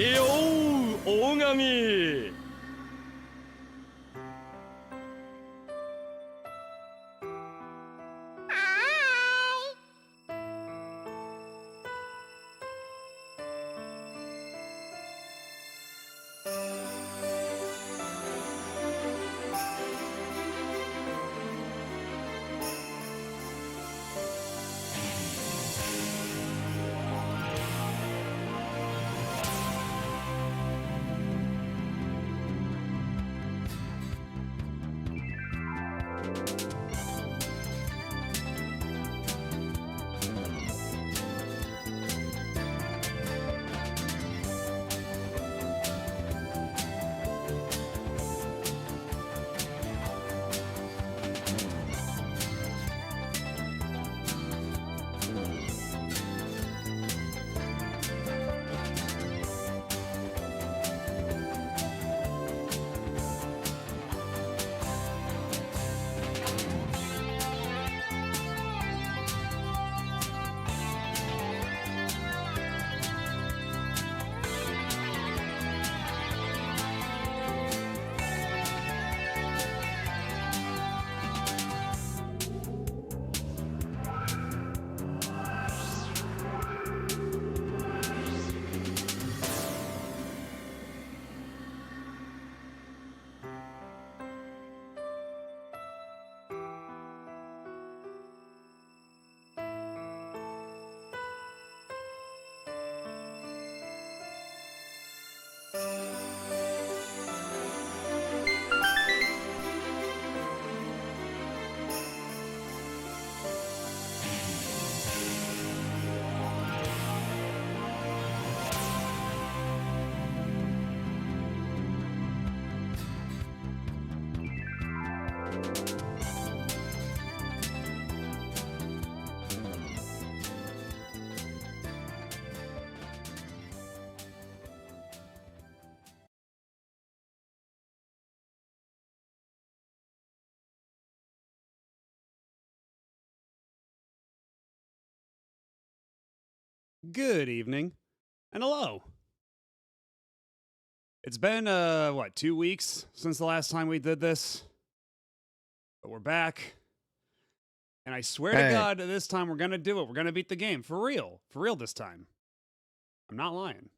おう、大神。Good evening, and hello. It's been, 2 weeks since the last time we did this? But we're back. And I swear to God, this time we're gonna do it. We're gonna beat the game. For real. For real this time. I'm not lying.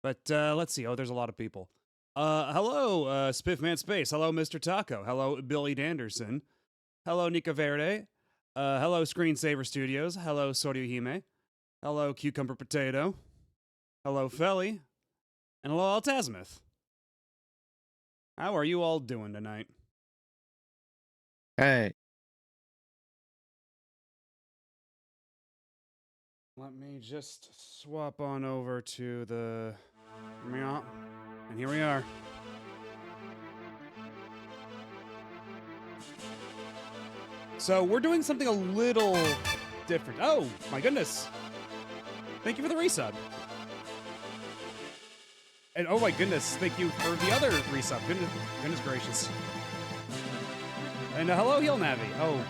But, let's see. Oh, there's a lot of people. Hello, Spiffman Space. Hello, Mr. Taco. Hello, Billy Danderson. Hello, Nika Verde. Hello, Screensaver Studios. Hello, Soryu Hime. Hello, Cucumber Potato. Hello, Felly. And hello, Altazimuth. How are you all doing tonight? Hey. Let me just swap on over to the... And here we are. So we're doing something a little different. Oh, my goodness. Thank you for the resub. And oh my goodness, thank you for the other resub. Goodness gracious. And hello, Heal Navi. Oh,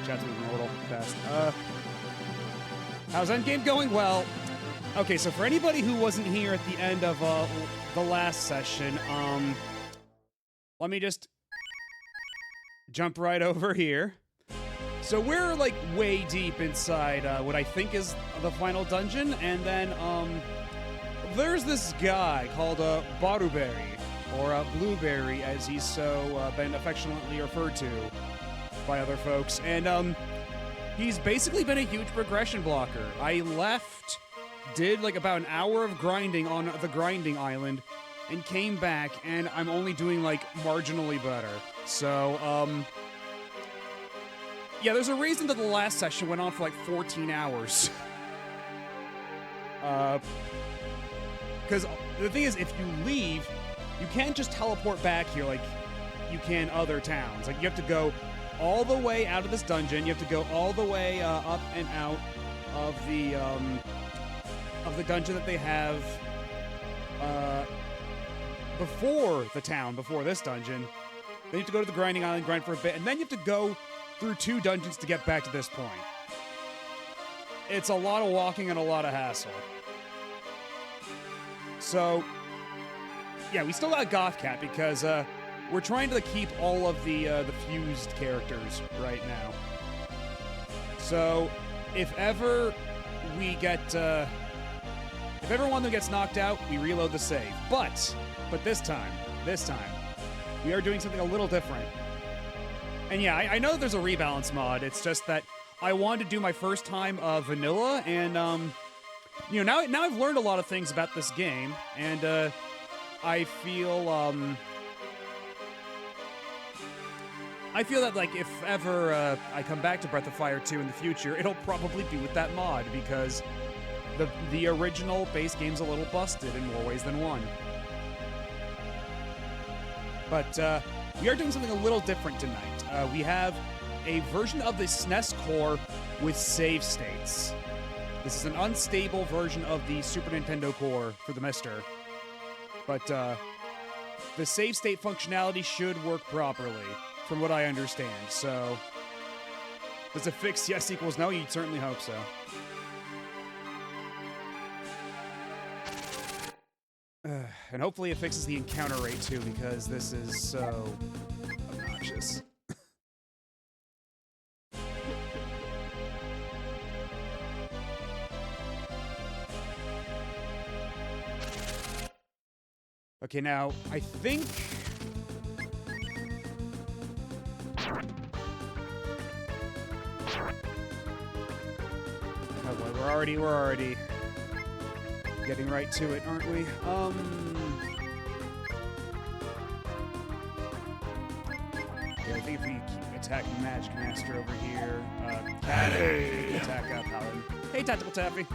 the chat's moving a little fast. How's Endgame going? Well, okay, so for anybody who wasn't here at the end of the last session, let me just jump right over here. So we're like way deep inside what I think is the final dungeon, and then there's this guy called Baruberry, or Blueberry, as he's so been affectionately referred to by other folks, and he's basically been a huge progression blocker. I did like about an hour of grinding on the grinding island, and came back, and I'm only doing like marginally better. So, yeah, there's a reason that the last session went on for like 14 hours. Because the thing is, if you leave, you can't just teleport back here like you can other towns. Like, you have to go all the way out of this dungeon. You have to go all the way up and out of the dungeon that they have before the town, before this dungeon. Then you have to go to the grinding island, grind for a bit, and then you have to go through 2 dungeons to get back to this point. It's a lot of walking and a lot of hassle. So, yeah, we still got Goth Cat because we're trying to keep all of the fused characters right now. So, if ever we get, if ever one of them gets knocked out, we reload the save. But this time, we are doing something a little different. And yeah, I know there's a rebalance mod. It's just that I wanted to do my first time of vanilla, and you know, now I've learned a lot of things about this game, and I feel that, like, if ever I come back to Breath of Fire 2 in the future, it'll probably be with that mod, because the original base game's a little busted in more ways than one. But we are doing something a little different tonight. We have a version of the SNES core with save states. This is an unstable version of the Super Nintendo core for the Mister. But the save state functionality should work properly, from what I understand. So, does it fix yes equals no? You'd certainly hope so. And hopefully it fixes the encounter rate too, because this is so obnoxious. Okay, now, I think... Oh boy, we're already getting right to it, aren't we? Okay, I think if we keep attacking Magic Master over here, attack Paladin. Hey, Tactical Taffy.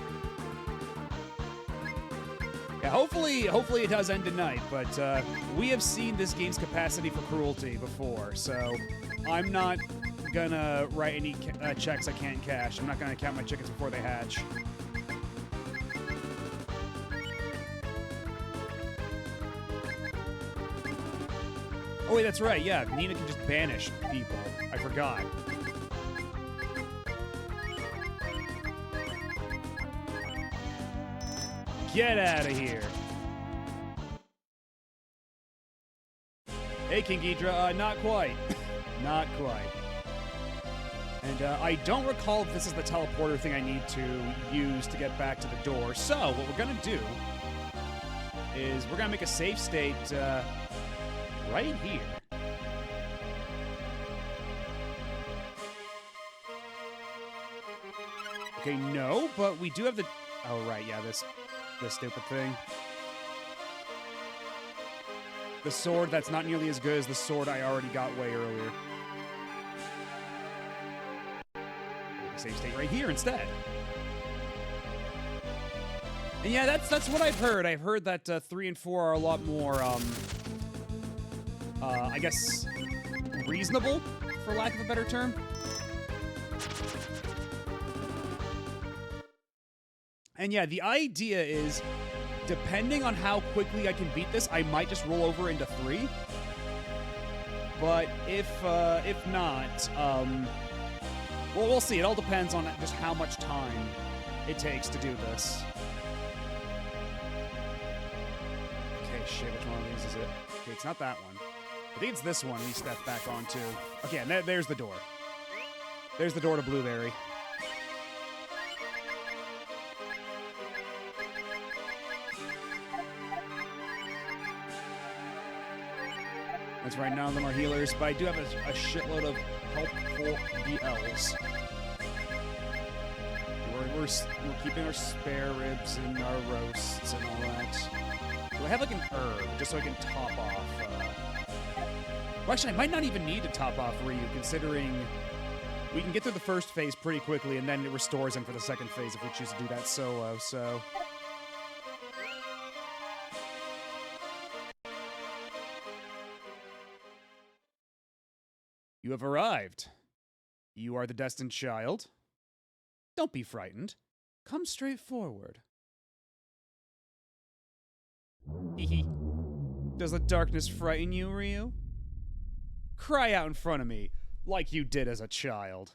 Yeah, hopefully it does end tonight, but we have seen this game's capacity for cruelty before, so I'm not gonna write any checks I can't cash. I'm not gonna count my chickens before they hatch. Oh wait, that's right, yeah, Nina can just banish people. I forgot. Get out of here. Hey, King Ghidra, not quite. Not quite. And I don't recall if this is the teleporter thing I need to use to get back to the door. So, what we're gonna do is we're gonna make a save state right here. Okay, no, but we do have the... Oh, right, yeah, this stupid thing. The sword that's not nearly as good as the sword I already got way earlier. Save state right here instead. And yeah, that's what I've heard. I've heard that 3 and 4 are a lot more, I guess, reasonable, for lack of a better term. And yeah, the idea is, depending on how quickly I can beat this, I might just roll over into 3. But if not, well, we'll see. It all depends on just how much time it takes to do this. Okay, shit, which one of these is it? Okay, it's not that one. I think it's this one we step back onto. Okay, and there's the door. There's the door to Blueberry. That's right, none of them are healers, but I do have a shitload of helpful BLs. We're keeping our spare ribs and our roasts and all that. Do I have like an herb, just so I can top off? Well, actually, I might not even need to top off Ryu, considering we can get through the first phase pretty quickly, and then it restores him for the second phase if we choose to do that solo, so... You have arrived. You are the destined child. Don't be frightened. Come straight forward. Hehe. Does the darkness frighten you, Ryu? Cry out in front of me, like you did as a child.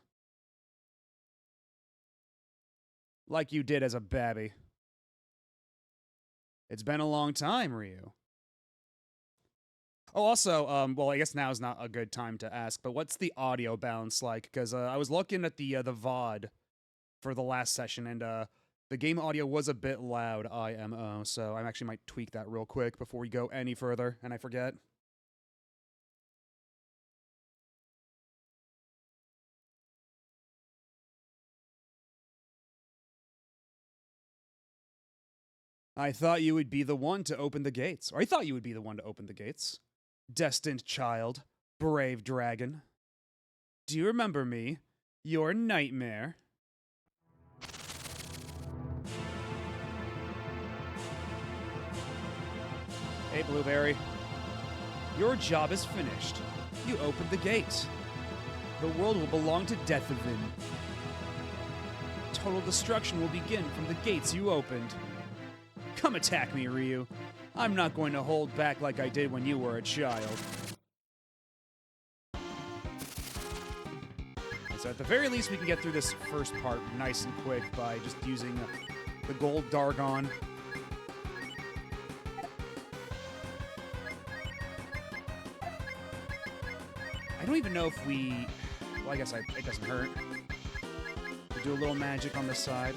Like you did as a babby. It's been a long time, Ryu. Oh, also, well, I guess now is not a good time to ask, but what's the audio balance like? Because I was looking at the VOD for the last session, and the game audio was a bit loud, IMO, so I actually might tweak that real quick before we go any further, and I forget. I thought you would be the one to open the gates. Or I thought you would be the one to open the gates. Destined child, brave dragon. Do you remember me? Your nightmare. Hey, Blueberry. Your job is finished. You opened the gate. The world will belong to Deathevin. Total destruction will begin from the gates you opened. Come attack me, Ryu. I'm not going to hold back like I did when you were a child. So at the very least, we can get through this first part nice and quick by just using the gold Dargon. I don't even know if we... Well, I guess it doesn't hurt. We'll do a little magic on this side.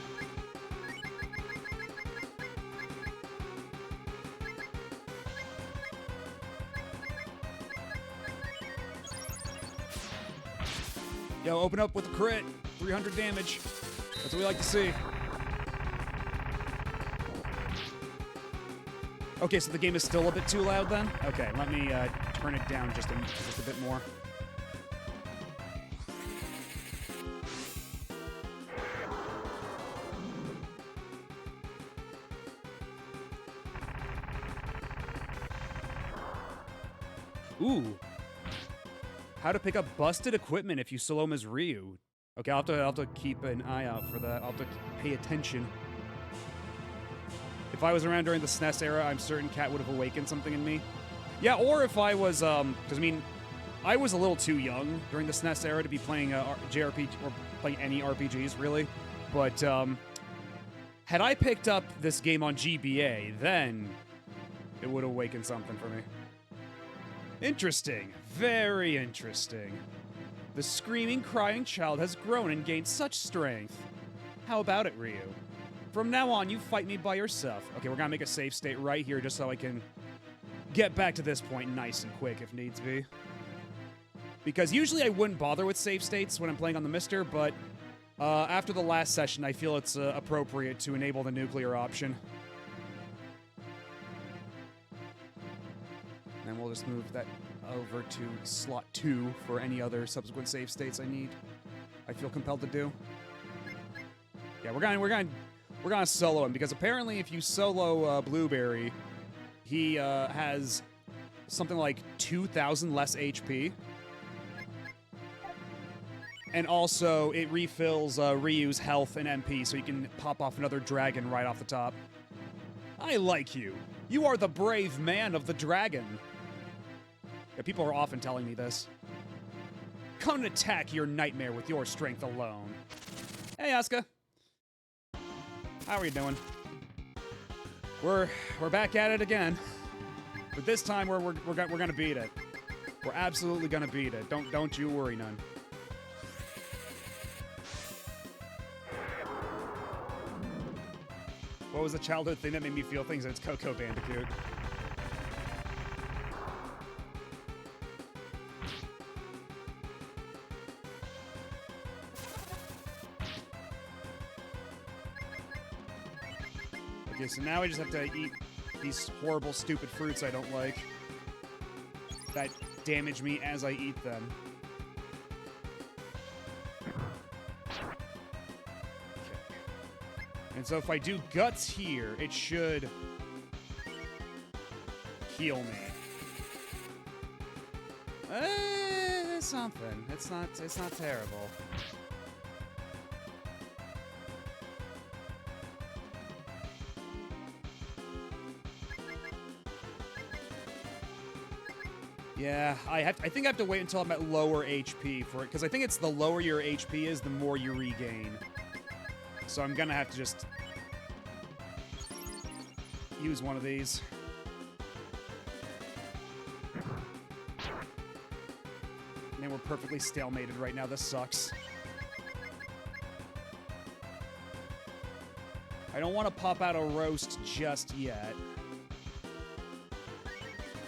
Yo, open up with a crit. 300 damage. That's what we like to see. Okay, so the game is still a bit too loud then? Okay, let me turn it down just a bit more. Ooh. How to pick up busted equipment if you solo him as Ryu. Okay, I'll have to keep an eye out for that. I'll have to pay attention. If I was around during the SNES era, I'm certain Cat would have awakened something in me. Yeah, or if I was, because I mean, I was a little too young during the SNES era to be playing JRPG, or playing any RPGs, really. But, had I picked up this game on GBA, then it would awaken something for me. Interesting. Very interesting. The screaming, crying child has grown and gained such strength. How about it, Ryu? From now on, you fight me by yourself. Okay, we're gonna make a save state right here just so I can get back to this point nice and quick if needs be. Because usually I wouldn't bother with save states when I'm playing on the Mister, but after the last session, I feel it's appropriate to enable the nuclear option. And then we'll just move that over to slot 2 for any other subsequent save states I feel compelled to do. Yeah, we're gonna solo him because apparently if you solo Blueberry, he has something like 2,000 less HP. And also, it refills Ryu's health and MP, so you can pop off another dragon right off the top. I like you. You are the brave man of the dragon. Yeah, people are often telling me this. Come and attack your nightmare with your strength alone. Hey, Asuka. How are you doing? We're back at it again. But this time we're gonna beat it. We're absolutely gonna beat it. Don't you worry none. What was the childhood thing that made me feel things? It's Coco Bandicoot. Okay, so now I just have to eat these horrible, stupid fruits I don't like that damage me as I eat them. And so if I do guts here, it should heal me. It's something. It's not terrible. Yeah, I think I have to wait until I'm at lower HP for it, because I think it's the lower your HP is, the more you regain. So I'm gonna have to just use one of these. Man, we're perfectly stalemated right now. This sucks. I don't want to pop out a roast just yet.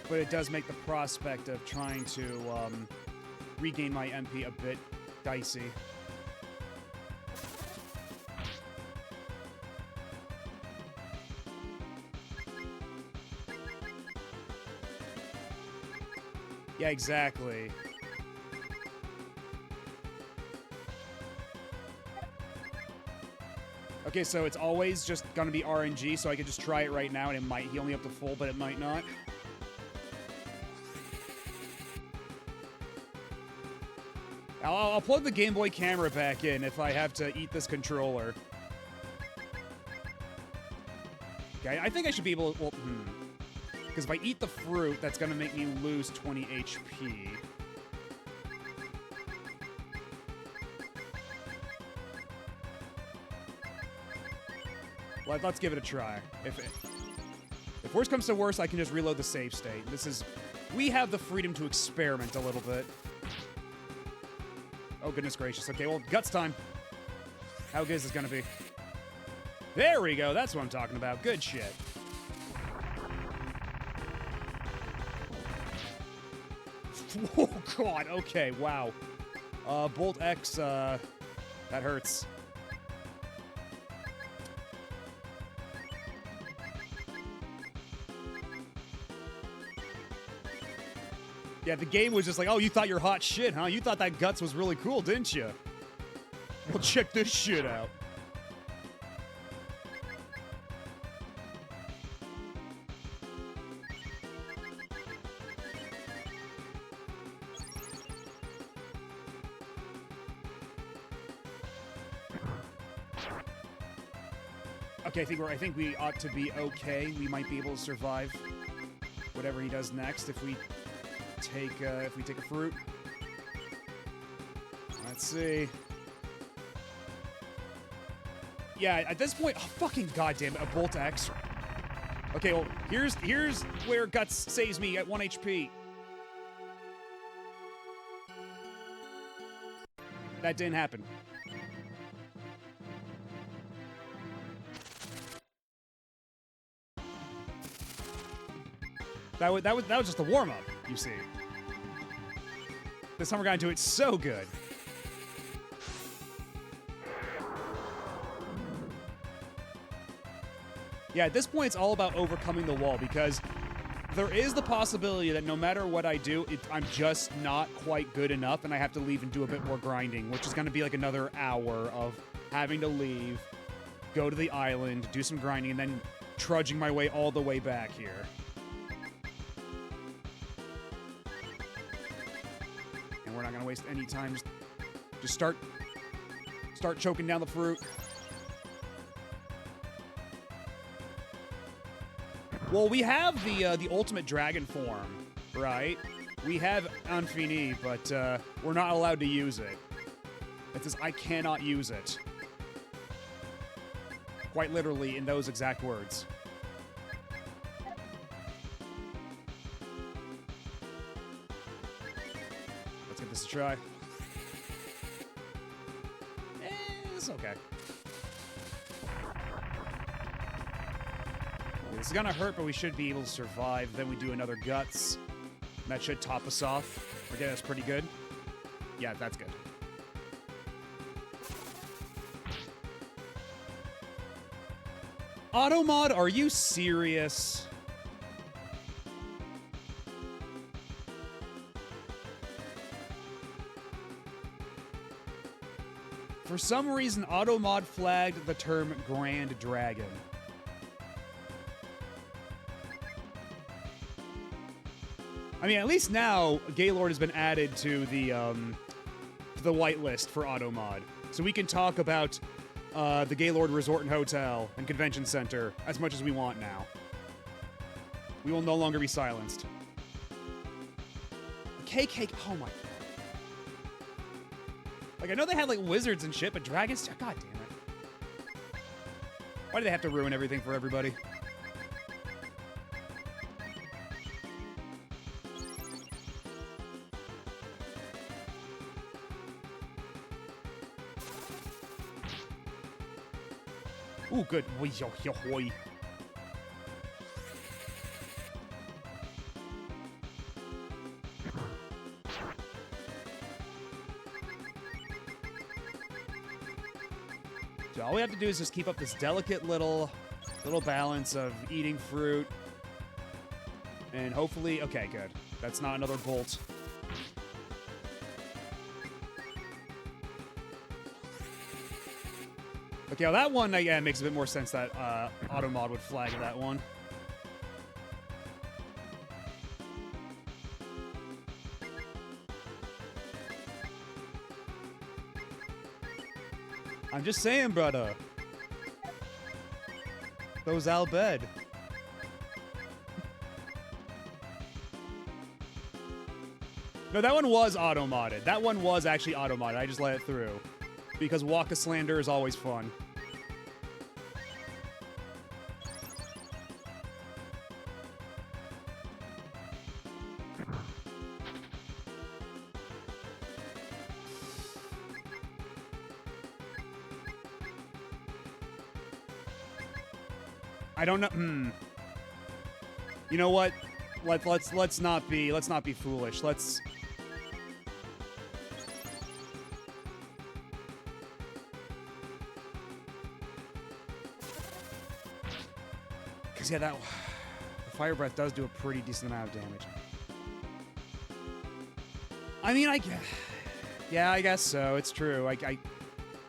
But it does make the prospect of trying to regain my MP a bit dicey. Yeah, exactly. Okay, so it's always just gonna be RNG, so I could just try it right now, and it might heal me up to full, but it might not. I'll plug the Game Boy camera back in if I have to eat this controller. Okay, I think I should be able to... Well, because if I eat the fruit, that's going to make me lose 20 HP. Let's give it a try. If worst comes to worst, I can just reload the save state. This is... We have the freedom to experiment a little bit. Oh, goodness gracious. Okay, well, guts time. How good is this gonna be? There we go. That's what I'm talking about. Good shit. Oh, God. Okay, wow. Bolt X, that hurts. Yeah, the game was just like, oh, you thought you're hot shit, huh? You thought that guts was really cool, didn't you? Well, check this shit out. Okay, I think we ought to be okay. We might be able to survive whatever he does next if we take a fruit. Let's see. Yeah, at this point, oh, fucking goddamn it, a Bolt X. Okay, well, here's where Guts saves me at 1 HP. That didn't happen. That was just a warm-up, you see. This time we're gonna do it so good. Yeah, at this point it's all about overcoming the wall, because there is the possibility that no matter what I do, I'm just not quite good enough, and I have to leave and do a bit more grinding, which is gonna be like another hour of having to leave, go to the island, do some grinding, and then trudging my way all the way back here. We're not gonna waste any time. Just start choking down the fruit. Well, we have the ultimate dragon form, right? We have Infini, but we're not allowed to use it. It says I cannot use it. Quite literally in those exact words. Let's give this a try. It's okay. This is gonna hurt, but we should be able to survive. Then we do another guts. And that should top us off. Okay, that's pretty good. Yeah, that's good. Automod, are you serious? For some reason, Automod flagged the term Grand Dragon. I mean, at least now, Gaylord has been added to the whitelist for Automod. So we can talk about the Gaylord Resort and Hotel and Convention Center as much as we want now. We will no longer be silenced. KK, oh my god. Like, I know they had, like, wizards and shit, but dragons, god damn it. Why do they have to ruin everything for everybody? Ooh, good. Oi, yo, yo, oi. So all we have to do is just keep up this delicate little balance of eating fruit. And hopefully... Okay, good. That's not another bolt. Okay, well, that one, yeah, makes a bit more sense that Automod would flag that one. I'm just saying, brother. Those Al bed. No, that one was auto-modded. That one was actually auto-modded. I just let it through. Because Waka Slander is always fun. I don't know. You know what? Let's not be foolish. Let's. Because yeah, the fire breath does do a pretty decent amount of damage. I mean, yeah, I guess so. It's true.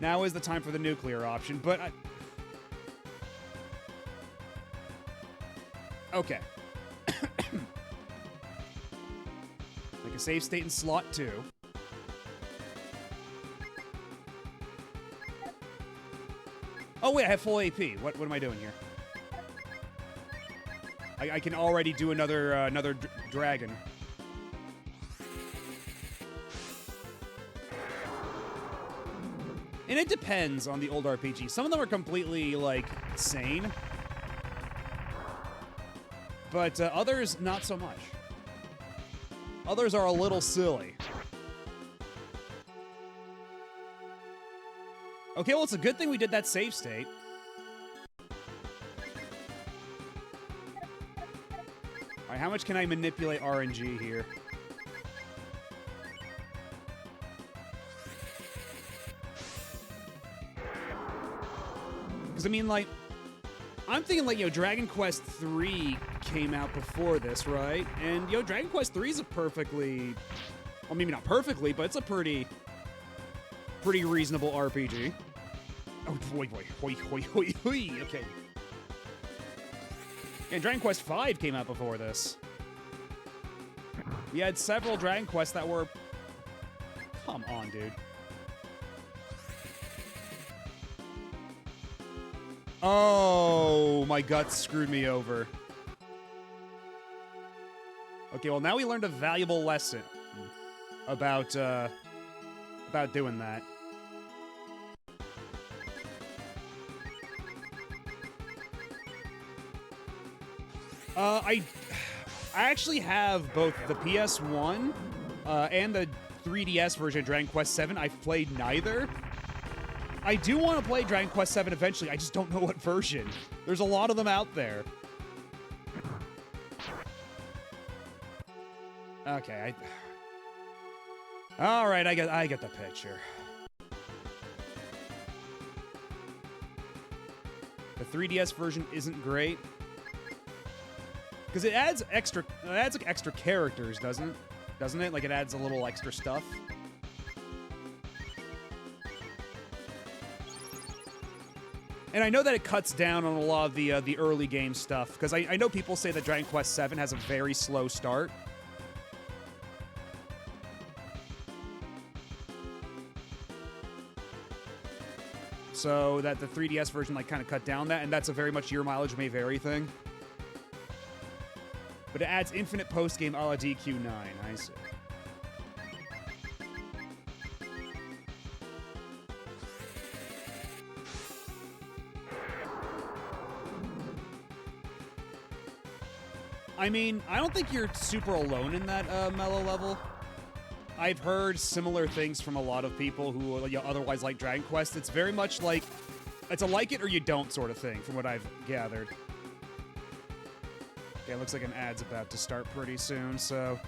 Now is the time for the nuclear option, but okay. Like a save state in slot 2. Oh wait, I have full AP. What am I doing here? I can already do another dragon. And it depends on the old RPG. Some of them are completely, like, sane. But others, not so much. Others are a little silly. Okay, well, it's a good thing we did that save state. Alright, how much can I manipulate RNG here? Because, I mean, like, I'm thinking, like, Dragon Quest 3 came out before this, right? And, Dragon Quest 3 is a perfectly... Well, maybe not perfectly, but it's a pretty reasonable RPG. Oh, boy, okay. And Dragon Quest 5 came out before this. We had several Dragon Quests that were... Come on, dude. Oh, my guts screwed me over. Okay, well, now we learned a valuable lesson about doing that. I actually have both the PS1 and the 3DS version of Dragon Quest 7. I've played neither. I do want to play Dragon Quest 7 eventually. I just don't know what version. There's a lot of them out there. Okay, all right, I get the picture. The 3DS version isn't great because it adds like extra characters, doesn't it? Like it adds a little extra stuff. And I know that it cuts down on a lot of the early game stuff, because I know people say that Dragon Quest VII has a very slow start. So that the 3DS version like kind of cut down that, and that's a very much your mileage may vary thing. But it adds infinite post-game a la DQ9, I see. I mean, I don't think you're super alone in that mellow level. I've heard similar things from a lot of people who otherwise like Dragon Quest. It's very much like it's a like it or you don't sort of thing, from what I've gathered. Okay, it looks like an ad's about to start pretty soon, so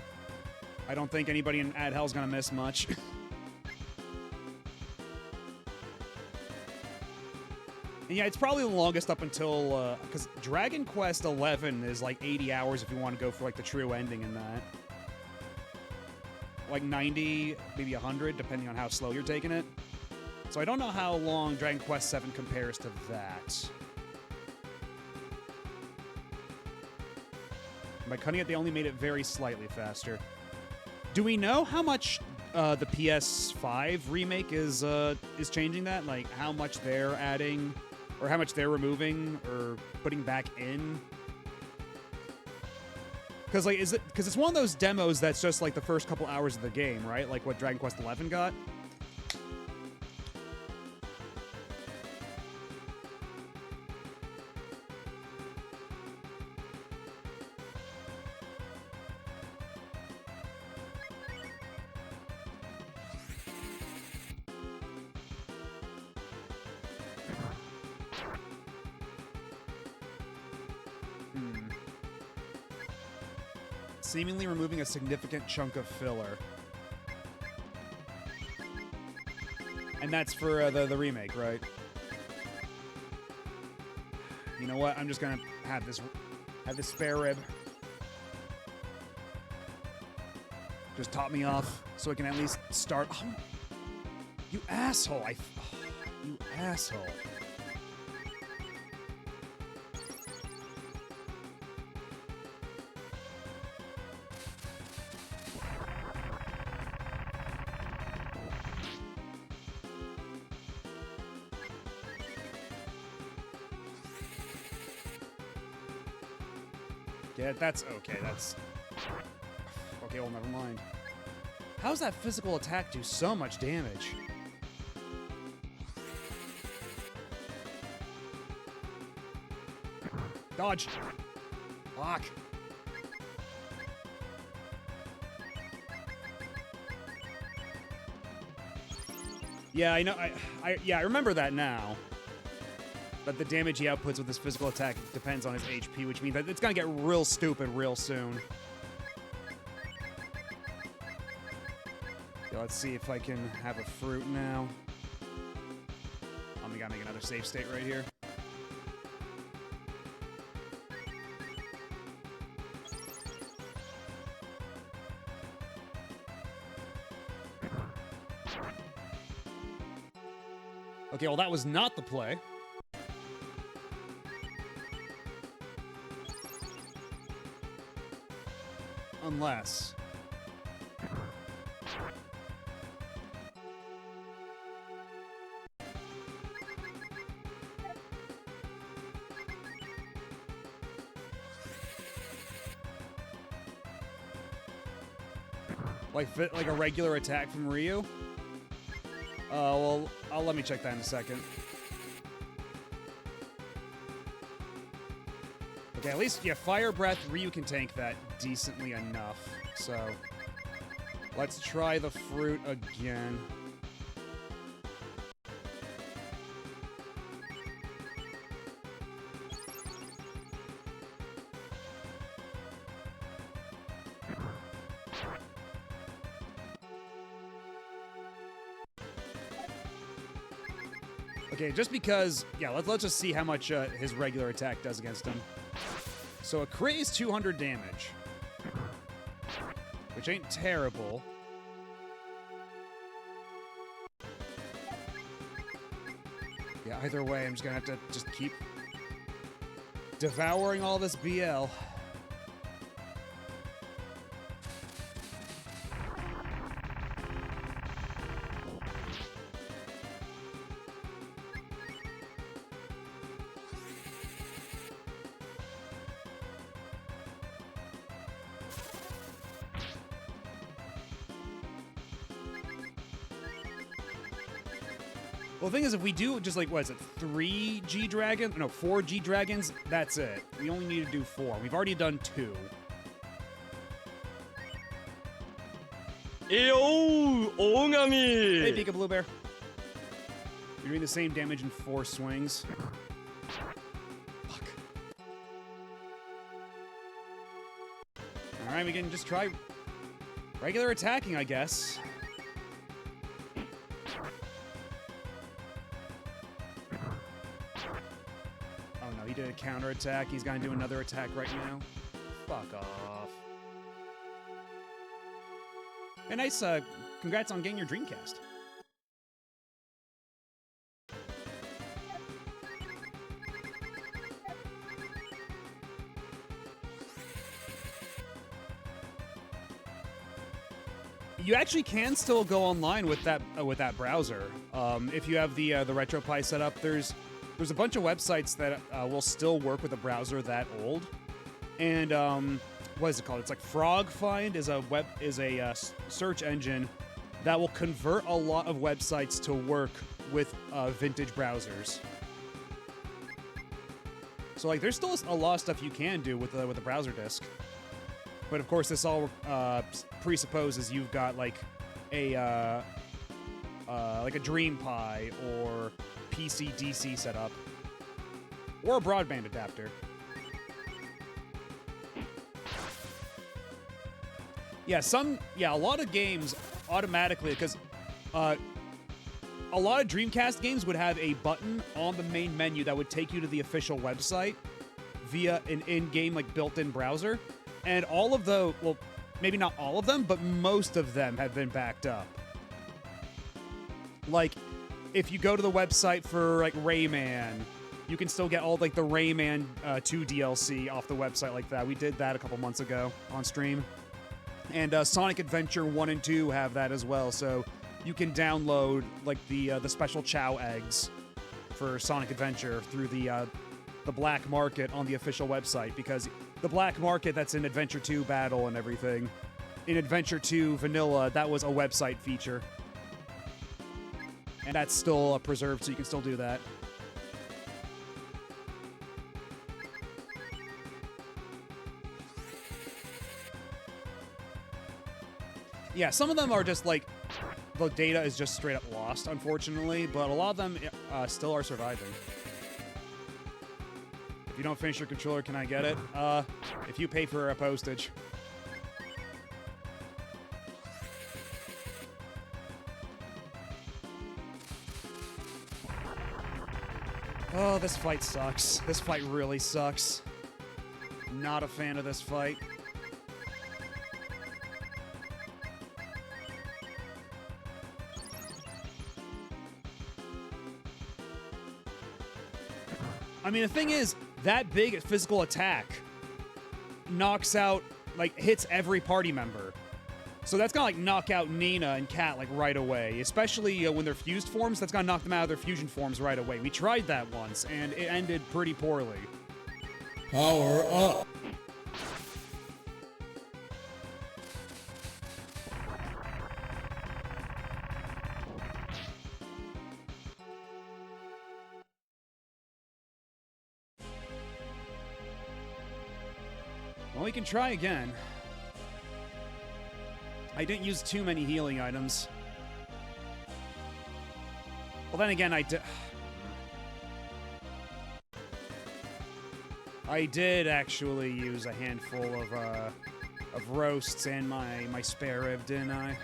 I don't think anybody in ad hell's gonna miss much. And yeah, it's probably the longest up until, because Dragon Quest 11 is like 80 hours if you want to go for like the true ending in that. Like 90, maybe 100, depending on how slow you're taking it. So I don't know how long Dragon Quest 7 compares to that. By cutting it, they only made it very slightly faster. Do we know how much the PS5 remake is changing that? Like how much they're adding, or how much they're removing or putting back in? Because like, because it's one of those demos that's just like the first couple hours of the game, right? Like what Dragon Quest 11 got. Seemingly removing a significant chunk of filler. And that's for the remake, right? You know what? I'm just gonna have this spare rib. Just top me off so I can at least start. Oh, you asshole! You asshole! Yeah, that's okay. That's okay. Well, never mind. How's that physical attack do so much damage? Dodge. Block. Yeah, I know. I remember that now. But the damage he outputs with his physical attack depends on his HP, which means that it's gonna get real stupid real soon. Yeah, let's see if I can have a fruit now. We gotta make another save state right here. Okay, well that was not the play. Unless... like a regular attack from Ryu? Well, let me check that in a second. Okay, at least, yeah, Fire Breath, Ryu can tank that decently enough. So, let's try the fruit again. Okay, just because, yeah, let's just see how much his regular attack does against him. So a crit is 200 damage, which ain't terrible. Yeah, either way, I'm just gonna have to just keep devouring all this BL. Well, the thing is, if we do just like, what is it, 3 G-Dragons? No, 4 G-Dragons, that's it. We only need to do 4. We've already done 2. Eyo, Ogami! Hey, Pika Blue Bear. You're doing the same damage in 4 swings. Fuck. Alright, we can just try regular attacking, I guess. Oh no, he did a counter attack. He's gonna do another attack right now. Fuck off. Hey, nice, congrats on getting your Dreamcast. You actually can still go online with that browser. If you have the RetroPie set up, there's a bunch of websites that will still work with a browser that old. And what is it called? It's like FrogFind is a search engine that will convert a lot of websites to work with vintage browsers. So like, there's still a lot of stuff you can do with a browser disk. But of course, this all presupposes you've got like a DreamPie or PC DC setup, or a broadband adapter. Yeah, a lot of games automatically, because a lot of Dreamcast games would have a button on the main menu that would take you to the official website via an in-game like built-in browser. And all of the, well, maybe not all of them, but most of them have been backed up. Like, if you go to the website for, like, Rayman, you can still get all, like, the Rayman 2 DLC off the website like that. We did that a couple months ago on stream. And Sonic Adventure 1 and 2 have that as well, so you can download, like, the special Chow eggs for Sonic Adventure through the black market on the official website, because the black market that's in Adventure 2 Battle and everything, in Adventure 2 Vanilla, that was a website feature. And that's still preserved, so you can still do that. Yeah, some of them are just like, the data is just straight up lost, unfortunately, but a lot of them still are surviving. If you don't finish your controller, can I get it? If you pay for a postage. Oh, this fight sucks. This fight really sucks. Not a fan of this fight. I mean, the thing is, that big physical attack knocks out, like, hits every party member. So that's gonna, like, knock out Nina and Kat, like, right away. Especially when they're fused forms, that's gonna knock them out of their fusion forms right away. We tried that once, and it ended pretty poorly. Power up! Well, we can try again. I didn't use too many healing items. Well, then again, I did actually use a handful of roasts and my spare rib, didn't I?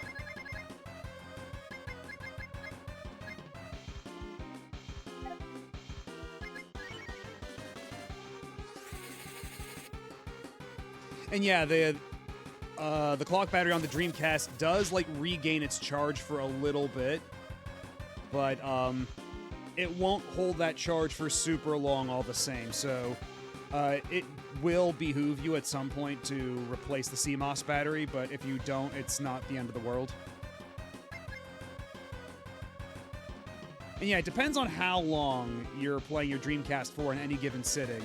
And yeah, the clock battery on the Dreamcast does, like, regain its charge for a little bit, but it won't hold that charge for super long all the same, so it will behoove you at some point to replace the CMOS battery, but if you don't, it's not the end of the world. And yeah, it depends on how long you're playing your Dreamcast for in any given sitting.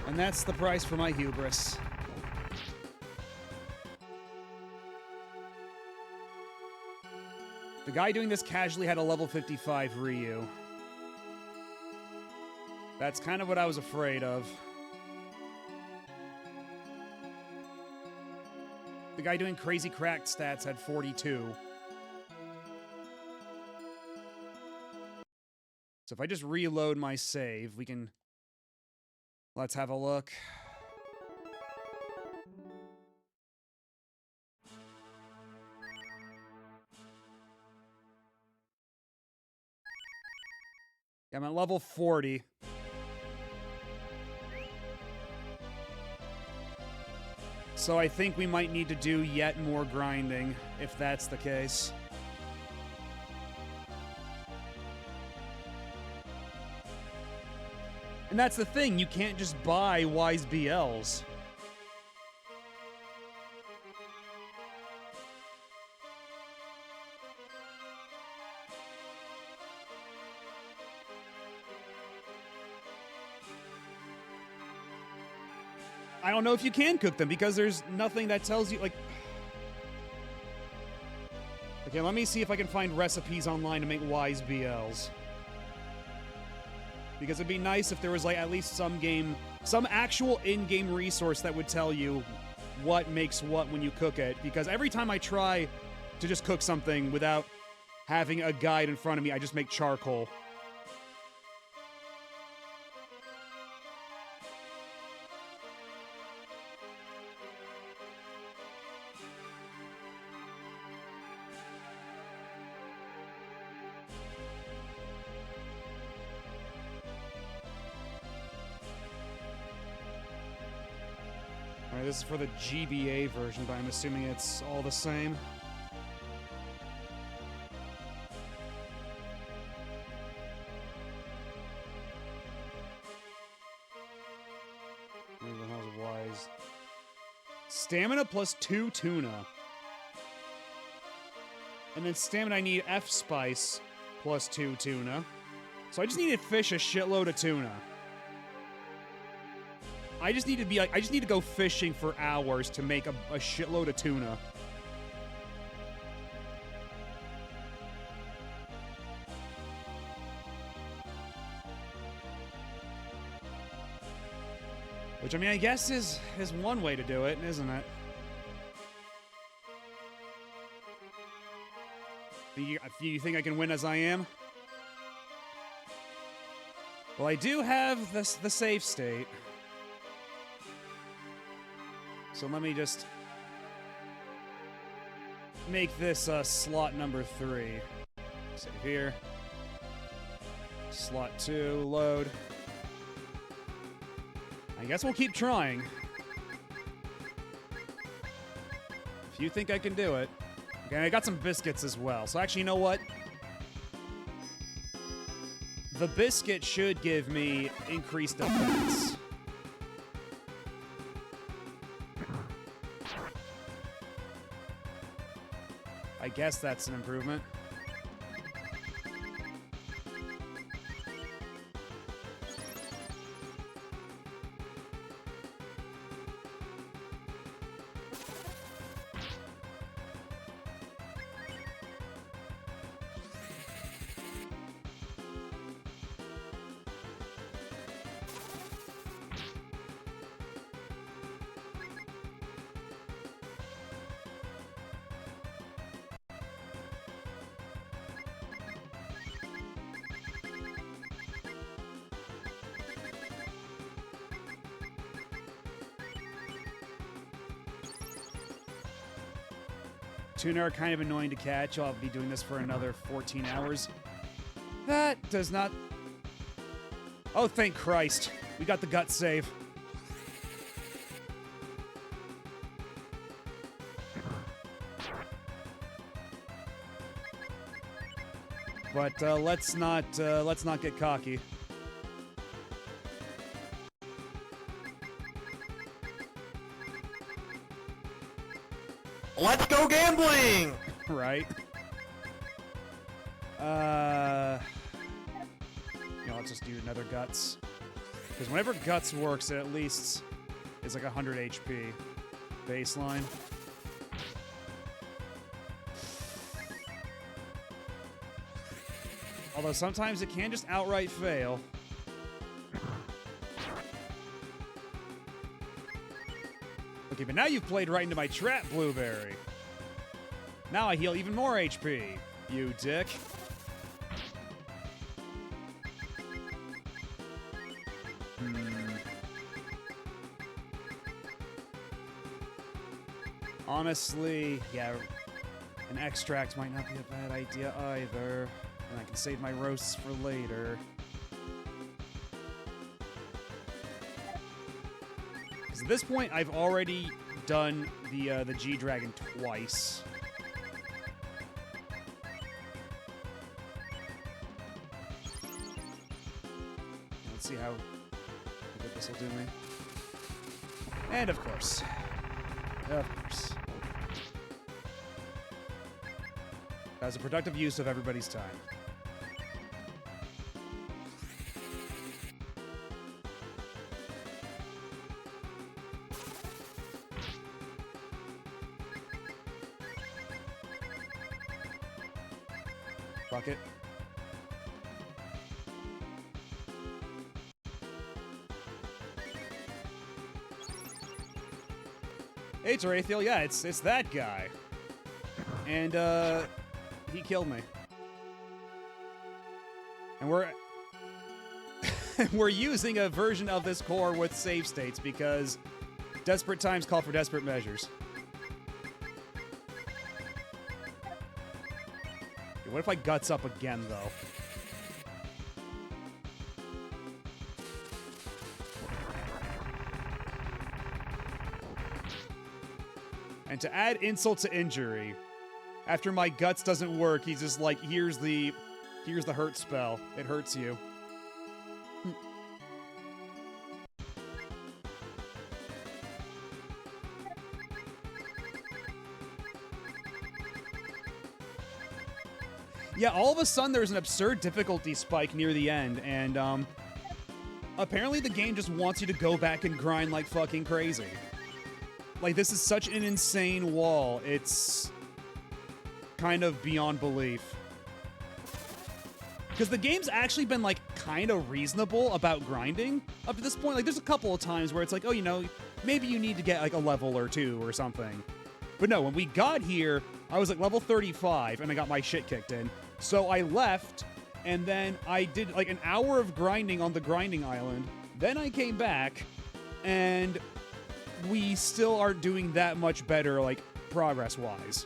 And that's the price for my hubris. The guy doing this casually had a level 55 Ryu. That's kind of what I was afraid of. The guy doing crazy cracked stats had 42. So if I just reload my save, we can... Let's have a look. Yeah, I'm at level 40. So I think we might need to do yet more grinding, if that's the case. And that's the thing, you can't just buy Wise BLs. I don't know if you can cook them because there's nothing that tells you, like... Okay, let me see if I can find recipes online to make Wise BLs. Because it'd be nice if there was, like, at least some actual in-game resource that would tell you what makes what when you cook it. Because every time I try to just cook something without having a guide in front of me, I just make charcoal. Alright, this is for the GBA version, but I'm assuming it's all the same. Where the hell's Wise? Stamina plus 2 tuna. And then stamina I need F spice plus 2 tuna. So I just need to fish a shitload of tuna. I just need to go fishing for hours to make a shitload of tuna. Which, I mean, I guess is one way to do it, isn't it? Do you think I can win as I am? Well, I do have the save state. So let me just make this slot number 3. Save here. Slot 2, load. I guess we'll keep trying. If you think I can do it. Okay, I got some biscuits as well. So actually, you know what? The biscuit should give me increased defense. I guess that's an improvement. Tuna are kind of annoying to catch. I'll be doing this for another 14 hours. That does not... Oh, thank Christ. We got the gut save. But let's not get cocky. Let's go gambling! Right. Let's just do another Guts. Because whenever Guts works, it at least is like 100 HP baseline. Although sometimes it can just outright fail. Okay, but now you've played right into my trap, Blueberry. Now I heal even more HP, you dick. Honestly, yeah, an extract might not be a bad idea either. And I can save my roasts for later. Because at this point, I've already done the G-Dragon twice. Let's see how good this will do me. And of course. Of course. That was a productive use of everybody's time. Fuck it. Hey, Tarathiel, yeah, it's that guy. And, he killed me. And we're using a version of this core with save states because desperate times call for desperate measures. Okay, what if I guts up again, though? And to add insult to injury, after my guts doesn't work, he's just like, here's the hurt spell. It hurts you. Yeah, all of a sudden there's an absurd difficulty spike near the end, and apparently the game just wants you to go back and grind like fucking crazy. Like, this is such an insane wall, it's kind of beyond belief. Because the game's actually been, like, kind of reasonable about grinding up to this point. Like, there's a couple of times where it's like, oh, you know, maybe you need to get, like, a level or two or something. But no, when we got here, I was, like, level 35, and I got my shit kicked in. So I left, and then I did, like, an hour of grinding on the grinding island. Then I came back, and we still aren't doing that much better, like, progress-wise.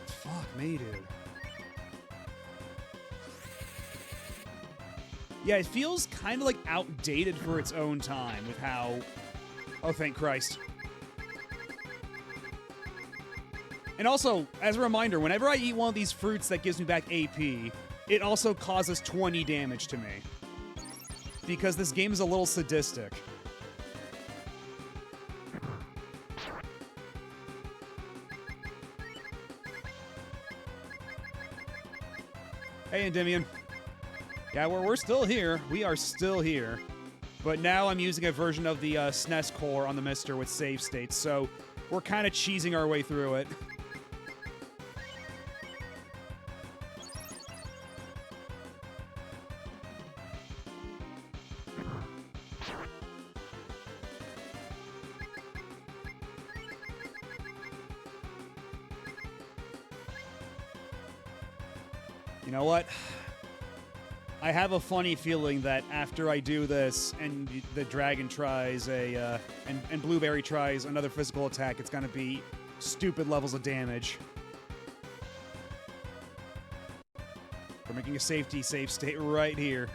Fuck me, dude. Yeah, it feels kind of, like, outdated for its own time with how... Oh, thank Christ. And also, as a reminder, whenever I eat one of these fruits that gives me back AP, it also causes 20 damage to me. Because this game is a little sadistic. Hey, Endymion. Yeah, we're still here. We are still here. But now I'm using a version of the SNES core on the Mister with save states, so we're kind of cheesing our way through it. You know what? I have a funny feeling that after I do this and the dragon tries and Blueberry tries another physical attack, it's gonna be stupid levels of damage. We're making a safety save state right here.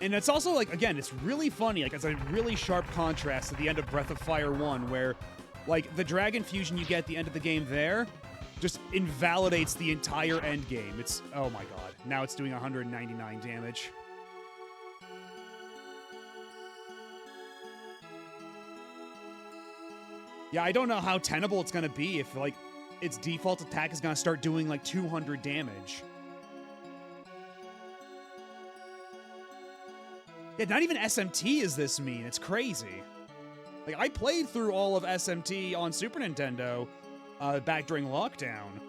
And it's also, like, again, it's really funny. Like, it's a really sharp contrast to the end of Breath of Fire 1, where, like, the dragon fusion you get at the end of the game there just invalidates the entire end game. It's, oh my god. Now it's doing 199 damage. Yeah, I don't know how tenable it's gonna be if, like, its default attack is gonna start doing, like, 200 damage. Yeah, not even SMT is this mean. It's crazy. Like, I played through all of SMT on Super Nintendo back during lockdown.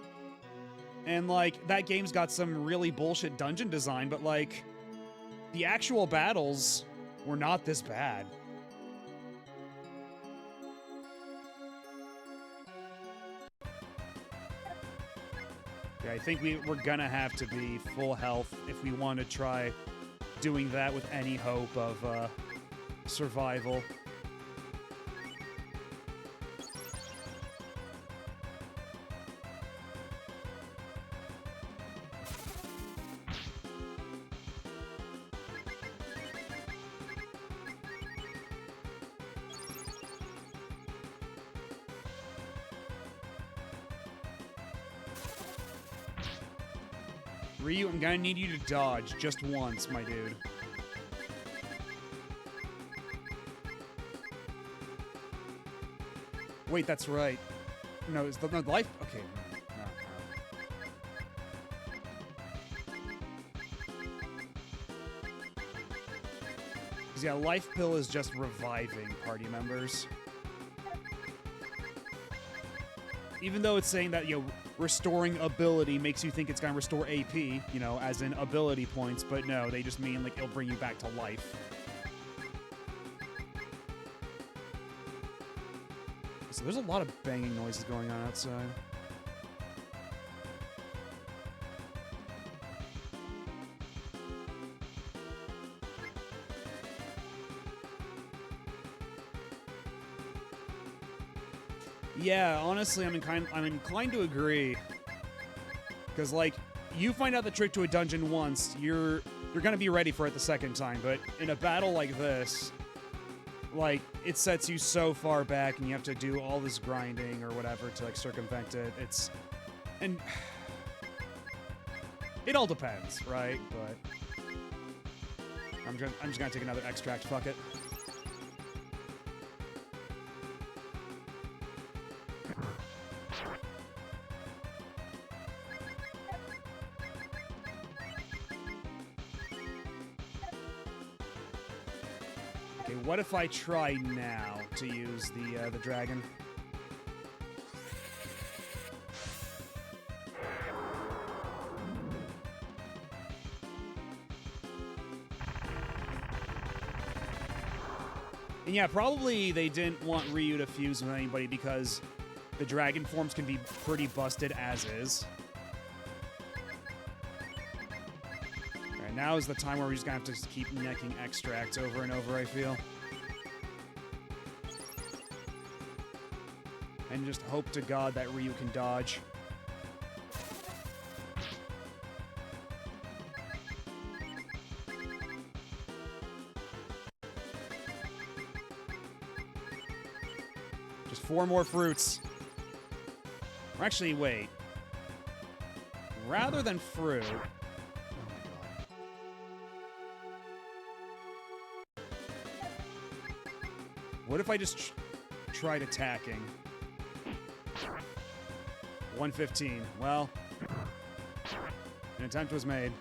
And, like, that game's got some really bullshit dungeon design, but, like, the actual battles were not this bad. Yeah, I think we're gonna have to be full health if we want to try doing that with any hope of survival. Ryu, I'm gonna need you to dodge just once, my dude. Wait, that's right. No, it's the life. Okay, no. Because yeah, life pill is just reviving party members. Even though it's saying that, you know, restoring ability makes you think it's gonna restore AP, you know, as in ability points, but no, they just mean, like, it'll bring you back to life. So there's a lot of banging noises going on outside. Yeah, honestly, I'm inclined to agree. Because, like, you find out the trick to a dungeon once, you're gonna be ready for it the second time. But in a battle like this, like, it sets you so far back, and you have to do all this grinding or whatever to, like, circumvent it. And it all depends, right? But I'm just gonna take another extract. Fuck it. Okay, what if I try now to use the dragon? And yeah, probably they didn't want Ryu to fuse with anybody because the dragon forms can be pretty busted as is. Alright, now is the time where we're just gonna have to just keep necking extracts over and over, I feel. And just hope to God that Ryu can dodge. Just 4 more fruits. Or actually, wait. Rather than fruit... Oh my god. What if I just tried attacking? 115. Well, an attempt was made.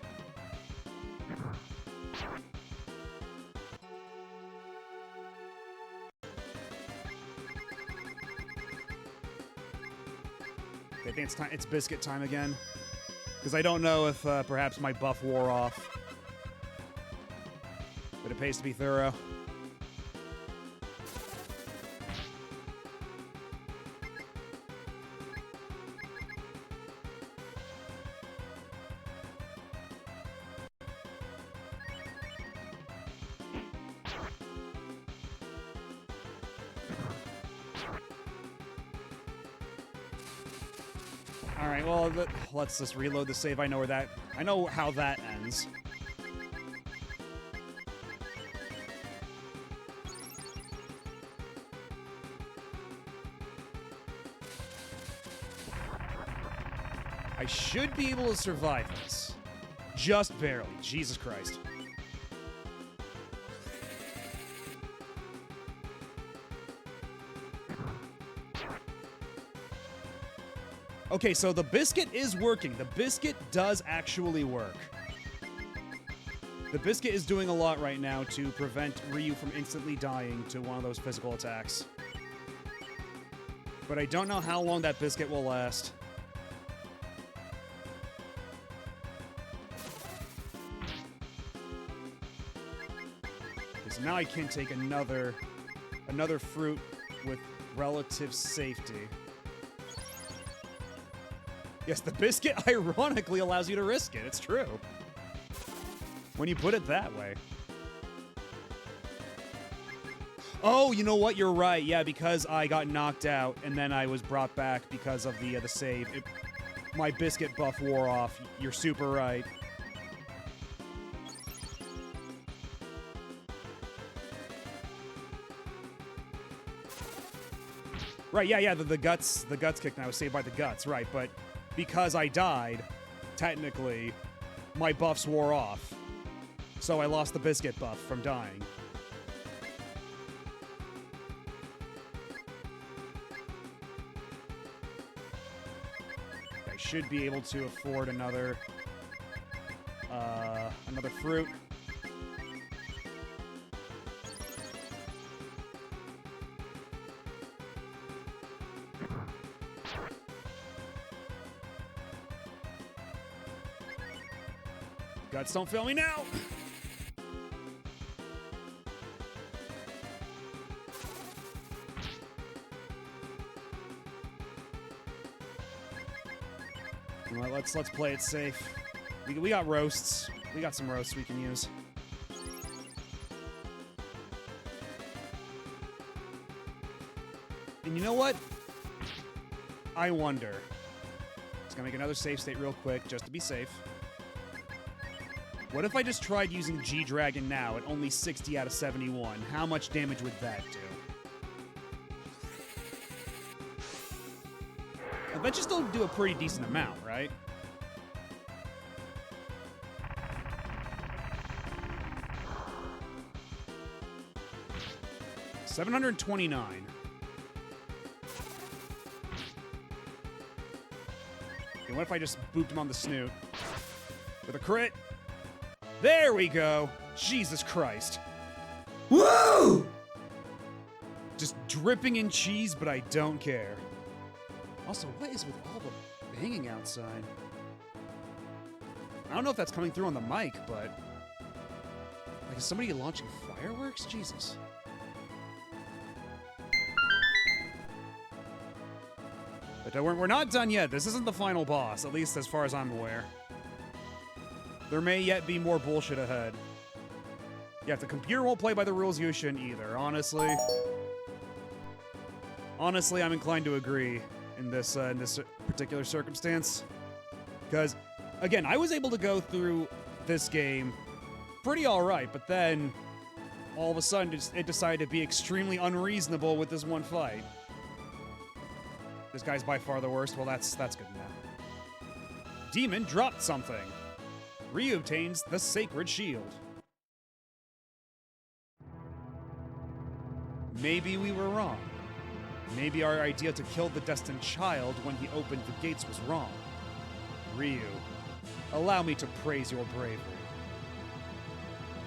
Okay, I think it's time. It's biscuit time again. Because I don't know if perhaps my buff wore off. But it pays to be thorough. Alright, well, let's just reload the save. I know how that ends. I should be able to survive this. Just barely. Jesus Christ. Okay, so the biscuit is working. The biscuit does actually work. The biscuit is doing a lot right now to prevent Ryu from instantly dying to one of those physical attacks. But I don't know how long that biscuit will last. Okay, so now I can take another fruit with relative safety. Yes, the biscuit ironically allows you to risk it. It's true. When you put it that way. Oh, you know what? You're right. Yeah, because I got knocked out and then I was brought back because of the save. My biscuit buff wore off. You're super right. Right, yeah, the guts kicked and I was saved by the guts, right, but because I died, technically, my buffs wore off. So I lost the biscuit buff from dying. I should be able to afford another fruit. Guts, don't fail me now! You know what, let's play it safe. We got roasts. We got some roasts we can use. And you know what? I wonder. Just gonna make another save state real quick, just to be safe. What if I just tried using G-Dragon now at only 60 out of 71? How much damage would that do? I bet you still do a pretty decent amount, right? $729. Okay, what if I just booped him on the snoot? With a crit? There we go! Jesus Christ. Woo! Just dripping in cheese, but I don't care. Also, what is with all the banging outside? I don't know if that's coming through on the mic, but... Like, is somebody launching fireworks? Jesus. But we're not done yet. This isn't the final boss, at least as far as I'm aware. There may yet be more bullshit ahead. Yeah, if the computer won't play by the rules, you shouldn't either, honestly. Honestly, I'm inclined to agree in this particular circumstance. Because, again, I was able to go through this game pretty alright, but then all of a sudden it decided to be extremely unreasonable with this one fight. This guy's by far the worst. Well, that's good enough. Demon dropped something. Ryu obtains the Sacred Shield. Maybe we were wrong. Maybe our idea to kill the destined child when he opened the gates was wrong. Ryu, allow me to praise your bravery.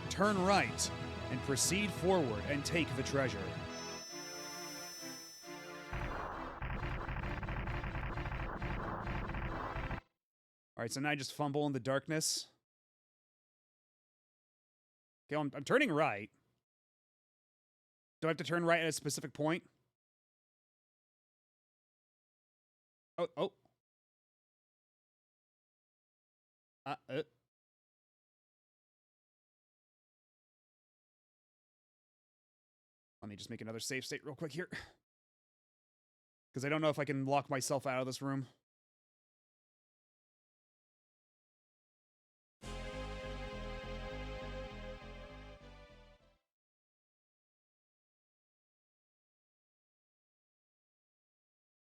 Turn right and proceed forward and take the treasure. Alright, so now I just fumble in the darkness. Okay, I'm turning right. Do I have to turn right at a specific point? Oh. Let me just make another save state real quick here. Because I don't know if I can lock myself out of this room.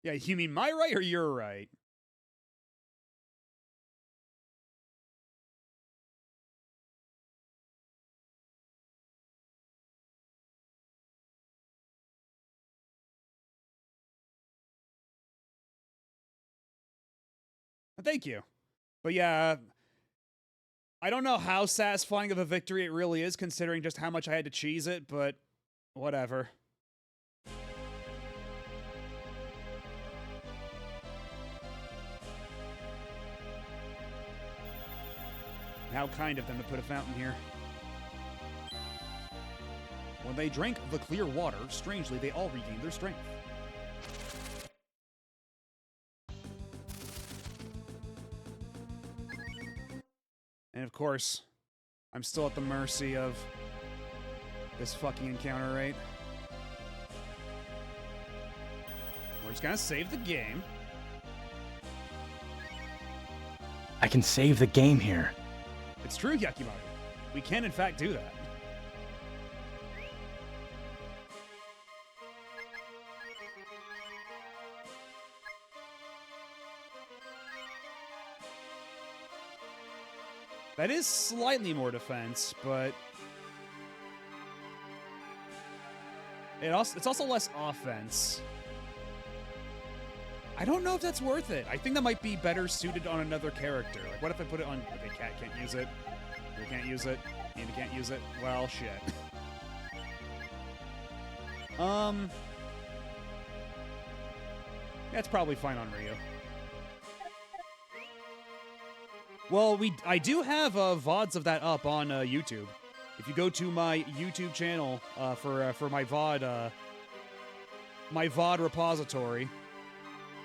Yeah, you mean my right or your right? Thank you. But yeah, I don't know how satisfying of a victory it really is, considering just how much I had to cheese it, but whatever. How kind of them to put a fountain here. When they drank the clear water, strangely, they all regained their strength. And of course, I'm still at the mercy of this fucking encounter rate. We're just gonna save the game. I can save the game here. It's true, Yakimaru. We can, in fact, do that. That is slightly more defense, but it's also less offense. I don't know if that's worth it. I think that might be better suited on another character. Like, what if I put it on... Okay, Cat can't use it. We can't use it. Amy can't use it. Well, shit. That's probably fine on Ryu. Well, I do have VODs of that up on YouTube. If you go to my YouTube channel for my VOD repository,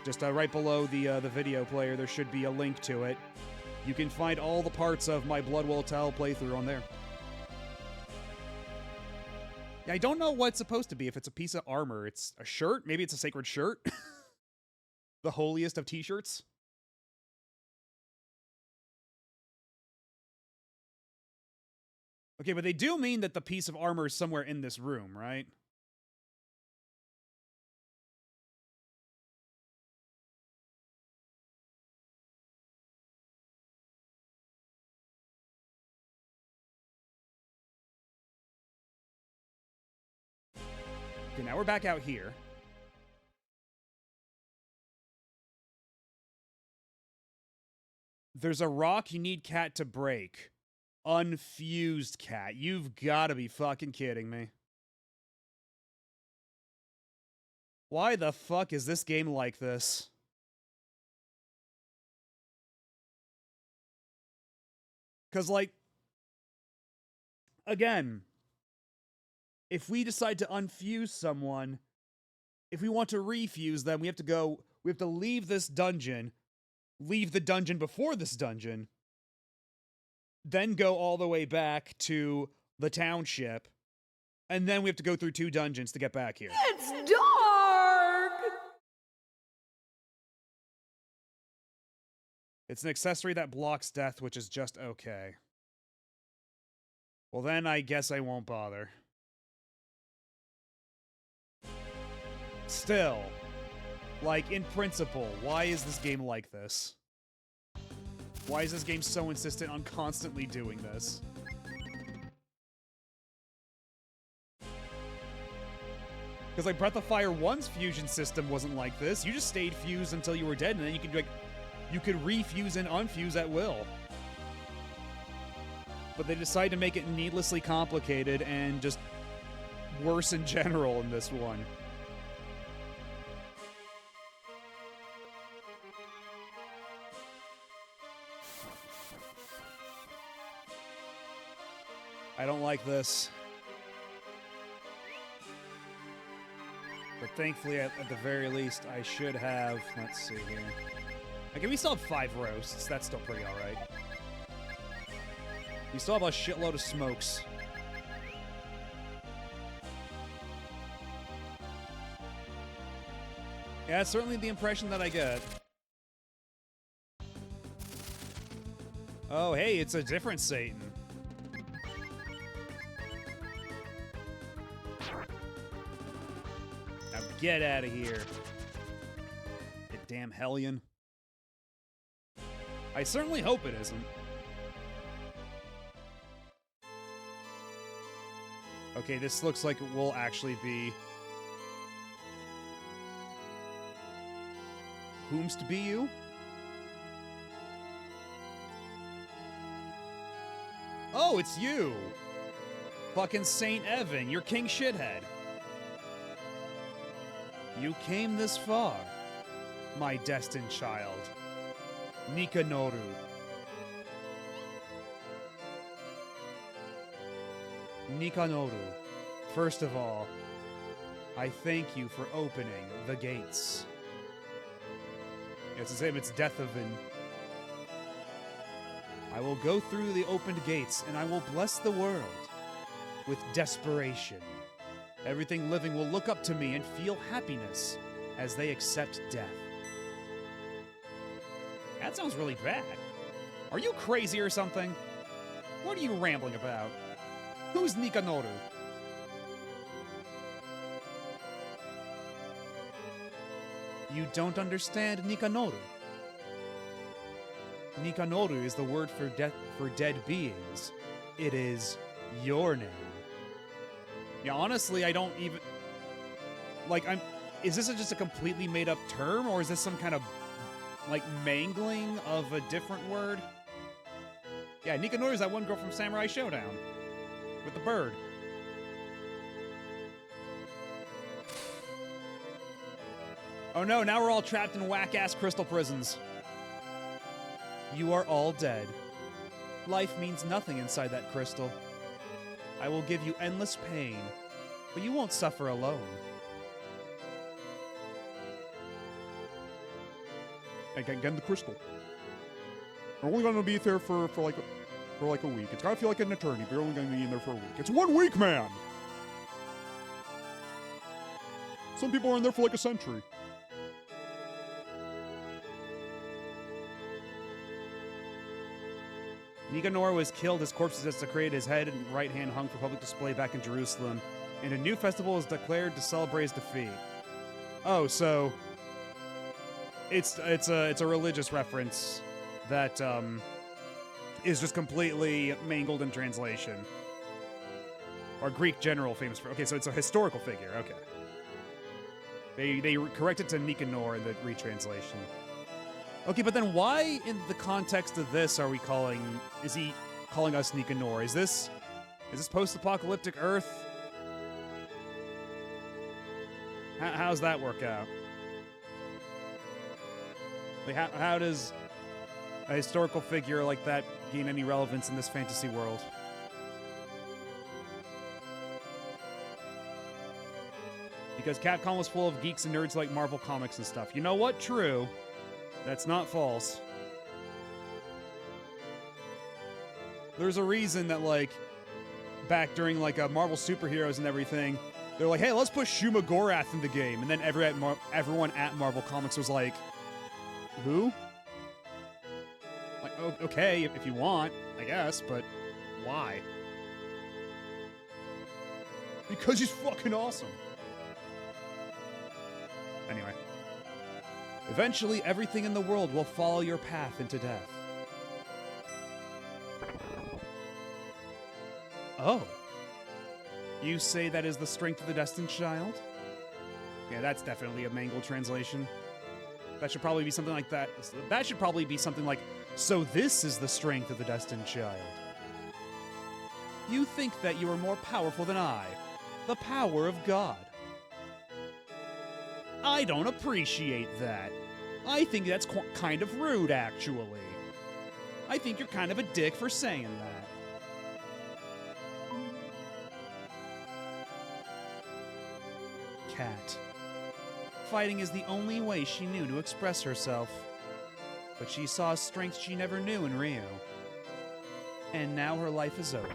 just right below the video player, there should be a link to it. You can find all the parts of my Blood Will Tell playthrough on there. Yeah, I don't know what it's supposed to be. If it's a piece of armor, it's a shirt. Maybe it's a sacred shirt. The holiest of t-shirts. Okay, but they do mean that the piece of armor is somewhere in this room, right? Okay, now we're back out here. There's a rock you need Cat to break. Unfused Cat. You've got to be fucking kidding me. Why the fuck is this game like this? Because, like, again, if we decide to unfuse someone, if we want to refuse them, we have to leave this dungeon, leave the dungeon before this dungeon, then go all the way back to the township, and then we have to go through 2 dungeons to get back here. It's dark! It's an accessory that blocks death, which is just okay. Well, then I guess I won't bother. Still, like, in principle, why is this game like this? Why is this game so insistent on constantly doing this? Because, like, Breath of Fire 1's fusion system wasn't like this. You just stayed fused until you were dead, and then you could refuse and unfuse at will. But they decided to make it needlessly complicated and just worse in general in this one. I don't like this. But thankfully, at the very least, I should have... Let's see here. Okay, we still have 5 roasts. That's still pretty alright. We still have a shitload of smokes. Yeah, that's certainly the impression that I get. Oh, hey, it's a different Satan. Now get out of here. You damn hellion. I certainly hope it isn't. Okay, this looks like it will actually be... Whom's to be you? Oh, it's you! Fucking Saint Evan, you're King Shithead. You came this far, my destined child. Nikanoru. Nikanoru, first of all, I thank you for opening the gates. It's as if it's Death Oven. I will go through the opened gates, and I will bless the world with desperation. Everything living will look up to me and feel happiness as they accept death. That sounds really bad. Are you crazy or something? What are you rambling about? Who's Nikanoru? You don't understand Nikanoru. Nikanoru is the word for dead beings. It is your name. Yeah, honestly, I don't even... Like, is this just a completely made-up term, or is this some kind of, like, mangling of a different word? Yeah, Nikanoru is that one girl from Samurai Showdown. With the bird. Oh no, now we're all trapped in whack-ass crystal prisons. You are all dead. Life means nothing inside that crystal. I will give you endless pain, but you won't suffer alone. I can get in the crystal. We're only gonna be there for like a week. It's gotta feel like an eternity, but you're only gonna be in there for a week. It's 1 week, man! Some people are in there for like a century. Nicanor was killed, his corpse is desecrated, his head and right hand hung for public display back in Jerusalem, and a new festival is declared to celebrate his defeat. Oh, so it's a religious reference that is just completely mangled in translation. Or Greek general famous for... Okay, so it's a historical figure, okay. They corrected to Nicanor in the retranslation. Okay, but then why, in the context of this, is he calling us Nicanor? Is this post-apocalyptic Earth? How's that work out? Like, how does a historical figure like that gain any relevance in this fantasy world? Because Capcom was full of geeks and nerds like Marvel Comics and stuff. You know what? True. That's not false. There's a reason that, like, back during, like, Marvel superheroes and everything, they're like, hey, let's put Shuma Gorath in the game. And then everyone at Marvel Comics was like, who? Like, okay, if you want, I guess, but why? Because he's fucking awesome. Anyway. Eventually, everything in the world will follow your path into death. Oh. You say that is the strength of the destined child? Yeah, that's definitely a mangled translation. That should probably be something like that. That should probably be something like, so this is the strength of the destined child. You think that you are more powerful than I. The power of God. I don't appreciate that. I think that's kind of rude, actually. I think you're kind of a dick for saying that. Cat. Fighting is the only way she knew to express herself. But she saw a strength she never knew in Rio. And now her life is over.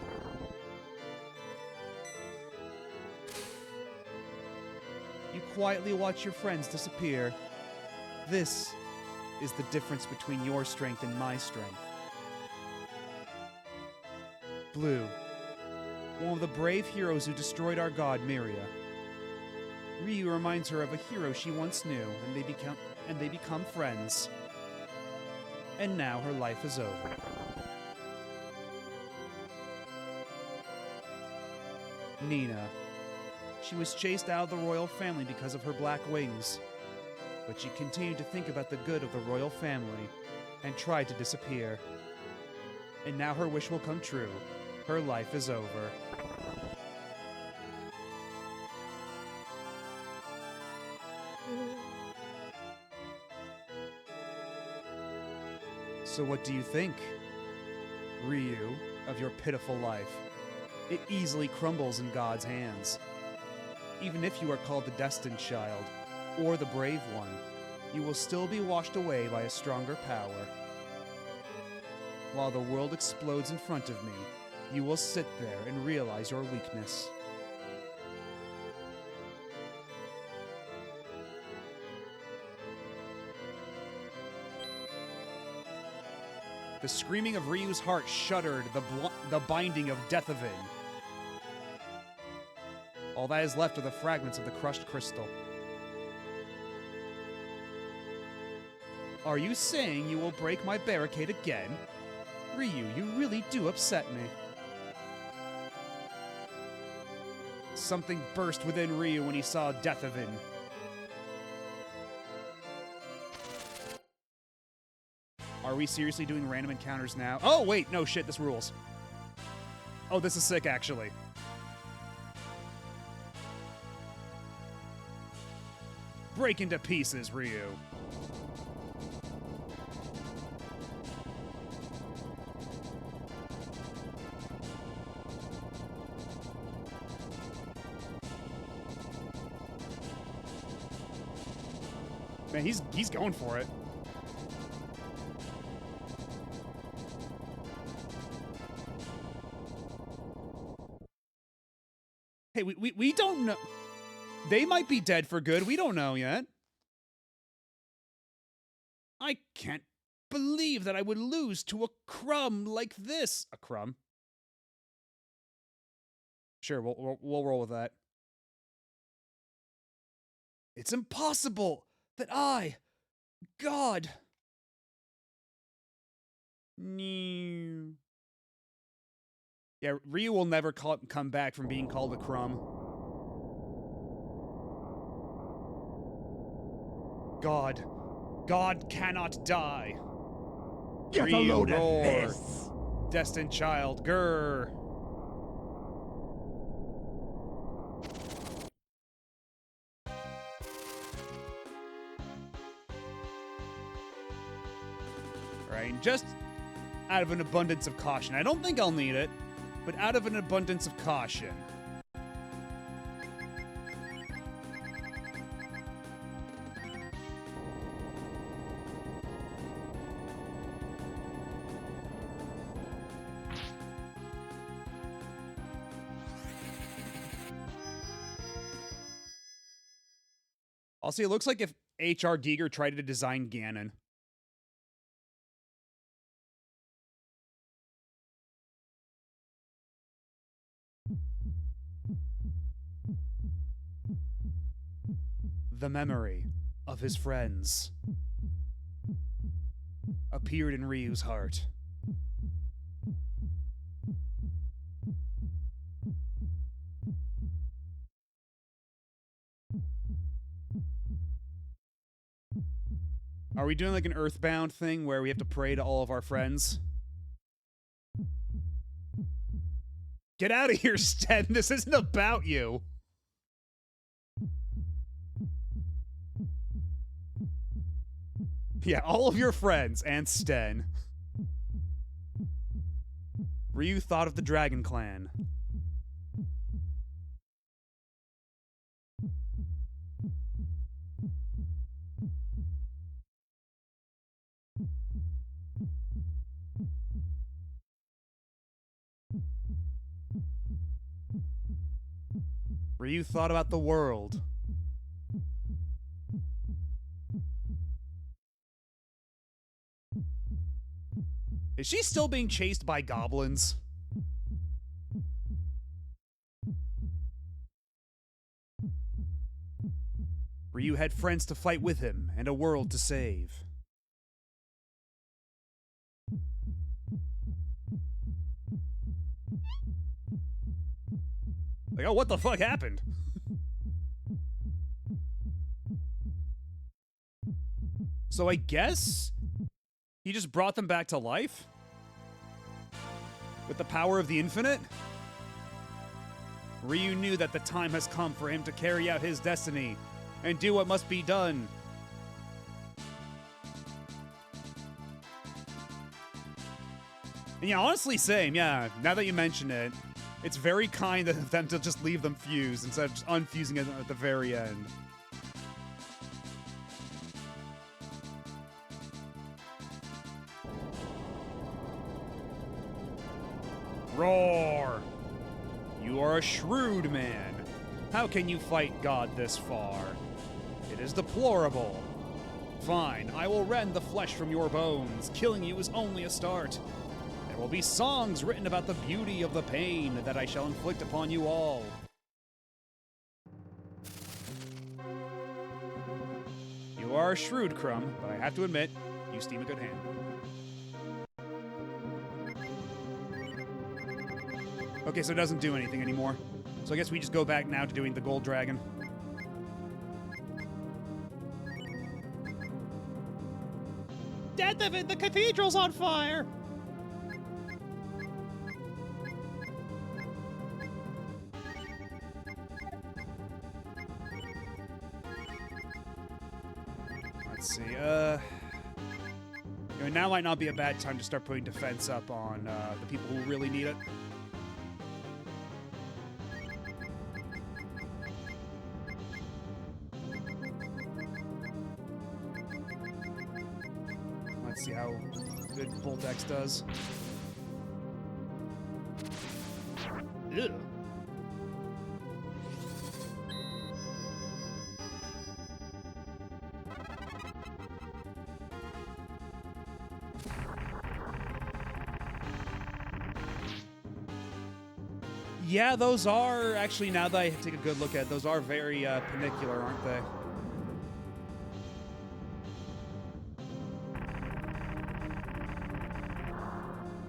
You quietly watch your friends disappear. This is the difference between your strength and my strength. Blue. One of the brave heroes who destroyed our god, Miria. Ryu reminds her of a hero she once knew, and they become friends. And now her life is over. Nina. She was chased out of the royal family because of her black wings. But she continued to think about the good of the royal family and tried to disappear. And now her wish will come true. Her life is over. So what do you think, Ryu, of your pitiful life? It easily crumbles in God's hands. Even if you are called the Destined Child, or the Brave One, you will still be washed away by a stronger power. While the world explodes in front of me, you will sit there and realize your weakness. The screaming of Ryu's heart shuddered the binding of Deathevin. All that is left are the fragments of the crushed crystal. Are you saying you will break my barricade again? Ryu, you really do upset me. Something burst within Ryu when he saw Deathevin. Are we seriously doing random encounters now? Oh, wait, no shit, this rules. Oh, this is sick, actually. Break into pieces, Ryu. Man, he's going for it. Hey, we don't know. They might be dead for good. We don't know yet. I can't believe that I would lose to a crumb like this. A crumb? Sure, we'll roll with that. It's impossible that I, God. Yeah, Ryu will never come back from being called a crumb. God cannot die. Get Ryu, a load roar. of this! Destined Child, grr. Right, just out of an abundance of caution. I don't think I'll need it, but out of an abundance of caution. Also, it looks like if H.R. Giger tried to design Ganon. The memory of his friends appeared in Ryu's heart. Are we doing like an Earthbound thing where we have to pray to all of our friends? Get out of here, Sten! This isn't about you! Yeah, all of your friends and Sten. Ryu thought of the Dragon Clan. Ryu thought about the world. Is she still being chased by goblins? Ryu had friends to fight with him and a world to save. Like, oh, what the fuck happened? So I guess he just brought them back to life? With the power of the infinite? Ryu knew that the time has come for him to carry out his destiny and do what must be done. And yeah, honestly, same, yeah. Now that you mention it, it's very kind of them to just leave them fused instead of just unfusing it at the very end. Roar! You are a shrewd man. How can you fight God this far? It is deplorable. Fine, I will rend the flesh from your bones. Killing you is only a start. There will be songs written about the beauty of the pain that I shall inflict upon you all. You are a shrewd, Crumb, but I have to admit, you steam a good hand. Okay, so it doesn't do anything anymore. So I guess we just go back now to doing the gold dragon. Death of it! The cathedral's on fire! Let's see, you know, now might not be a bad time to start putting defense up on the people who really need it. Let's see how good Bolt X does. Ew. Yeah, those are, actually, now that I take a good look at it, those are very panicular, aren't they?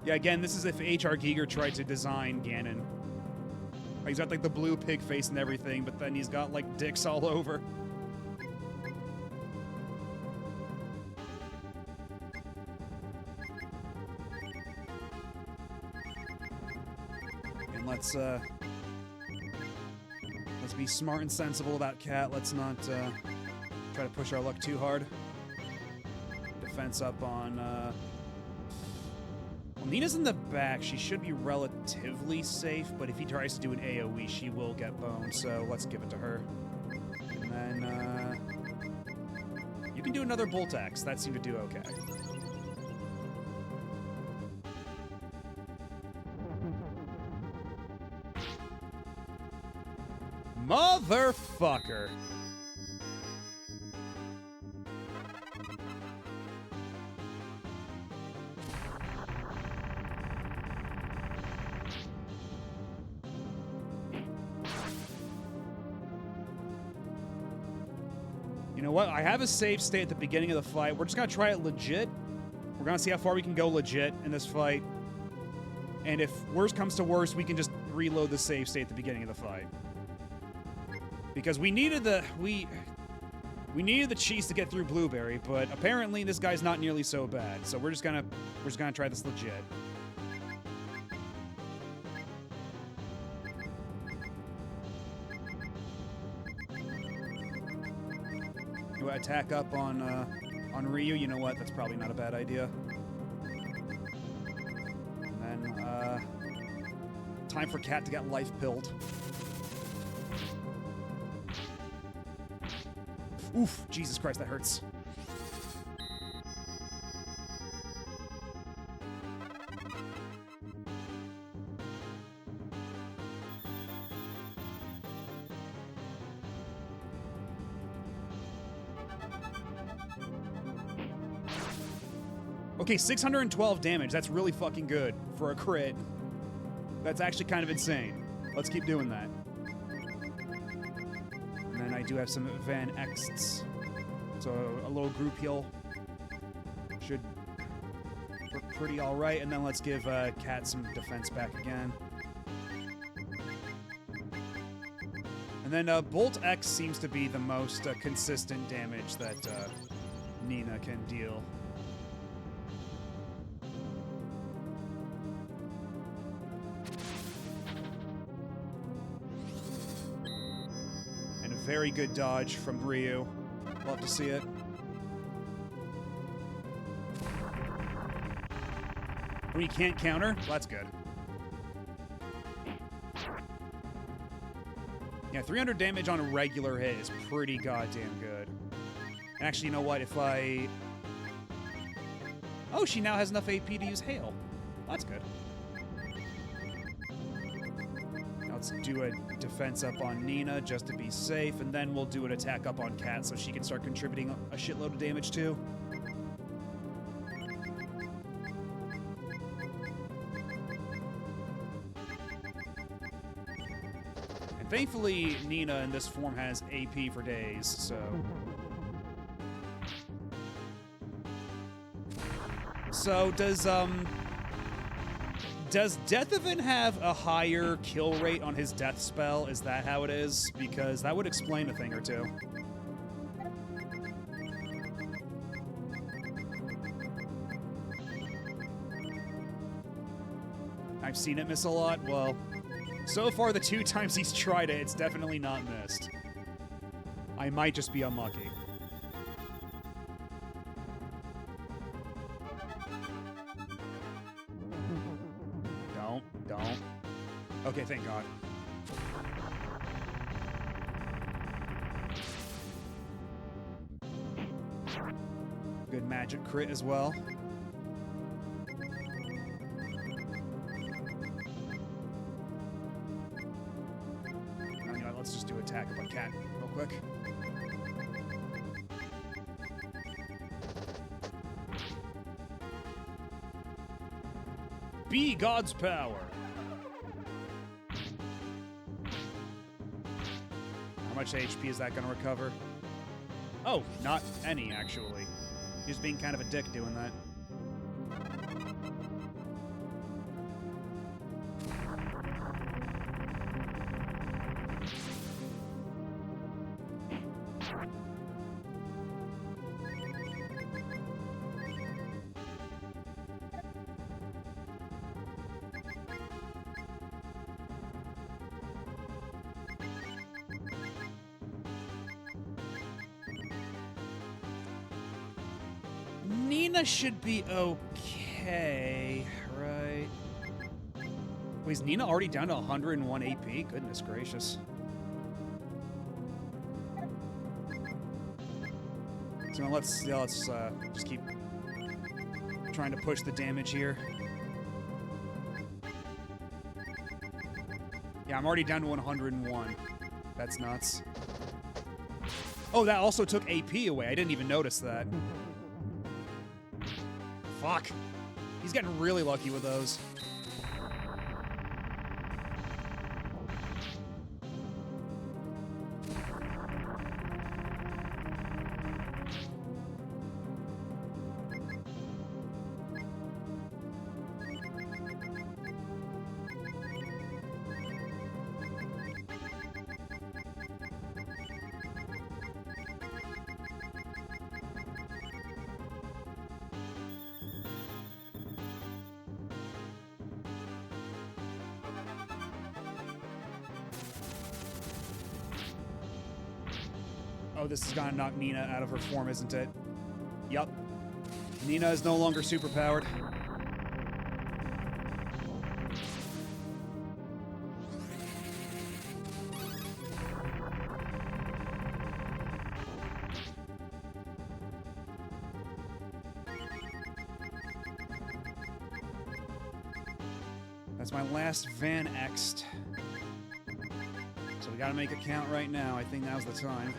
Yeah, again, this is if H.R. Giger tried to design Ganon. He's got, like, the blue pig face and everything, but then he's got, like, dicks all over. And let's be smart and sensible about Cat. Let's not try to push our luck too hard. Defense up on... Well, Nina's in the back. She should be relatively safe, but if he tries to do an AoE, she will get boned, so let's give it to her. And then, you can do another Bolt X. That seemed to do okay. Motherfucker! You know what? I have a save state at the beginning of the fight. We're just going to try it legit. We're going to see how far we can go legit in this fight. And if worse comes to worse, we can just reload the save state at the beginning of the fight. Because we needed the... We needed the cheese to get through Blueberry, but apparently this guy's not nearly so bad. So we're just gonna try this legit. You attack up on Ryu. You know what? That's probably not a bad idea. And then time for Cat to get life pilled. Oof, Jesus Christ, that hurts. Okay, 612 damage. That's really fucking good for a crit. That's actually kind of insane. Let's keep doing that. And then I do have some Van X's. So a little group heal should work pretty alright. And then let's give Cat some defense back again. And then Bolt X seems to be the most consistent damage that Nina can deal. Very good dodge from Ryu. Love to see it. When you can't counter, well, that's good. Yeah, 300 damage on a regular hit is pretty goddamn good. Actually, you know what? If I... Oh, she now has enough AP to use Hail. That's good. Now let's do a defense up on Nina just to be safe, and then we'll do an attack up on Kat so she can start contributing a shitload of damage too. And thankfully, Nina in this form has AP for days, so... So, does Deathaven have a higher kill rate on his death spell? Is that how it is? Because that would explain a thing or two. I've seen it miss a lot. Well, so far the 2 times he's tried it, it's definitely not missed. I might just be unlucky. Don't. Okay, thank God. Good magic crit as well. Anyway, let's just do attack up on Cat real quick. Be God's power. How much HP is that going to recover? Oh, not any, actually. He's being kind of a dick doing that. Nina should be okay, right? Wait, is Nina already down to 101 AP? Goodness gracious. So let's just keep trying to push the damage here. Yeah, I'm already down to 101. That's nuts. Oh, that also took AP away. I didn't even notice that. Fuck. He's getting really lucky with those. Oh, this is gonna knock Nina out of her form, isn't it? Yup. Nina is no longer superpowered. That's my last Van Exed. So we gotta make a count right now. I think now's the time.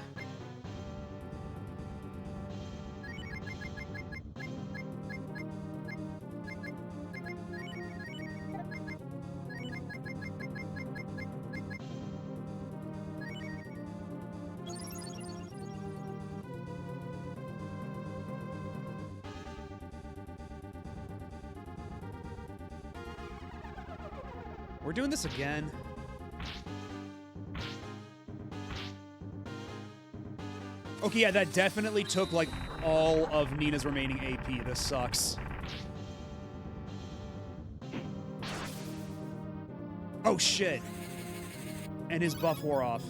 We're doing this again. Okay, yeah, that definitely took, like, all of Nina's remaining AP. This sucks. Oh, shit. And his buff wore off.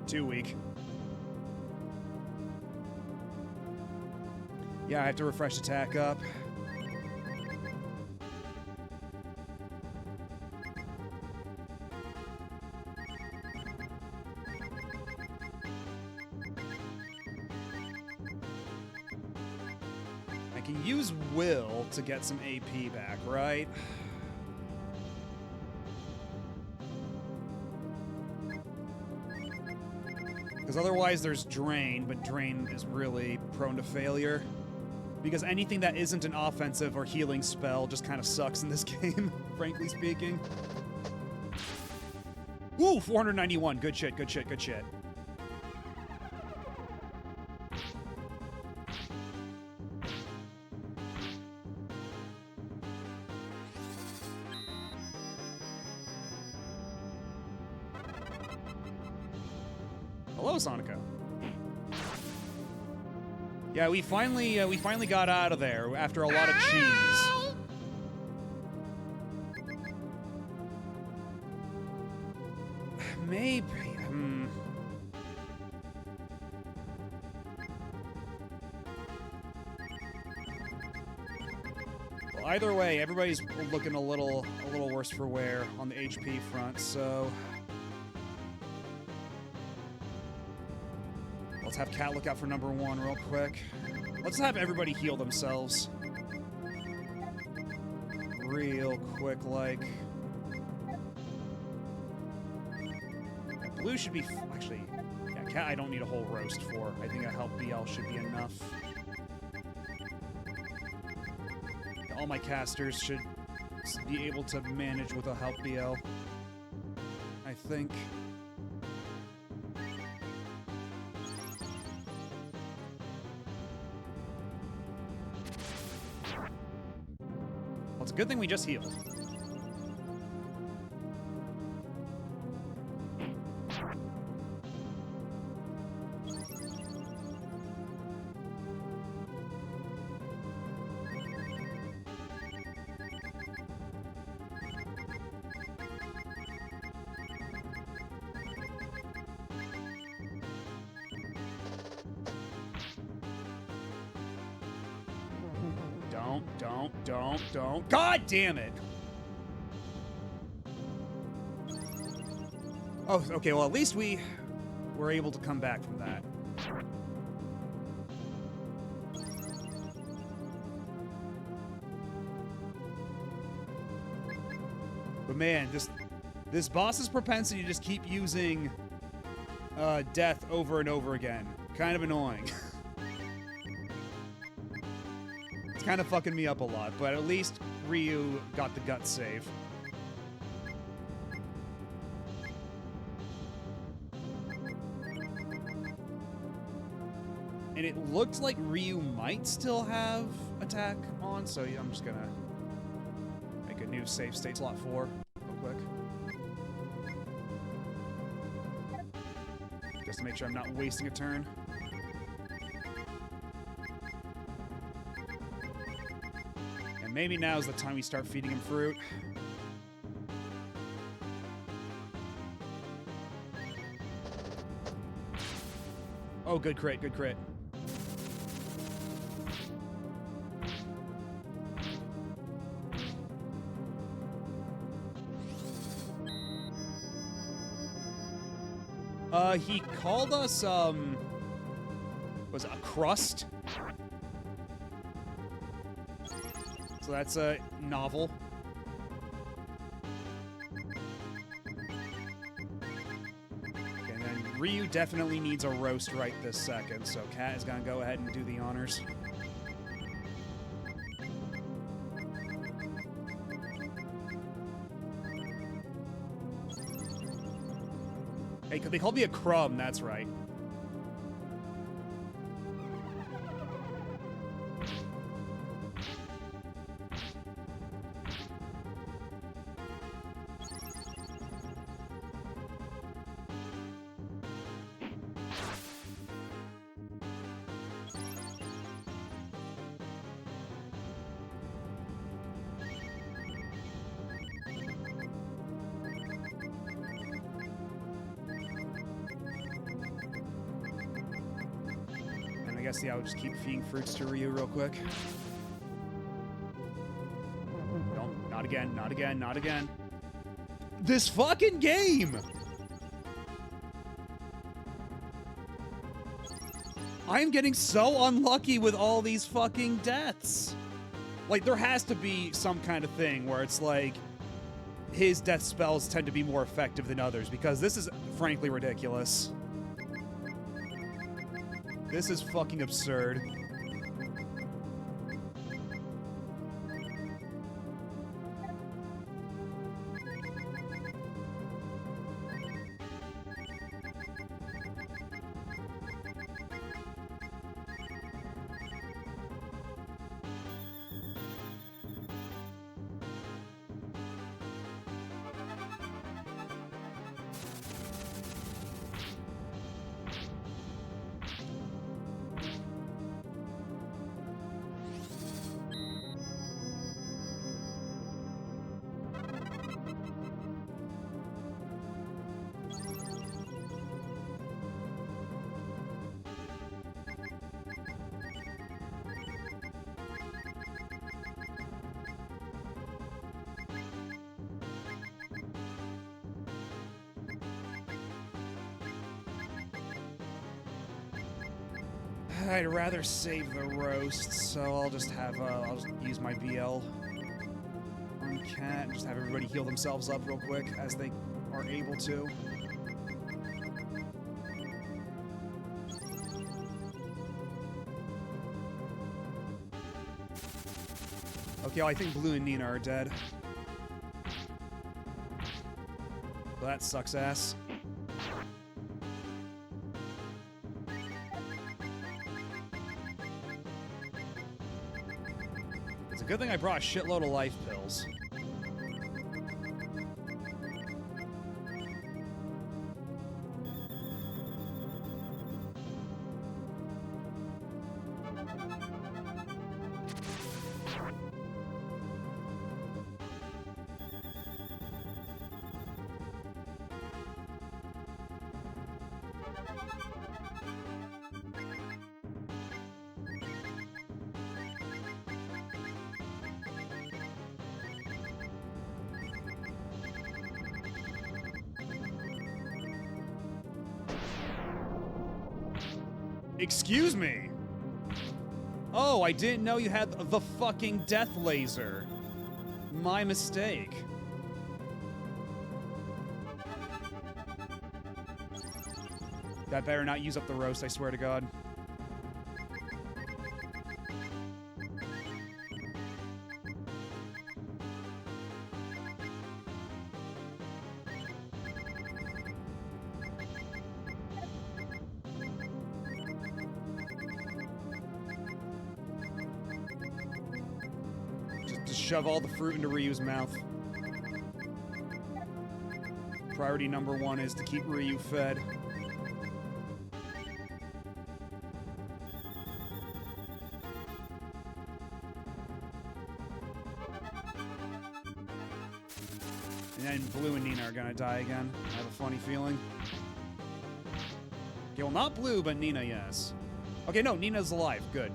too weak. Yeah, I have to refresh attack up. I can use Will to get some AP back, right? Because otherwise there's Drain, but Drain is really prone to failure. Because anything that isn't an offensive or healing spell just kind of sucks in this game, frankly speaking. Ooh, 491. Good shit, good shit, good shit. Hello, Sonico. Yeah, we finally got out of there after a lot of cheese. Maybe. Well, either way, everybody's looking a little worse for wear on the HP front, so let's have Cat look out for number 1 real quick. Let's have everybody heal themselves. Real quick, like. Yeah, Blue should be... actually, yeah, Cat I don't need a whole roast for. I think a Help BL should be enough. Yeah, all my casters should be able to manage with a Help BL. I think. Well, it's a good thing we just healed. Don't. God damn it! Oh, okay, well, at least we were able to come back from that. But man, this boss's propensity to just keep using death over and over again. Kind of annoying. It's kind of fucking me up a lot, but at least Ryu got the gut save. And it looked like Ryu might still have attack on, so yeah, I'm just gonna make a new save state slot 4 real quick. Just to make sure I'm not wasting a turn. And maybe now's the time we start feeding him fruit. Oh, good crit, good crit. He called us, was it a crust? So that's a novel. And then Ryu definitely needs a roast right this second, so Cat is gonna go ahead and do the honors. Hey, they called me a crumb, that's right. guess, yeah, I'll just keep feeding fruits to Ryu real quick. Don't, not again, not again, not again. This fucking game! I am getting so unlucky with all these fucking deaths. Like, there has to be some kind of thing where it's like, his death spells tend to be more effective than others, because this is frankly ridiculous. This is fucking absurd. I'd rather save the roast, so I'll just have, I'll just use my BL on Cat and just have everybody heal themselves up real quick as they are able to. Okay, well, I think Blue and Nina are dead. Well, that sucks ass. It's a good thing I brought a shitload of life pills. Excuse me? Oh, I didn't know you had the fucking death laser. My mistake. That better not use up the roast, I swear to God. Just shove all the fruit into Ryu's mouth. Priority number one is to keep Ryu fed. And then Blue and Nina are gonna die again. I have a funny feeling. Okay, well, not Blue, but Nina, yes. Okay, no, Nina's alive. Good.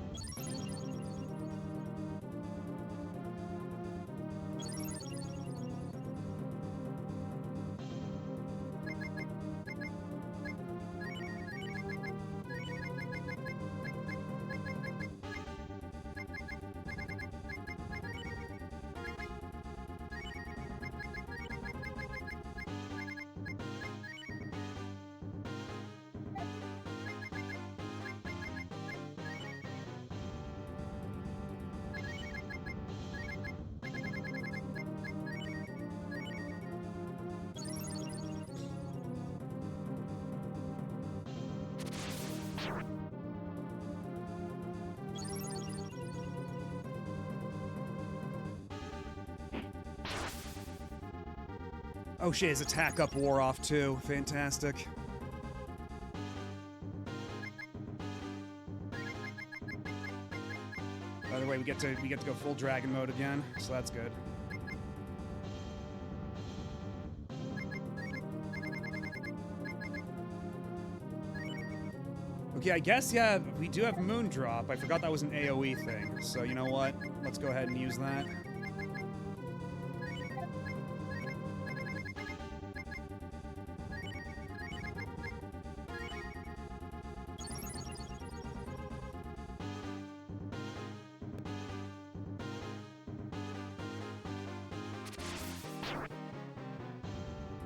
Oh shit, his attack up wore off too. Fantastic. By the way, we get to go full dragon mode again, so that's good. Okay, I guess, yeah, we do have Moondrop. I forgot that was an AoE thing. So, you know what? Let's go ahead and use that.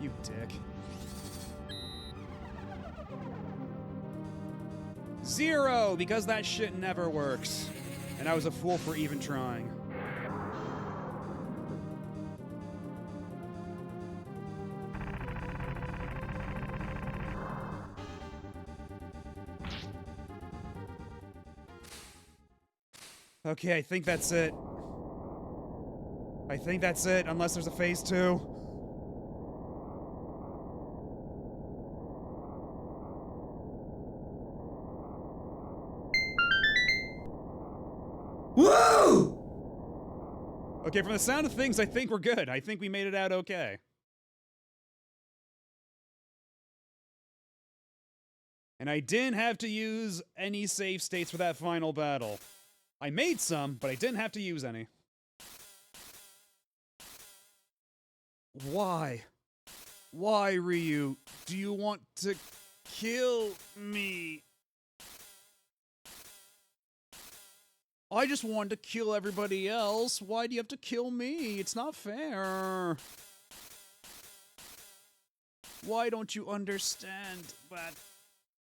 You dick. 0, because that shit never works. And I was a fool for even trying. Okay, I think that's it. I think that's it, unless there's a phase 2. Woo! Okay, from the sound of things, I think we're good. I think we made it out okay. And I didn't have to use any save states for that final battle. I made some, but I didn't have to use any. Why? Why, Ryu? Do you want to kill me? I just wanted to kill everybody else. Why do you have to kill me? It's not fair. Why don't you understand that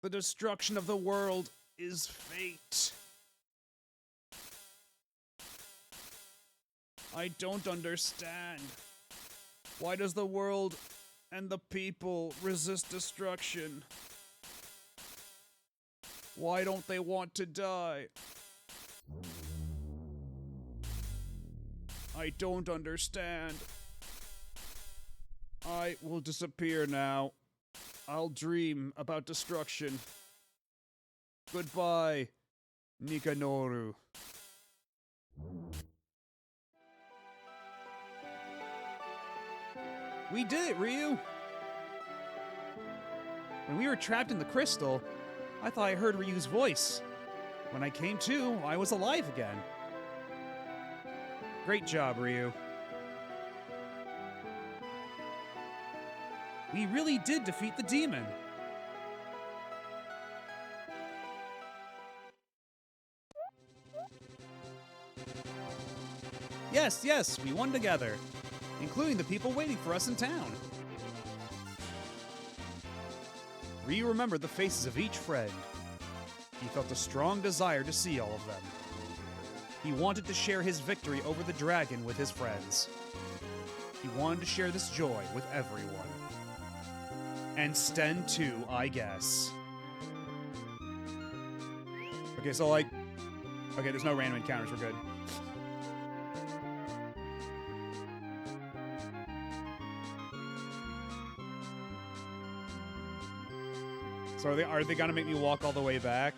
the destruction of the world is fate? I don't understand. Why does the world and the people resist destruction? Why don't they want to die? I don't understand. I will disappear now. I'll dream about destruction. Goodbye, Nikanoru. We did it, Ryu! When we were trapped in the crystal, I thought I heard Ryu's voice. When I came to, I was alive again. Great job, Ryu. We really did defeat the demon. Yes, yes, we won together, including the people waiting for us in town. Ryu remembered the faces of each friend. He felt a strong desire to see all of them. He wanted to share his victory over the dragon with his friends. He wanted to share this joy with everyone. And Sten too, I guess. Okay, so like... Okay, there's no random encounters, we're good. So are they gonna make me walk all the way back?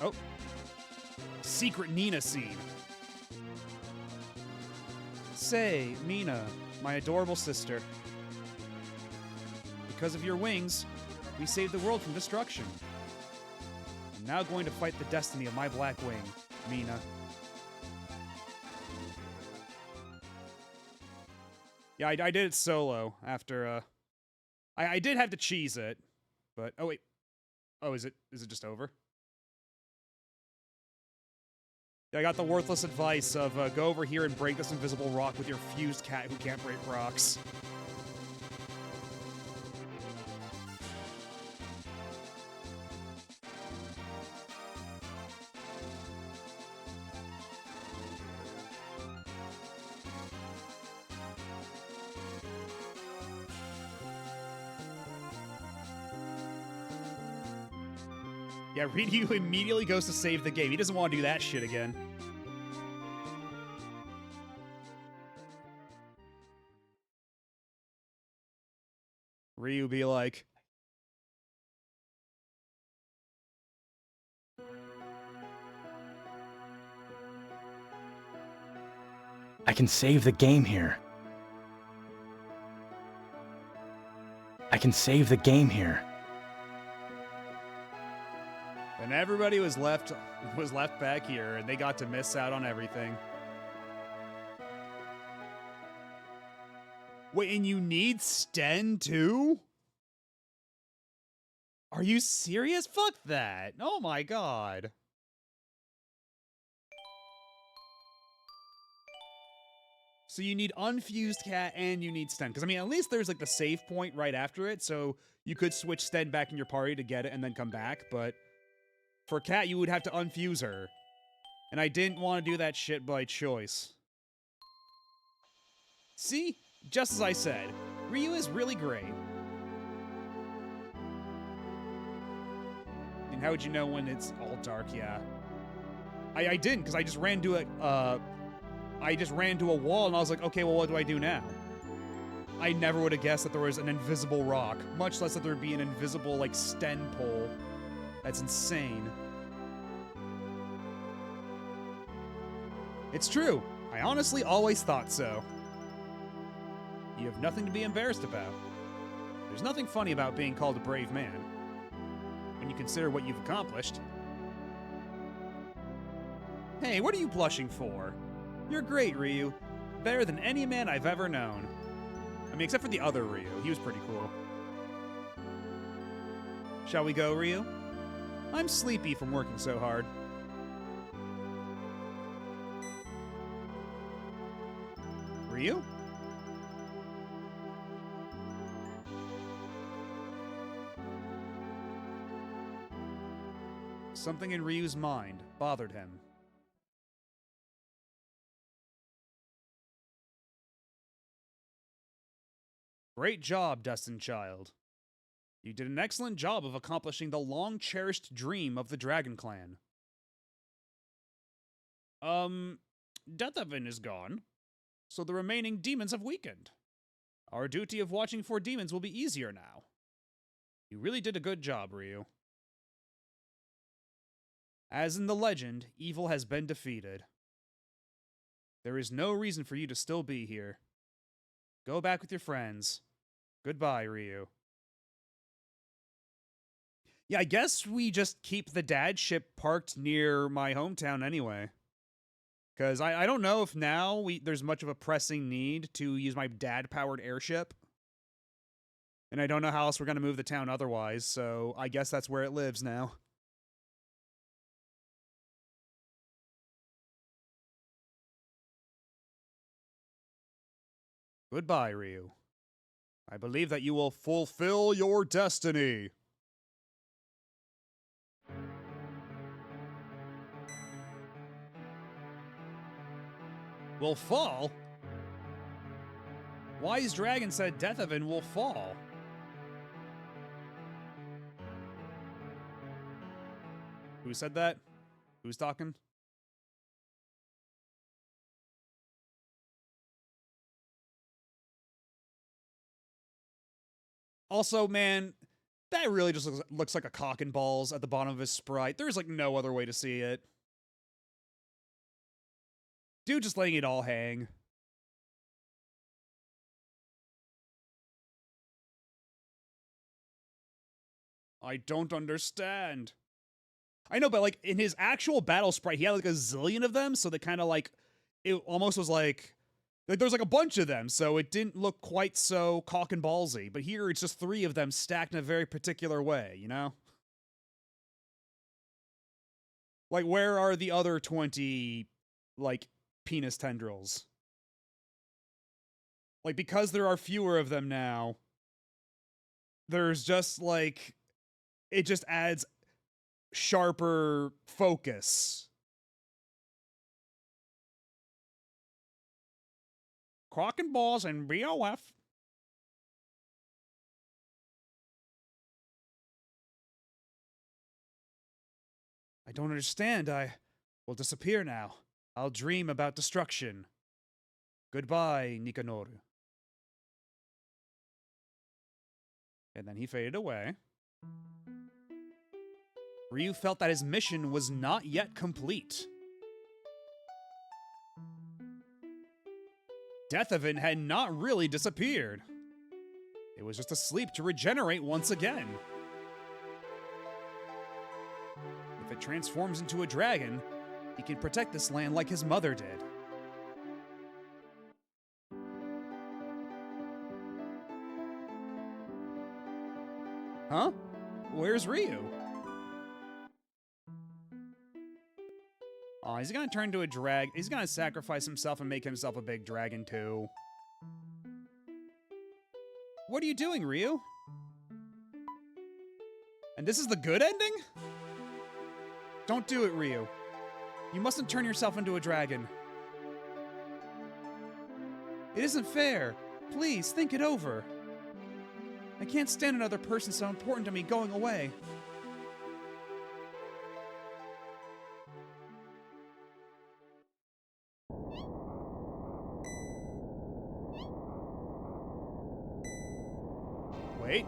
Oh. Secret Nina scene. Say, Mina, my adorable sister. Because of your wings, we saved the world from destruction. I'm now going to fight the destiny of my black wing, Mina. Yeah, I did it solo after, I did have to cheese it, but, oh wait. Oh, is it just over? Yeah, I got the worthless advice of, go over here and break this invisible rock with your fused cat who can't break rocks. Yeah, Ryu immediately goes to save the game. He doesn't want to do that shit again. Ryu be like... I can save the game here. I can save the game here. And everybody was left back here, and they got to miss out on everything. Wait, and you need Sten too? Are you serious? Fuck that. Oh my god. So you need Unfused Cat and you need Sten. Because, I mean, at least there's, like, the save point right after it, so you could switch Sten back in your party to get it and then come back, but for Cat, you would have to unfuse her. And I didn't want to do that shit by choice. See? Just as I said, Ryu is really great. And how would you know when it's all dark? Yeah. I didn't, because I just ran to a wall, and I was like, okay, well, what do I do now? I never would have guessed that there was an invisible rock, much less that there would be an invisible, like, Sten pole. That's insane. It's true. I honestly always thought so. You have nothing to be embarrassed about. There's nothing funny about being called a brave man, when you consider what you've accomplished. Hey, what are you blushing for? You're great, Ryu. Better than any man I've ever known. I mean, except for the other Ryu. He was pretty cool. Shall we go, Ryu? I'm sleepy from working so hard. Ryu? Something in Ryu's mind bothered him. Great job, Destined Child. You did an excellent job of accomplishing the long-cherished dream of the Dragon Clan. Deathavin is gone, so the remaining demons have weakened. Our duty of watching for demons will be easier now. You really did a good job, Ryu. As in the legend, evil has been defeated. There is no reason for you to still be here. Go back with your friends. Goodbye, Ryu. Yeah, I guess we just keep the dad ship parked near my hometown anyway. Because I don't know if now there's much of a pressing need to use my dad-powered airship. And I don't know how else we're going to move the town otherwise, so I guess that's where it lives now. Goodbye, Ryu. I believe that you will fulfill your destiny. Will fall? Wise Dragon said Deathavin will fall. Who said that? Who's talking? Also, man, that really just looks like a cock and balls at the bottom of his sprite. There's, like, no other way to see it. Dude just letting it all hang. I don't understand. I know, but, like, in his actual battle sprite, he had, like, a zillion of them, so they kind of, like, it almost was like there was, like, a bunch of them, so it didn't look quite so cock and ballsy. But here, it's just 3 of them stacked in a very particular way, you know? Like, where are the other 20, like, penis tendrils? Like, because there are fewer of them now, there's just, like, it just adds sharper focus. Crock and balls and BOF. I don't understand. I will disappear now. I'll dream about destruction. Goodbye, Nikanoru. And then he faded away. Ryu felt that his mission was not yet complete. Deathavin had not really disappeared. It was just asleep to regenerate once again. If it transforms into a dragon, he can protect this land like his mother did. Huh? Where's Ryu? Oh, he's gonna turn into a drag. He's gonna sacrifice himself and make himself a big dragon too. What are you doing, Ryu? And this is the good ending? Don't do it, Ryu. You mustn't turn yourself into a dragon. It isn't fair. Please, think it over. I can't stand another person so important to me going away. Wait.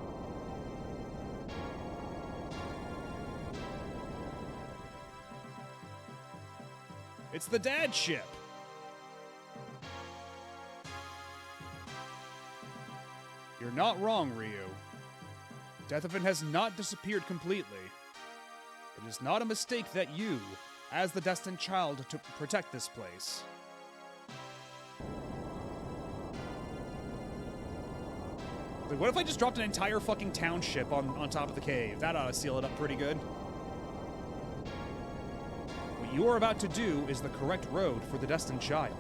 It's the dad ship. You're not wrong, Ryu. Deathevin has not disappeared completely. It is not a mistake that you, as the destined child, to protect this place. Like, what if I just dropped an entire fucking township on top of the cave? That ought to seal it up pretty good. What you are about to do is the correct road for the destined child.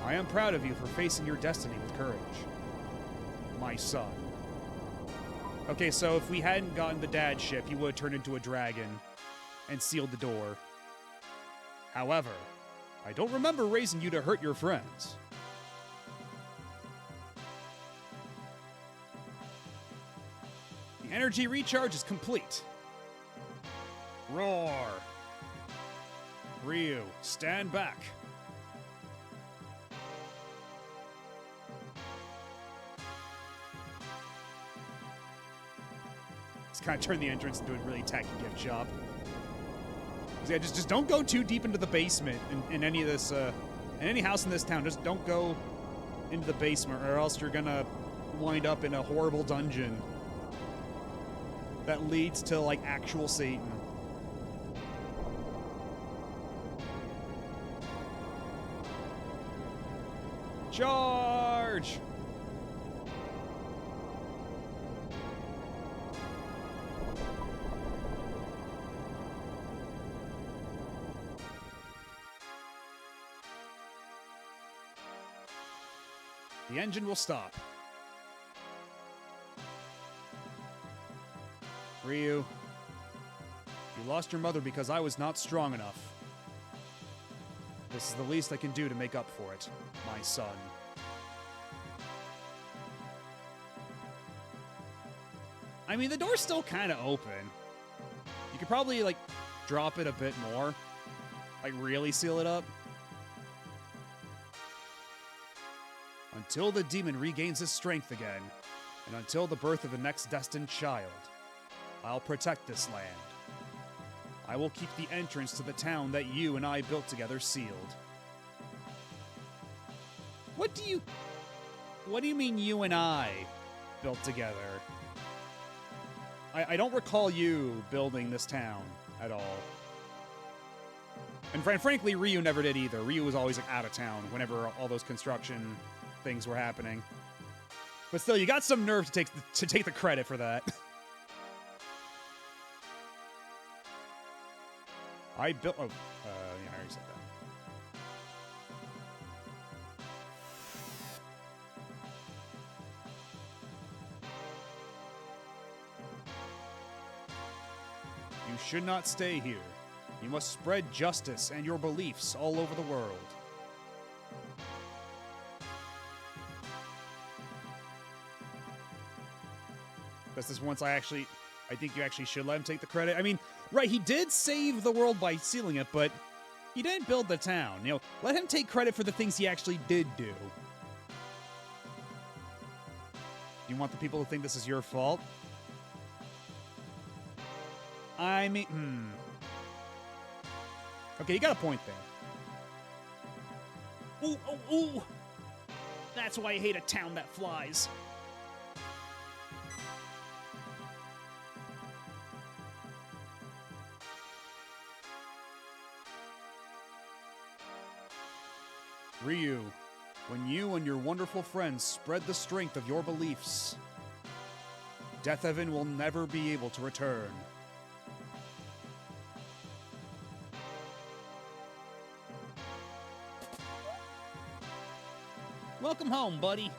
I am proud of you for facing your destiny with courage, my son. Okay, so if we hadn't gotten the dad ship, he would have turned into a dragon and sealed the door. However, I don't remember raising you to hurt your friends. The energy recharge is complete. Roar! Ryu, stand back. Let's kind of turn the entrance into a really tacky gift shop. Yeah, just don't go too deep into the basement in any of this, in any house in this town. Just don't go into the basement, or else you're gonna wind up in a horrible dungeon that leads to, like, actual Satan. Charge! The engine will stop. Ryu, you lost your mother because I was not strong enough. This is the least I can do to make up for it, my son. I mean, the door's still kind of open. You could probably, like, drop it a bit more. Like, really seal it up. Until the demon regains his strength again, and until the birth of the next destined child, I'll protect this land. I will keep the entrance to the town that you and I built together sealed. What do you mean you and I built together? I don't recall you building this town at all. And frankly, Ryu never did either. Ryu was always, like, out of town whenever all those construction things were happening. But still, you got some nerve to take the credit for that. I built... Oh, yeah, I already said that. You should not stay here. You must spread justice and your beliefs all over the world. This once I think you actually should let him take the credit. I mean, right, he did save the world by sealing it, but he didn't build the town. You know, let him take credit for the things he actually did do. You want the people to think this is your fault? I mean, Okay, you got a point there. ooh, ooh, ooh. That's why I hate a town that flies. Ryu, when you and your wonderful friends spread the strength of your beliefs, Death Heaven will never be able to return. Welcome home, buddy.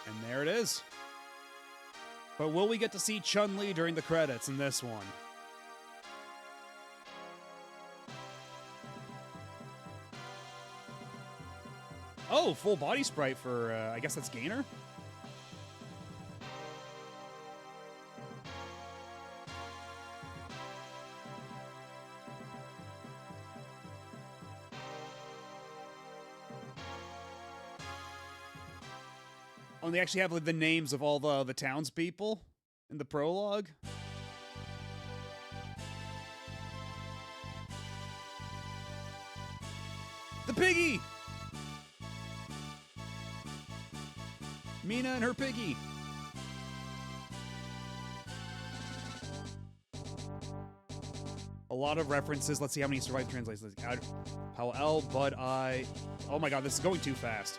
And there it is. But will we get to see Chun-Li during the credits in this one? Oh, full body sprite for, I guess that's Gainer? Oh, and they actually have like, the names of all the townspeople in the prologue. The piggy! Mina and her piggy. A lot of references. Let's see how many survived translations. Powell, Bud, I. Oh my god, this is going too fast.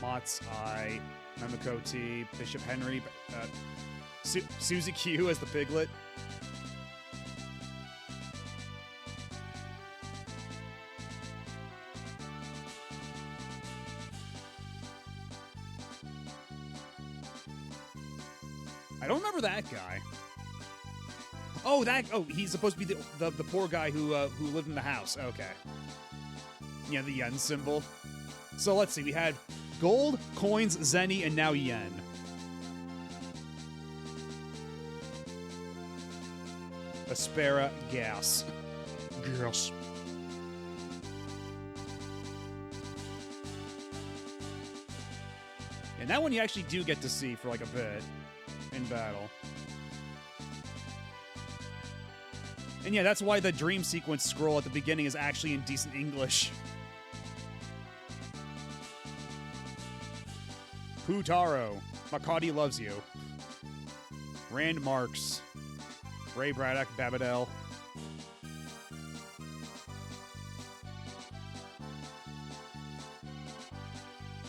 Mott's, I. Mamakoti, Bishop Henry, Suzy Q as the piglet. I don't remember that guy. Oh, he's supposed to be the poor guy who lived in the house. Okay. Yeah, the yen symbol. So let's see, we had gold, coins, zenny, and now yen. Aspera, gas. Gas. And that one you actually do get to see for like a bit in battle. And yeah, that's why the dream sequence scroll at the beginning is actually in decent English. Putaro. Makati loves you. Rand Marks. Ray Braddock, Babadell.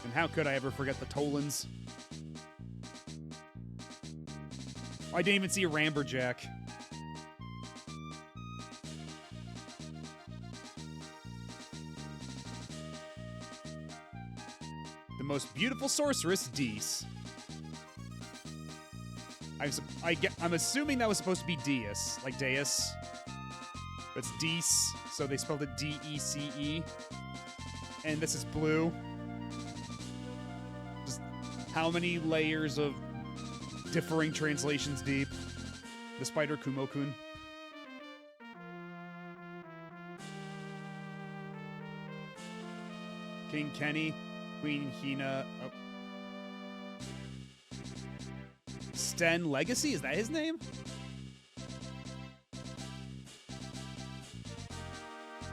And how could I ever forget the Tolans? I didn't even see a Ramberjack. The most beautiful sorceress, Dees. I'm assuming that was supposed to be Deus, like Deus. But it's Dees, so they spelled it D-E-C-E. And this is blue. Just how many layers of differing translations deep? The spider Kumo-kun. King Kenny, Queen Hina. Oh. Sten Legacy? Is that his name?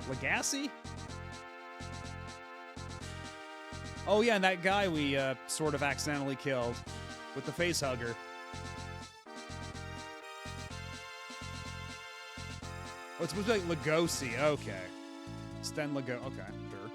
Legacy? Oh yeah, and that guy we sort of accidentally killed with the face hugger. Oh, it's supposed to be like Legosi. Okay. Sten Lego. Okay, sure.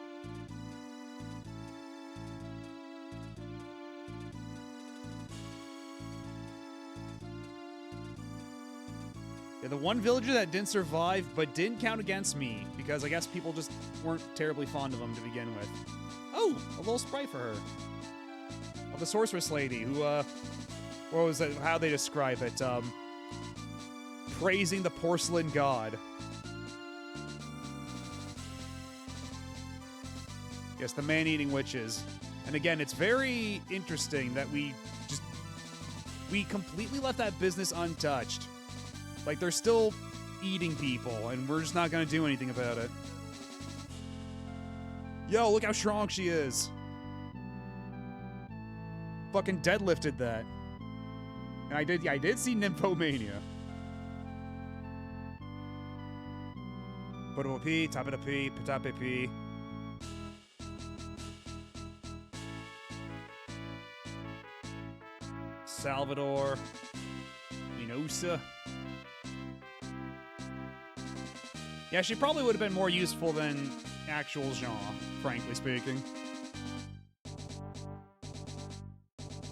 Yeah, the one villager that didn't survive, but didn't count against me, because I guess people just weren't terribly fond of him to begin with. Oh, a little sprite for her. Of the sorceress lady, who, what was it, how they describe it, praising the porcelain god. Yes, the man-eating witches. And again, it's very interesting that we completely left that business untouched. Like, they're still eating people, and we're just not gonna do anything about it. Yo, look how strong she is. Fucking deadlifted that. And I did see Nymphomania. P, Tapita P, Patape P. Salvador. Minosa. Yeah, she probably would have been more useful than actual Jean, frankly speaking.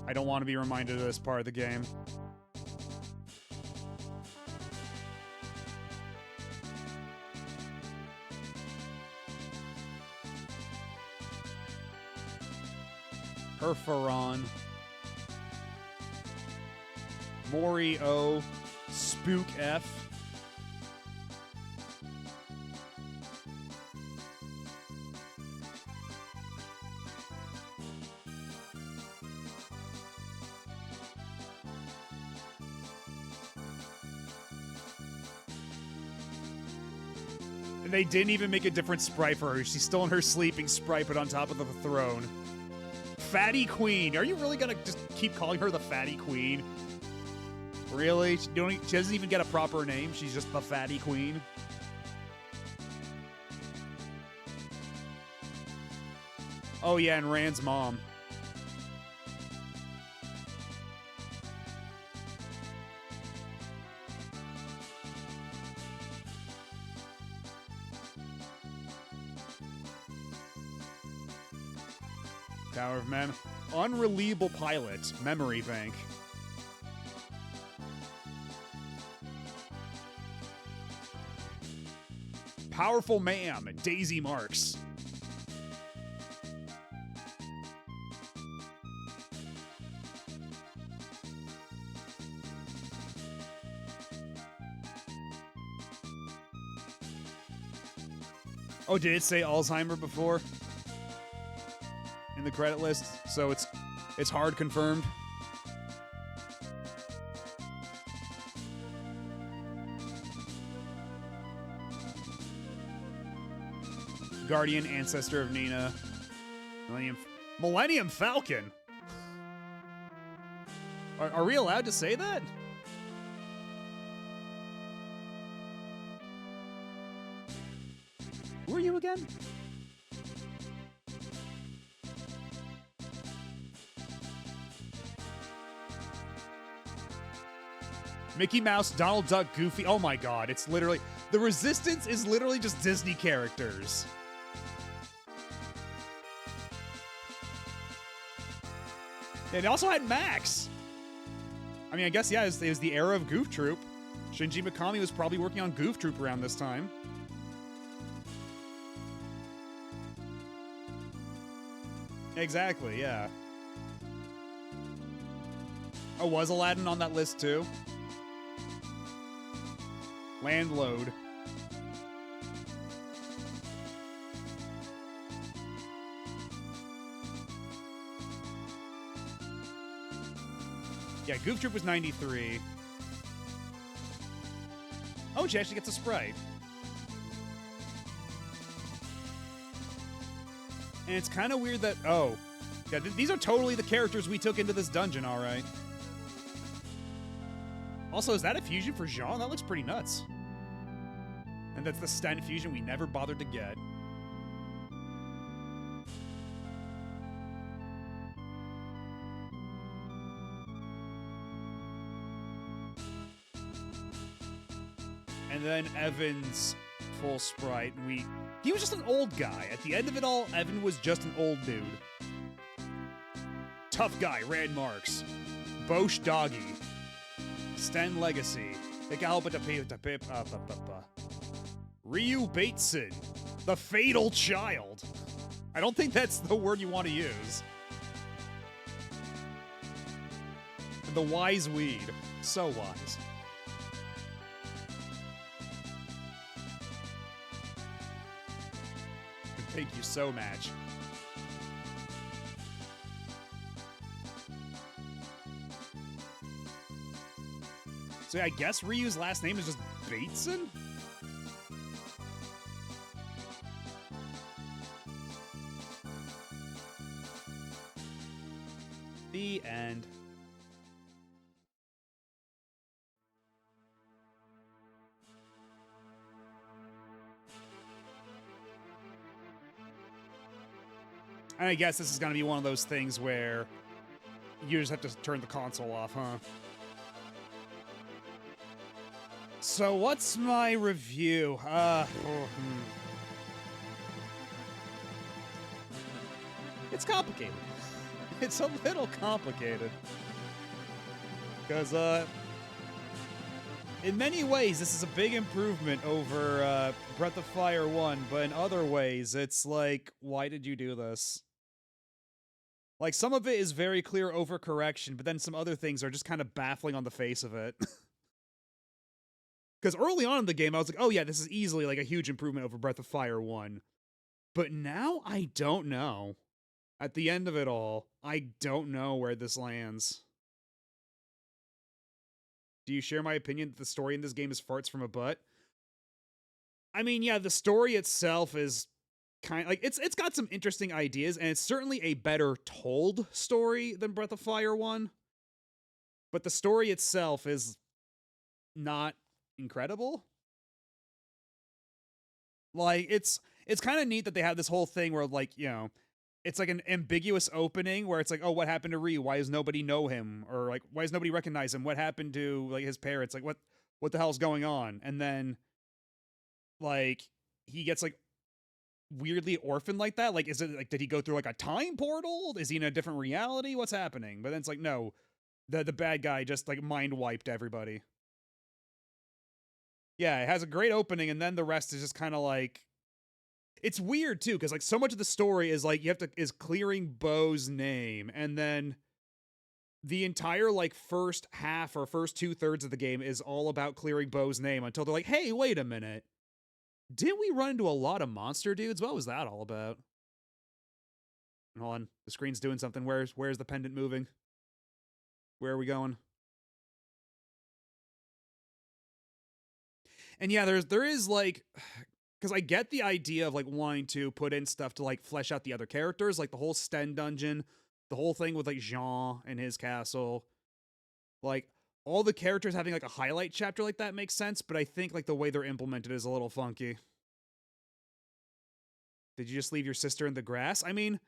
I don't want to be reminded of this part of the game. Herferon. Mori O. Spook F. And they didn't even make a different sprite for her. She's still in her sleeping sprite, but on top of the throne. Fatty Queen. Are you really gonna just keep calling her the Fatty Queen? Really? She doesn't even get a proper name. She's just the Fatty Queen. Oh yeah, and Rand's mom. Tower of Mem. Unreliable pilot. Memory bank. Powerful ma'am. Daisy Marks. Oh, did it say Alzheimer before? In the credit list, so it's hard confirmed. Guardian, ancestor of Nina. Millennium Falcon. Are we allowed to say that? Who are you again? Mickey Mouse, Donald Duck, Goofy. Oh my god, it's literally... The Resistance is literally just Disney characters. It also had Max. I mean, I guess, yeah, it was the era of Goof Troop. Shinji Mikami was probably working on Goof Troop around this time. Exactly, yeah. Oh, was Aladdin on that list too? Landload. Yeah, Goof Troop was 93. Oh, she actually gets a Sprite. And it's kind of weird that... Oh. Yeah, these are totally the characters we took into this dungeon, alright. Also, is that a fusion for Jean? That looks pretty nuts. And that's the Sten fusion we never bothered to get. And then Evan's full sprite, and he was just an old guy. At the end of it all, Evan was just an old dude. Tough guy, Rand Marks. Bosch Doggy. Sten Legacy. Ryu Bateson. The Fatal Child. I don't think that's the word you want to use. The Wise Weed. So wise. Thank you so much. So I guess Ryu's last name is just Bateson? The end. And I guess this is going to be one of those things where you just have to turn the console off, huh? So what's my review? It's complicated. It's a little complicated. Because, in many ways, this is a big improvement over Breath of Fire 1, but in other ways, it's like, why did you do this? Like, some of it is very clear overcorrection, but then some other things are just kind of baffling on the face of it. Because early on in the game, I was like, oh yeah, this is easily like a huge improvement over Breath of Fire 1. But now, I don't know. At the end of it all, I don't know where this lands. Do you share my opinion that the story in this game is farts from a butt? I mean, yeah, the story itself is kind of like it's got some interesting ideas, and it's certainly a better told story than Breath of Fire 1. But the story itself is not incredible. Like, it's kind of neat that they have this whole thing where, like, you know, it's like an ambiguous opening where it's like, oh, what happened to Ryu? Why does nobody know him? Or like, why does nobody recognize him? What happened to like his parents? Like, what the hell's going on? And then, like, he gets like weirdly orphaned like that. Like, is it like, did he go through like a time portal? Is he in a different reality? What's happening? But then it's like, no, the bad guy just like mind wiped everybody. Yeah, it has a great opening, and then the rest is just kind of like, it's weird too, because like so much of the story is like is clearing Bo's name, and then the entire like first half or first 2/3 of the game is all about clearing Bo's name until they're like, hey, wait a minute, didn't we run into a lot of monster dudes? What was that all about? Hold on, the screen's doing something. Where's the pendant moving? Where are we going? And yeah, there is like, because I get the idea of like wanting to put in stuff to like flesh out the other characters, like the whole Sten dungeon, the whole thing with like Jean and his castle, like all the characters having like a highlight chapter like that makes sense, but I think like the way they're implemented is a little funky. Did you just leave your sister in the grass? I mean,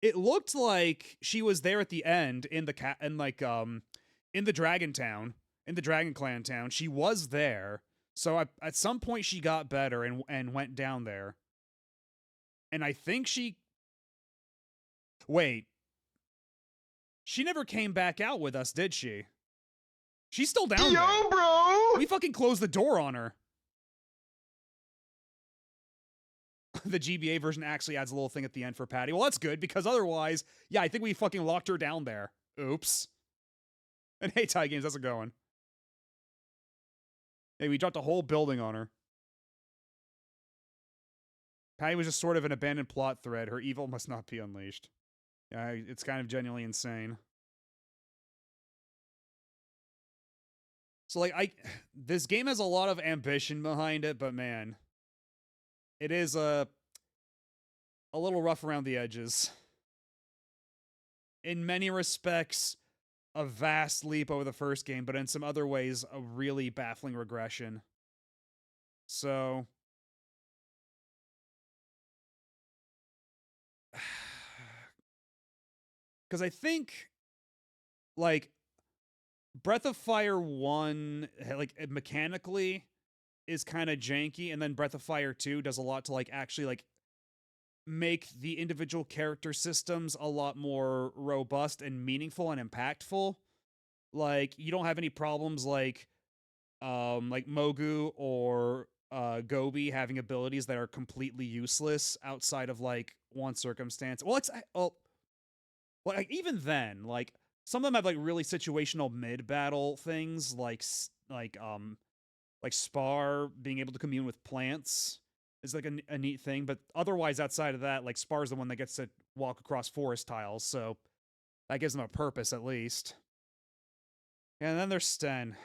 it looked like she was there at the end in the in the Dragon Town, in the Dragon Clan town. She was there. So at some point she got better and went down there. And I think she... Wait. She never came back out with us, did she? She's still down there. Yo, bro! We fucking closed the door on her. The GBA version actually adds a little thing at the end for Patty. Well, that's good, because otherwise, yeah, I think we fucking locked her down there. Oops. And hey, Ty Games, how's it going? Hey, we dropped a whole building on her. Patty was just sort of an abandoned plot thread. Her evil must not be unleashed. Yeah, it's kind of genuinely insane. So, like, this game has a lot of ambition behind it, but man, it is a little rough around the edges. In many respects, a vast leap over the first game, but in some other ways, a really baffling regression. So... Because I think, like, Breath of Fire 1, like, mechanically is kind of janky, and then Breath of Fire 2 does a lot to, like, actually, like, make the individual character systems a lot more robust and meaningful and impactful. Like, you don't have any problems like Mogu or Gobi having abilities that are completely useless outside of, like, one circumstance. Well, like, even then, like, some of them have, like, really situational mid-battle things, like Spar being able to commune with plants is, like, a neat thing, but otherwise, outside of that, like, Spar's the one that gets to walk across forest tiles, so that gives them a purpose, at least. And then there's Sten.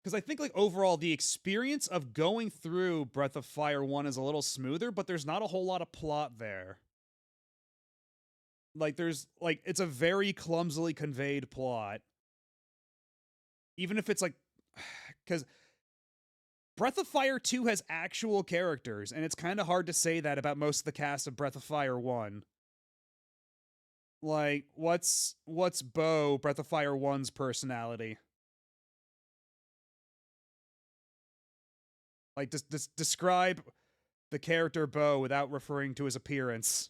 Because I think, like, overall, the experience of going through Breath of Fire 1 is a little smoother, but there's not a whole lot of plot there. Like, it's a very clumsily conveyed plot. Even if it's, like... Because Breath of Fire 2 has actual characters, and it's kind of hard to say that about most of the cast of Breath of Fire 1. Like, what's Bo, Breath of Fire 1's personality? Like, describe the character Bo without referring to his appearance.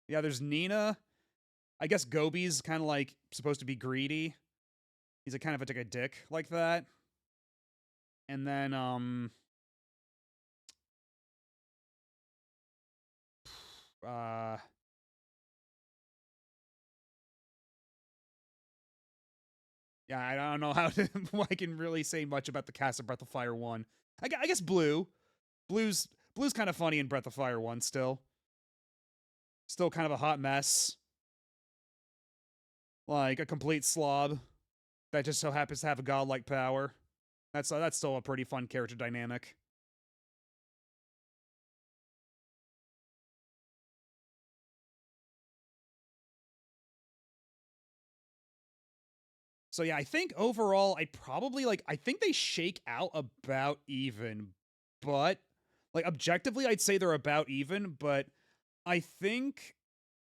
Yeah, there's Nina. I guess Gobi's kind of like supposed to be greedy. He's a kind of like a dick like that. And then yeah, I don't know how to I can really say much about the cast of Breath of Fire 1. I guess Blue. Blue's kind of funny in Breath of Fire 1 still. Still kind of a hot mess. Like a complete slob that just so happens to have a godlike power. That's still a pretty fun character dynamic. So yeah, I think overall, I think they shake out about even, but like objectively, I'd say they're about even, but I think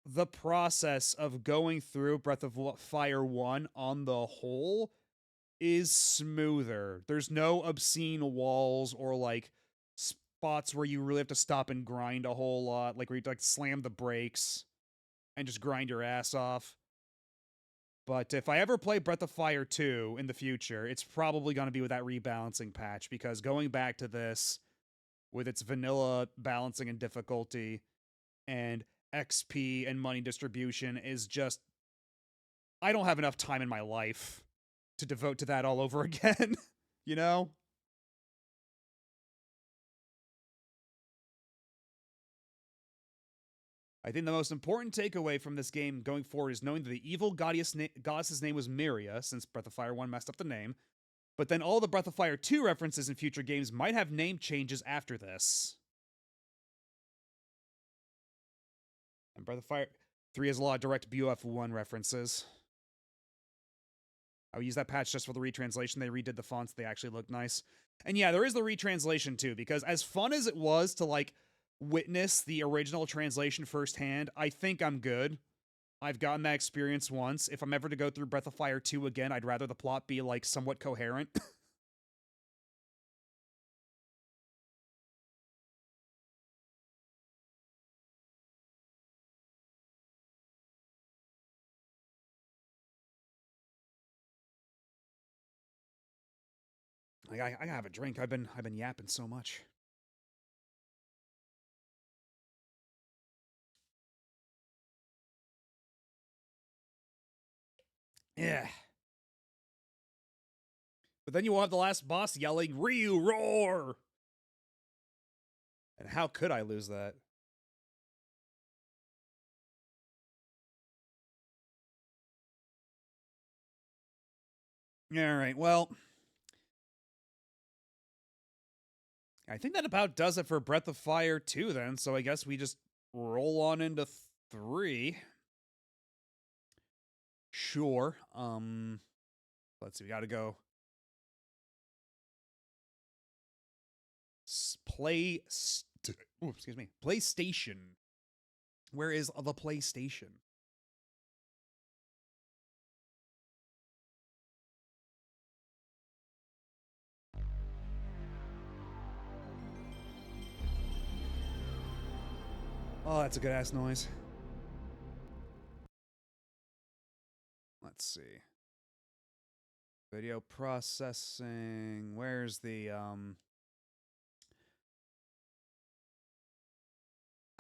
the process of going through Breath of Fire 1 on the whole is smoother. There's no obscene walls or like spots where you really have to stop and grind a whole lot, like where you like slam the brakes and just grind your ass off. But if I ever play Breath of Fire 2 in the future, it's probably going to be with that rebalancing patch, because going back to this with its vanilla balancing and difficulty and XP and money distribution is just... I don't have enough time in my life to devote to that all over again, you know? I think the most important takeaway from this game going forward is knowing that the evil goddess's name was Myria, since Breath of Fire 1 messed up the name, but then all the Breath of Fire 2 references in future games might have name changes after this. And Breath of Fire 3 has a lot of direct BOF1 references. I would use that patch just for the retranslation. They redid the fonts, they actually look nice. And yeah, there is the retranslation too, because as fun as it was to like witness the original translation firsthand, I think I'm good. I've gotten that experience once. If I'm ever to go through Breath of Fire 2 again, I'd rather the plot be like somewhat coherent. Like, I gotta have a drink. I've been yapping so much. Yeah. But then you will have the last boss yelling, "Ryu, roar!" And how could I lose that? Alright, well... I think that about does it for Breath of Fire 2 then, so I guess we just roll on into 3. Sure. Let's see, we gotta go. Excuse me. PlayStation. Where is the PlayStation? Oh, that's a good ass noise. Let's see. Video processing. Where's the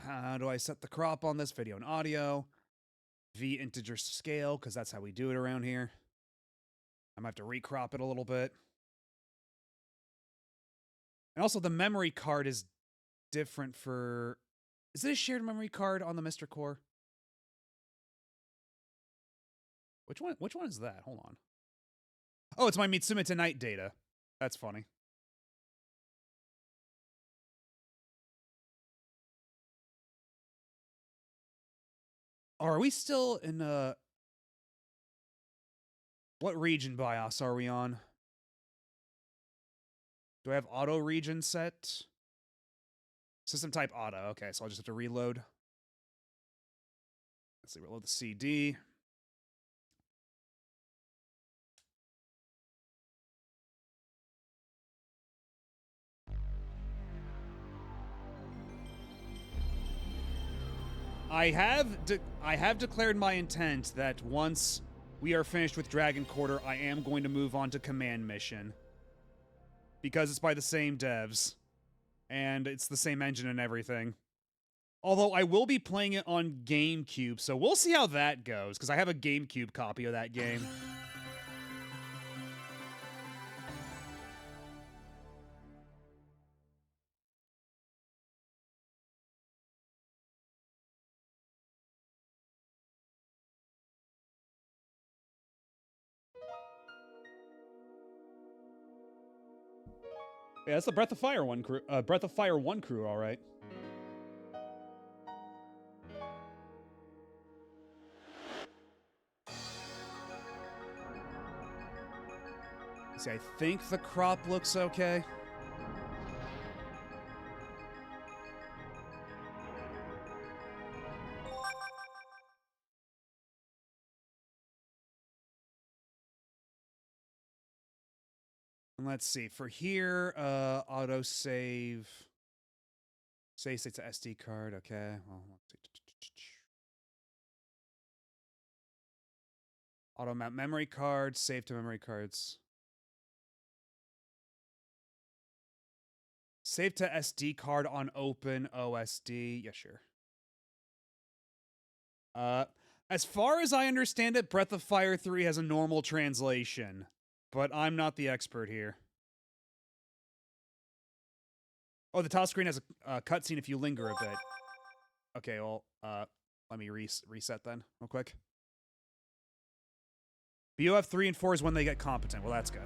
how do I set the crop on this? Video and audio. V integer scale, because that's how we do it around here. I'm gonna have to recrop it a little bit. And also the memory card is different for... Is it a shared memory card on the Mr. Core? Which one is that? Hold on. Oh, it's my Mitsume Tonight data. That's funny. Oh, are we still in what region BIOS are we on? Do I have auto region set? System type auto. Okay, so I'll just have to reload. Let's see, reload the CD. I have declared my intent that once we are finished with Dragon Quarter, I am going to move on to Command Mission. Because it's by the same devs. And it's the same engine and everything. Although I will be playing it on GameCube, so we'll see how that goes, because I have a GameCube copy of that game. Yeah, that's the Breath of Fire 1 crew. Breath of Fire 1 crew, all right. See, I think the crop looks okay. And let's see, for here, auto save. Save state's an SD card, okay. Well, let's see. Auto map memory cards, save to memory cards. Save to SD card on open OSD. Yeah, sure. As far as I understand it, Breath of Fire 3 has a normal translation, but I'm not the expert here. Oh, the top screen has a cutscene if you linger a bit. Okay, well, let me reset then, real quick. BOF3 and 4 is when they get competent. Well, that's good.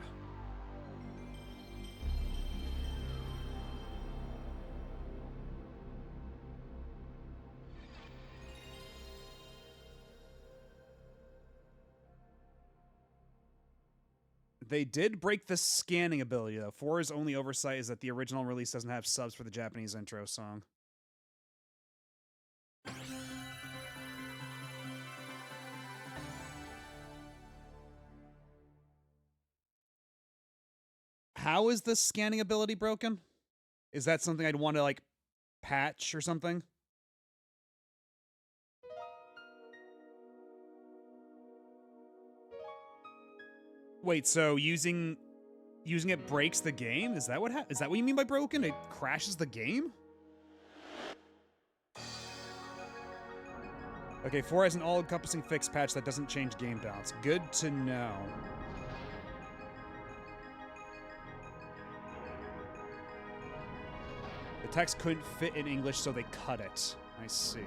They did break the scanning ability, though. 4's only oversight is that the original release doesn't have subs for the Japanese intro song. How is the scanning ability broken? Is that something I'd want to, like, patch or something? Wait, so using it breaks the game? Is that what is that what you mean by broken? It crashes the game? Okay, 4 has an all-encompassing fix patch that doesn't change game balance. Good to know. The text couldn't fit in English, so they cut it. I see.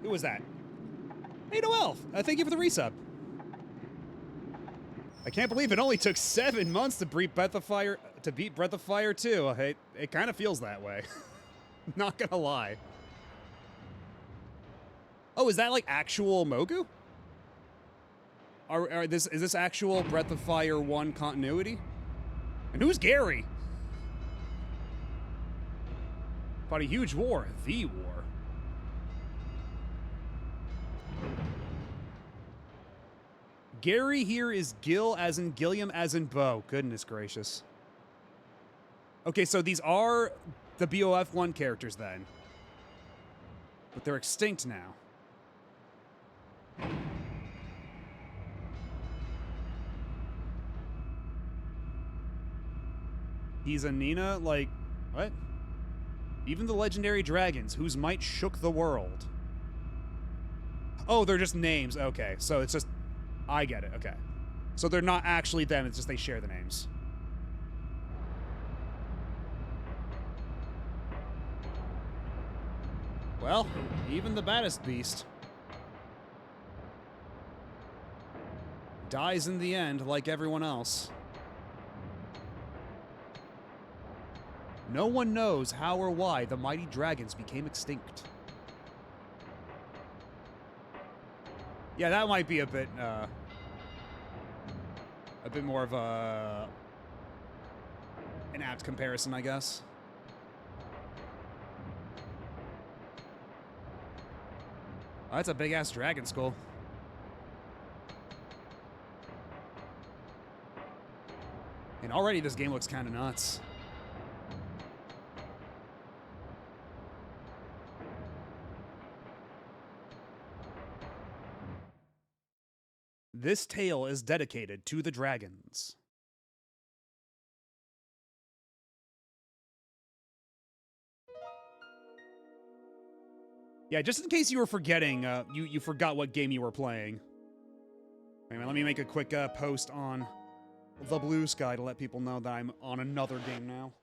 Who was that? Hey, Noel! Thank you for the resub. I can't believe it only took 7 months to beat Breath of Fire 2. It kind of feels that way. Not gonna lie. Oh, is that like actual Mogu? Is this actual Breath of Fire 1 continuity? And who's Gary? Fought a huge war. The war. Gary here is Gil as in Gilliam as in Bo. Goodness gracious. Okay, so these are the BOF1 characters then. But they're extinct now. He's a Nina? Like, what? Even the legendary dragons, whose might shook the world. Oh, they're just names. Okay, so it's just... I get it, okay. So they're not actually them, it's just they share the names. Well, even the baddest beast dies in the end like everyone else. No one knows how or why the mighty dragons became extinct. Yeah, that might be a bit more of an apt comparison, I guess. Oh, that's a big-ass dragon skull. And already this game looks kind of nuts. This tale is dedicated to the dragons. Yeah, just in case you were forgetting, you forgot what game you were playing. Anyway, let me make a quick post on the Blue Sky to let people know that I'm on another game now.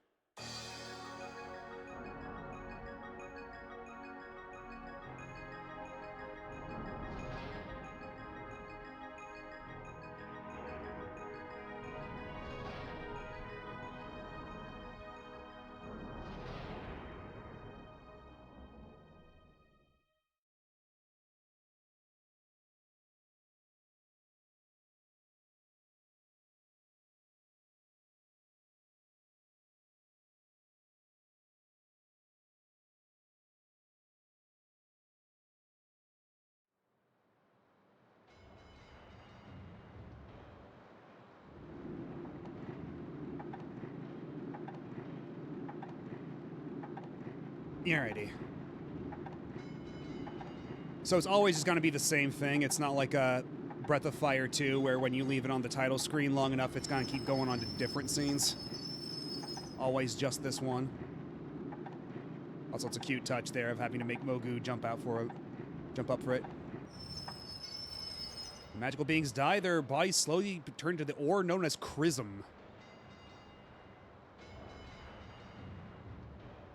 Alrighty. So it's always just going to be the same thing. It's not like a Breath of Fire 2, where when you leave it on the title screen long enough, it's going to keep going on to different scenes. Always just this one. Also, it's a cute touch there of having to make Mogu jump up for it. When magical beings die, their bodies slowly turn to the ore known as Chrism.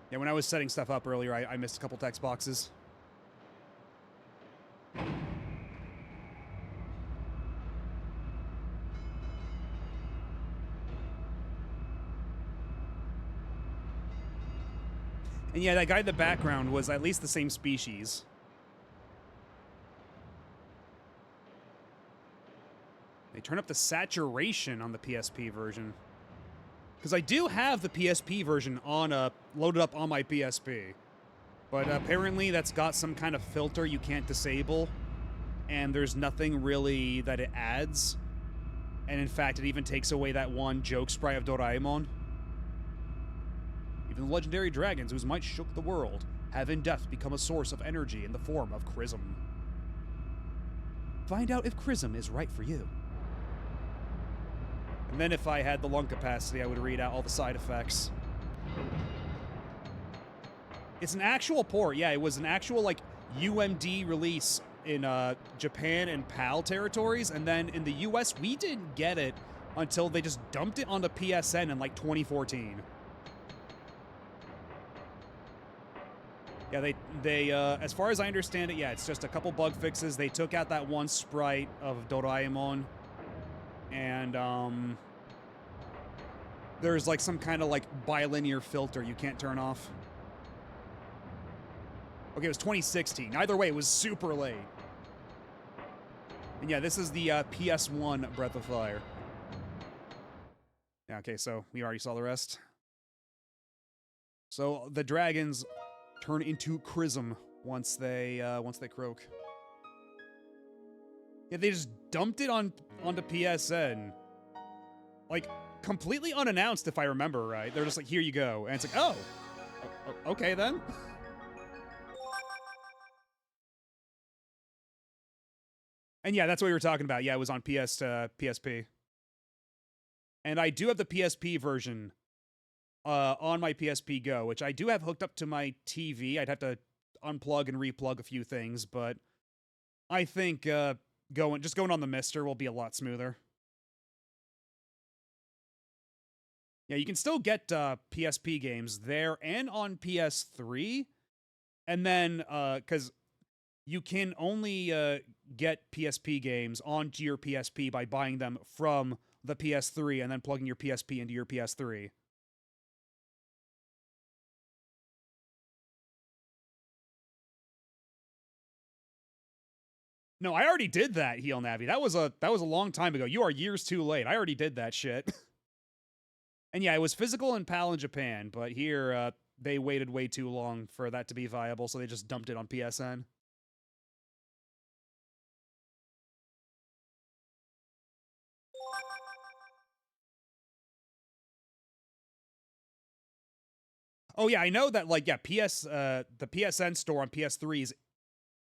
Yeah, when I was setting stuff up earlier, I missed a couple text boxes. And yeah, that guy in the background was at least the same species. They turn up the saturation on the PSP version. Because I do have the PSP version on loaded up on my PSP. But apparently that's got some kind of filter you can't disable. And there's nothing really that it adds. And in fact, it even takes away that one joke sprite of Doraemon. Even the legendary dragons whose might shook the world have in death become a source of energy in the form of Chrism. Find out if Chrism is right for you. And then if I had the lung capacity, I would read out all the side effects. It's an actual port. Yeah, it was an actual, like, UMD release in Japan and PAL territories, and then in the US, we didn't get it until they just dumped it onto PSN in, like, 2014. Yeah, they as far as I understand it, yeah, it's just a couple bug fixes. They took out that one sprite of Doraemon, and, there's, like, some kind of, like, bilinear filter you can't turn off. Okay, it was 2016. Either way, it was super late. And yeah, this is the PS1 Breath of Fire. Yeah, okay, so we already saw the rest. So the dragons turn into Chrism once they croak. Yeah, they just dumped it onto PSN. Like, completely unannounced, if I remember right. They're just like, here you go. And it's like, oh, okay then. And yeah, that's what we were talking about. Yeah, it was on PSP. And I do have the PSP version on my PSP Go, which I do have hooked up to my TV. I'd have to unplug and replug a few things, but I think just going on the Mister will be a lot smoother. Yeah, you can still get PSP games there and on PS3, and then because you can only get PSP games onto your PSP by buying them from the PS3 and then plugging your PSP into your PS3. No, I already did that, Heel Navi. That was a long time ago. You are years too late. I already did that shit. And yeah, it was physical in PAL in Japan, but here they waited way too long for that to be viable, so they just dumped it on PSN. Oh yeah, I know that like the PSN store on PS3s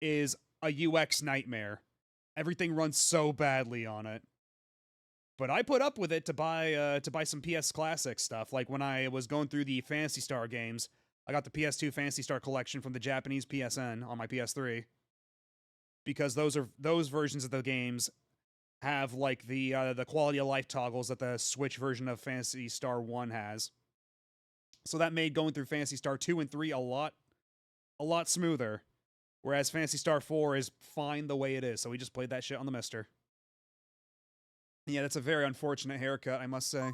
is a UX nightmare. Everything runs so badly on it. But I put up with it to buy some PS Classic stuff. Like when I was going through the Phantasy Star games, I got the PS2 Phantasy Star collection from the Japanese PSN on my PS3. Because those versions of the games have like the quality of life toggles that the Switch version of Phantasy Star 1 has. So that made going through Phantasy Star 2 and 3 a lot smoother. Whereas Phantasy Star 4 is fine the way it is, so we just played that shit on the Mister. Yeah, that's a very unfortunate haircut, I must say.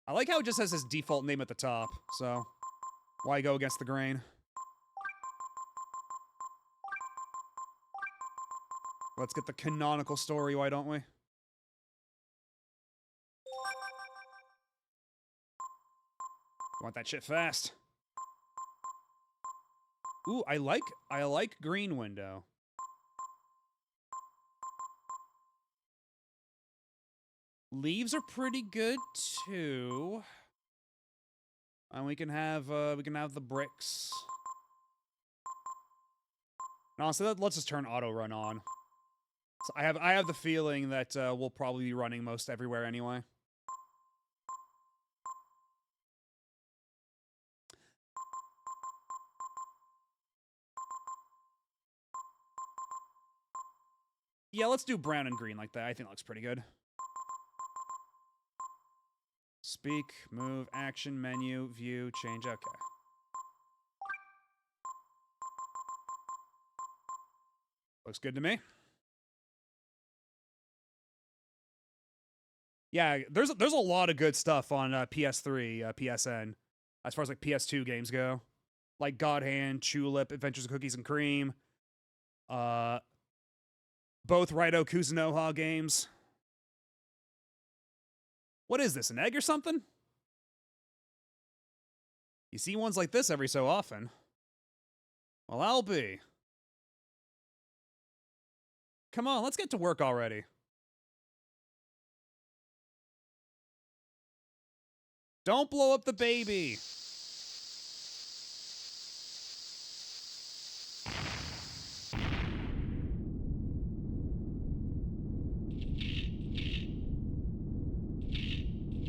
I like how it just has his default name at the top, so why go against the grain? Let's get the canonical story, why don't we? Want that shit fast. Ooh, I like green window. Leaves are pretty good too. And we can have the bricks. And honestly, let's just turn auto run on. So I have the feeling that we'll probably be running most everywhere anyway. Yeah, let's do brown and green like that. I think that looks pretty good. Speak, move, action, menu, view, change. Okay. Looks good to me. Yeah, there's a lot of good stuff on PS3, PSN, as far as like PS2 games go, like God Hand, Tulip, Adventures of Cookies and Cream, both Raito Kuzunoha games. What is this, an egg or something? You see ones like this every so often. Well, I'll be. Come on, let's get to work already. Don't blow up the baby.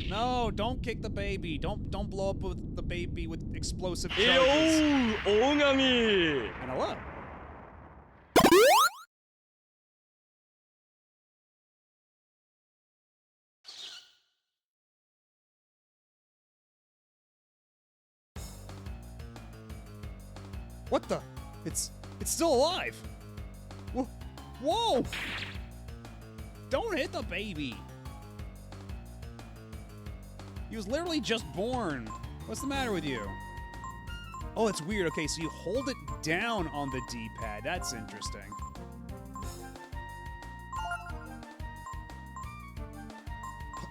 No, don't kick the baby. Don't blow up with the baby with explosive charges. Yo, Ogami! And hello. What the? It's still alive. Whoa! Don't hit the baby. He was literally just born. What's the matter with you? Oh, it's weird. Okay, so you hold it down on the D-pad. That's interesting.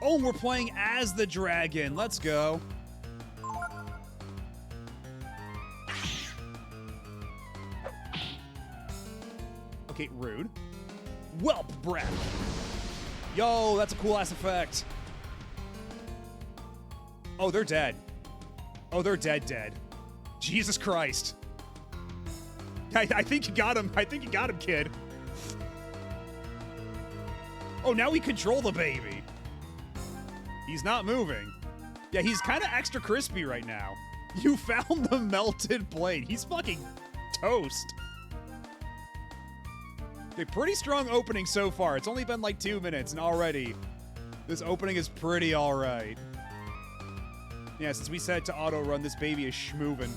Oh, we're playing as the dragon. Let's go. Okay, rude. Whelp breath. Yo, that's a cool-ass effect. Oh, they're dead. Oh, they're dead. Jesus Christ. I think you got him. I think you got him, kid. Oh, now we control the baby. He's not moving. Yeah, he's kind of extra crispy right now. You found the melted blade. He's fucking toast. Okay, pretty strong opening so far. It's only been like 2 minutes, and already this opening is pretty alright. Yeah, since we said to auto-run, this baby is schmoovin'.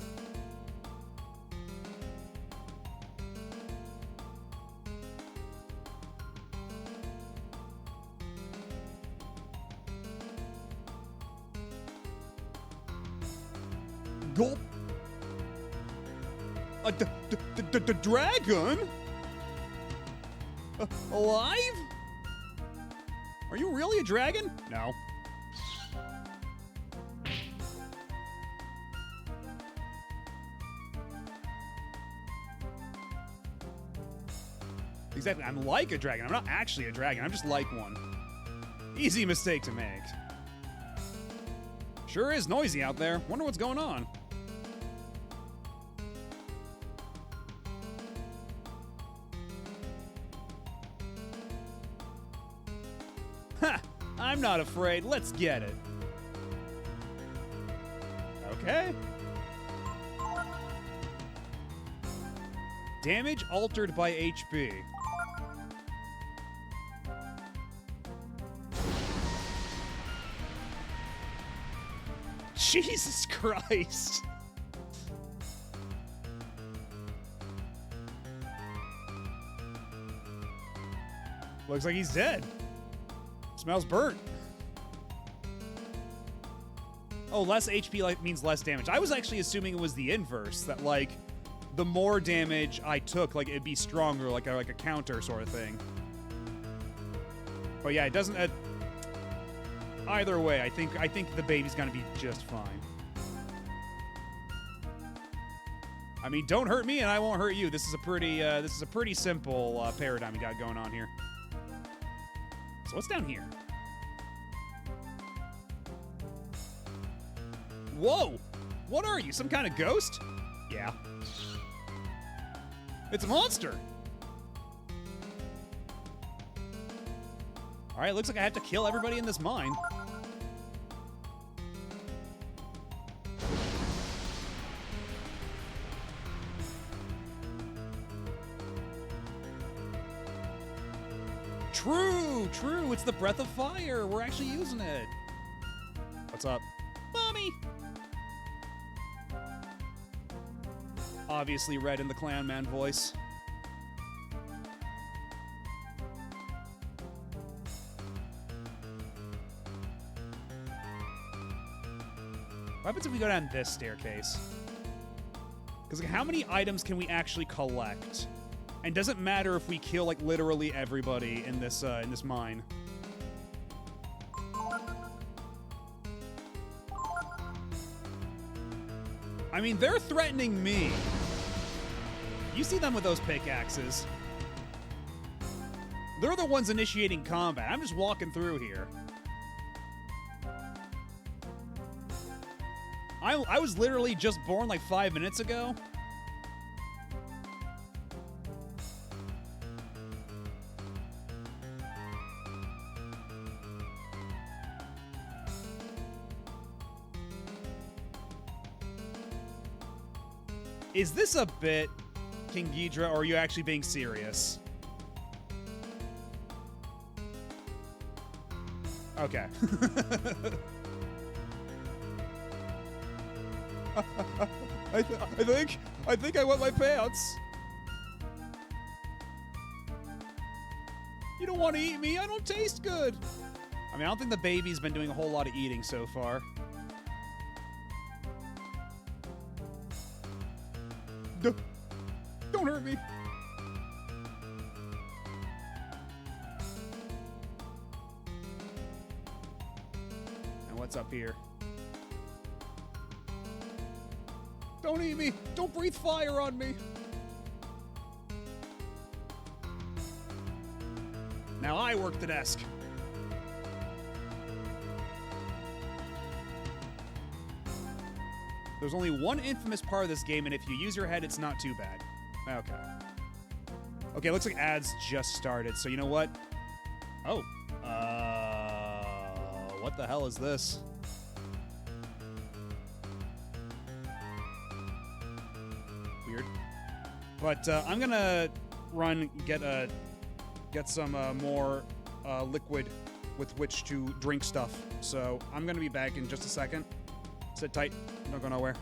Gulp. The dragon? Alive? Are you really a dragon? No. Exactly, I'm like a dragon. I'm not actually a dragon, I'm just like one. Easy mistake to make. Sure is noisy out there. Wonder what's going on. Ha! I'm not afraid. Let's get it. Okay. Damage altered by HP. Jesus Christ. Looks like he's dead. Smells burnt. Oh, less HP like means less damage. I was actually assuming it was the inverse, that like the more damage I took, like it'd be stronger, like a counter sort of thing. But yeah, it doesn't. Either way, I think the baby's gonna be just fine. I mean, don't hurt me and I won't hurt you. This is a pretty simple paradigm we got going on here. So what's down here? Whoa! What are you, some kind of ghost? Yeah. It's a monster! Alright, looks like I have to kill everybody in this mine. True, true, it's the breath of fire. We're actually using it. What's up? Mommy! Obviously Red in the Clown Man voice. What happens if we go down this staircase? Because like, how many items can we actually collect? And does it matter if we kill like literally everybody in this mine? I mean, they're threatening me. You see them with those pickaxes. They're the ones initiating combat. I'm just walking through here. I was literally just born like 5 minutes ago. Is this a bit, King Ghidra, or are you actually being serious? Okay. I think I wet my pants. You don't want to eat me? I don't taste good. I mean, I don't think the baby's been doing a whole lot of eating so far. Don't hurt me. And what's up here? Don't eat me! Don't breathe fire on me! Now I work the desk. There's only one infamous part of this game, and if you use your head, it's not too bad. Okay. Okay, looks like ads just started, so you know what? Oh. What the hell is this? But I'm gonna get some more liquid with which to drink stuff. So I'm gonna be back in just a second. Sit tight, don't go nowhere.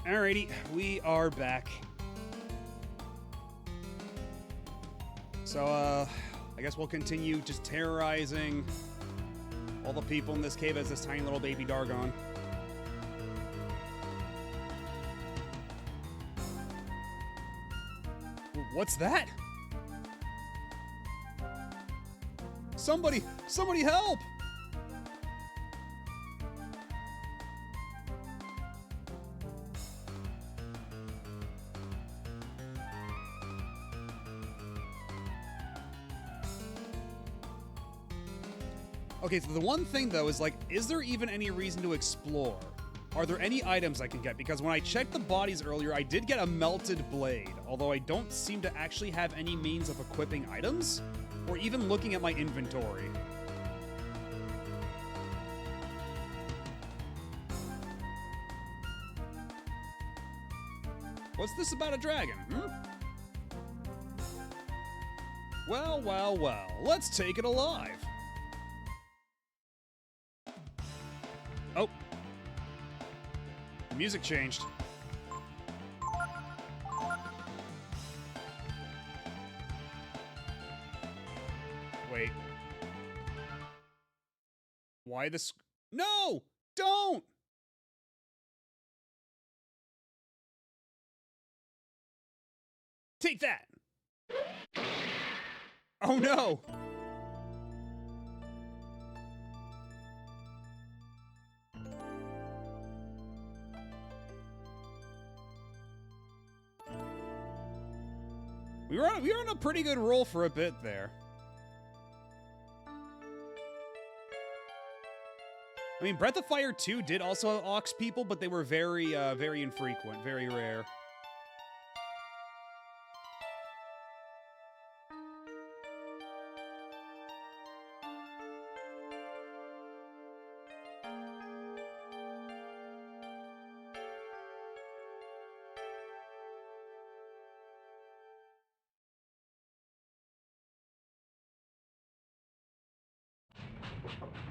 Alrighty, we are back. So, I guess we'll continue just terrorizing all the people in this cave as this tiny little baby Dargon. What's that? Somebody help! Okay, so the one thing though is like, is there even any reason to explore? Are there any items I can get? Because when I checked the bodies earlier, I did get a melted blade, although I don't seem to actually have any means of equipping items, or even looking at my inventory. What's this about a dragon, hmm? Well, well, well, let's take it alive. Oh. The music changed. Wait. Why this? No! Don't! Take that! Oh no! We were on a pretty good roll for a bit there. I mean, Breath of Fire 2 did also have Ox people, but they were very, very infrequent, very rare.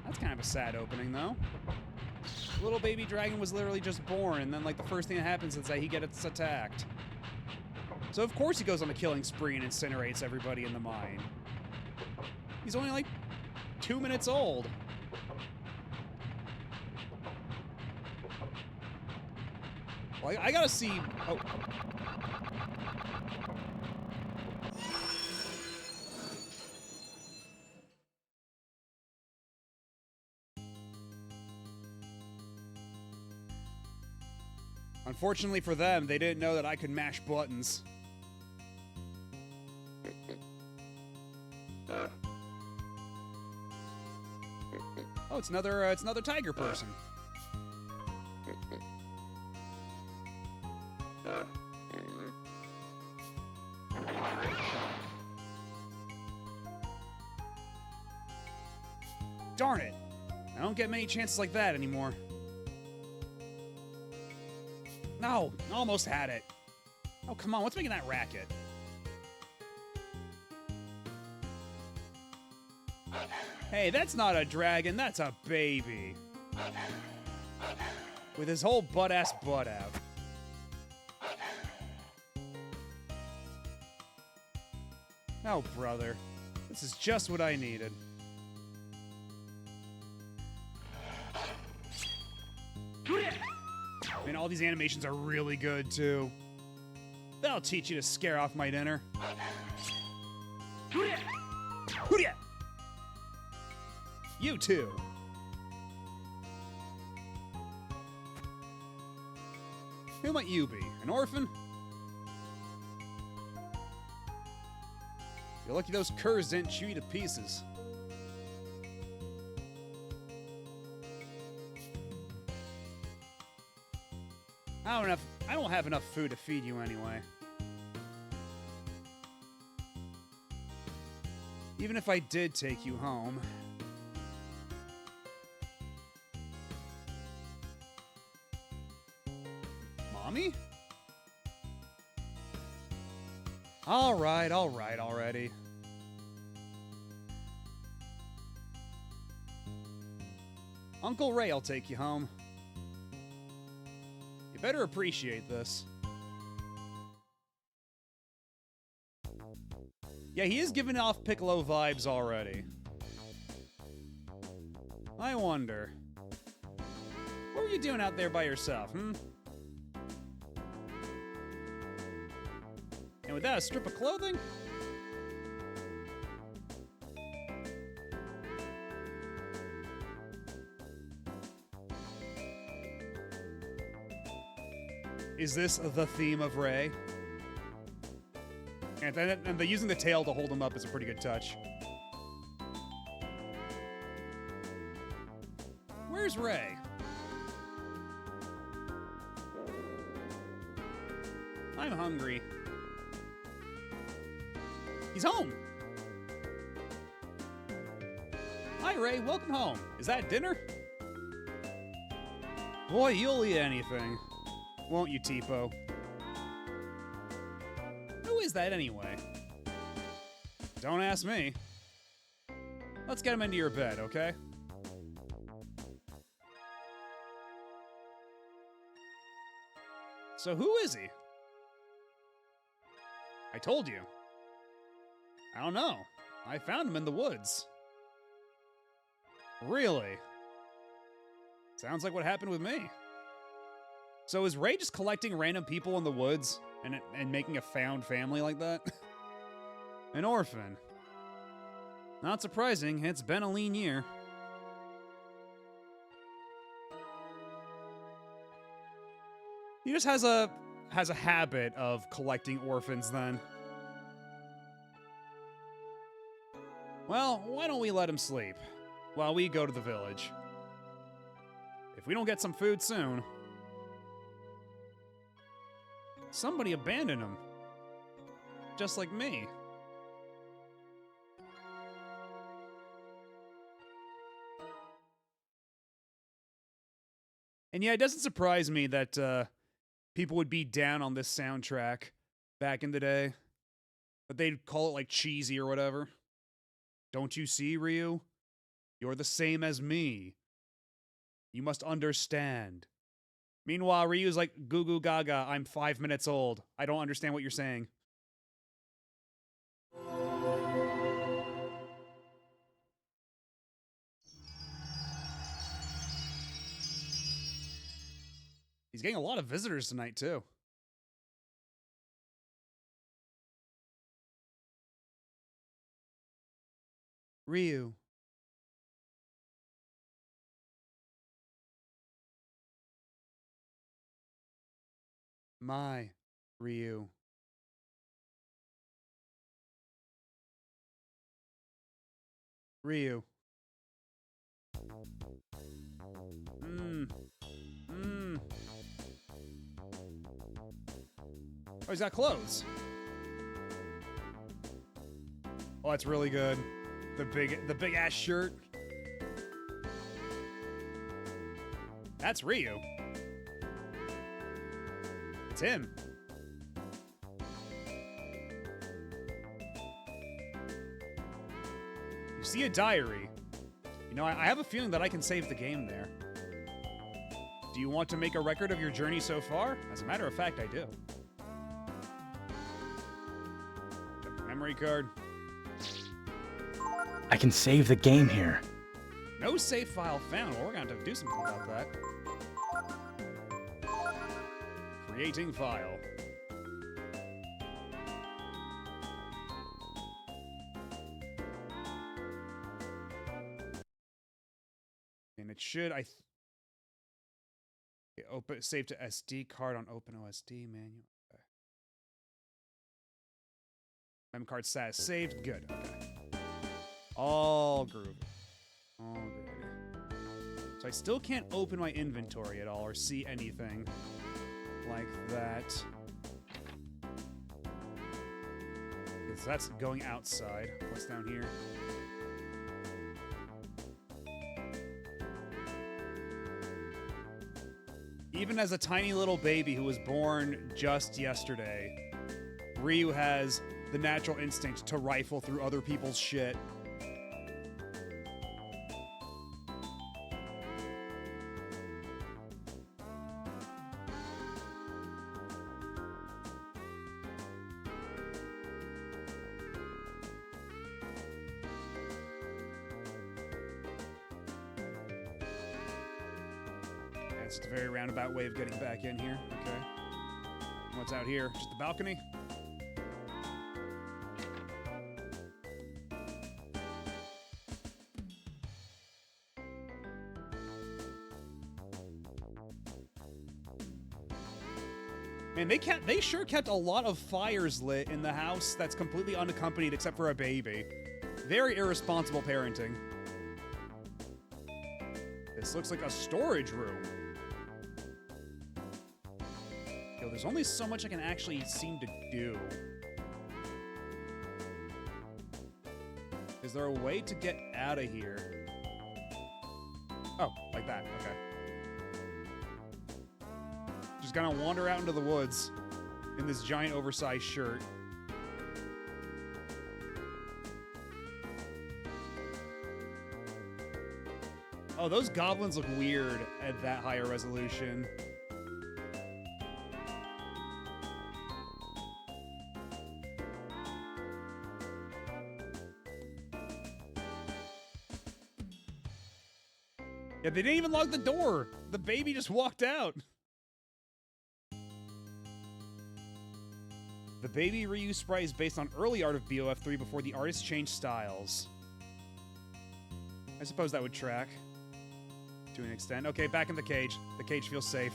That's kind of a sad opening, though. Little baby dragon was literally just born, and then, like, the first thing that happens is that he gets attacked. So, of course, he goes on a killing spree and incinerates everybody in the mine. He's only, like, 2 minutes old. Well, I gotta see... Oh. Unfortunately for them, they didn't know that I could mash buttons. Oh, it's another tiger person. Darn it! I don't get many chances like that anymore. No, almost had it. Oh, come on, what's making that racket? Hey, that's not a dragon, that's a baby. With his whole butt-ass butt out. Oh, brother. This is just what I needed. I mean, all these animations are really good, too. That'll teach you to scare off my dinner. Hoodia! You too. Who might you be? An orphan? You're lucky those curs didn't chew you to pieces. I don't have enough food to feed you anyway. Even if I did take you home. Mommy? All right already. Uncle Ray'll take you home. You better appreciate this. Yeah, he is giving off Piccolo vibes already. I wonder. What were you doing out there by yourself, hmm? And without a strip of clothing? Is this the theme of Ray? And the using the tail to hold him up is a pretty good touch. Where's Ray? I'm hungry. He's home. Hi, Ray. Welcome home. Is that dinner? Boy, you'll eat anything. Won't you, Tipo? Who is that anyway? Don't ask me. Let's get him into your bed, okay? So who is he? I told you. I don't know. I found him in the woods. Really? Sounds like what happened with me. So is Ray just collecting random people in the woods and making a found family like that? An orphan. Not surprising, it's been a lean year. He just has a habit of collecting orphans then. Well, why don't we let him sleep while we go to the village? If we don't get some food soon, somebody abandoned him. Just like me. And yeah, it doesn't surprise me that people would be down on this soundtrack back in the day. But they'd call it like cheesy or whatever. Don't you see, Ryu? You're the same as me. You must understand. Meanwhile, Ryu's like, goo goo gaga, I'm 5 minutes old. I don't understand what you're saying. He's getting a lot of visitors tonight, too. Ryu. My Ryu. Ryu. Oh, he's got clothes. Oh, that's really good. The big ass shirt. That's Ryu. It's him. You see a diary. You know, I have a feeling that I can save the game there. Do you want to make a record of your journey so far? As a matter of fact, I do. Memory card. I can save the game here. No save file found. Well, we're gonna have to do something about that. Creating file. And it should, open save to SD card on OpenOSD manual. Okay. Mem card status saved. Good. Okay. All groovy. All groovy. So I still can't open my inventory at all or see anything like that. So that's going outside. What's down here? Even as a tiny little baby who was born just yesterday, Ryu has the natural instinct to rifle through other people's shit. it's just a very roundabout way of getting back in here. Okay. What's out here? Just the balcony? Man, they sure kept a lot of fires lit in the house that's completely unaccompanied except for a baby. Very irresponsible parenting. This looks like a storage room. Yo, there's only so much I can actually seem to do. Is there a way to get out of here? Oh, like that, okay. Just gonna wander out into the woods in this giant oversized shirt. Oh, those goblins look weird at that higher resolution. Yeah, they didn't even lock the door. The baby just walked out. The baby reuse sprite is based on early art of BOF3 before the artist changed styles. I suppose that would track. To an extent. Okay, back in the cage. The cage feels safe.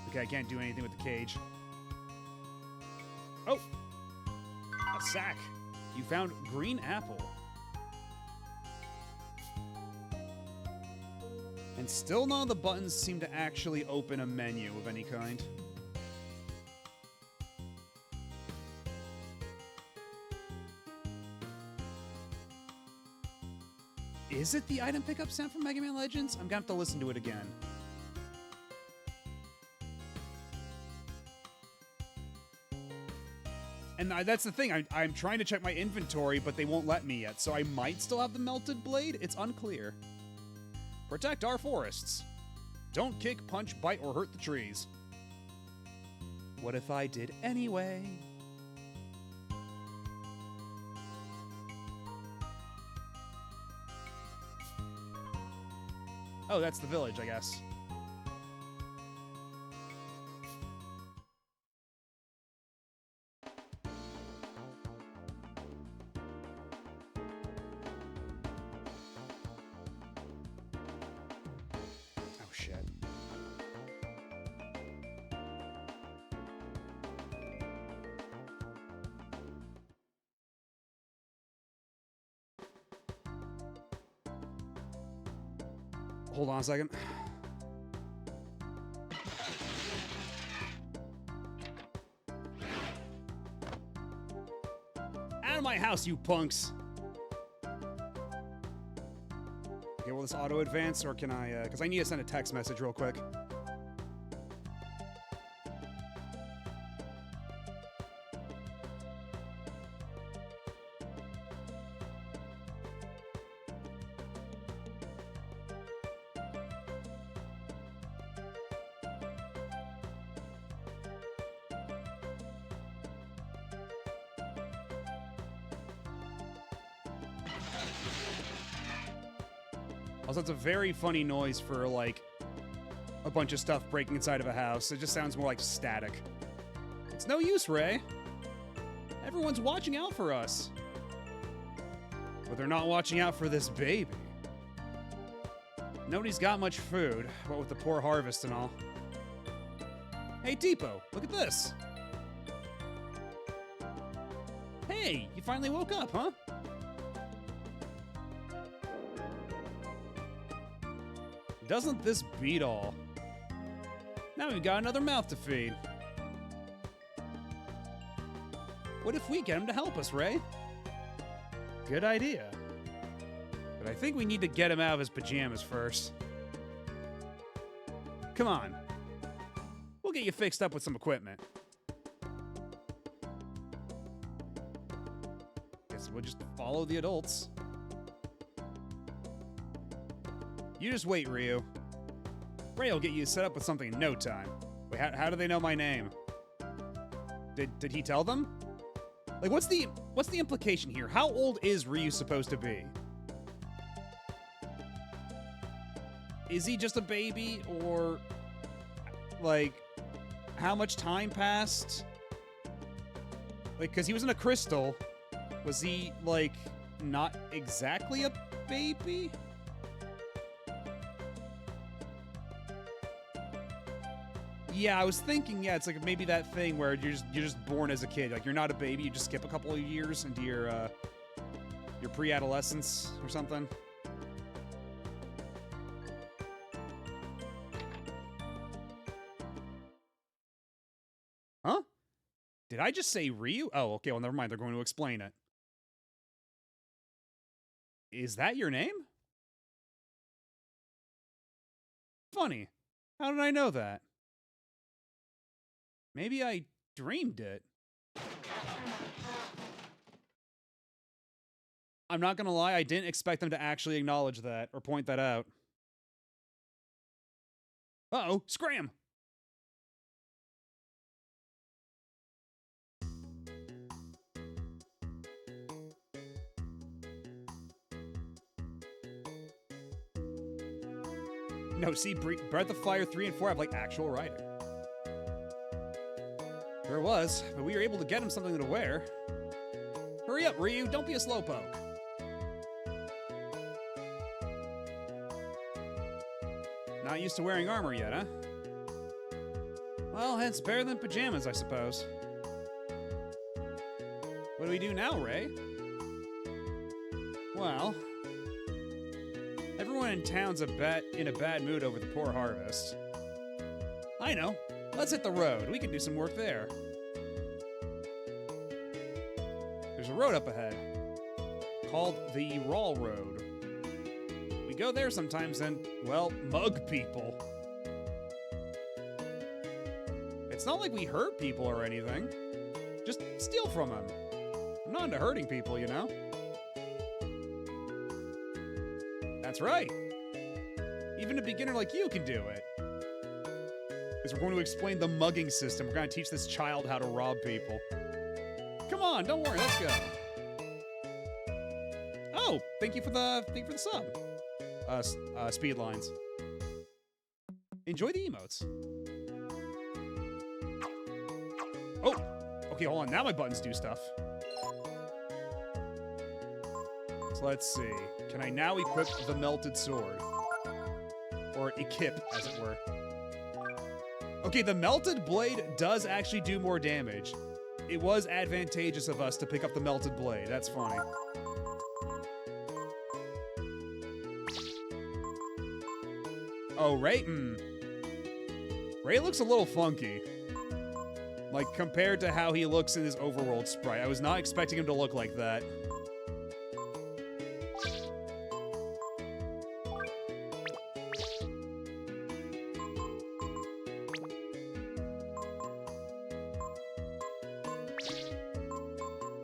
Okay, I can't do anything with the cage. Oh! A sack. You found green apple. And still none of the buttons seem to actually open a menu of any kind. Is it the item pickup sound from Mega Man Legends? I'm gonna have to listen to it again. And that's the thing, I'm trying to check my inventory, but they won't let me yet, so I might still have the melted blade? It's unclear. Protect our forests. Don't kick, punch, bite, or hurt the trees. What if I did anyway? Oh, that's the village, I guess. Oh, shit. Hold on a second. Out of my house, you punks! Okay, will this auto advance, or can I, because I need to send a text message real quick. Also, it's a very funny noise for, like, a bunch of stuff breaking inside of a house. It just sounds more like static. It's no use, Ray. Everyone's watching out for us. But they're not watching out for this baby. Nobody's got much food, what with the poor harvest and all. Hey, Depot, look at this. Hey, you finally woke up, huh? Doesn't this beat all? Now we've got another mouth to feed. What if we get him to help us, Ray? Good idea. But I think we need to get him out of his pajamas first. Come on. We'll get you fixed up with some equipment. Guess we'll just follow the adults. You just wait, Ryu. Ray will get you set up with something in no time. Wait, how do they know my name? Did he tell them? Like, what's the implication here? How old is Ryu supposed to be? is he just a baby, or, like, how much time passed? Like, because he was in a crystal. Was he, like, not exactly a baby? Yeah, I was thinking, yeah, it's like maybe that thing where you're just born as a kid. Like, you're not a baby, you just skip a couple of years into your pre-adolescence or something. Huh? Did I just say Ryu? Oh, okay, well, never mind. They're going to explain it. Is that your name? Funny. How did I know that? Maybe I dreamed it. I'm not gonna lie, I didn't expect them to actually acknowledge that or point that out. Uh-oh, scram! No, see, Breath of Fire 3 and 4 have, like, actual writing. There was, but we were able to get him something to wear. Hurry up, Ryu, don't be a slowpoke. Not used to wearing armor yet, huh? Well, it's better than pajamas, I suppose. What do we do now, Ray? Well, everyone in town's in a bad mood over the poor harvest. I know. Let's hit the road. We can do some work there. There's a road up ahead, called the Raw Road. We go there sometimes and, well, mug people. It's not like we hurt people or anything. Just steal from them. I'm not into hurting people, you know? That's right. Even a beginner like you can do it. Because we're going to explain the mugging system. We're going to teach this child how to rob people. Come on, don't worry, let's go. Oh, thank you for the sub. Speed lines. Enjoy the emotes. Oh, okay, hold on. Now my buttons do stuff. So let's see. Can I now equip the melted sword? Or equip, as it were. Okay, the melted blade does actually do more damage. It was advantageous of us to pick up the melted blade. That's funny. Oh, Ray? Ray looks a little funky. Like, compared to how he looks in his overworld sprite. I was not expecting him to look like that.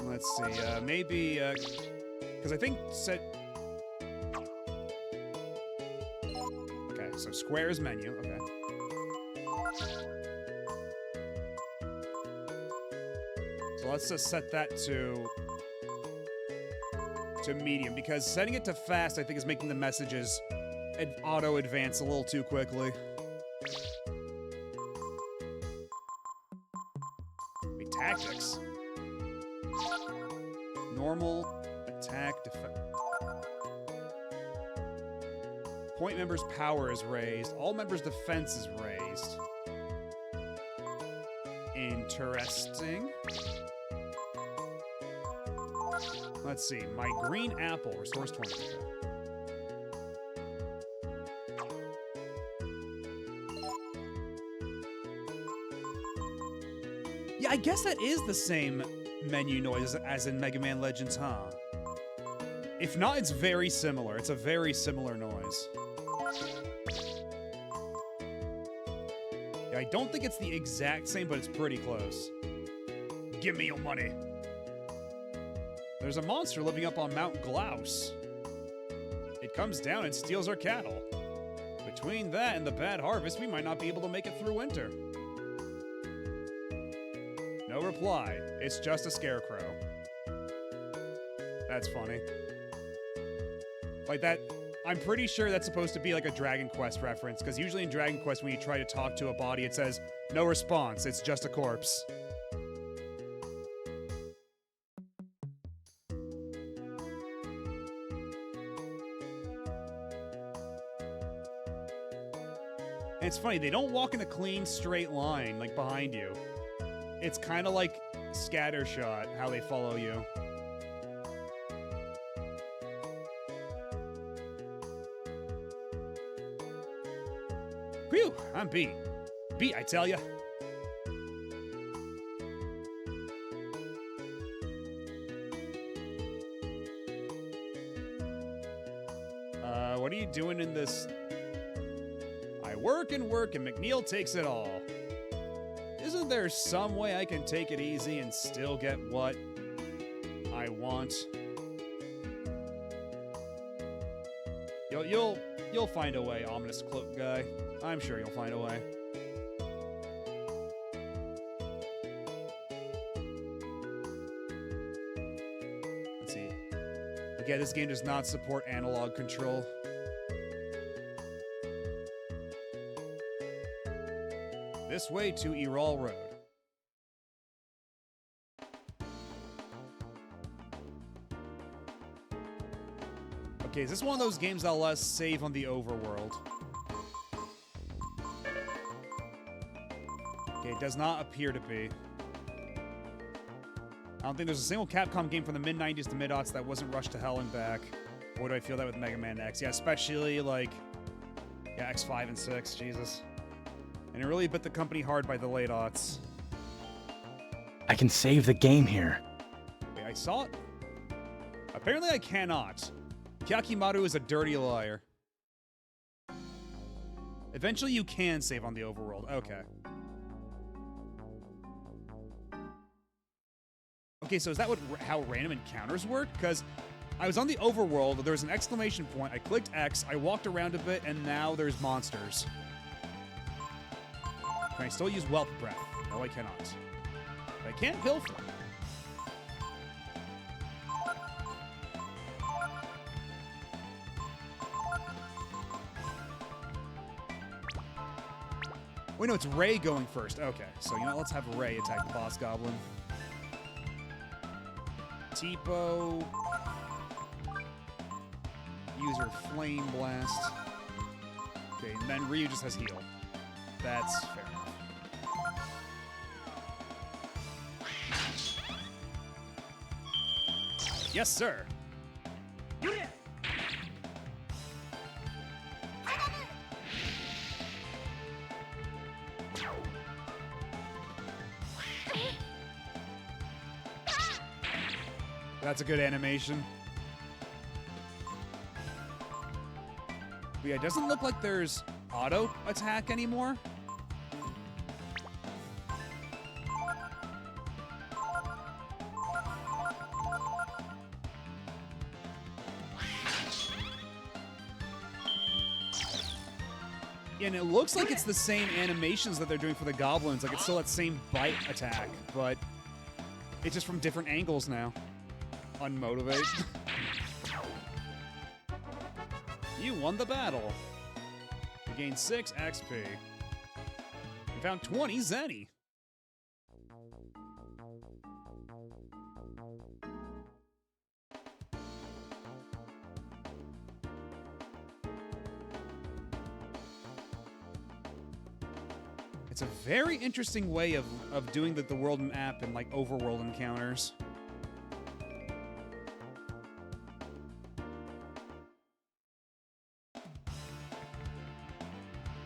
Let's see, maybe, because I think okay, so square is menu, okay. So let's just set that to medium, because setting it to fast, I think, is making the messages auto-advance a little too quickly. Wait, tactics? Normal, attack, defense. Point members' power is raised. All members' defense is raised. Interesting. Let's see. My green apple restores 20. Yeah, I guess that is the same menu noise as in Mega Man Legends, huh? If not, it's very similar. It's a very similar noise. Yeah, I don't think it's the exact same, but it's pretty close. Give me your money. There's a monster living up on Mount Glaus. It comes down and steals our cattle. Between that and the bad harvest, we might not be able to make it through winter. No reply. It's just a scarecrow. That's funny. Like that I'm pretty sure that's supposed to be like a Dragon Quest reference, because usually in Dragon Quest when you try to talk to a body, it says, no response, it's just a corpse. And it's funny, they don't walk in a clean, straight line, like, behind you. It's kind of like scattershot, how they follow you. Whew, I'm beat. Beat, I tell ya. What are you doing in this? I work and McNeil takes it all. Isn't there some way I can take it easy and still get what I want? You'll find a way, ominous cloak guy. I'm sure you'll find a way. Let's see. Again, this game does not support analog control. This way to Eral Road. Okay, is this one of those games that'll let us save on the overworld? Okay, it does not appear to be. I don't think there's a single Capcom game from the mid-90s to mid-aughts that wasn't rushed to hell and back. Or do I feel that with Mega Man X? Yeah, especially, like... Yeah, X5 and 6, Jesus. And it really bit the company hard by the late aughts. I can save the game here. Okay, I saw it. Apparently I cannot. Kyakimaru is a dirty liar. Eventually you can save on the overworld. Okay. Okay, so is that how random encounters work? Because I was on the overworld, there was an exclamation point, I clicked X, I walked around a bit, and now there's monsters. Can I still use Whelp Breath? No, I cannot. But I can't pilfer. Wait, no, it's Ray going first. Okay, so, you know, let's have Ray attack the boss goblin. Tipo. Use her Flame Blast. Okay, and then Ryu just has heal. That's fair enough. Yes, sir. That's a good animation. But yeah, it doesn't look like there's auto attack anymore. And it looks like it's the same animations that they're doing for the goblins. Like, it's still that same bite attack, but it's just from different angles now. Unmotivate. You won the battle. You gained 6 XP. You found 20 Zenny. It's a very interesting way of doing the world map and, like, overworld encounters.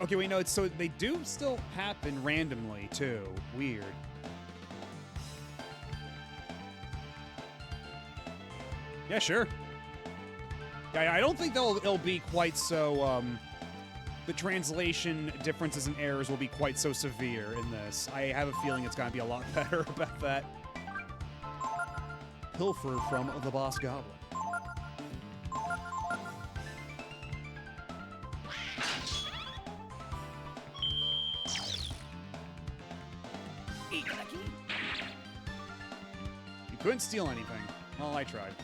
Okay, wait, no, it's so they do still happen randomly, too. Weird. Yeah, sure. Yeah, I don't think it'll be quite so, the translation differences and errors will be quite so severe in this. I have a feeling it's gonna be a lot better about that. Pilfer from the boss goblin. You couldn't steal anything. Well, I tried.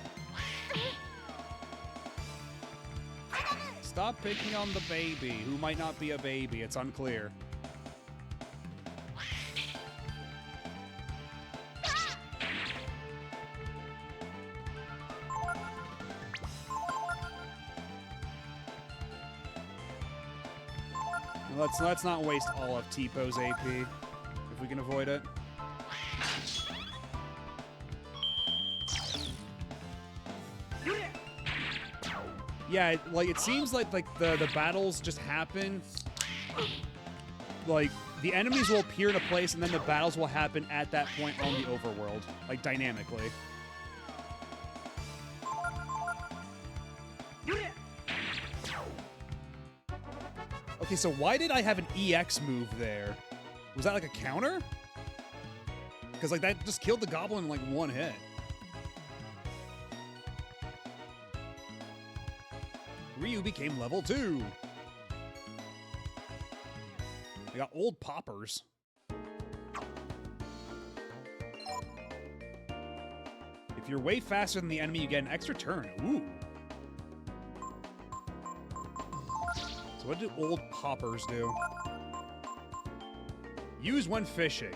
stop picking on the baby, who might not be a baby. It's unclear. Let's not waste all of T-Po's AP, if we can avoid it. Yeah, like, it seems like the battles just happen. Like, the enemies will appear in a place, and then the battles will happen at that point on the overworld, like, dynamically. Okay, so why did I have an EX move there? Was that like a counter? Because, like, that just killed the goblin in, like, one hit. Ryu became level 2. We got old poppers. If you're way faster than the enemy, you get an extra turn. Ooh. So what do old poppers do? Use when fishing.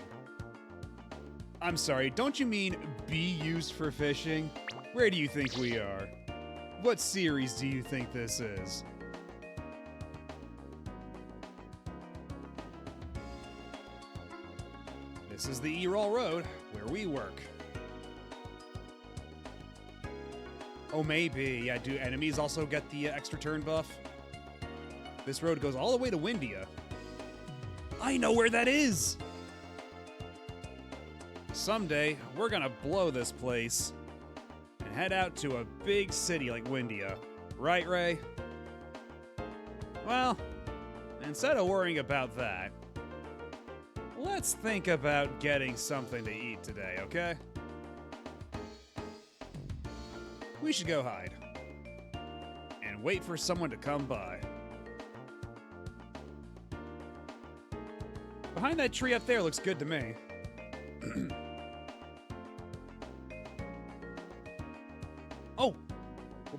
I'm sorry, don't you mean be used for fishing? Where do you think we are? What series do you think this is? This is the Erol Road, where we work. Oh, maybe. Yeah, do enemies also get the extra turn buff? This road goes all the way to Windia. I know where that is! Someday, we're gonna blow this place and head out to a big city like Windia. Right, Ray? Well, instead of worrying about that, let's think about getting something to eat today, okay? We should go hide and wait for someone to come by. Behind that tree up there looks good to me. Oh,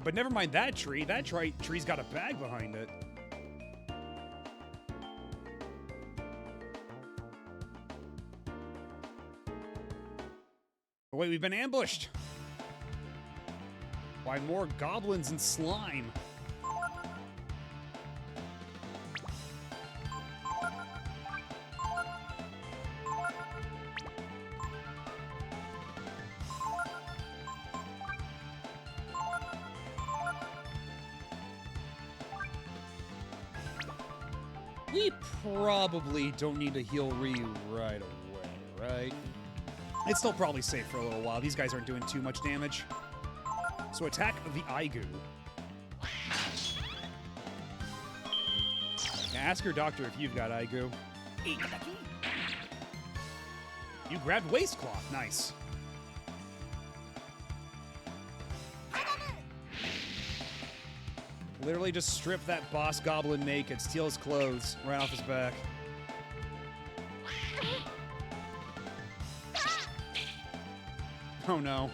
but never mind that tree. That tree's got a bag behind it. Oh, wait, we've been ambushed by more goblins and slime. We probably don't need to heal Ryu right away, right? It's still probably safe for a little while. These guys aren't doing too much damage. So attack the Aigu. Now ask your doctor if you've got Aigu. You grabbed waistcloth. Nice. Literally just strip that boss goblin naked, steal his clothes right off his back. Oh no.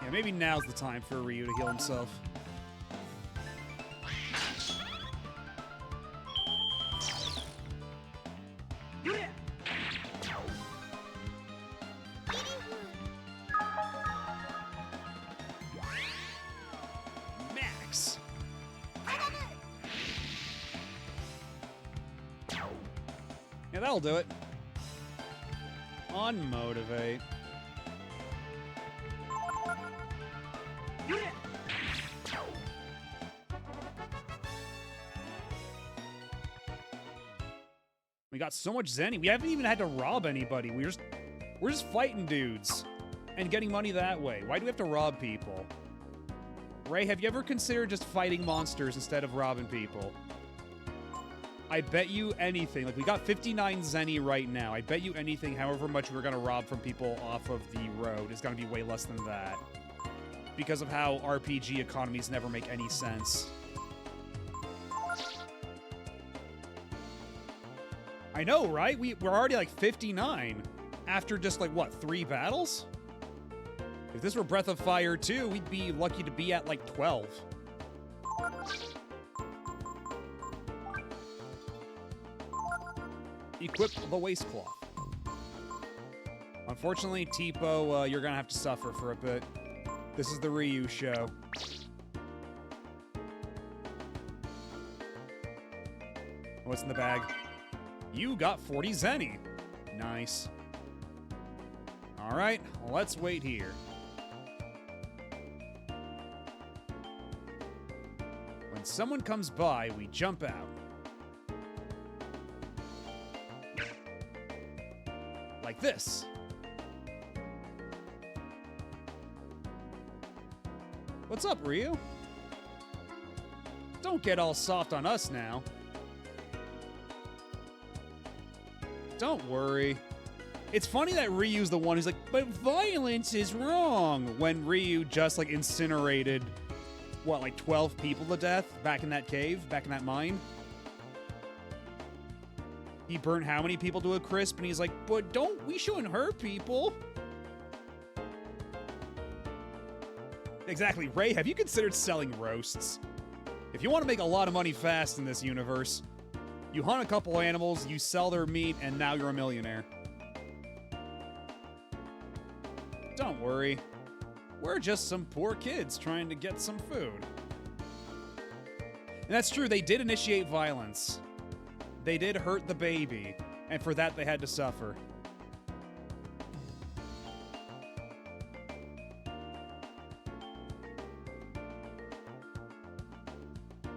Yeah, maybe now's the time for Ryu to heal himself. Max! Yeah, that'll do it. Unmotivate. We got so much Zenny. We haven't even had to rob anybody. We're just fighting dudes and getting money that way. Why do we have to rob people? Ray, have you ever considered just fighting monsters instead of robbing people? I bet you anything. Like, we got 59 Zenny right now. I bet you anything, however much we're going to rob from people off of the road, is going to be way less than that. Because of how RPG economies never make any sense. I know, right? We're already like 59. After just, like, what, 3 battles? If this were Breath of Fire 2, we'd be lucky to be at, like, 12. Equip the waistcloth. Unfortunately, Tipo, you're gonna have to suffer for a bit. This is the Ryu show. What's in the bag? You got 40 Zenny. Nice. Alright, let's wait here. When someone comes by, we jump out. Like this. What's up, Ryu? Don't get all soft on us now. Don't worry. It's funny that Ryu's the one who's like, but violence is wrong, when Ryu just, like, incinerated, what, like 12 people to death back in that cave, back in that mine? He burnt how many people to a crisp, and he's like, but we shouldn't hurt people. Exactly. Ray, have you considered selling roasts? If you want to make a lot of money fast in this universe, you hunt a couple animals, you sell their meat, and now you're a millionaire. Don't worry. We're just some poor kids trying to get some food. And that's true, they did initiate violence. They did hurt the baby, and for that they had to suffer.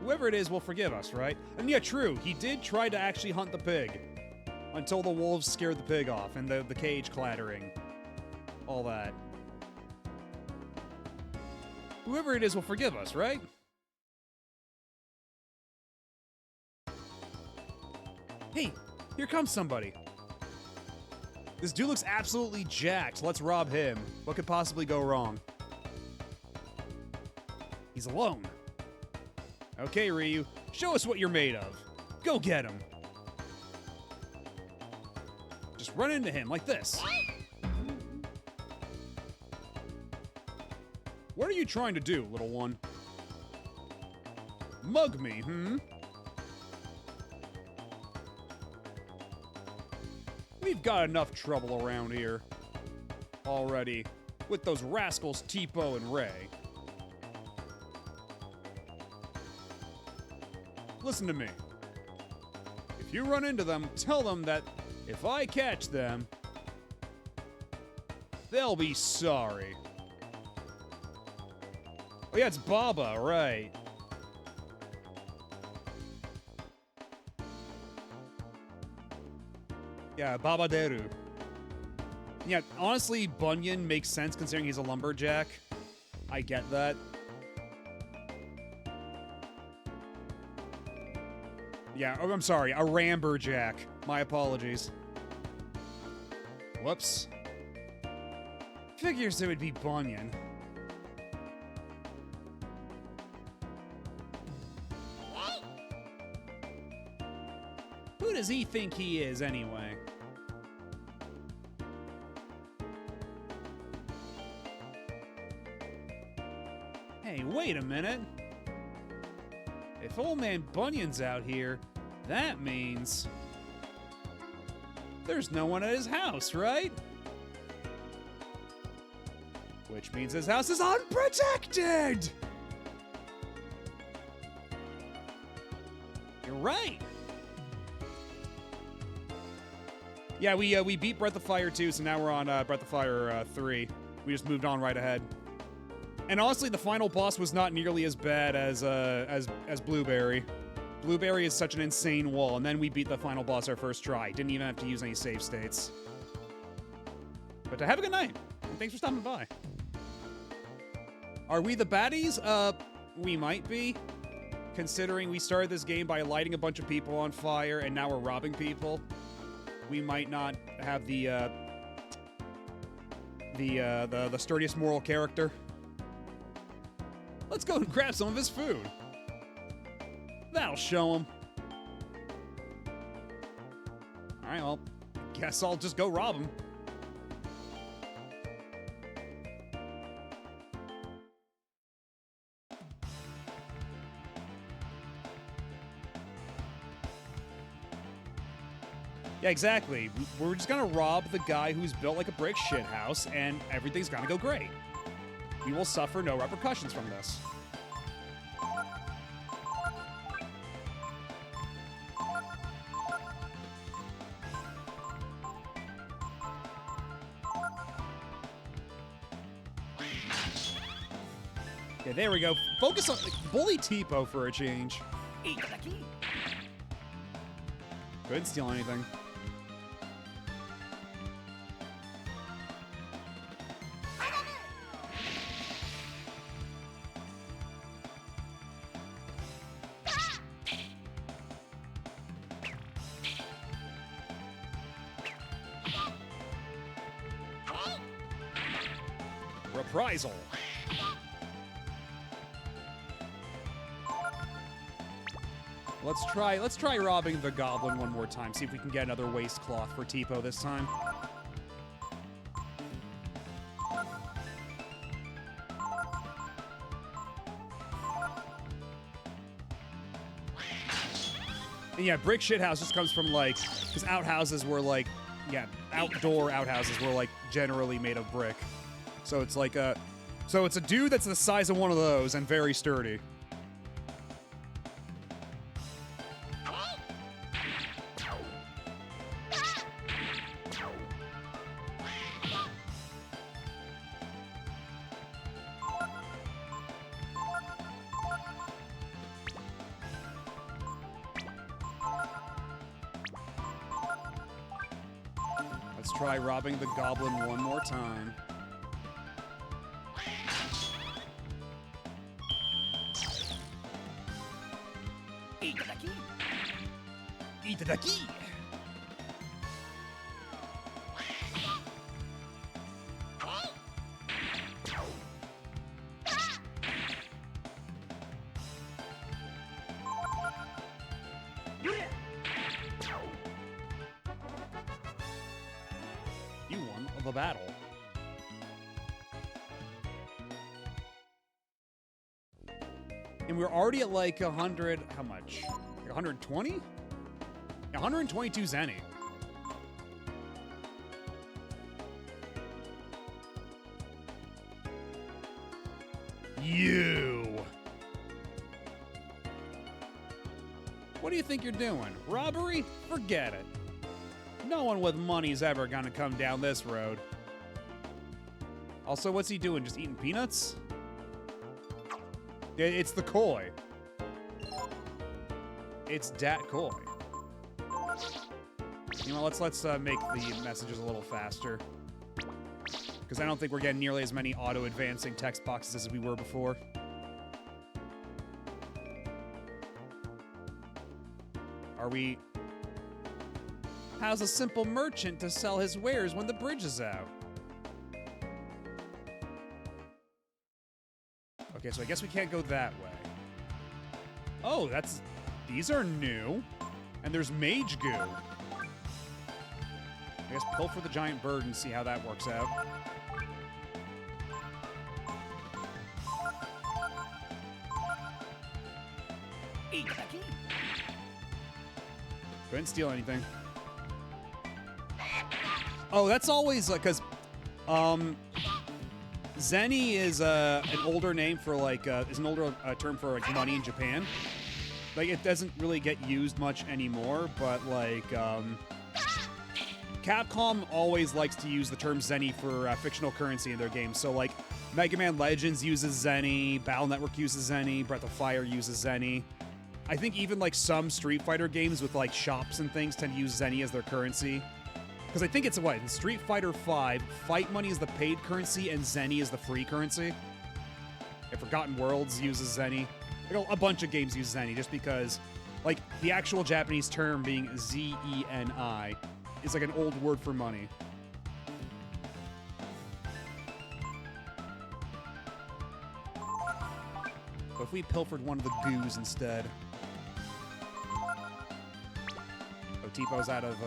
Whoever it is will forgive us, right? And yeah, true, he did try to actually hunt the pig. Until the wolves scared the pig off, and the cage clattering. All that. Whoever it is will forgive us, right? Hey, here comes somebody. This dude looks absolutely jacked. Let's rob him. What could possibly go wrong? He's alone. Okay, Ryu, show us what you're made of. Go get him. Just run into him like this. What are you trying to do, little one? Mug me, hmm? We've got enough trouble around here already with those rascals Tipo and Ray. Listen to me. If you run into them, tell them that if I catch them, they'll be sorry. Oh yeah, it's Baba, right. Yeah, Babaderu. Yeah, honestly, Bunyan makes sense considering he's a lumberjack. I get that. Yeah, oh, I'm sorry, a ramberjack. My apologies. Whoops. Figures it would be Bunyan. Who does he think he is, anyway? Hey, wait a minute. If old man Bunyan's out here, that means there's no one at his house, right? Which means his house is unprotected! You're right. Yeah, we beat Breath of Fire 2, so now we're on Breath of Fire 3. We just moved on right ahead. And honestly, the final boss was not nearly as bad as Blueberry. Blueberry is such an insane wall, and then we beat the final boss our first try. Didn't even have to use any save states. But have a good night, and thanks for stopping by. Are we the baddies? We might be. Considering we started this game by lighting a bunch of people on fire, and now we're robbing people. We might not have the sturdiest moral character. Let's go and grab some of his food. That'll show him. Alright, well, guess I'll just go rob him. Yeah, exactly. We're just gonna rob the guy who's built like a brick shithouse, and everything's gonna go great. We will suffer no repercussions from this. Okay, there we go. Focus on bully Tipo for a change. Couldn't steal anything. Reprisal. Let's try robbing the goblin one more time. See if we can get another waste cloth for Tipo this time. And yeah, brick shithouse just comes from like, because outhouses were like, yeah, outdoor outhouses were like generally made of brick. So it's like so it's a dude that's the size of one of those and very sturdy. Let's try robbing the goblin one more time. Itadaki! You won the battle. And we're already at like 100, how much? Like 120? 122 Zenny. You. What do you think you're doing? Robbery? Forget it. No one with money's ever gonna come down this road. Also, what's he doing? Just eating peanuts? It's the koi. It's dat koi. You know, let's make the messages a little faster. Because I don't think we're getting nearly as many auto-advancing text boxes as we were before. Are we... How's a simple merchant to sell his wares when the bridge is out? Okay, so I guess we can't go that way. Oh, these are new. And there's mage goo. I guess pilfer the giant bird and see how that works out. Couldn't steal anything. Oh, that's always like, because, Zenny is an older name for like, is an older term for like money in Japan. Like, it doesn't really get used much anymore, but like, Capcom always likes to use the term Zenny for fictional currency in their games. So like, Mega Man Legends uses Zenny, Battle Network uses Zenny, Breath of Fire uses Zenny. I think even like some Street Fighter games with like shops and things tend to use Zenny as their currency. Because I think it's what, in Street Fighter V, fight money is the paid currency and Zenny is the free currency. And Forgotten Worlds uses Zenny. Like, a bunch of games use Zenny just because, like, the actual Japanese term being Z-E-N-I is like an old word for money. But if we pilfered one of the goos instead. Oh, Tipo's out of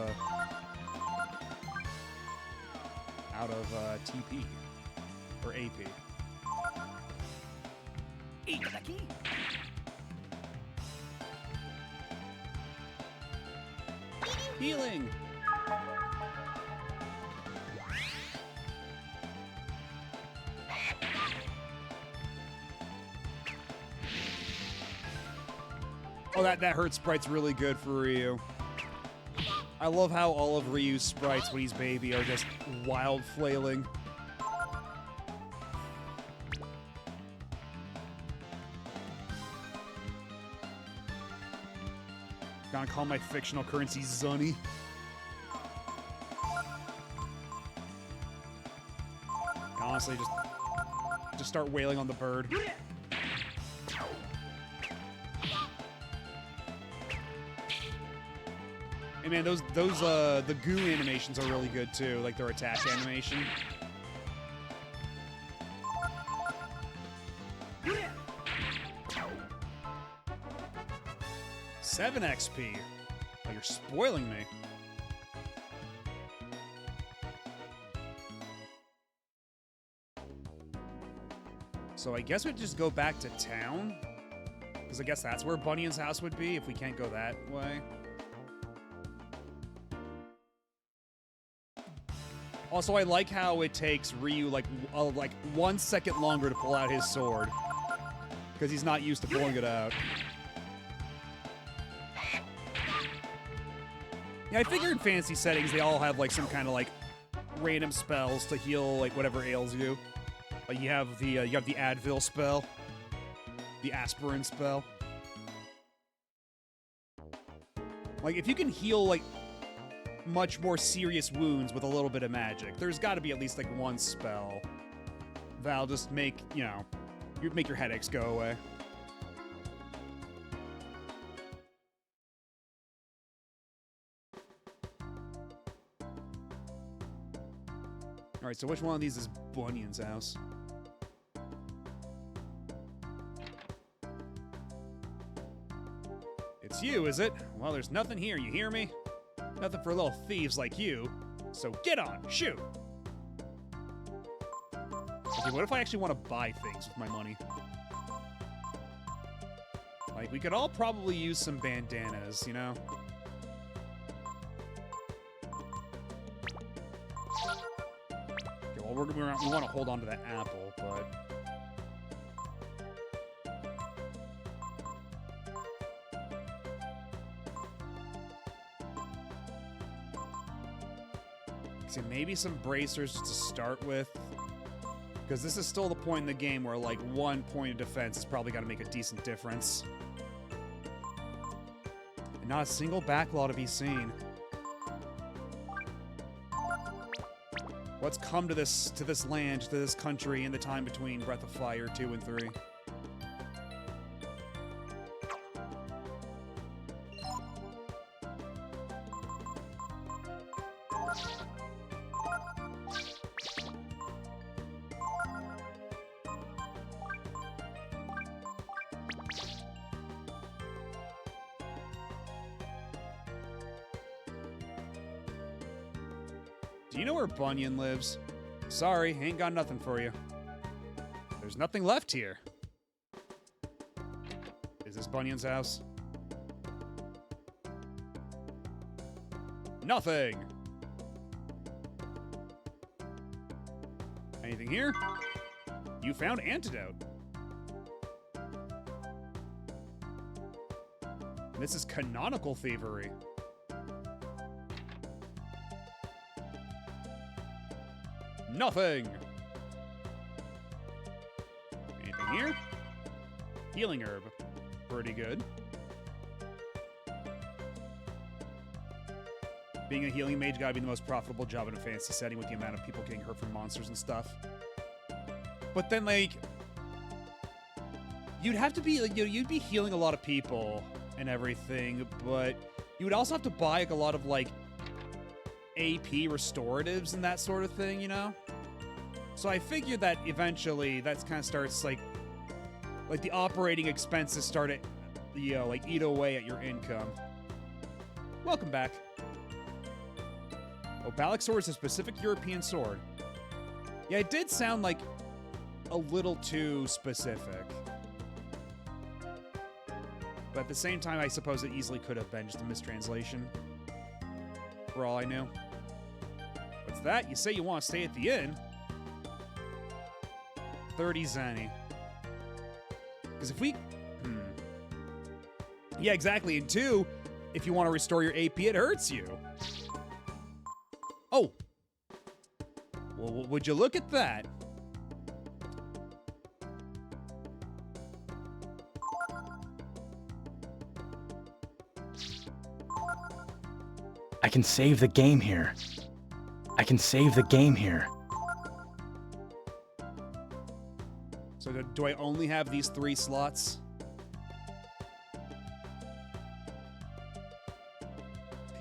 TP. Or AP. Healing! Oh, that hurt sprite's really good for Ryu. I love how all of Ryu's sprites when he's baby are just wild flailing. Gonna call my fictional currency Zunny. Honestly, just start wailing on the bird. Hey man, the goo animations are really good too, like their attack animation. $7 XP. Oh, you're spoiling me. So I guess we'd just go back to town? Because I guess that's where Bunyan's house would be if we can't go that way. Also, I like how it takes Ryu like 1 second longer to pull out his sword. Because he's not used to pulling it out. Yeah, I figure in fantasy settings they all have like some kind of like random spells to heal like whatever ails you. Like you have the Advil spell, the aspirin spell. Like if you can heal like much more serious wounds with a little bit of magic, there's got to be at least like one spell that'll just make, you know, make your headaches go away. All right, so which one of these is Bunyan's house? It's you, is it? Well, there's nothing here, you hear me? Nothing for little thieves like you. So get on, shoot! Okay, what if I actually want to buy things with my money? Like, we could all probably use some bandanas, you know? Okay, well, we want to hold on to that apple, but... So maybe some bracers to start with. Because this is still the point in the game where, like, 1 point of defense is probably going to make a decent difference. And not a single backlaw to be seen. What's come to this land, to this country, in the time between Breath of Fire 2 and 3? Do you know where Bunyan lives? Sorry, ain't got nothing for you. There's nothing left here. Is this Bunyan's house? Nothing! Anything here? You found antidote. This is canonical thievery. Nothing! Anything here? Healing herb. Pretty good. Being a healing mage gotta be the most profitable job in a fantasy setting with the amount of people getting hurt from monsters and stuff. But then, like... You'd have to be, like, you'd be healing a lot of people and everything, but you would also have to buy, like, a lot of, like, AP restoratives and that sort of thing, you know? So I figured that eventually that kind of starts, like the operating expenses start to, you know, like, eat away at your income. Welcome back. Oh, Balak sword is a specific European sword. Yeah, it did sound like a little too specific. But at the same time, I suppose it easily could have been just a mistranslation. For all I knew. What's that? You say you want to stay at the inn? 30 Zenny. Because if we... Yeah, exactly. And 2, if you want to restore your AP, it hurts you. Oh. Well, would you look at that? I can save the game here. I can save the game here. So do I only have these 3 slots?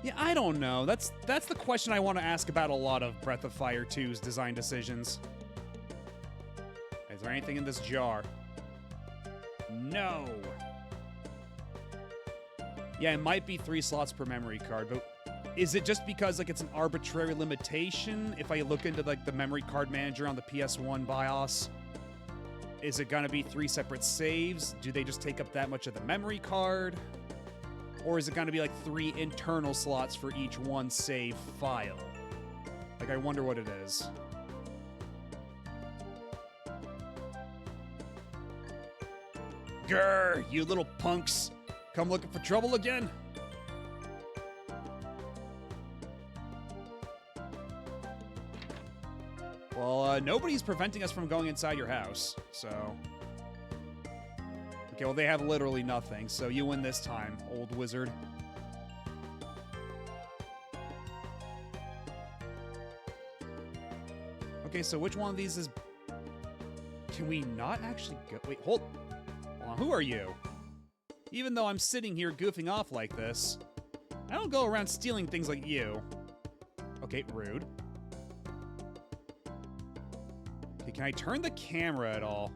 Yeah, I don't know. That's the question I want to ask about a lot of Breath of Fire 2's design decisions. Is there anything in this jar? No. Yeah, it might be 3 slots per memory card, but is it just because like it's an arbitrary limitation? If I look into like the memory card manager on the PS1 BIOS, is it gonna be 3 separate saves? Do they just take up that much of the memory card? Or is it gonna be like 3 internal slots for each one save file? Like, I wonder what it is. Grr, you little punks. Come looking for trouble again? Well, nobody's preventing us from going inside your house, so... Okay, well, they have literally nothing, so you win this time, old wizard. Okay, so which one of these is... Can we not actually go... Wait, hold on, who are you? Even though I'm sitting here goofing off like this, I don't go around stealing things like you. Okay, rude. Okay, can I turn the camera at all?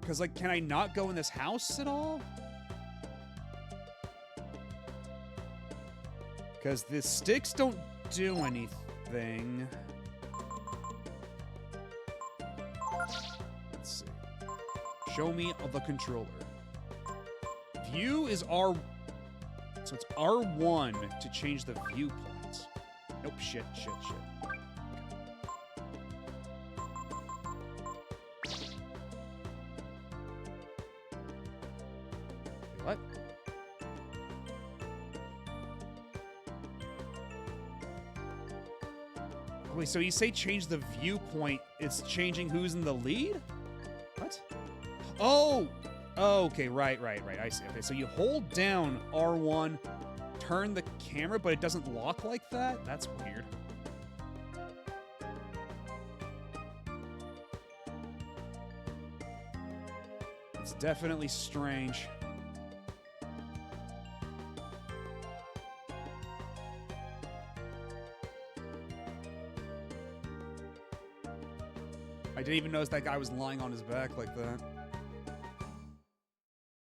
Because, like, can I not go in this house at all? Because the sticks don't do anything. Let's see. Show me the controller. View is R... So it's R1 to change the viewpoint. Nope, shit. What? Wait, so you say change the viewpoint, it's changing who's in the lead? What? Oh! Oh, okay, right, I see. Okay, so you hold down R1, turn the camera, but it doesn't lock like that? That's weird. It's definitely strange. I didn't even notice that guy was lying on his back like that.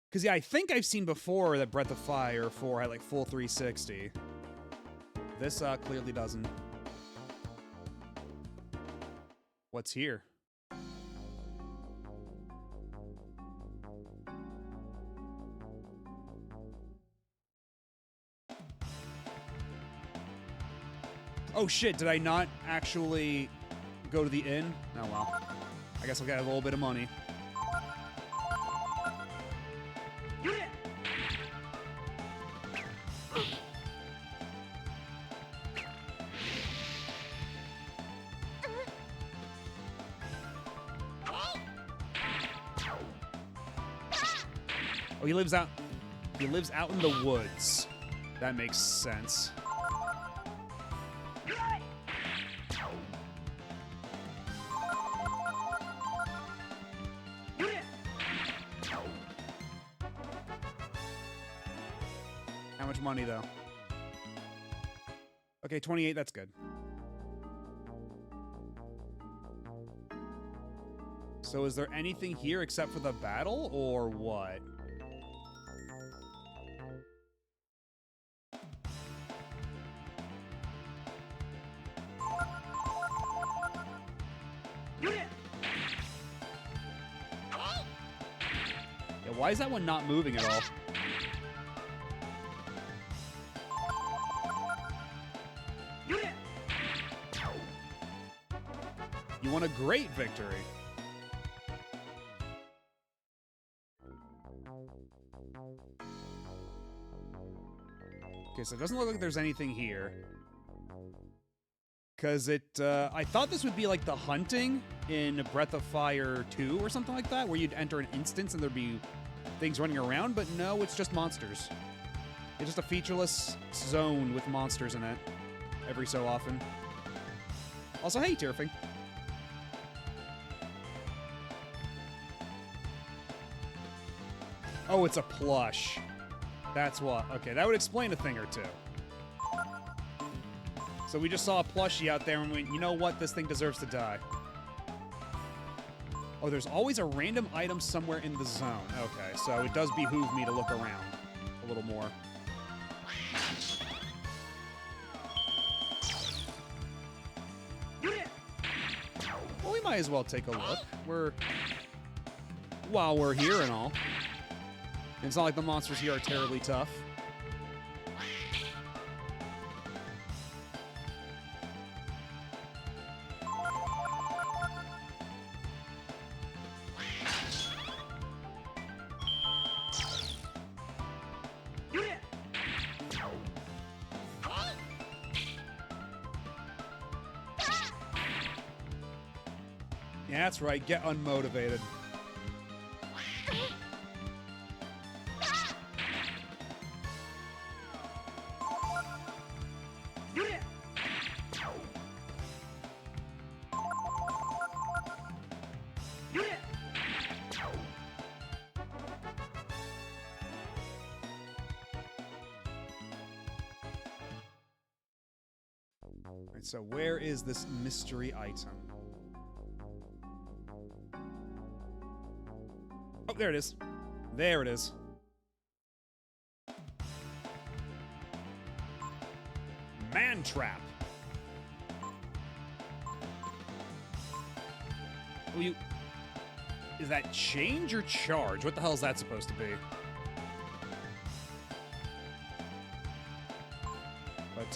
Because, yeah, I think I've seen before that Breath of Fire 4 had, like, full 360. This, clearly doesn't. What's here? Oh, shit, did I not actually go to the inn? Oh, well. I guess I'll get a little bit of money. Oh, he lives out in the woods. That makes sense. How much money, though? Okay, 28, that's good. So is there anything here except for the battle, or what? Yeah, why is that one not moving at all? You want a great victory. Okay, so it doesn't look like there's anything here. Because I thought this would be like the hunting in Breath of Fire 2 or something like that, where you'd enter an instance and there'd be things running around, but no, it's just monsters. It's just a featureless zone with monsters in it every so often. Also, hey, Tierfing. Oh, it's a plush. That's what. Okay, that would explain a thing or two. So we just saw a plushie out there and went, you know what? This thing deserves to die. Oh, there's always a random item somewhere in the zone. Okay, so it does behoove me to look around a little more. Well, we might as well take a look. While we're here and all. It's not like the monsters here are terribly tough. Yeah, that's right. Get unmotivated. Alright, so where is this mystery item? Oh, there it is. There it is. Man trap. Oh, is that change or charge? What the hell is that supposed to be? But,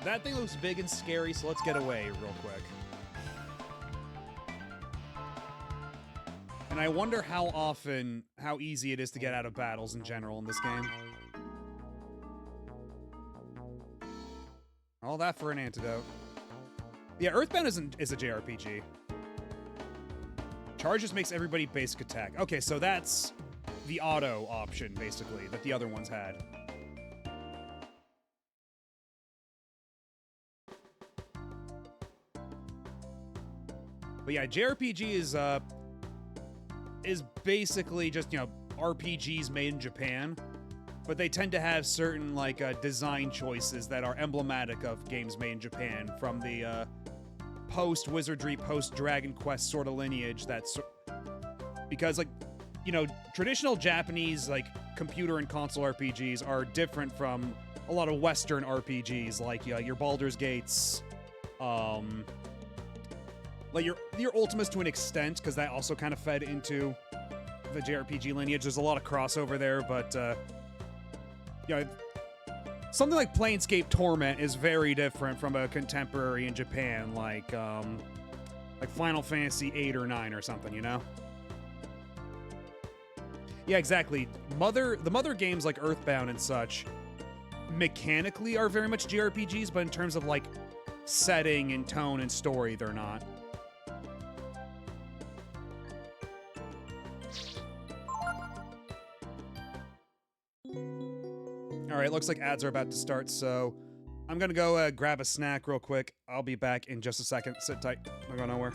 that thing looks big and scary, so let's get away real quick. And I wonder how easy it is to get out of battles in general in this game. All that for an antidote. Yeah, Earthbound is a JRPG. Charge just makes everybody basic attack. Okay, so that's the auto option, basically, that the other ones had. But yeah, JRPG is basically just, you know, RPGs made in Japan, but they tend to have certain, like, design choices that are emblematic of games made in Japan from the, post-Wizardry, post-Dragon Quest sort of lineage that's... Because, like, you know, traditional Japanese, like, computer and console RPGs are different from a lot of Western RPGs, like, your Baldur's Gates, like, your Ultimas to an extent, because that also kind of fed into the JRPG lineage. There's a lot of crossover there, but, you know, something like Planescape Torment is very different from a contemporary in Japan, like Final Fantasy 8 or 9 or something, you know? Yeah, exactly. The Mother games like Earthbound and such, mechanically are very much JRPGs, but in terms of, like, setting and tone and story, they're not. Alright, looks like ads are about to start, so I'm gonna go grab a snack real quick. I'll be back in just a second. Sit tight. Don't go nowhere.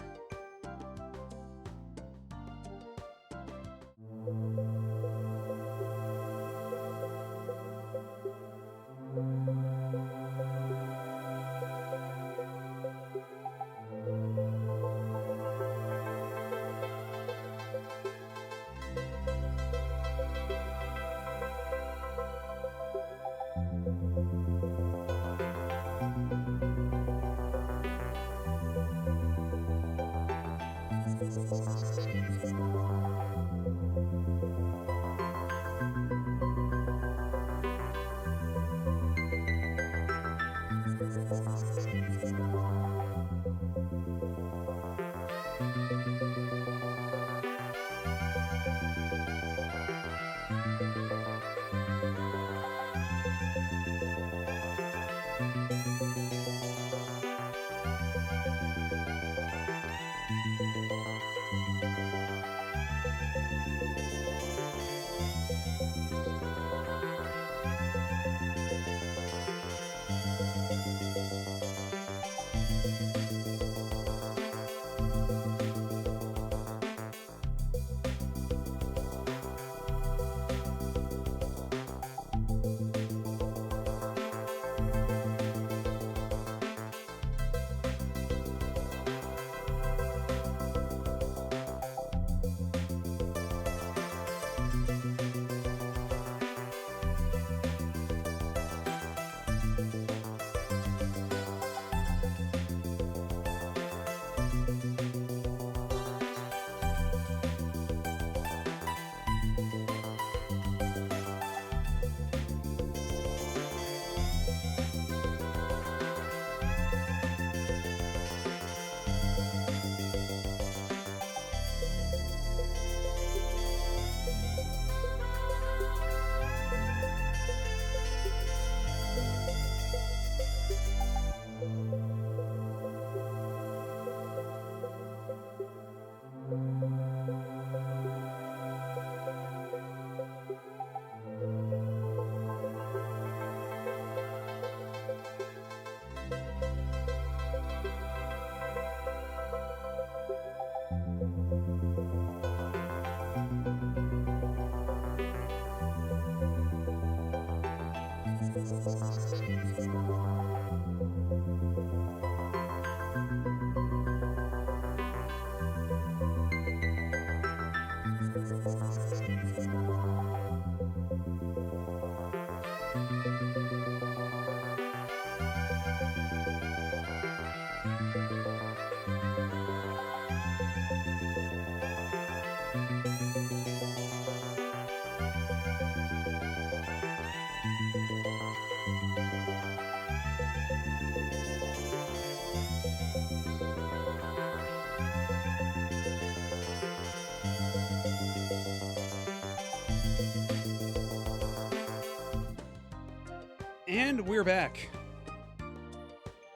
And we're back.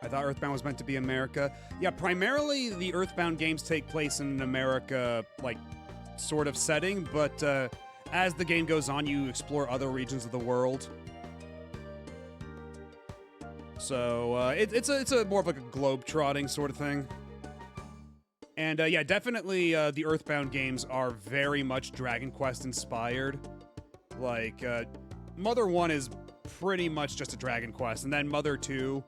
I thought Earthbound was meant to be America. Yeah, primarily the Earthbound games take place in an America, like, sort of setting, but as the game goes on, you explore other regions of the world. So it's a more of like a globe-trotting sort of thing. And yeah, definitely the Earthbound games are very much Dragon Quest inspired. Like, Mother 1 is pretty much just a Dragon Quest, and then Mother 2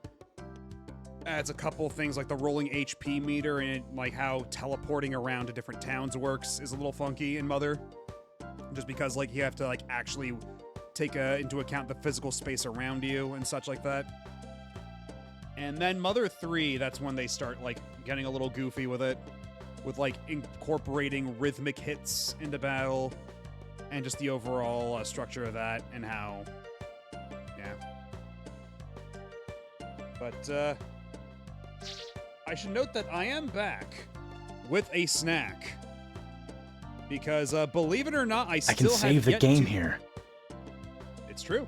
adds a couple things like the rolling HP meter and like how teleporting around to different towns works is a little funky in Mother. Just because like you have to like actually take into account the physical space around you and such like that. And then Mother 3, that's when they start like getting a little goofy with it, with like incorporating rhythmic hits into battle and just the overall structure of that and how, yeah. But I should note that I am back with a snack. Because, believe it or not, I still can save the game here. It's true.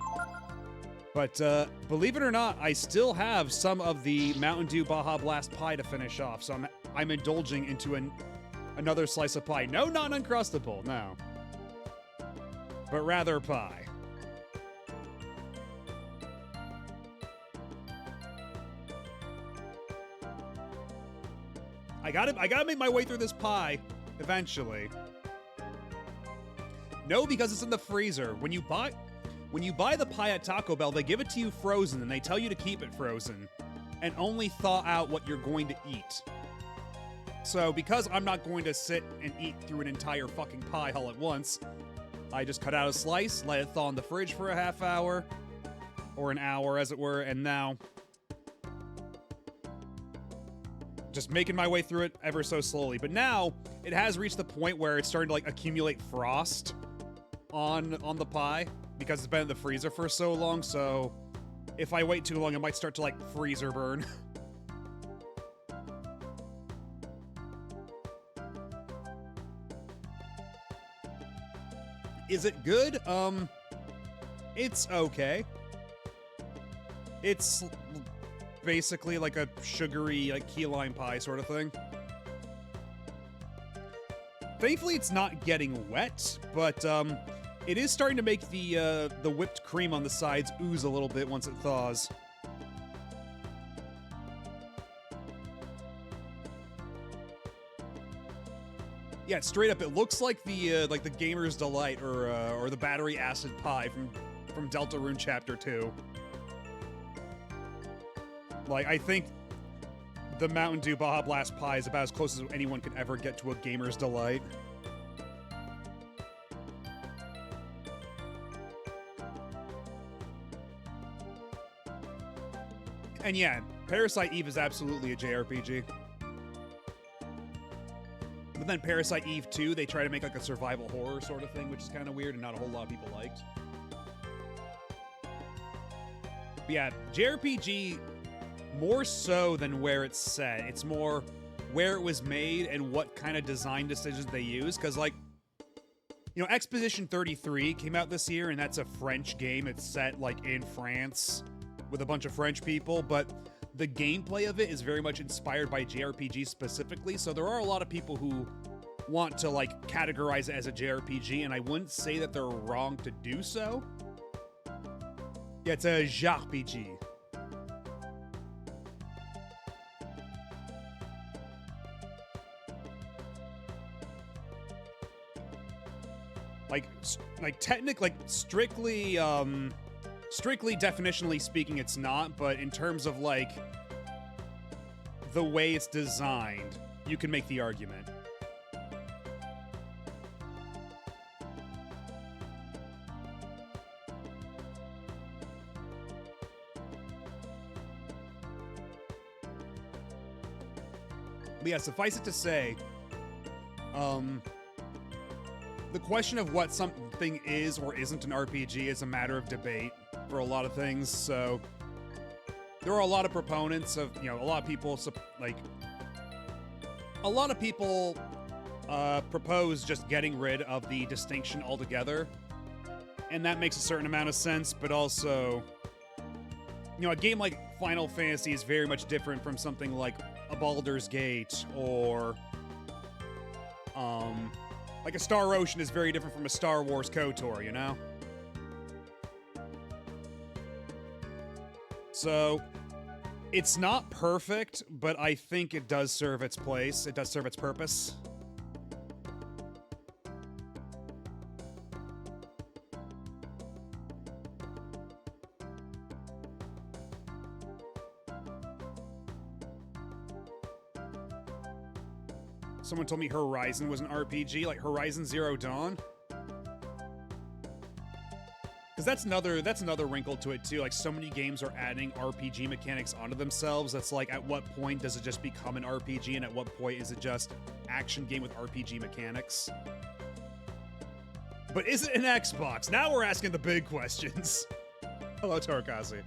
But, believe it or not, I still have some of the Mountain Dew Baja Blast pie to finish off, so I'm indulging into another slice of pie. No, not Uncrustable, no. But rather pie. I gotta make my way through this pie, eventually. No, because it's in the freezer. When you buy the pie at Taco Bell, they give it to you frozen, and they tell you to keep it frozen, and only thaw out what you're going to eat. So, because I'm not going to sit and eat through an entire fucking pie all at once, I just cut out a slice, let it thaw in the fridge for a half hour, or an hour, as it were, and now just making my way through it ever so slowly. But now, it has reached the point where it's starting to, like, accumulate frost on the pie, because it's been in the freezer for so long, so if I wait too long, it might start to, like, freezer burn. Is it good? It's okay. It's basically like a sugary, like, key lime pie sort of thing. Thankfully, it's not getting wet, but, it is starting to make the whipped cream on the sides ooze a little bit once it thaws. Yeah, straight up, it looks like the Gamer's Delight or the Battery Acid Pie from Deltarune Chapter 2. Like, I think the Mountain Dew Baja Blast Pie is about as close as anyone could ever get to a Gamer's Delight. And yeah, Parasite Eve is absolutely a JRPG. But then Parasite Eve 2, they try to make like a survival horror sort of thing, which is kind of weird and not a whole lot of people liked. But yeah, JRPG, more so than where it's set. It's more where it was made and what kind of design decisions they use. Because, like, you know, Expedition 33 came out this year, and that's a French game. It's set, like, in France with a bunch of French people, but the gameplay of it is very much inspired by JRPG specifically, so there are a lot of people who want to, like, categorize it as a JRPG, and I wouldn't say that they're wrong to do so. Yeah, it's a JRPG. Like strictly, strictly definitionally speaking, it's not, but in terms of, like, the way it's designed, you can make the argument. But yeah, suffice it to say, the question of what something is or isn't an RPG is a matter of debate for a lot of things, so there are a lot of proponents of, you know, a lot of people, propose just getting rid of the distinction altogether, and that makes a certain amount of sense, but also, you know, a game like Final Fantasy is very much different from something like a Baldur's Gate, or, like a Star Ocean is very different from a Star Wars KOTOR, you know? So, it's not perfect, but I think it does serve its place. It does serve its purpose. Someone told me Horizon was an RPG, like Horizon Zero Dawn. Because that's another wrinkle to it too. Like, so many games are adding RPG mechanics onto themselves. That's like, at what point does it just become an RPG, and at what point is it just action game with RPG mechanics? But is it an Xbox? Now we're asking the big questions. Hello, Torkasi.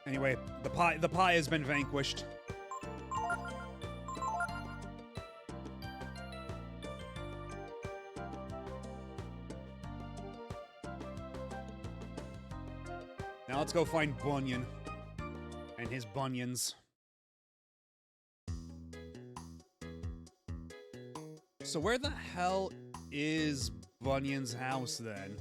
Anyway, the pie has been vanquished. Now let's go find Bunyan and his bunions. So where the hell is Bunyan's house then?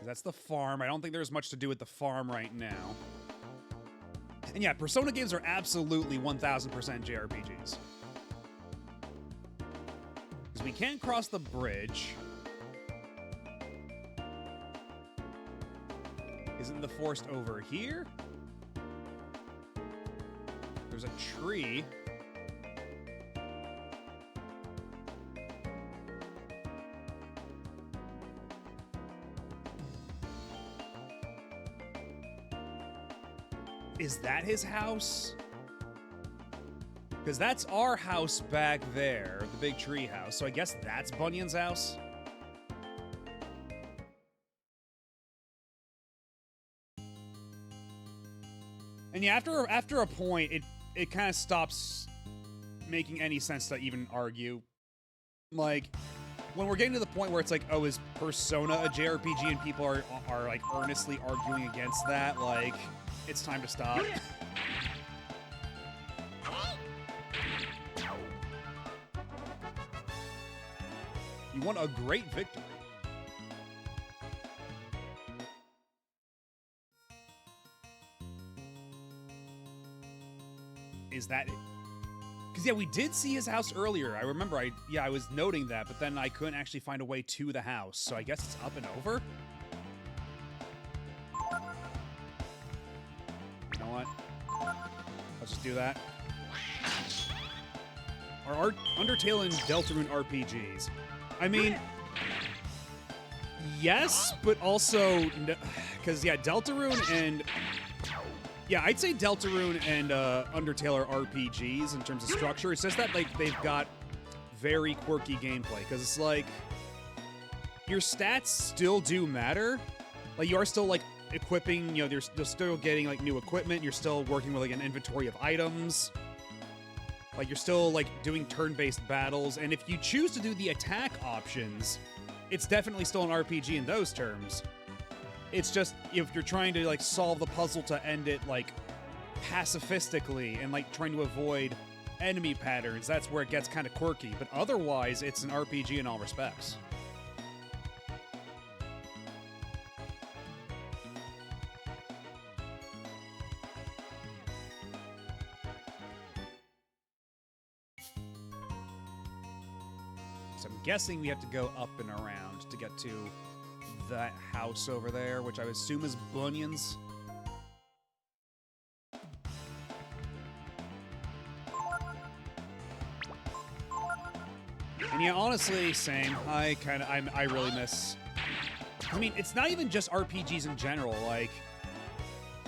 That's the farm. I don't think there's much to do with the farm right now. And yeah, Persona games are absolutely 1000% JRPGs. Because we can't cross the bridge. Isn't the forest over here? There's a tree. Is that his house? Because that's our house back there, the big tree house. So I guess that's Bunyan's house? And yeah, after a point, it kind of stops making any sense to even argue. Like, when we're getting to the point where it's like, oh, is Persona a JRPG, and people are like earnestly arguing against that, like, it's time to stop. You want a great victory. Is that it? Because, yeah, we did see his house earlier. I remember, I was noting that, but then I couldn't actually find a way to the house. So I guess it's up and over? You know what? Let's just do that. Are Undertale and Deltarune RPGs? I mean, yes, but also, because, yeah, Deltarune and... Yeah, I'd say Deltarune and Undertale are RPGs in terms of structure. It's just that, like, they've got very quirky gameplay, because it's like, your stats still do matter. Like, you are still, like, equipping, you know, you're still getting, like, new equipment. You're still working with, like, an inventory of items. Like, you're still, like, doing turn-based battles. And if you choose to do the attack options, it's definitely still an RPG in those terms. It's just, if you're trying to, like, solve the puzzle to end it, like, pacifistically and like trying to avoid enemy patterns, that's where it gets kind of quirky. But otherwise, it's an RPG in all respects. So I'm guessing we have to go up and around to get to that house over there, which I assume is Bunyan's. And yeah, honestly, same. I really miss... I mean, it's not even just RPGs in general. Like,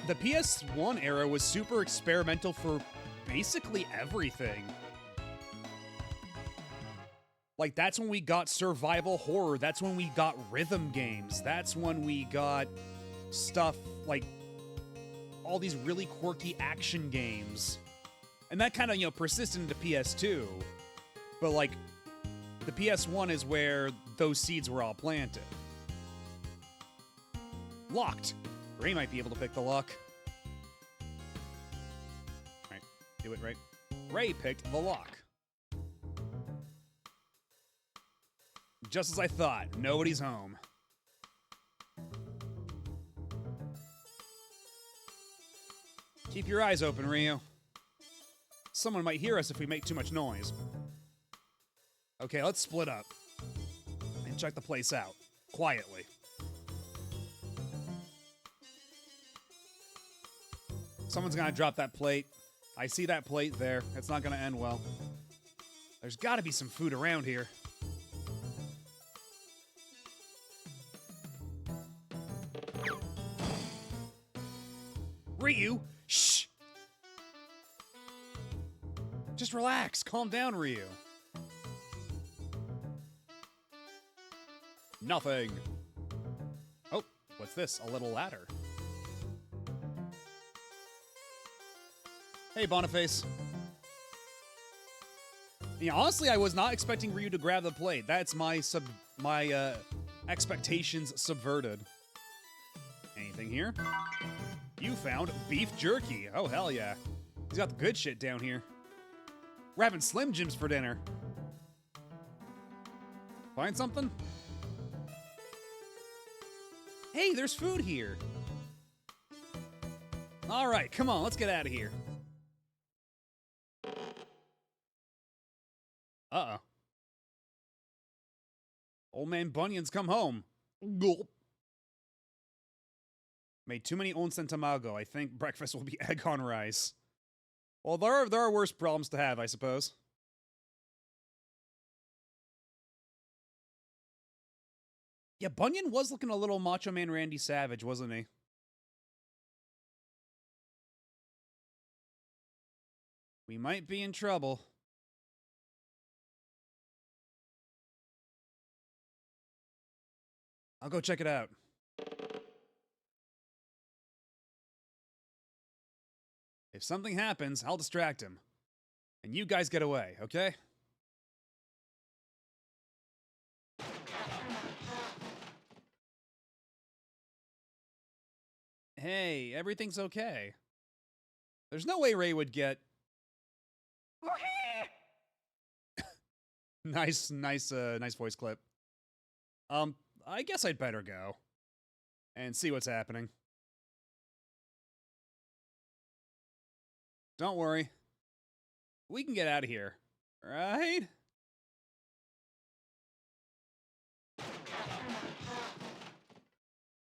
the PS1 era was super experimental for basically everything. Like, that's when we got survival horror. That's when we got rhythm games. That's when we got stuff like all these really quirky action games. And that kind of, you know, persisted into PS2. But, like, the PS1 is where those seeds were all planted. Locked. Ray might be able to pick the lock. Right. Do it, Ray. Ray picked the lock. Just as I thought, nobody's home. Keep your eyes open, Ryu. Someone might hear us if we make too much noise. Okay, let's split up and check the place out, quietly. Someone's gonna drop that plate. I see that plate there. It's not gonna end well. There's gotta be some food around here. Ryu, shh! Just relax, calm down, Ryu. Nothing. Oh, what's this? A little ladder. Hey, Boniface. Yeah, honestly, I was not expecting Ryu to grab the plate. That's my expectations subverted. Anything here? You found beef jerky. Oh, hell yeah. He's got the good shit down here. We're having Slim Jims for dinner. Find something? Hey, there's food here. All right, come on, let's get out of here. Uh-oh. Old man Bunyan's come home. Gulp. Made too many onsen tamago. I think breakfast will be egg on rice. Well, there are worse problems to have, I suppose. Yeah, Bunyan was looking a little Macho Man Randy Savage, wasn't he? We might be in trouble. I'll go check it out. If something happens, I'll distract him. And you guys get away, okay? Hey, everything's okay. There's no way Ray would get... nice voice clip. I guess I'd better go. And see what's happening. Don't worry. We can get out of here. Right?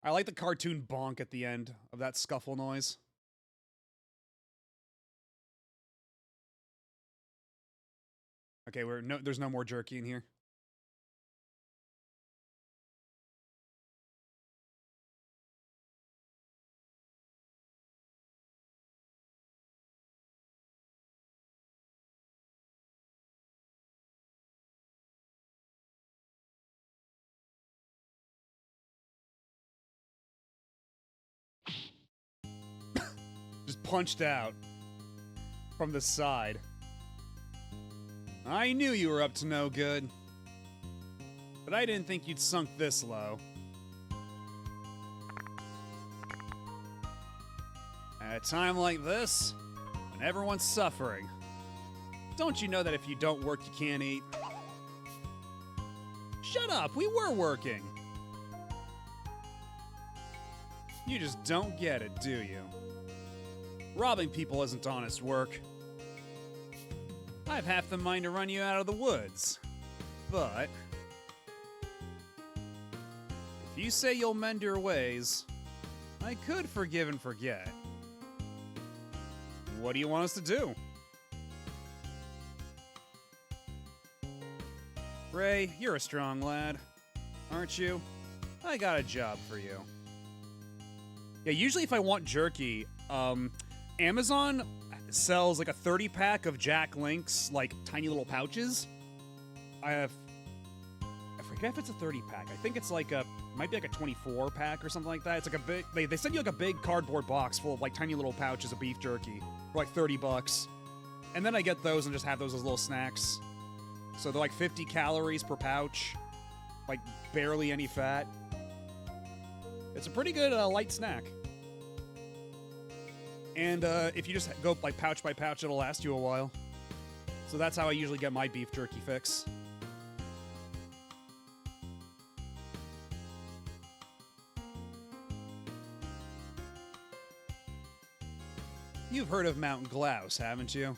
I like the cartoon bonk at the end of that scuffle noise. Okay, there's no more jerky in here. Just punched out from the side. I knew you were up to no good. But I didn't think you'd sunk this low. At a time like this, when everyone's suffering, don't you know that if you don't work, you can't eat? Shut up, we were working. You just don't get it, do you? Robbing people isn't honest work. I've half the mind to run you out of the woods, but if you say you'll mend your ways, I could forgive and forget. What do you want us to do? Ray, you're a strong lad, aren't you? I got a job for you. Yeah, usually if I want jerky, Amazon sells like a 30-pack of Jack Link's like tiny little pouches. I forget if it's a 30-pack. I think it's like might be like a 24-pack or something like that. It's like a big, they send you like a big cardboard box full of like tiny little pouches of beef jerky for like $30. And then I get those and just have those as little snacks. So they're like 50 calories per pouch, like barely any fat. It's a pretty good light snack. And if you just go like pouch by pouch, it'll last you a while. So that's how I usually get my beef jerky fix. You've heard of Mount Grouse, haven't you?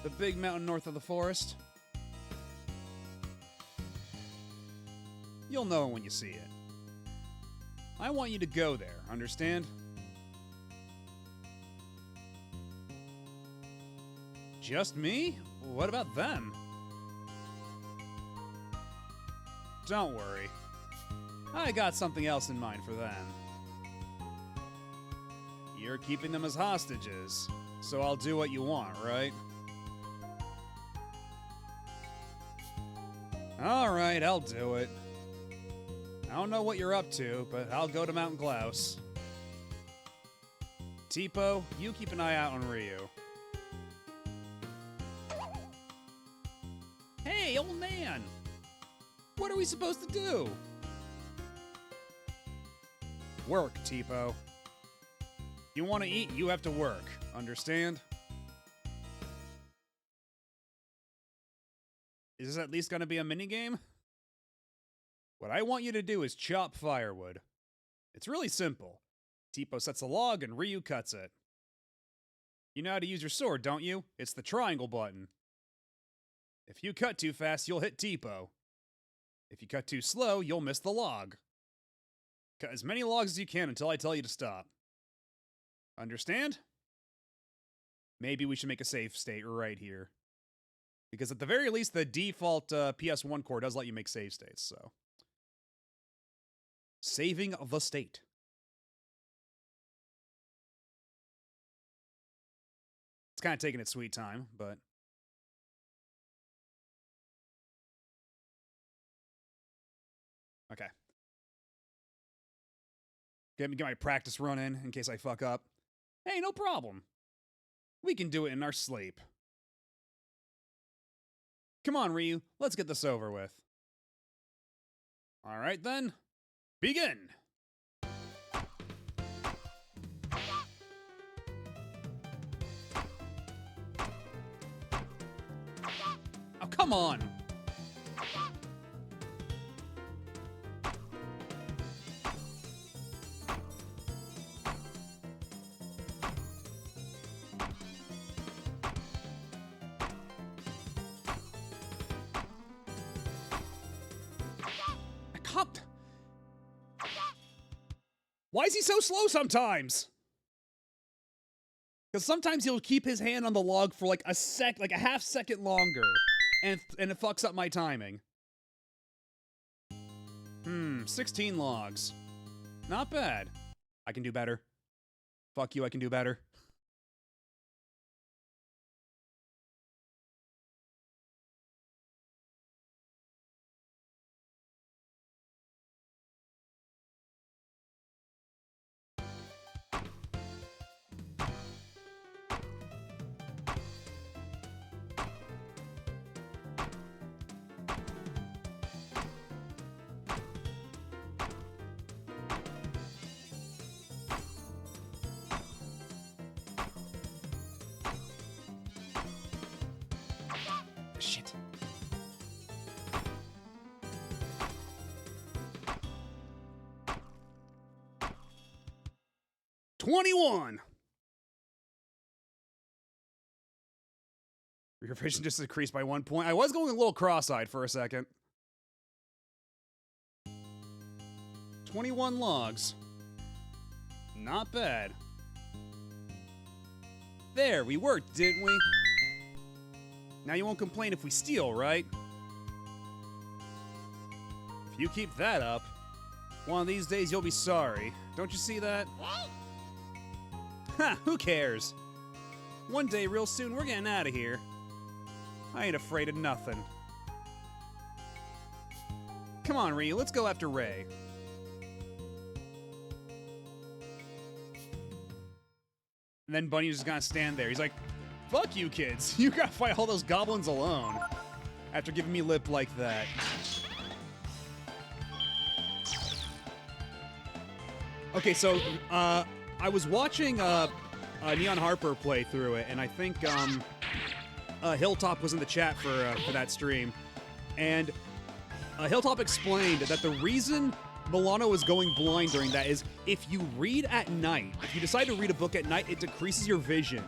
The big mountain north of the forest? You'll know it when you see it. I want you to go there, understand? Just me? What about them? Don't worry. I got something else in mind for them. You're keeping them as hostages, so I'll do what you want, right? Alright, I'll do it. I don't know what you're up to, but I'll go to Mount Grouse. Tipo, you keep an eye out on Ryu. Hey, old man! What are we supposed to do? Work, Tipo. You want to eat, you have to work. Understand? Is this at least going to be a minigame? What I want you to do is chop firewood. It's really simple. Tipo sets a log and Ryu cuts it. You know how to use your sword, don't you? It's the triangle button. If you cut too fast, you'll hit Tipo. If you cut too slow, you'll miss the log. Cut as many logs as you can until I tell you to stop. Understand? Maybe we should make a save state right here. Because at the very least, the default PS1 core does let you make save states, so. Saving the state. It's kind of taking its sweet time, but. Okay. Get my practice run in case I fuck up. Hey, no problem. We can do it in our sleep. Come on, Ryu. Let's get this over with. All right, then. Begin! Oh, come on! Why is he so slow sometimes? Because sometimes he'll keep his hand on the log for like a half second longer, and it fucks up my timing. 16 logs. Not bad. I can do better. Fuck you, I can do better. Shit. $21. Your vision just decreased by 1 point. I was going a little cross-eyed for a second. 21 logs. Not bad. There, we worked, didn't we? Now you won't complain if we steal, right? If you keep that up, one of these days you'll be sorry. Don't you see that? Ha, who cares? One day real soon we're getting out of here. I ain't afraid of nothing. Come on, Ryu, let's go after Ray. And then Bunny's just gonna stand there. He's like, fuck you kids. You gotta fight all those goblins alone. After giving me lip like that. Okay, so, I was watching, Neon Harper play through it, and I think, Hilltop was in the chat for that stream. And, Hilltop explained that the reason Milano is going blind during that is if you read at night, if you decide to read a book at night, it decreases your vision.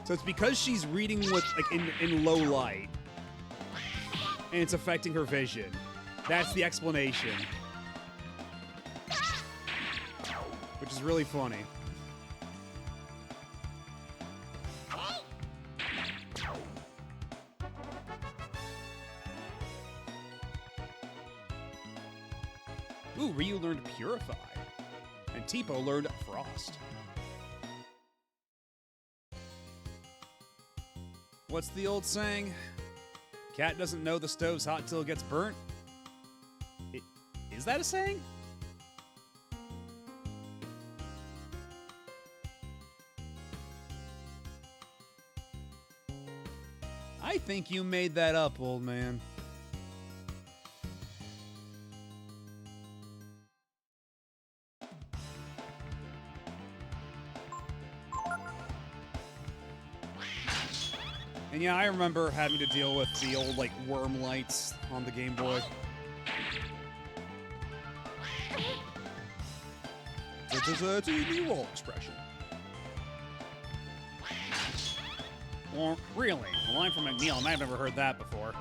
So it's because she's reading with like in low light, and it's affecting her vision. That's the explanation, which is really funny. Ooh, Ryu learned Purify. And Tipo learned Frost. What's the old saying? Cat doesn't know the stove's hot till it gets burnt? Is that a saying? I think you made that up, old man. And yeah, I remember having to deal with the old, like, worm lights on the Game Boy. It's a TV roll expression. Well, really? A line from McNeil, and I've never heard that before.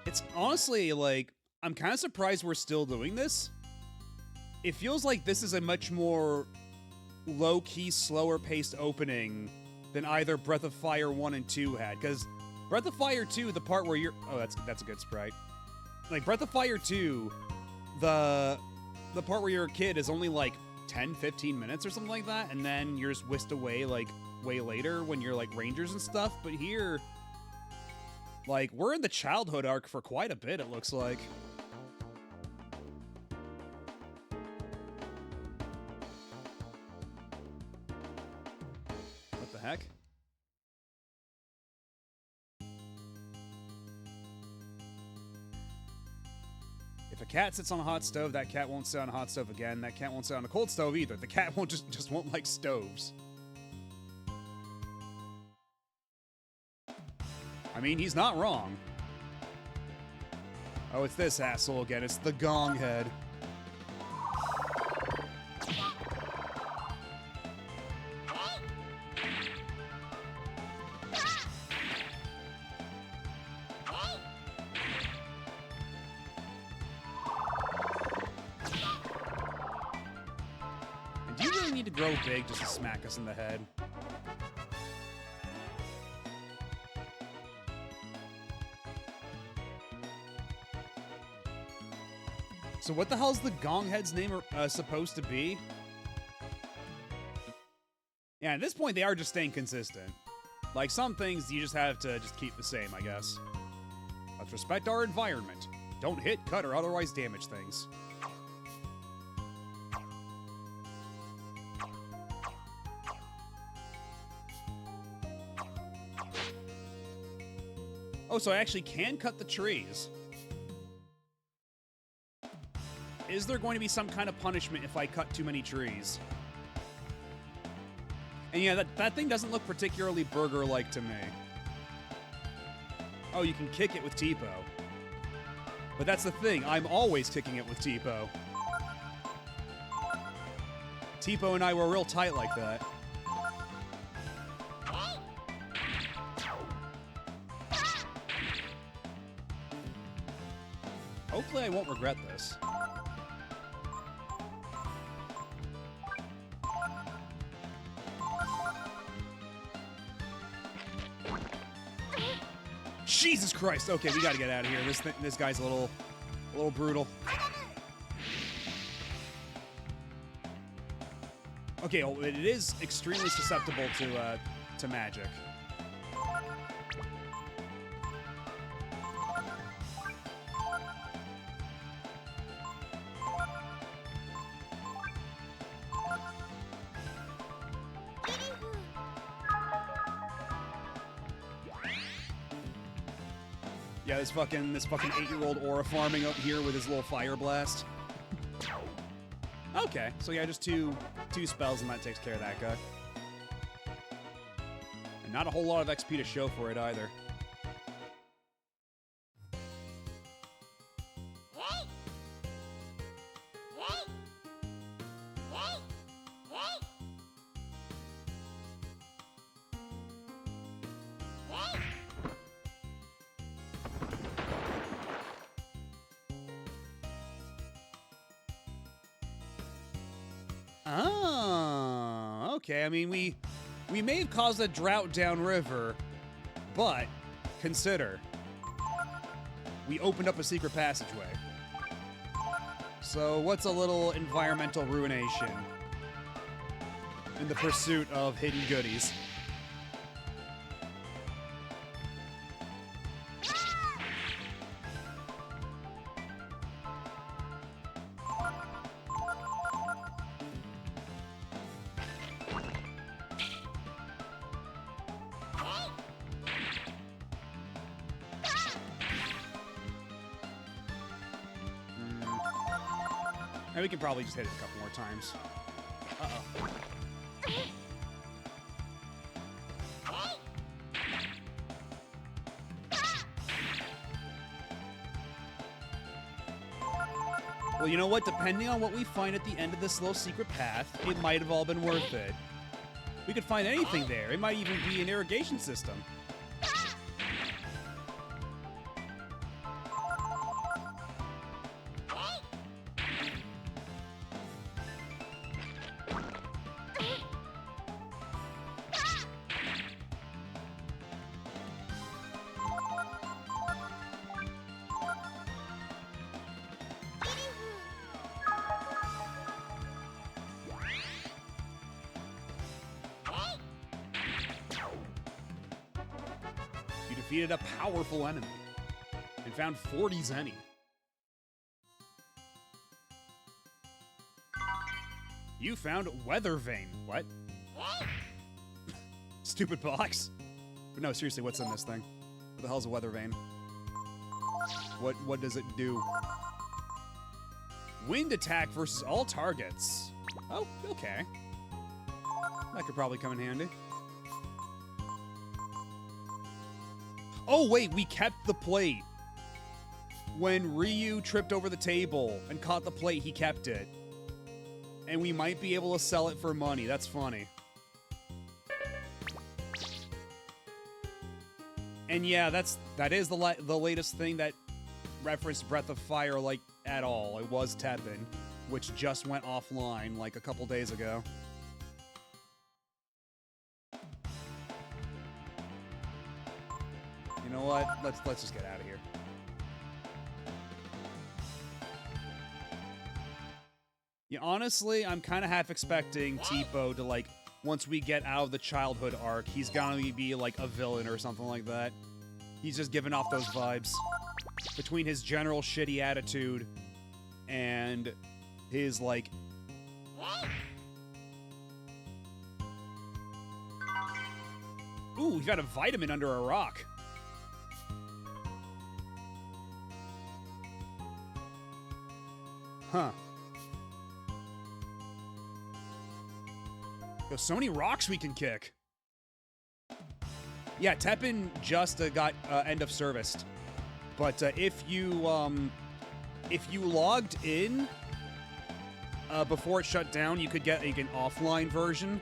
It's honestly, like, I'm kind of surprised we're still doing this. It feels like this is a much more low-key, slower-paced opening than either Breath of Fire 1 and 2 had. Because Breath of Fire 2, the part where you're... Oh, that's a good sprite. Like, Breath of Fire 2, the part where you're a kid is only, like, 10, 15 minutes or something like that, and then you're just whisked away, like, way later when you're, like, rangers and stuff. But here... Like, we're in the childhood arc for quite a bit, it looks like. What the heck? If a cat sits on a hot stove, that cat won't sit on a hot stove again. That cat won't sit on a cold stove either. The cat won't just won't like stoves. I mean, he's not wrong. Oh, it's this asshole again. It's the gong head. And do you really need to grow big just to smack us in the head? So what the hell's the gong head's name supposed to be? Yeah, at this point, they are just staying consistent. Like, some things you just have to just keep the same, I guess. Let's respect our environment. Don't hit, cut, or otherwise damage things. Oh, so I actually can cut the trees. Is there going to be some kind of punishment if I cut too many trees? And yeah, that thing doesn't look particularly burger-like to me. Oh, you can kick it with Tipo. But that's the thing, I'm always kicking it with Tipo. Tipo and I were real tight like that. Hopefully I won't regret this. Jesus Christ! Okay, we gotta get out of here. This guy's a little brutal. Okay, well, it is extremely susceptible to magic. Yeah, this fucking 8-year-old aura farming up here with his little fire blast. Okay, so yeah, just two spells and that takes care of that guy. And not a whole lot of XP to show for it either. Oh, okay. I mean, we may have caused a drought downriver, but consider we opened up a secret passageway. So what's a little environmental ruination in the pursuit of hidden goodies? And we can probably just hit it a couple more times. Uh-oh. Well, you know what? Depending on what we find at the end of this little secret path, it might have all been worth it. We could find anything there. It might even be an irrigation system. Defeated a powerful enemy and found 40 Zenny. You found Weather Vane. What? Stupid box. But no, seriously, what's in this thing? What the hell's a Weather Vane? What does it do? Wind attack versus all targets. Oh, okay. That could probably come in handy. Oh, wait, we kept the plate. When Ryu tripped over the table and caught the plate, he kept it. And we might be able to sell it for money. That's funny. And yeah, that is the latest thing that referenced Breath of Fire, like, at all. It was Teppen, which just went offline, like, a couple days ago. You know what? Let's just get out of here. Yeah, honestly, I'm kind of half expecting Tipo to, like, once we get out of the childhood arc, he's gonna be, like, a villain or something like that. He's just giving off those vibes. Between his general shitty attitude and his, like... Ooh, he got a vitamin under a rock. Huh. There's so many rocks we can kick. Yeah, Teppin just got end of serviced. But if you logged in before it shut down, you could get an offline version.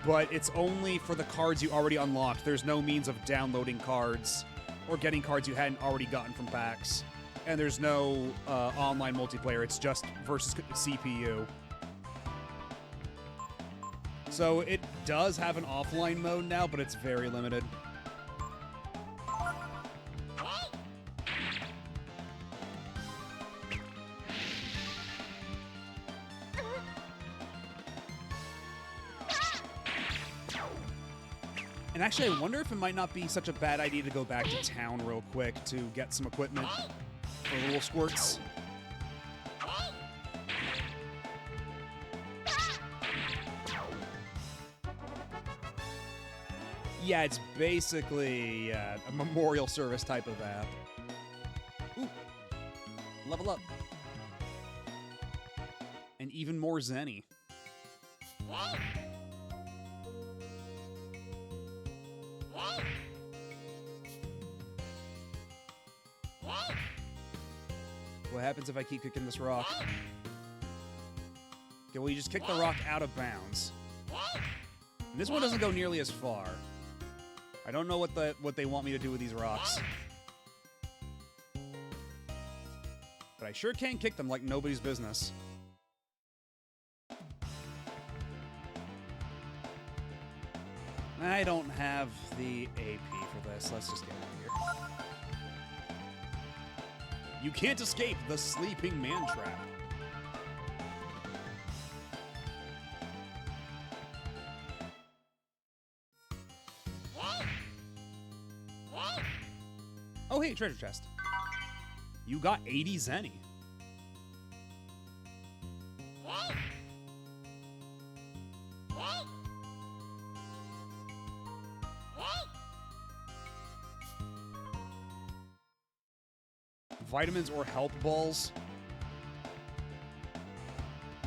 But it's only for the cards you already unlocked. There's no means of downloading cards or getting cards you hadn't already gotten from packs. And there's no online multiplayer. It's just versus CPU. So it does have an offline mode now, but it's very limited. And actually, I wonder if it might not be such a bad idea to go back to town real quick to get some equipment for little squirts. Yeah, it's basically a memorial service type of app. Ooh, level up. And even more Zenny. What happens if I keep kicking this rock? Okay, well, you just kick the rock out of bounds. And this one doesn't go nearly as far. I don't know what they want me to do with these rocks. But I sure can kick them like nobody's business. I don't have the AP for this. Let's just get out of here. You can't escape the sleeping man trap. Oh, hey, treasure chest. You got 80 Zenny. Vitamins or health balls.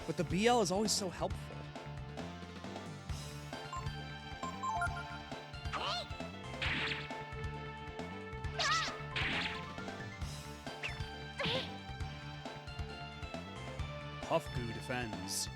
But the BL is always so helpful. Puff Goo defends.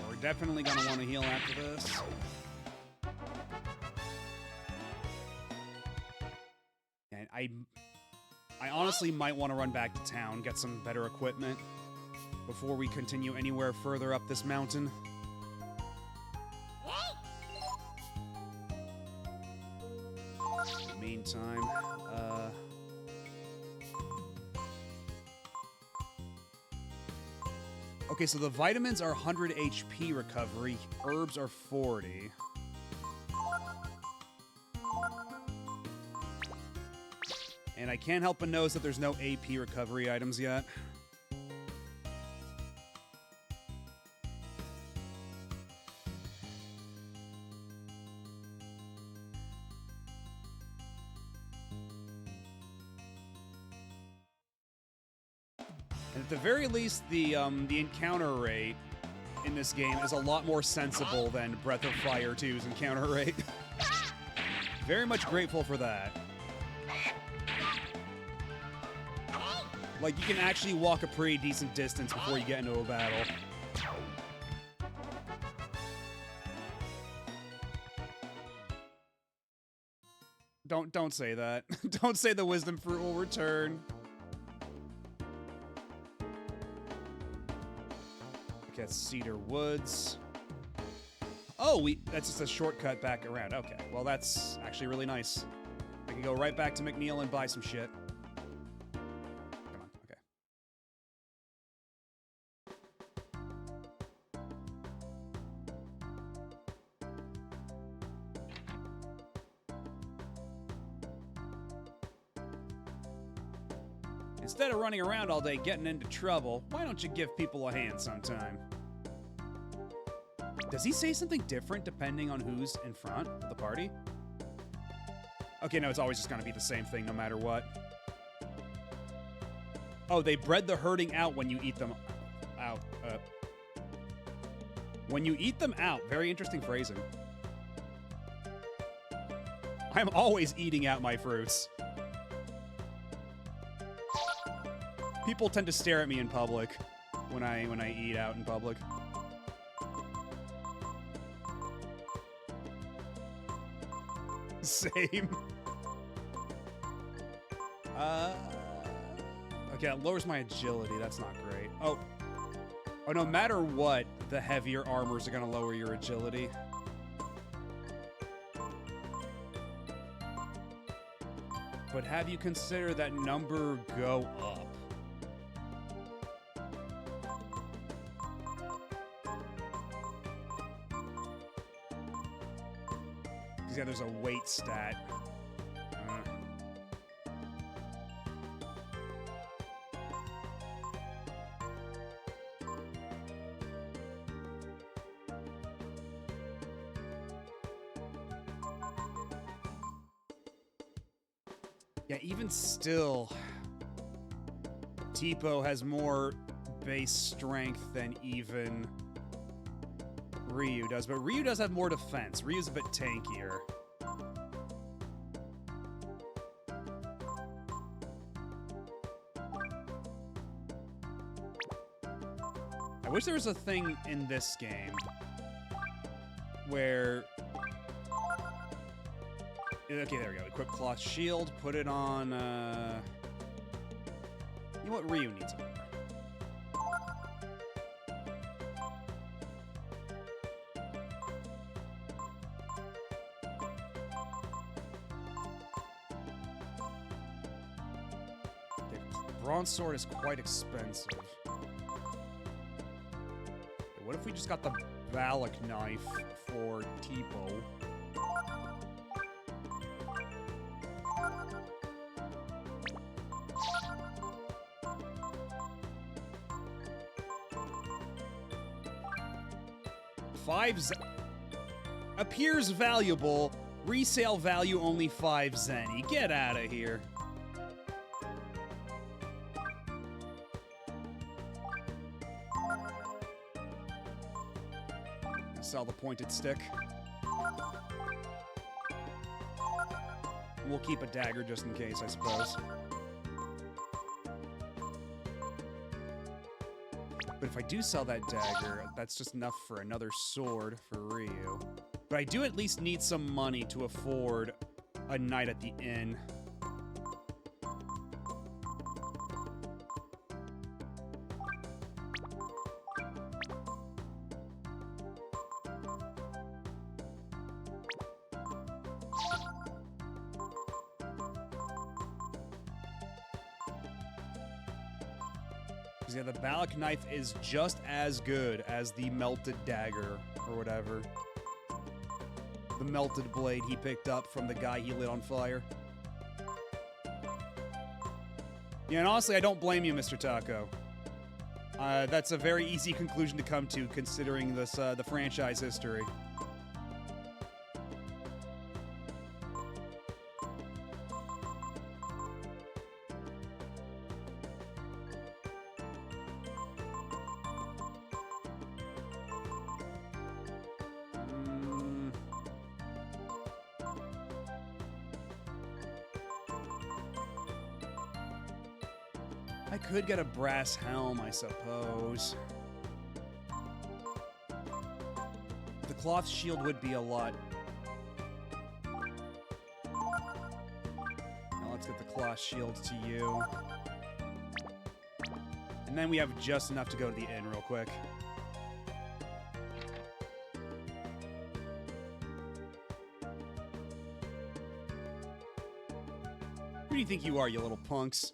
We're definitely gonna want to heal after this. And I honestly might want to run back to town, get some better equipment before we continue anywhere further up this mountain. In the meantime, okay, so the vitamins are 100 HP recovery, herbs are 40. And I can't help but notice that there's no AP recovery items yet. And at the very least, the encounter rate in this game is a lot more sensible than Breath of Fire 2's encounter rate. Very much grateful for that. Like, you can actually walk a pretty decent distance before you get into a battle. Don't say that. Don't say the wisdom fruit will return. Okay, it's Cedar Woods. Oh, that's just a shortcut back around. Okay, well, that's actually really nice. I can go right back to McNeil and buy some shit. Come on, okay. Instead of running around all day getting into trouble, why don't you give people a hand sometime? Does he say something different depending on who's in front of the party? Okay, no, it's always just gonna be the same thing no matter what. Oh, they bred the herding out when you eat them out. When you eat them out. Very interesting phrasing. I'm always eating out my fruits. People tend to stare at me in public when I eat out in public. Same. Okay, it lowers my agility. That's not great. Oh, no matter what, the heavier armors are gonna lower your agility. But have you considered that number go up? Yeah, there's a weight stat. Yeah, even still, Tipo has more base strength than even Ryu does, but Ryu does have more defense. Ryu's a bit tankier. I wish there was a thing in this game where... Okay, there we go. Equip Cloth Shield, put it on, You know what? Ryu needs it. Okay, Bronze Sword is quite expensive. Okay, what if we just got the Valak Knife for Tipo? Appears valuable. Resale value only 5 zenny. Get out of here. Sell the pointed stick. We'll keep a dagger just in case, I suppose. But if I do sell that dagger, that's just enough for another sword for Ryu. But I do at least need some money to afford a night at the inn. Yeah, the Balak Knife is just as good as the melted dagger, or whatever. The melted blade he picked up from the guy he lit on fire. Yeah, and honestly, I don't blame you, Mr. Taco. That's a very easy conclusion to come to, considering this, the franchise history. I could get a brass helm, I suppose. The cloth shield would be a lot. Now let's get the cloth shield to you. And then we have just enough to go to the inn real quick. Who do you think you are, you little punks?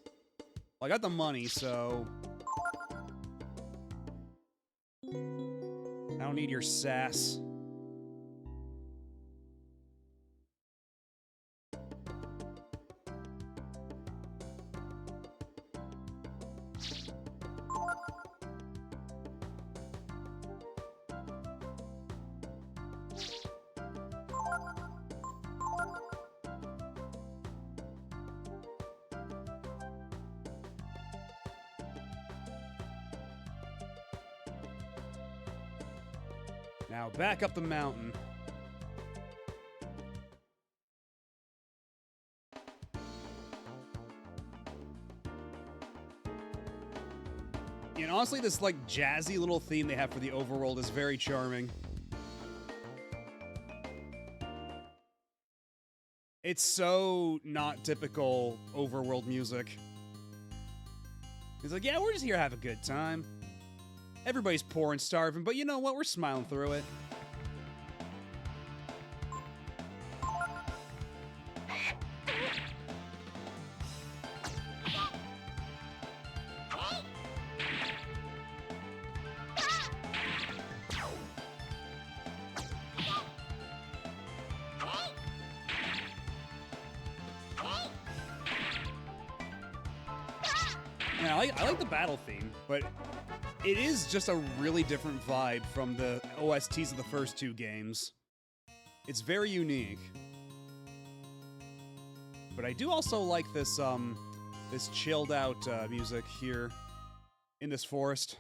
Well, I got the money, so... I don't need your sass. Now back up the mountain. And honestly, this like jazzy little theme they have for the overworld is very charming. It's so not typical overworld music. He's like, yeah, we're just here to have a good time. Everybody's poor and starving, but you know what? We're smiling through it. Yeah, I like the battle theme, but it is just a really different vibe from the OSTs of the first two games. It's very unique. But I do also like this, this chilled out music here in this forest.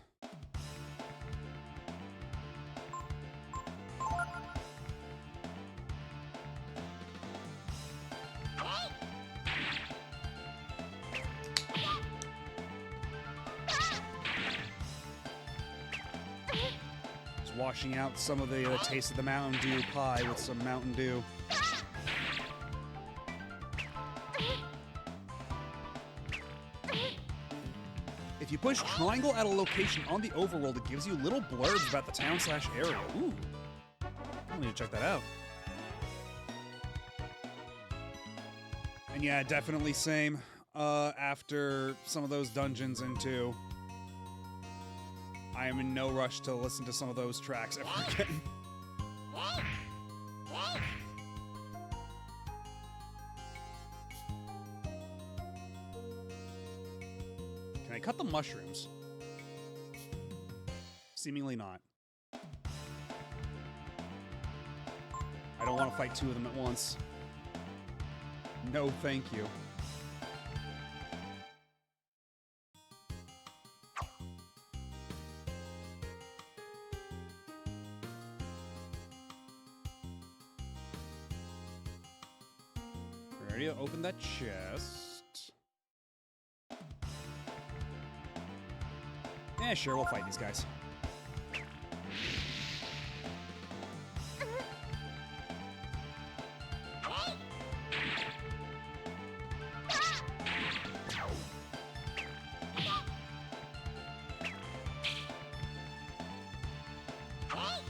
Washing out some of the taste of the Mountain Dew pie with some Mountain Dew. If you push triangle at a location on the overworld, it gives you little blurbs about the town/area. Ooh. I need to check that out. And yeah, definitely same. After some of those dungeons in 2. I am in no rush to listen to some of those tracks ever again. Can I cut the mushrooms? Seemingly not. I don't want to fight 2 of them at once. No, thank you. Ready to open that chest. Yeah, sure, we'll fight these guys.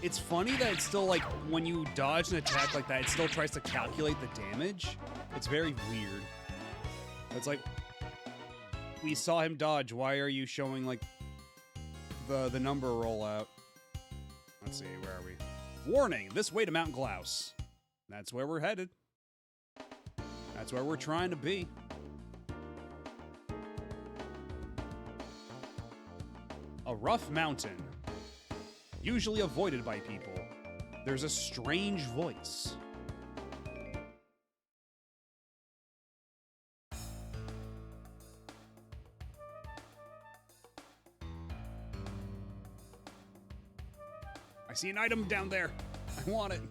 It's funny that it's still like, when you dodge an attack like that, it still tries to calculate the damage. It's very weird. It's like, we saw him dodge. Why are you showing like the number rollout? Let's see, where are we? Warning, this way to Mount Glaus. That's where we're headed. That's where we're trying to be. A rough mountain. Usually avoided by people. There's a strange voice. I see an item down there. I want it.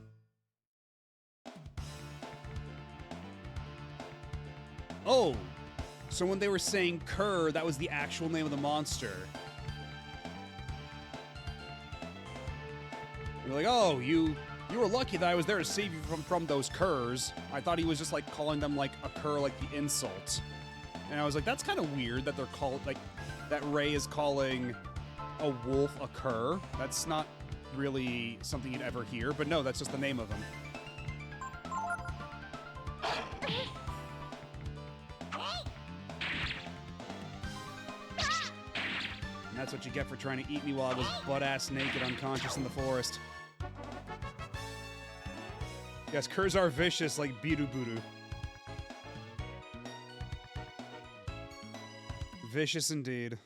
Oh, so when they were saying Kerr, that was the actual name of the monster. You're like, oh, you were lucky that I was there to save you from those curs. I thought he was just like calling them like a cur, like the insult. And I was like, that's kind of weird that they're called like that. Ray is calling a wolf a cur. That's not really something you'd ever hear, but no, that's just the name of him. And that's what you get for trying to eat me while I was butt-ass naked unconscious in the forest. Yes, curs are vicious like Biru-Buru. Vicious indeed.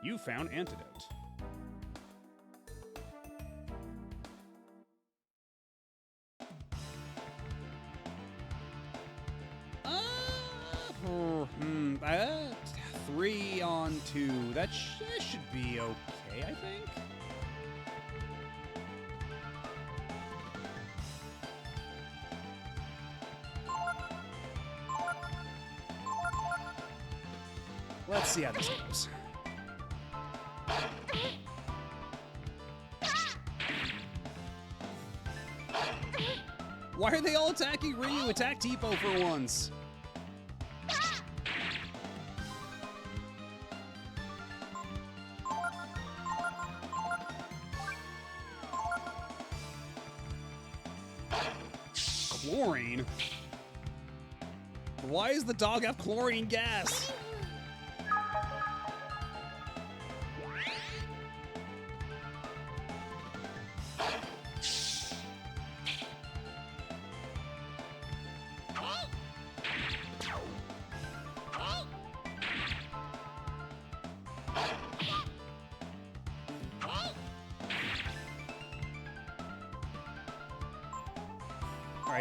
You found antidote. 3 on 2. That should be okay, I think. Let's see how this goes. Why are they all attacking Ryu? Attack Tipo for once. Chlorine? Why does the dog have chlorine gas?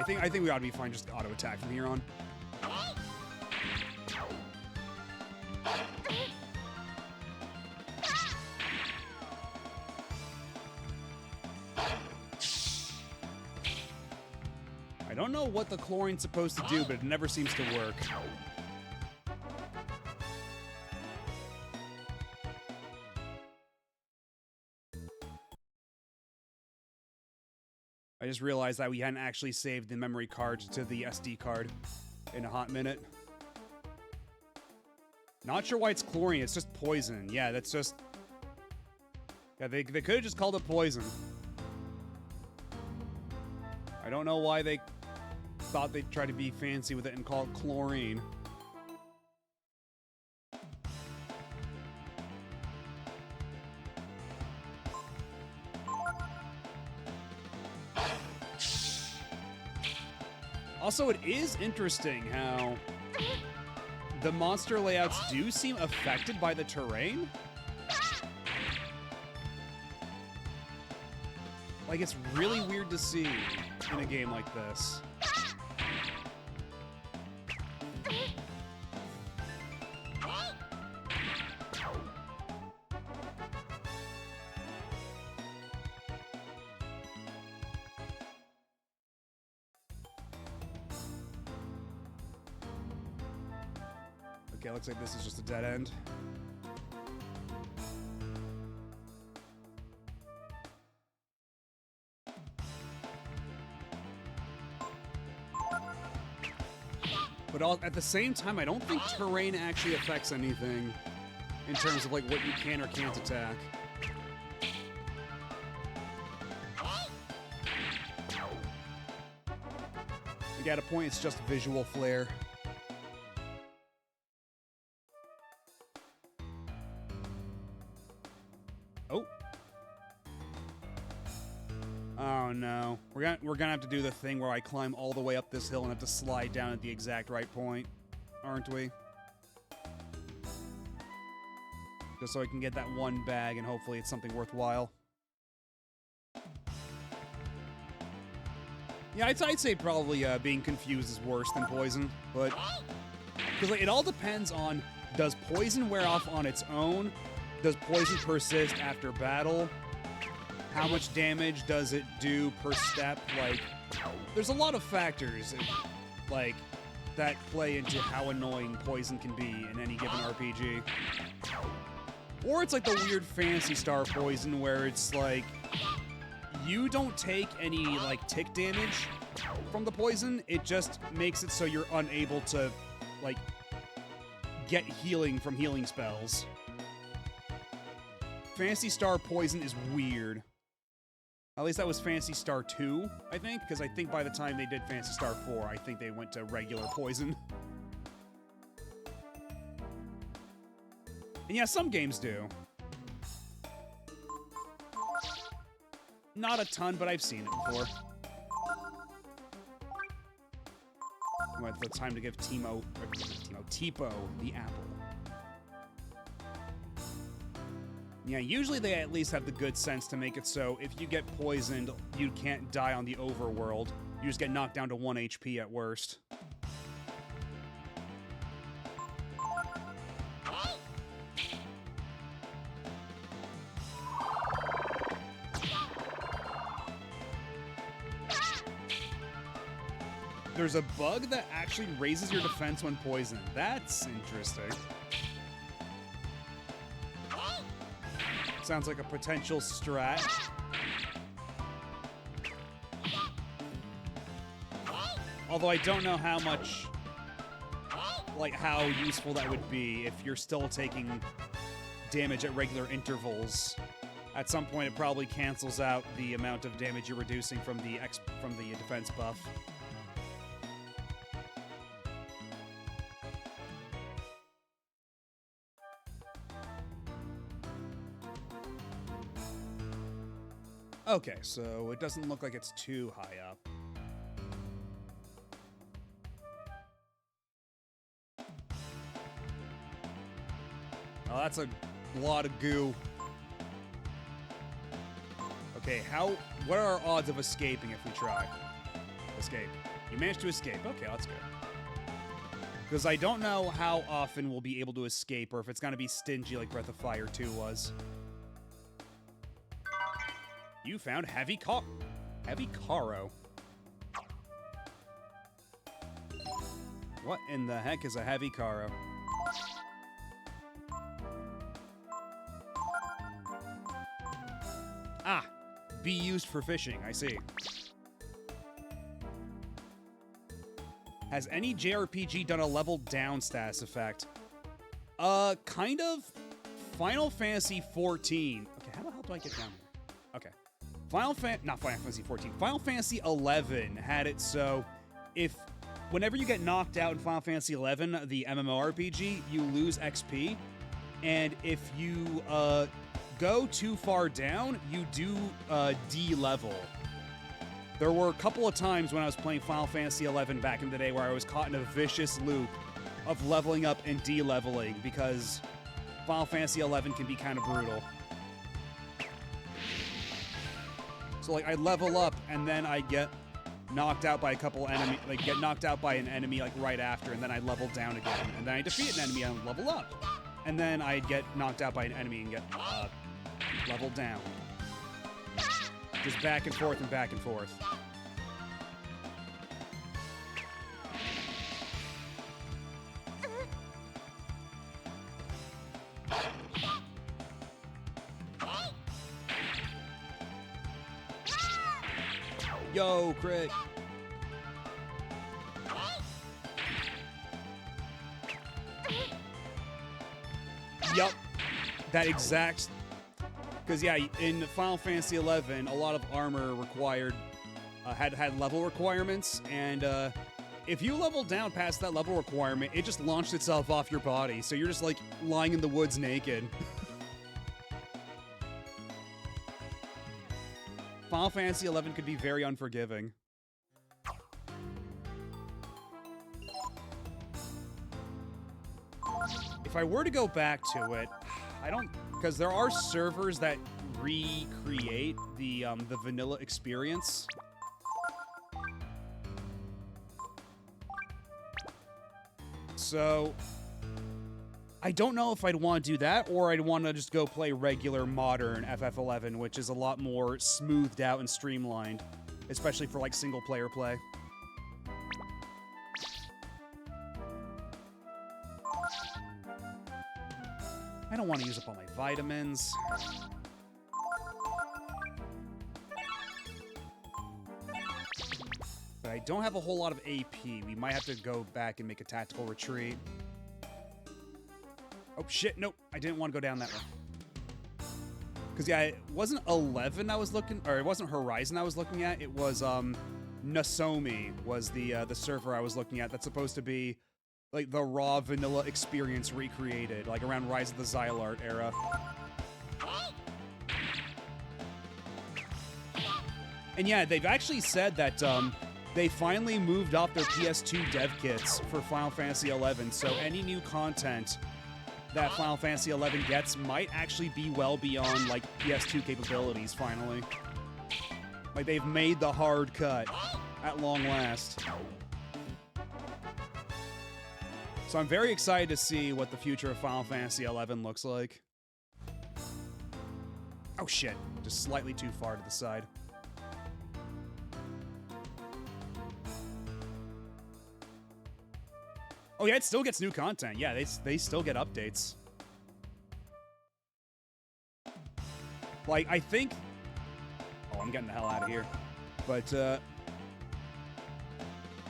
I think we ought to be fine just auto attack from here on. I don't know what the chlorine's supposed to do, but it never seems to work. I just realized that we hadn't actually saved the memory card to the SD card in a hot minute. Not sure why it's chlorine, it's just poison. Yeah, that's just... Yeah, they could have just called it poison. I don't know why they thought they'd try to be fancy with it and call it chlorine. Also, it is interesting how the monster layouts do seem affected by the terrain. Like, it's really weird to see in a game like this. Okay, looks like this is just a dead end. But at the same time, I don't think terrain actually affects anything in terms of like what you can or can't attack. Like, at a point, it's just visual flair. Oh. Oh no. We're gonna have to do the thing where I climb all the way up this hill and have to slide down at the exact right point, aren't we? Just so I can get that one bag and hopefully it's something worthwhile. Yeah, I'd say probably being confused is worse than poison, but... Because like, it all depends on, does poison wear off on its own? Does poison persist after battle? How much damage does it do per step? Like, there's a lot of factors, like, that play into how annoying poison can be in any given RPG. Or it's like the weird Phantasy Star poison where it's like, you don't take any, like, tick damage from the poison. It just makes it so you're unable to, like, get healing from healing spells. Phantasy Star poison is weird. At least that was Phantasy Star 2, I think, because I think by the time they did Phantasy Star 4, I think they went to regular poison. And yeah, some games do. Not a ton, but I've seen it before. Well, it's the time to give Tipo the apple. Yeah, usually they at least have the good sense to make it so if you get poisoned, you can't die on the overworld. You just get knocked down to 1 HP at worst. there's a bug that actually raises your defense when poisoned. That's interesting. Sounds like a potential strat. Although I don't know how much, like, how useful that would be if you're still taking damage at regular intervals. At some point, it probably cancels out the amount of damage you're reducing from the defense buff. Okay, so it doesn't look like it's too high up. Oh, that's a lot of goo. Okay, what are our odds of escaping if we try? Escape. You managed to escape. Okay, that's good. Because I don't know how often we'll be able to escape, or if it's going to be stingy like Breath of Fire 2 was. You found Heavy Caro. What in the heck is a Heavy Caro? Ah, be used for fishing, I see. Has any JRPG done a level down status effect? Kind of. Final Fantasy 14. Okay, how the hell do I get down here? Okay. Not Final Fantasy 14. Final Fantasy 11 had it so whenever you get knocked out in Final Fantasy 11, the MMORPG, you lose XP. And if you, go too far down, you do de-level. There were a couple of times when I was playing Final Fantasy XI back in the day where I was caught in a vicious loop of leveling up and de-leveling because Final Fantasy XI can be kind of brutal. So like I level up and then I get knocked out by a couple enemies, like get knocked out by an enemy like right after, and then I level down again, and then I defeat an enemy and level up, and then I get knocked out by an enemy and get leveled down. Just back and forth and back and forth. Yo, crit. Yup. That exact... Because, yeah, in Final Fantasy XI, a lot of armor required... had level requirements, and if you level down past that level requirement, it just launched itself off your body, so you're just, like, lying in the woods naked. Final Fantasy XI could be very unforgiving. If I were to go back to it, I don't... Because there are servers that recreate the vanilla experience. So... I don't know if I'd want to do that, or I'd want to just go play regular modern FF11, which is a lot more smoothed out and streamlined, especially for, like, single-player play. I don't want to use up all my vitamins. But I don't have a whole lot of AP. We might have to go back and make a tactical retreat. Oh, shit, nope. I didn't want to go down that way. Because, yeah, it wasn't 11 I was looking... Or it wasn't Horizon I was looking at. It was, Nasomi was the server I was looking at. That's supposed to be, like, the raw vanilla experience recreated. Like, around Rise of the Xylart era. And, yeah, they've actually said that, they finally moved off their PS2 dev kits for Final Fantasy XI, so any new content that Final Fantasy XI gets might actually be well beyond, like, PS2 capabilities, finally. Like, they've made the hard cut at long last. So I'm very excited to see what the future of Final Fantasy XI looks like. Oh, shit. Just slightly too far to the side. Oh yeah, it still gets new content. Yeah, they still get updates. Like, I think... Oh, I'm getting the hell out of here. But,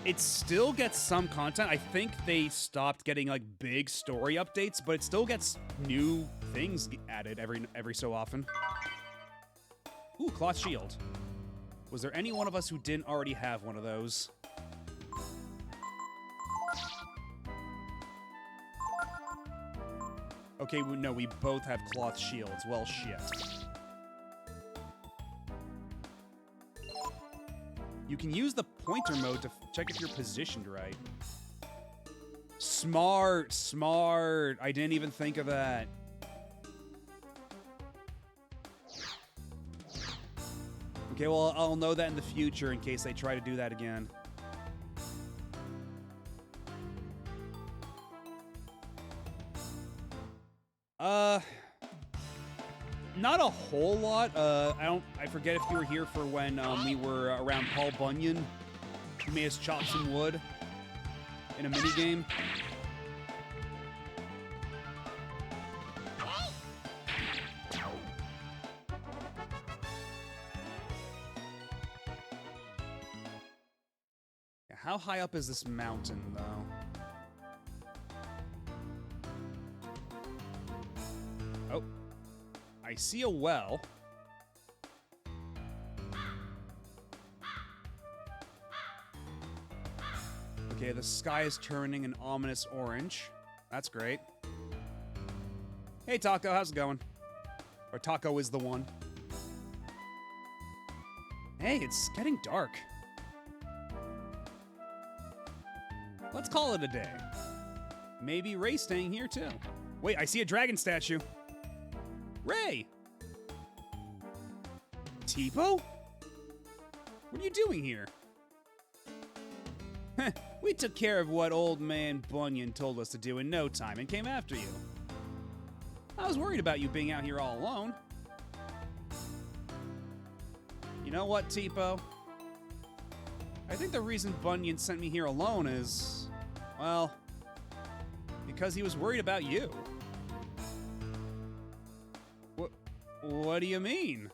it still gets some content. I think they stopped getting, like, big story updates, but it still gets new things added every so often. Ooh, cloth shield. Was there any one of us who didn't already have one of those? Okay, no, we both have cloth shields. Well, shit. You can use the pointer mode to check if you're positioned right. Smart, smart. I didn't even think of that. Okay, well, I'll know that in the future in case they try to do that again. Not a whole lot. I forget if you were here for when we were around Paul Bunyan. He made us chop some wood in a minigame. How high up is this mountain, though? Oh. I see a well. Okay, the sky is turning an ominous orange. That's great. Hey, Taco, how's it going? Or Taco is the one. Hey, it's getting dark. Let's call it a day. Maybe Ray's staying here, too. Wait, I see a dragon statue. Ray! Tipo? What are you doing here? Heh, we took care of what old man Bunyan told us to do in no time and came after you. I was worried about you being out here all alone. You know what, Tipo? I think the reason Bunyan sent me here alone is, well, because he was worried about you. What do you mean,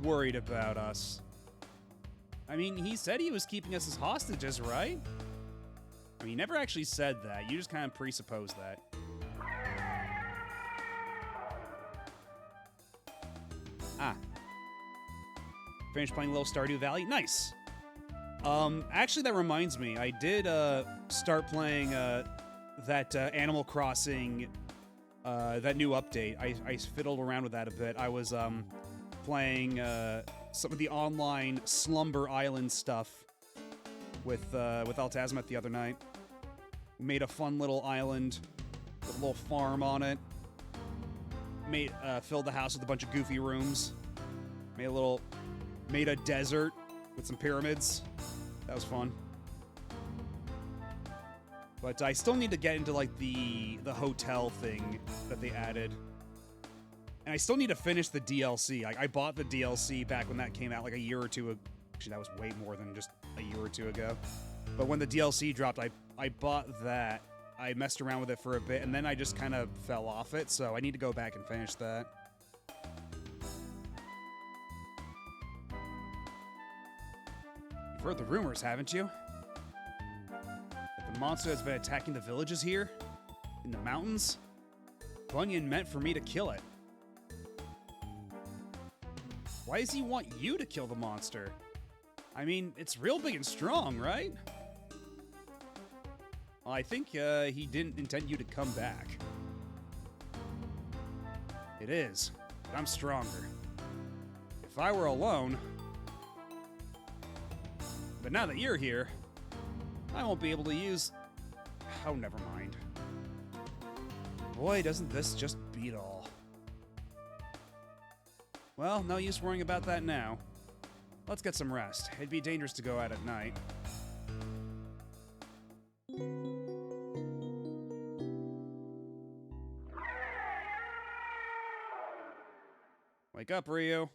worried about us? I mean, he said he was keeping us as hostages, right? I mean, he never actually said that. You just kind of presupposed that. Ah. Finished playing Little Stardew Valley? Nice. Actually, that reminds me. I did, start playing, that, Animal Crossing, that new update. I fiddled around with that a bit. I was, playing, some of the online Slumber Island stuff with Altazimuth the other night. Made a fun little island with a little farm on it. Filled the house with a bunch of goofy rooms. Made a desert with some pyramids. That was fun. But I still need to get into, like, the hotel thing that they added. And I still need to finish the DLC. I bought the DLC back when that came out, like, a year or two ago. Actually, that was way more than just a year or two ago. But when the DLC dropped, I bought that. I messed around with it for a bit, and then I just kind of fell off it, so I need to go back and finish that. You've heard the rumors, haven't you? That the monster has been attacking the villages here? In the mountains? Bunyan meant for me to kill it. Why does he want you to kill the monster? I mean, it's real big and strong, right? Well, I think he didn't intend you to come back. It is, but I'm stronger. If I were alone... But now that you're here, I won't be able to use... Oh, never mind. Boy, doesn't this just beat all. Well, no use worrying about that now. Let's get some rest. It'd be dangerous to go out at night. Wake up, Ryu.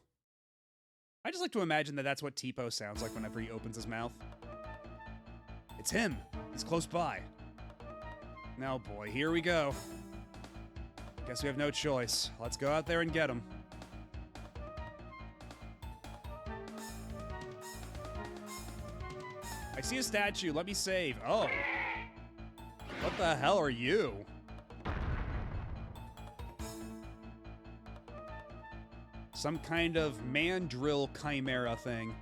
I just like to imagine that that's what Tipo sounds like whenever he opens his mouth. It's him. He's close by. No, boy, here we go. Guess we have no choice. Let's go out there and get him. I see a statue. Let me save. Oh. What the hell are you? Some kind of mandrill chimera thing.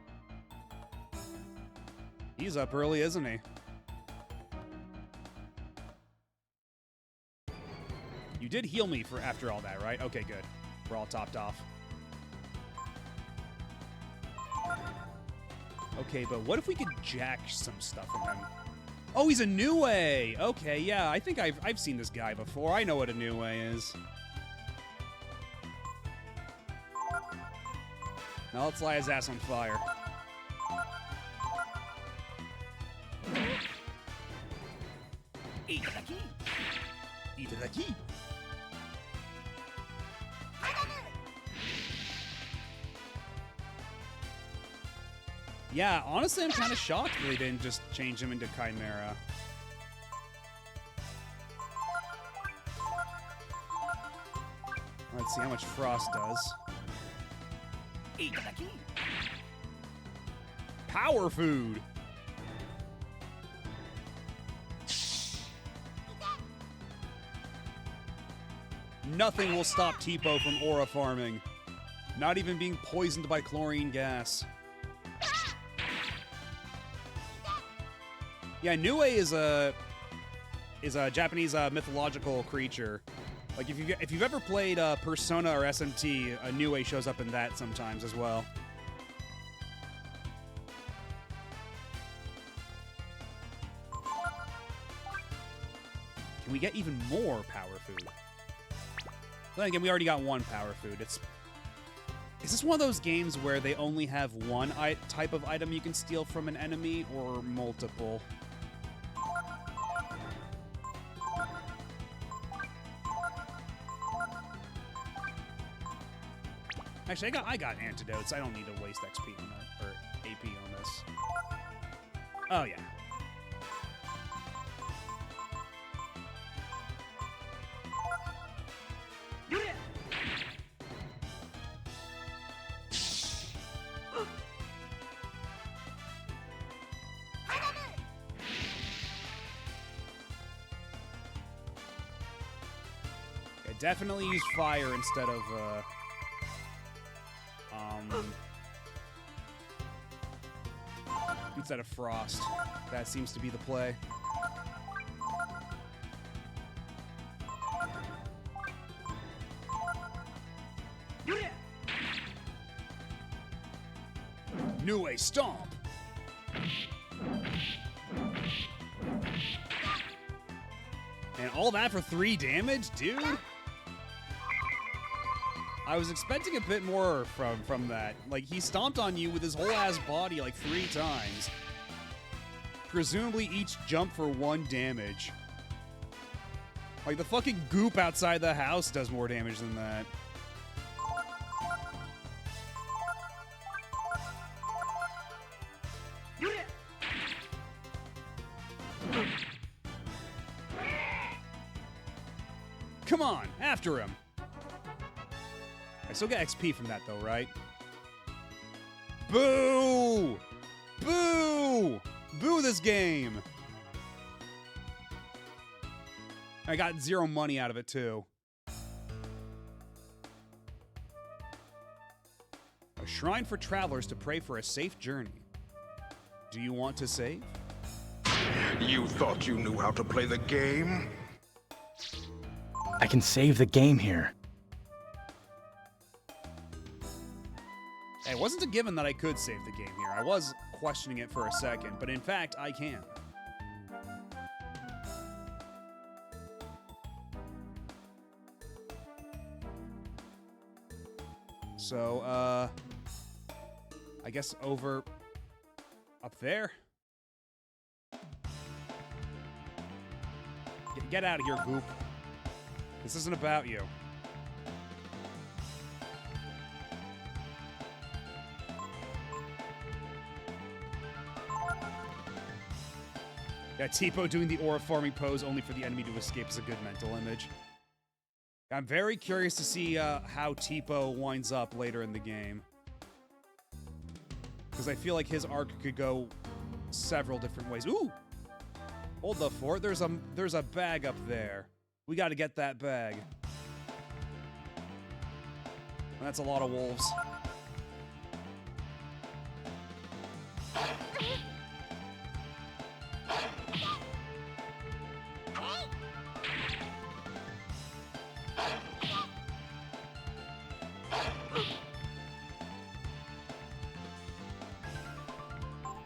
He's up early, isn't he? You did heal me for after all that, right? Okay, good. We're all topped off. Okay, but what if we could jack some stuff from him? Oh, he's a Niue! Okay, yeah, I think I've seen this guy before. I know what a Niue is. Now let's light his ass on fire. Itadaki! Itadaki! Yeah, honestly, I'm kind of shocked that they didn't just change him into Chimera. Let's see how much Frost does. Power food! Nothing will stop Tipo from aura farming. Not even being poisoned by chlorine gas. Yeah, Niue is a Japanese mythological creature. Like if you've ever played Persona or SMT, a Niue shows up in that sometimes as well. Can we get even more power food? Then again, we already got one power food. Is this one of those games where they only have one type of item you can steal from an enemy, or multiple? Actually, I got antidotes. I don't need to waste XP on that, or AP on this. Oh, yeah. Definitely use fire instead of, instead of frost. That seems to be the play. Niue Stomp! And all that for 3 damage, dude? I was expecting a bit more from that. Like, he stomped on you with his whole ass body like 3 times. Presumably each jump for 1 damage. Like, the fucking goop outside the house does more damage than that. Come on, after him! I still get XP from that, though, right? Boo! Boo! Boo this game! I got 0 money out of it, too. A shrine for travelers to pray for a safe journey. Do you want to save? You thought you knew how to play the game? I can save the game here. It wasn't a given that I could save the game here. I was questioning it for a second, but in fact, I can. So, I guess over up there. Get out of here, Goop. This isn't about you. Yeah, Tipo doing the aura farming pose only for the enemy to escape is a good mental image. I'm very curious to see how Tipo winds up later in the game. Because I feel like his arc could go several different ways. Ooh! Hold the fort. There's a bag up there. We got to get that bag. That's a lot of wolves.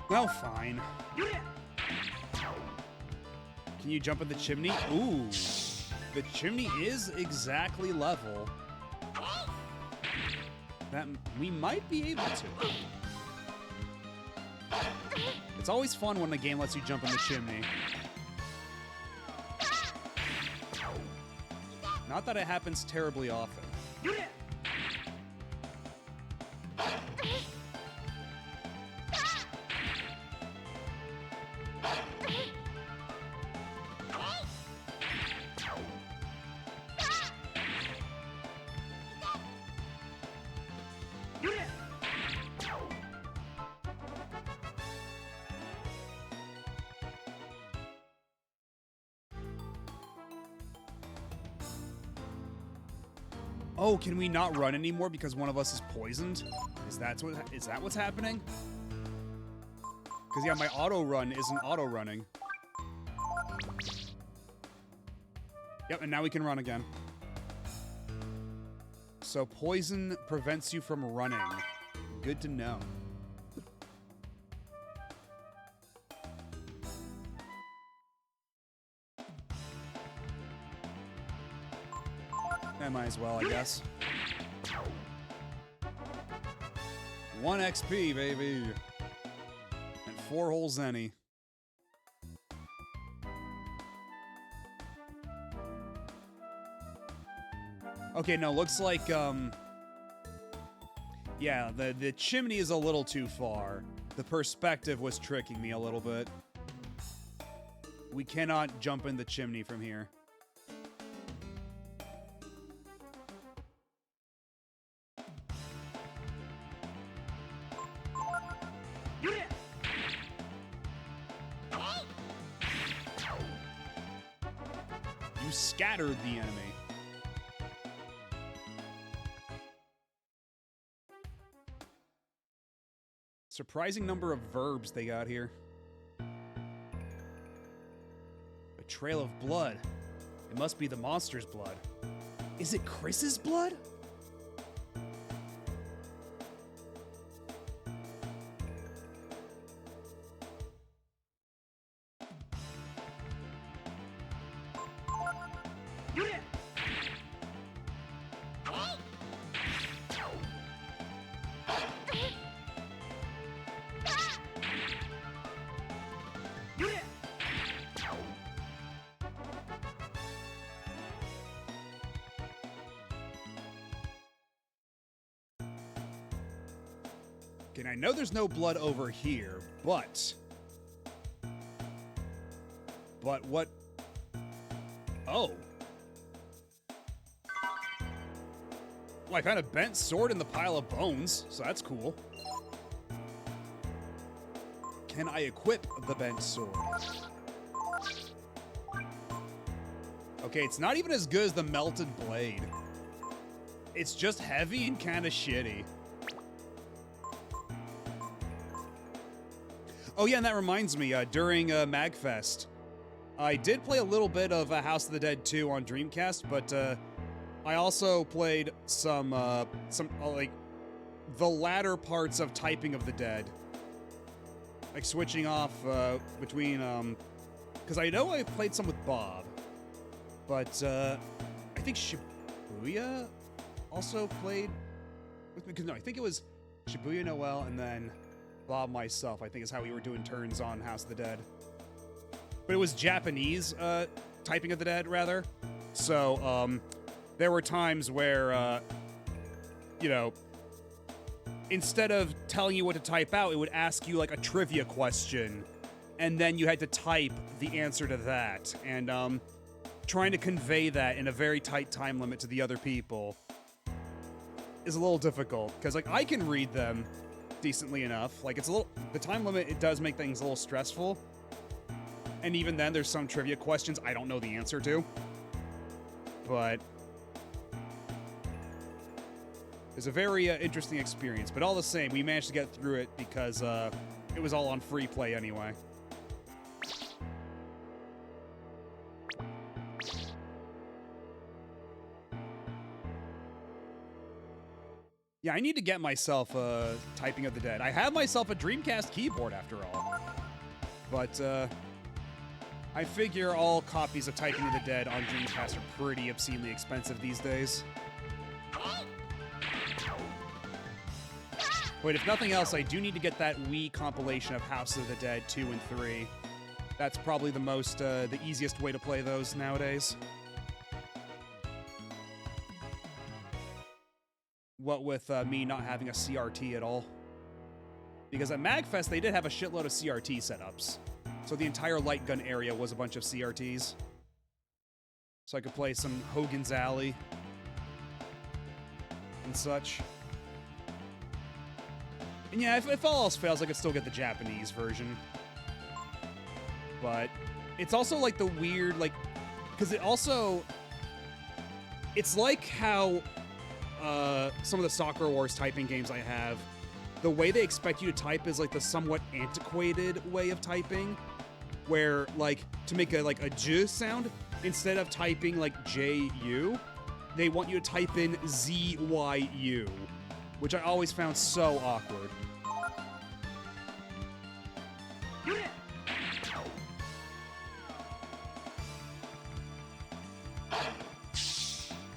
Well, fine. Can you jump in the chimney? Ooh. The chimney is exactly level. That we might be able to. It's always fun when the game lets you jump in the chimney. Not that it happens terribly often. Oh, can we not run anymore because one of us is poisoned? Is that what's happening? Because yeah, my auto run isn't auto running. Yep, and now we can run again. So poison prevents you from running. Good to know. I might as well, I guess. 1 XP, baby. And 4 holes any. Okay, no, looks like, yeah, the chimney is a little too far. The perspective was tricking me a little bit. We cannot jump in the chimney from here. You scattered the enemy. Surprising number of verbs they got here. A trail of blood. It must be the monster's blood. Is it Chris's blood? Okay, I know there's no blood over here, but what? Oh. Well, I found a bent sword in the pile of bones, so that's cool. Can I equip the bent sword? Okay, it's not even as good as the melted blade. It's just heavy and kind of shitty. Oh yeah, and that reminds me, during MagFest, I did play a little bit of House of the Dead 2 on Dreamcast, but I also played some like, the latter parts of Typing of the Dead. Like, switching off between, because I know I played some with Bob, but I think Shibuya also played with me, because no, I think it was Shibuya, Noel, and then Bob, myself, I think is how we were doing turns on House of the Dead. But it was Japanese Typing of the Dead, rather. So, there were times where, you know, instead of telling you what to type out, it would ask you, like, a trivia question. and then you had to type the answer to that. And trying to convey that in a very tight time limit to the other people is a little difficult, because like I can read them decently enough. Like, it's a little, the time limit, it does make things a little stressful. And even then, there's some trivia questions I don't know the answer to. But it's a very interesting experience. But all the same, we managed to get through it because it was all on free play anyway. Yeah, I need to get myself Typing of the Dead. I have myself a Dreamcast keyboard, after all. But, I figure all copies of Typing of the Dead on Dreamcast are pretty obscenely expensive these days. But if nothing else, I do need to get that Wii compilation of House of the Dead 2 and 3. That's probably the most, the easiest way to play those nowadays. What with me not having a CRT at all. Because at MagFest, they did have a shitload of CRT setups. So the entire light gun area was a bunch of CRTs. So I could play some Hogan's Alley and such. And yeah, if all else fails, I could still get the Japanese version. But it's also like the weird, like, because it also, it's like how some of the Soccer Wars typing games I have, the way they expect you to type is like the somewhat antiquated way of typing, where like to make a like a J sound, instead of typing like JU, they want you to type in ZYU, which I always found so awkward.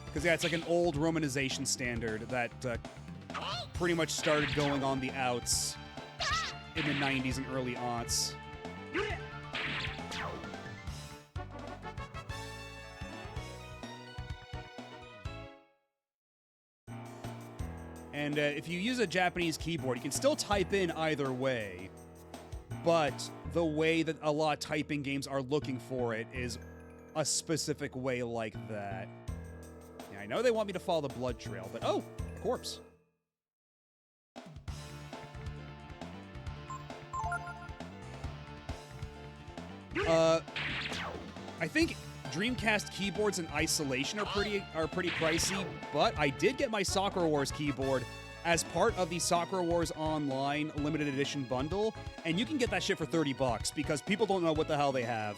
Because, yeah, it's like an old romanization standard that pretty much started going on the outs in the 90s and early aughts. And if you use a Japanese keyboard, you can still type in either way, but the way that a lot of typing games are looking for it is a specific way like that. I know they want me to follow the blood trail, but oh, a corpse. I think Dreamcast keyboards in isolation are pretty pricey, but I did get my Soccer Wars keyboard as part of the Soccer Wars Online limited edition bundle, and you can get that shit for $30 because people don't know what the hell they have.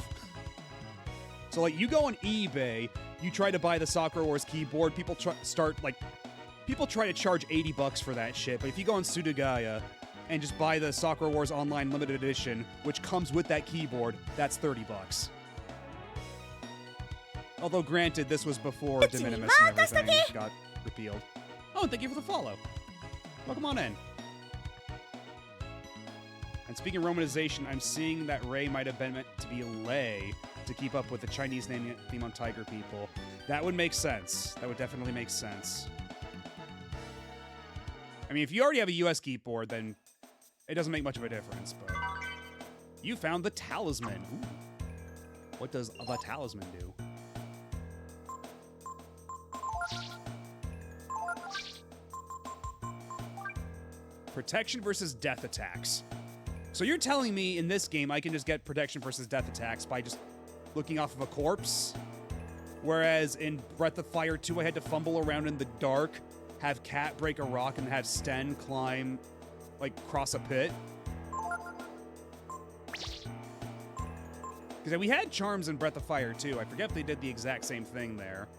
So like, you go on eBay, you try to buy the Soccer Wars keyboard, people try to charge $80 for that shit, but if you go on Sudagaya and just buy the Soccer Wars Online limited edition, which comes with that keyboard, that's $30. Although granted, this was before de minimis and everything got repealed. Oh, and thank you for the follow. Welcome on in. And speaking of romanization, I'm seeing that Ray might have been meant to be Lei to keep up with the Chinese theme on Tiger People. That would make sense. That would definitely make sense. I mean, if you already have a US keyboard, then it doesn't make much of a difference, but... You found the talisman. Ooh. What does the talisman do? Protection versus death attacks. So you're telling me in this game I can just get protection versus death attacks by just looking off of a corpse? Whereas in Breath of Fire 2, I had to fumble around in the dark, have Cat break a rock, and have Sten climb, like, cross a pit. Because we had charms in Breath of Fire 2. I forget if they did the exact same thing there.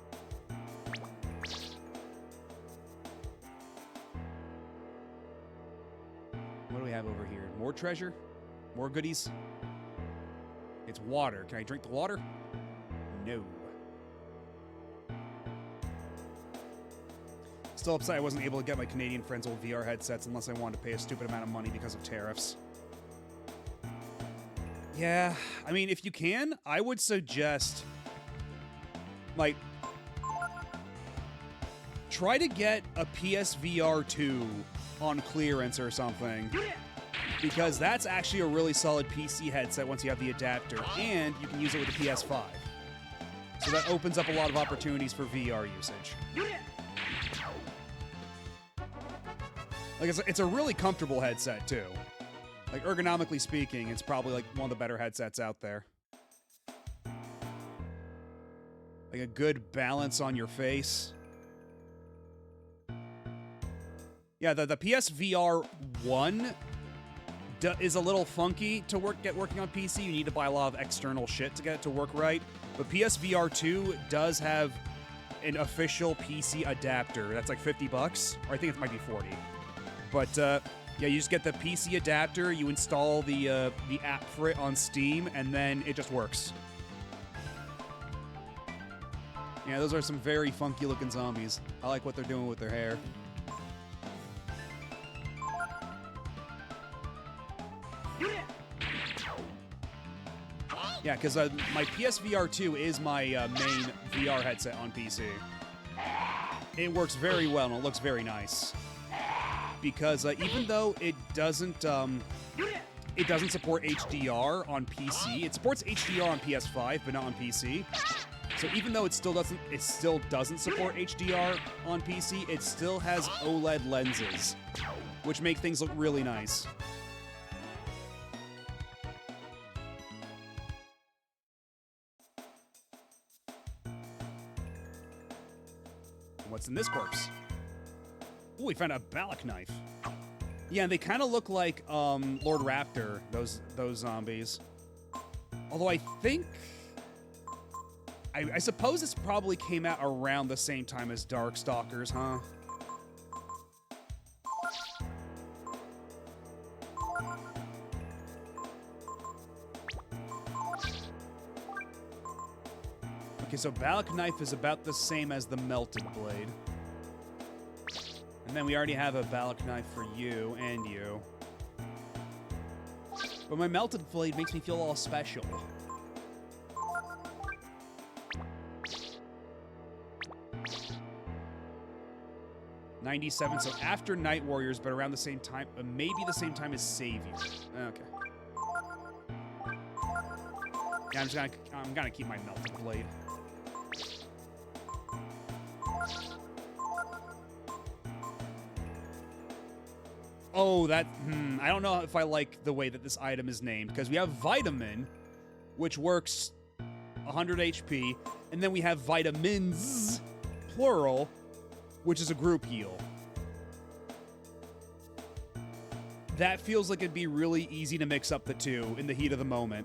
What do we have over here? More treasure? More goodies? It's water. Can I drink the water? No. Still upset I wasn't able to get my Canadian friends old VR headsets unless I wanted to pay a stupid amount of money because of tariffs. Yeah, I mean, if you can, I would suggest, like, try to get a PSVR 2 on clearance or something. because that's actually a really solid PC headset once you have the adapter, and you can use it with the PS5. So that opens up a lot of opportunities for VR usage. Like, it's a really comfortable headset, too. Like, ergonomically speaking, it's probably, like, one of the better headsets out there. Like, a good balance on your face. Yeah, the PSVR 1 is a little funky to get working on PC. You need to buy a lot of external shit to get it to work right. But PSVR 2 does have an official PC adapter. That's like $50, or I think it might be 40. But yeah, you just get the PC adapter, you install the app for it on Steam, and then it just works. Yeah, those are some very funky-looking zombies. I like what they're doing with their hair. Yeah, because my PSVR 2 is my main VR headset on PC. It works very well, and it looks very nice. Because even though it doesn't support HDR on PC, it supports HDR on PS5, but not on PC. So even though it still doesn't support HDR on PC, it still has OLED lenses, which make things look really nice. What's in this corpse? Ooh, we found a Balak knife. Yeah, they kind of look like Lord Raptor, those zombies. Although I think... I suppose this probably came out around the same time as Darkstalkers, huh? Okay, so Balak knife is about the same as the melted blade. And then we already have a Balak knife for you and you. But my melted blade makes me feel all special. '97, so after Night Warriors, but around the same time, maybe the same time as Savior. Okay. Yeah, I'm gonna keep my melted blade. Oh, I don't know if I like the way that this item is named, because we have Vitamin, which works 100 HP, and then we have Vitamins, plural, which is a group heal. That feels like it'd be really easy to mix up the two in the heat of the moment.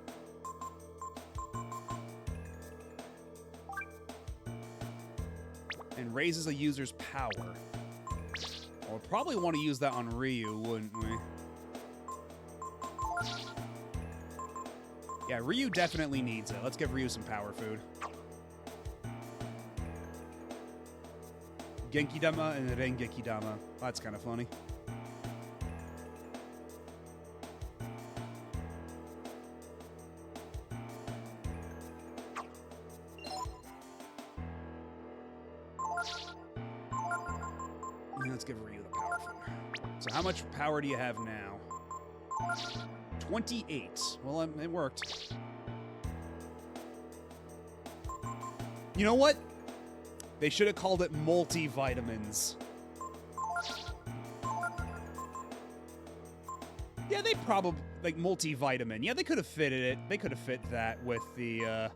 And raises a user's power. We'll probably want to use that on Ryu, wouldn't we? Yeah, Ryu definitely needs it. Let's give Ryu some power food. Genki-dama and Rengeki-dama. That's kind of funny. Let's give Ryu the power food. So how much power do you have now? 28. Well, it worked. You know what? They should have called it multivitamins. Yeah, they probably like multivitamin. Yeah, they could have fitted it. They could have fit that with the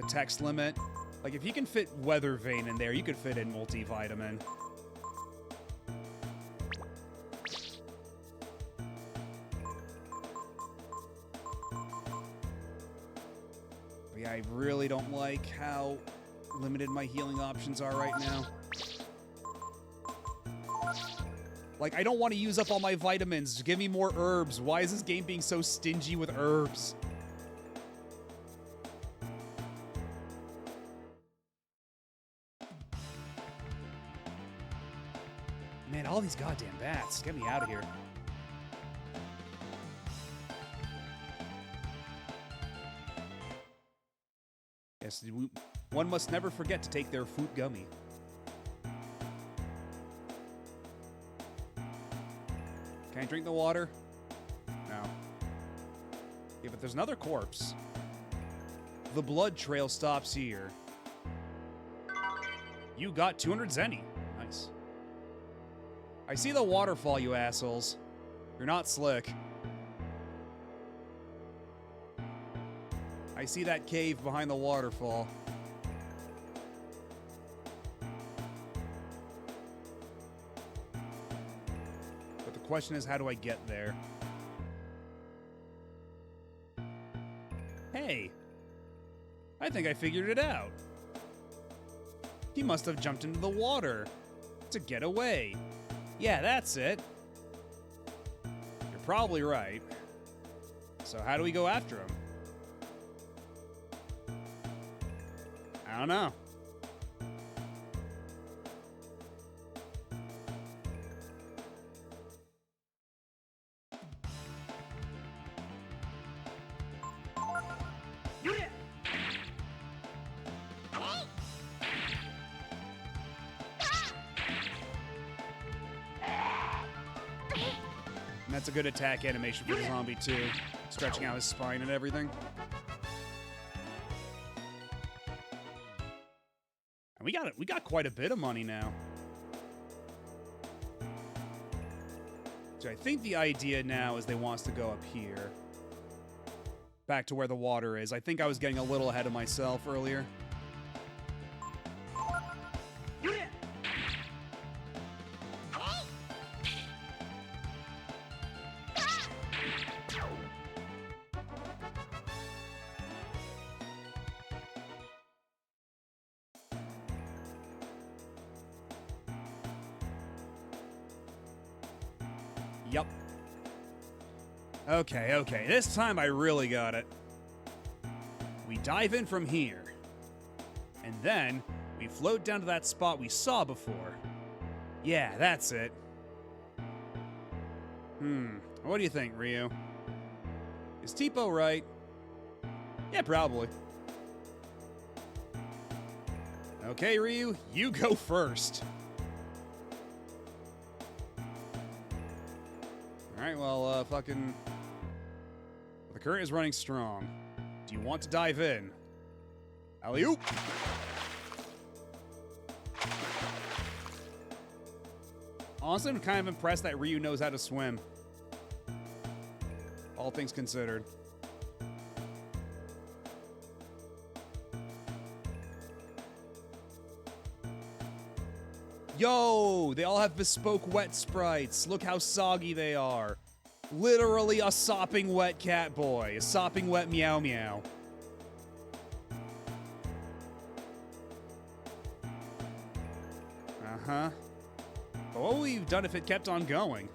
text limit. Like if you can fit Weather Vane in there, you could fit in multivitamin. But yeah, I really don't like how limited my healing options are right now. Like, I don't want to use up all my vitamins. Give me more herbs. Why is this game being so stingy with herbs? Man, all these goddamn bats. Get me out of here. Yes, one must never forget to take their fruit gummy. Can I drink the water? Yeah, but there's another corpse. The blood trail stops here. You got 200 zenny. Nice. I see the waterfall, you assholes. You're not slick. I see that cave behind the waterfall. But the question is, how do I get there? Hey, I think I figured it out. He must have jumped into the water to get away. Yeah, that's it. You're probably right. So how do we go after him? I don't know. And that's a good attack animation for the zombie too, stretching out his spine and everything. And we got quite a bit of money now. So I think the idea now is they want us to go up here. Back to where the water is. I think I was getting a little ahead of myself earlier. Yup. Okay. This time I really got it. We dive in from here. And then we float down to that spot we saw before. Yeah, that's it. What do you think, Ryu? Is Tipo right? Yeah, probably. Okay, Ryu, you go first. Alright, well, fucking... The current is running strong. Do you want to dive in? Alley-oop! Honestly, I'm kind of impressed that Ryu knows how to swim. All things considered. Yo, they all have bespoke wet sprites. Look how soggy they are. Literally a sopping wet cat boy. A sopping wet meow meow. Uh-huh. But what would we have done if it kept on going?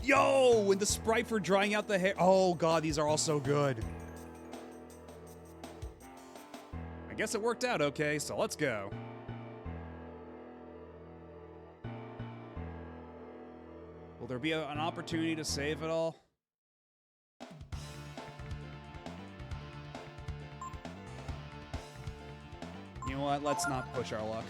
Yo, and the sprite for drying out the hair. Oh god, these are all so good. I guess it worked out okay, so let's go. Will there be an opportunity to save it all? You know what? Let's not push our luck.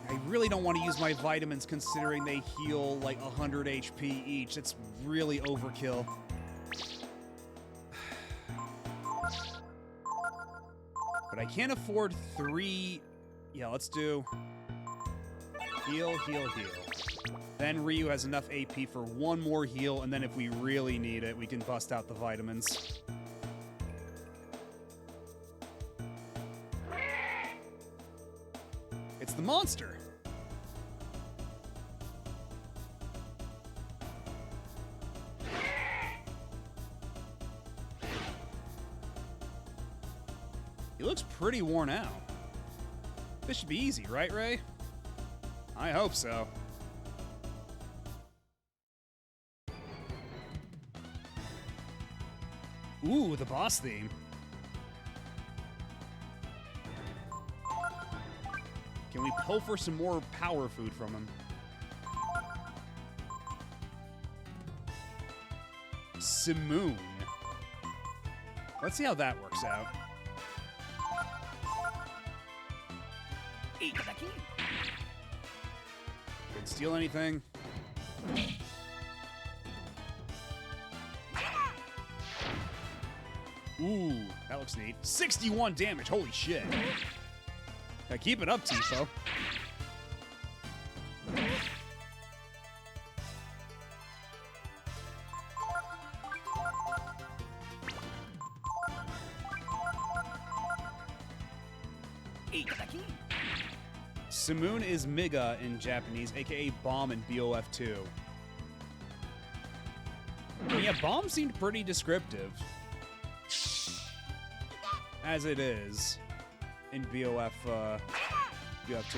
I really don't want to use my vitamins considering they heal like 100 HP each. It's really overkill. But I can't afford 3... Yeah, let's do... Heal, heal, heal. Then Ryu has enough AP for one more heal, and then if we really need it, we can bust out the vitamins. It's the monster! He looks pretty worn out. This should be easy, right, Ray? I hope so. Ooh, the boss theme. Can we pilfer some more power food from him? Simoon. Let's see how that works out. Didn't steal anything. Ooh, that looks neat. 61 damage, holy shit. Now keep it up, Tifo. Simoon is Miga in Japanese, aka Bomb in BOF2. Yeah, Bomb seemed pretty descriptive. As it is in BOF2,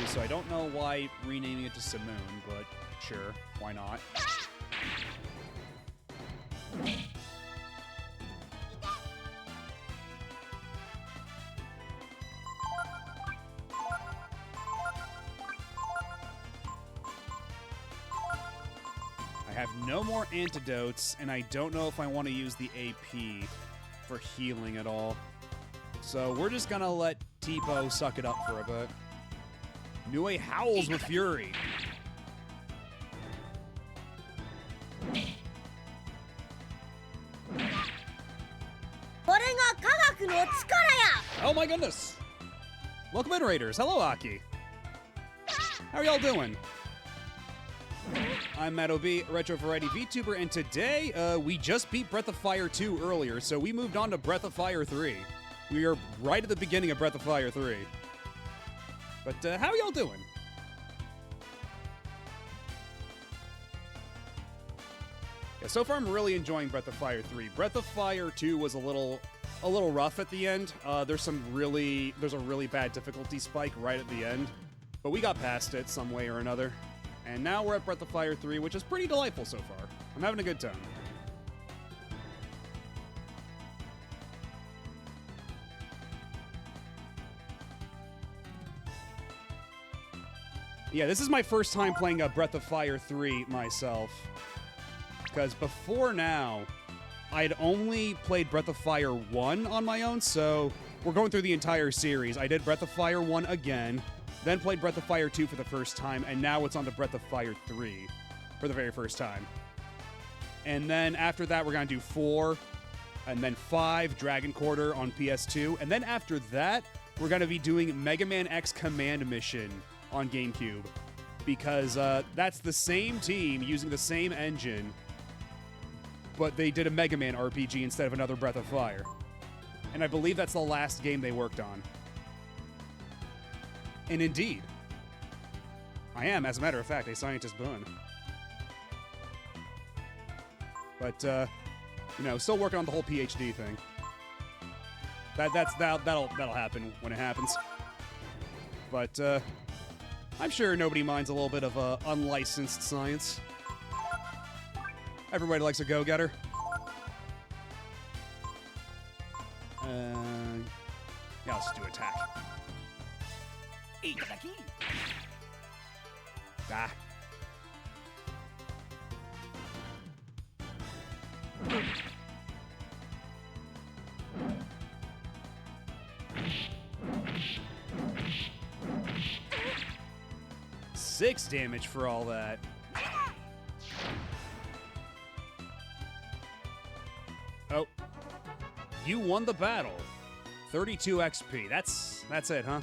so I don't know why renaming it to Simoon, but sure, why not? I have no more antidotes, and I don't know if I want to use the AP for healing at all. So we're just gonna let Tipo suck it up for a bit. Nue howls with fury. Oh my goodness! Welcome in, Raiders. Hello, Aki. How are y'all doing? I'm Matt OB, Retro Variety VTuber, and today we just beat Breath of Fire 2 earlier, so we moved on to Breath of Fire 3. We are right at the beginning of Breath of Fire 3. But how are y'all doing? Yeah, so far I'm really enjoying Breath of Fire 3. Breath of Fire 2 was a little rough at the end. There's a really bad difficulty spike right at the end, but we got past it some way or another. And now we're at Breath of Fire 3, which is pretty delightful so far. I'm having a good time. Yeah, this is my first time playing Breath of Fire 3 myself. Because before now, I'd only played Breath of Fire 1 on my own, so we're going through the entire series. I did Breath of Fire 1 again, then played Breath of Fire 2 for the first time, and now it's on to Breath of Fire 3 for the very first time. And then after that, we're going to do 4, and then 5, Dragon Quarter on PS2, and then after that, we're going to be doing Mega Man X Command Mission on GameCube, because that's the same team using the same engine, but they did a Mega Man RPG instead of another Breath of Fire. And I believe that's the last game they worked on. And indeed, I am, as a matter of fact, a scientist born. But, you know, still working on the whole PhD thing. That'll happen when it happens. But, I'm sure nobody minds a little bit of unlicensed science. Everybody likes a go-getter. Yeah, let's just do attack. Ah. Six damage for all that. Oh. You won the battle. 32 XP. That's it, huh?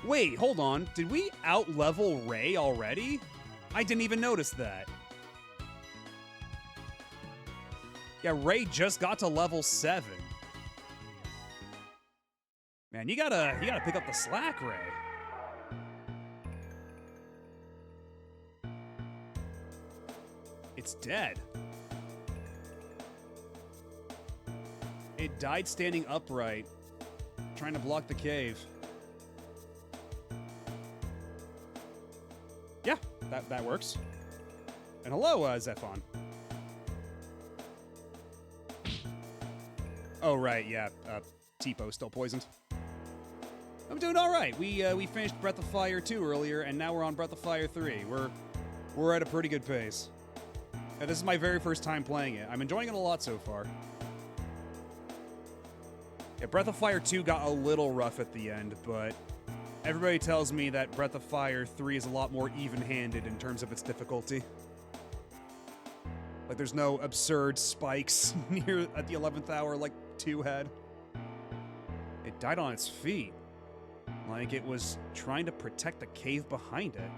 Wait, hold on. Did we out-level Ray already? I didn't even notice that. Yeah, Ray just got to level 7. Man, you gotta pick up the slack, Ray. It's dead. It died standing upright, trying to block the cave. Yeah, that works. And hello, Zephon. Oh, right, yeah, Tipo still poisoned. I'm doing all right. We finished Breath of Fire 2 earlier, and now we're on Breath of Fire 3. We're at a pretty good pace. And this is my very first time playing it. I'm enjoying it a lot so far. Yeah, Breath of Fire 2 got a little rough at the end, but everybody tells me that Breath of Fire 3 is a lot more even-handed in terms of its difficulty. Like, there's no absurd spikes near at the 11th hour like 2 had. It died on its feet. Like it was trying to protect the cave behind it.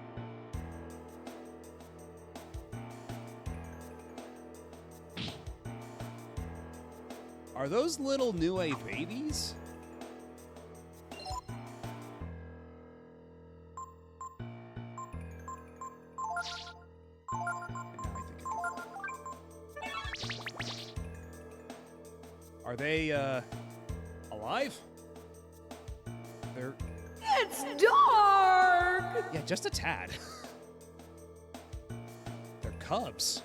Are those little Nue babies? Are they, alive? They're... It's dark! Yeah, just a tad. They're cubs.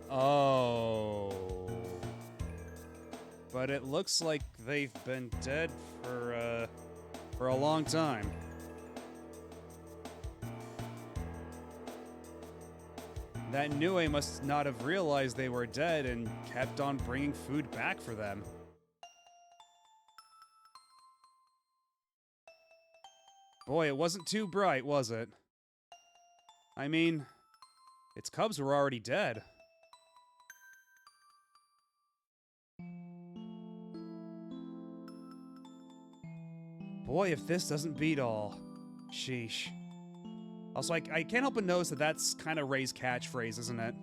Oh. But it looks like they've been dead for a long time. That Nue must not have realized they were dead and kept on bringing food back for them. Boy, it wasn't too bright, was it? I mean, its cubs were already dead. Boy, if this doesn't beat all. Sheesh. Also, I can't help but notice that that's kind of Ray's catchphrase, isn't it?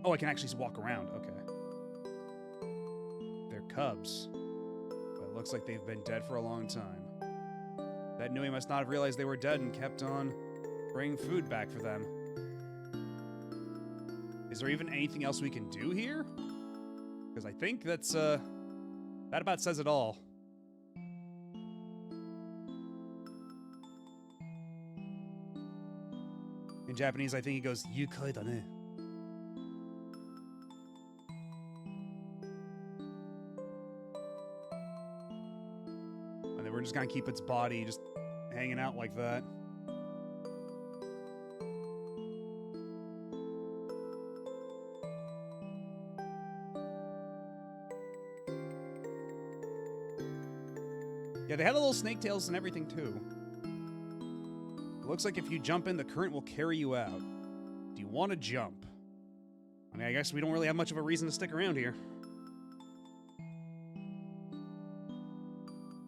Oh, I can actually walk around. Okay. They're cubs. But it looks like they've been dead for a long time. That Nui must not have realized they were dead and kept on bringing food back for them. Is there even anything else we can do here? Because I think that's, that about says it all. In Japanese, I think he goes, "Yukai da ne." And then we're just gonna keep its body just hanging out like that. Yeah, they had a little snake tails and everything, too. It looks like if you jump in, the current will carry you out. Do you want to jump? I mean, I guess we don't really have much of a reason to stick around here.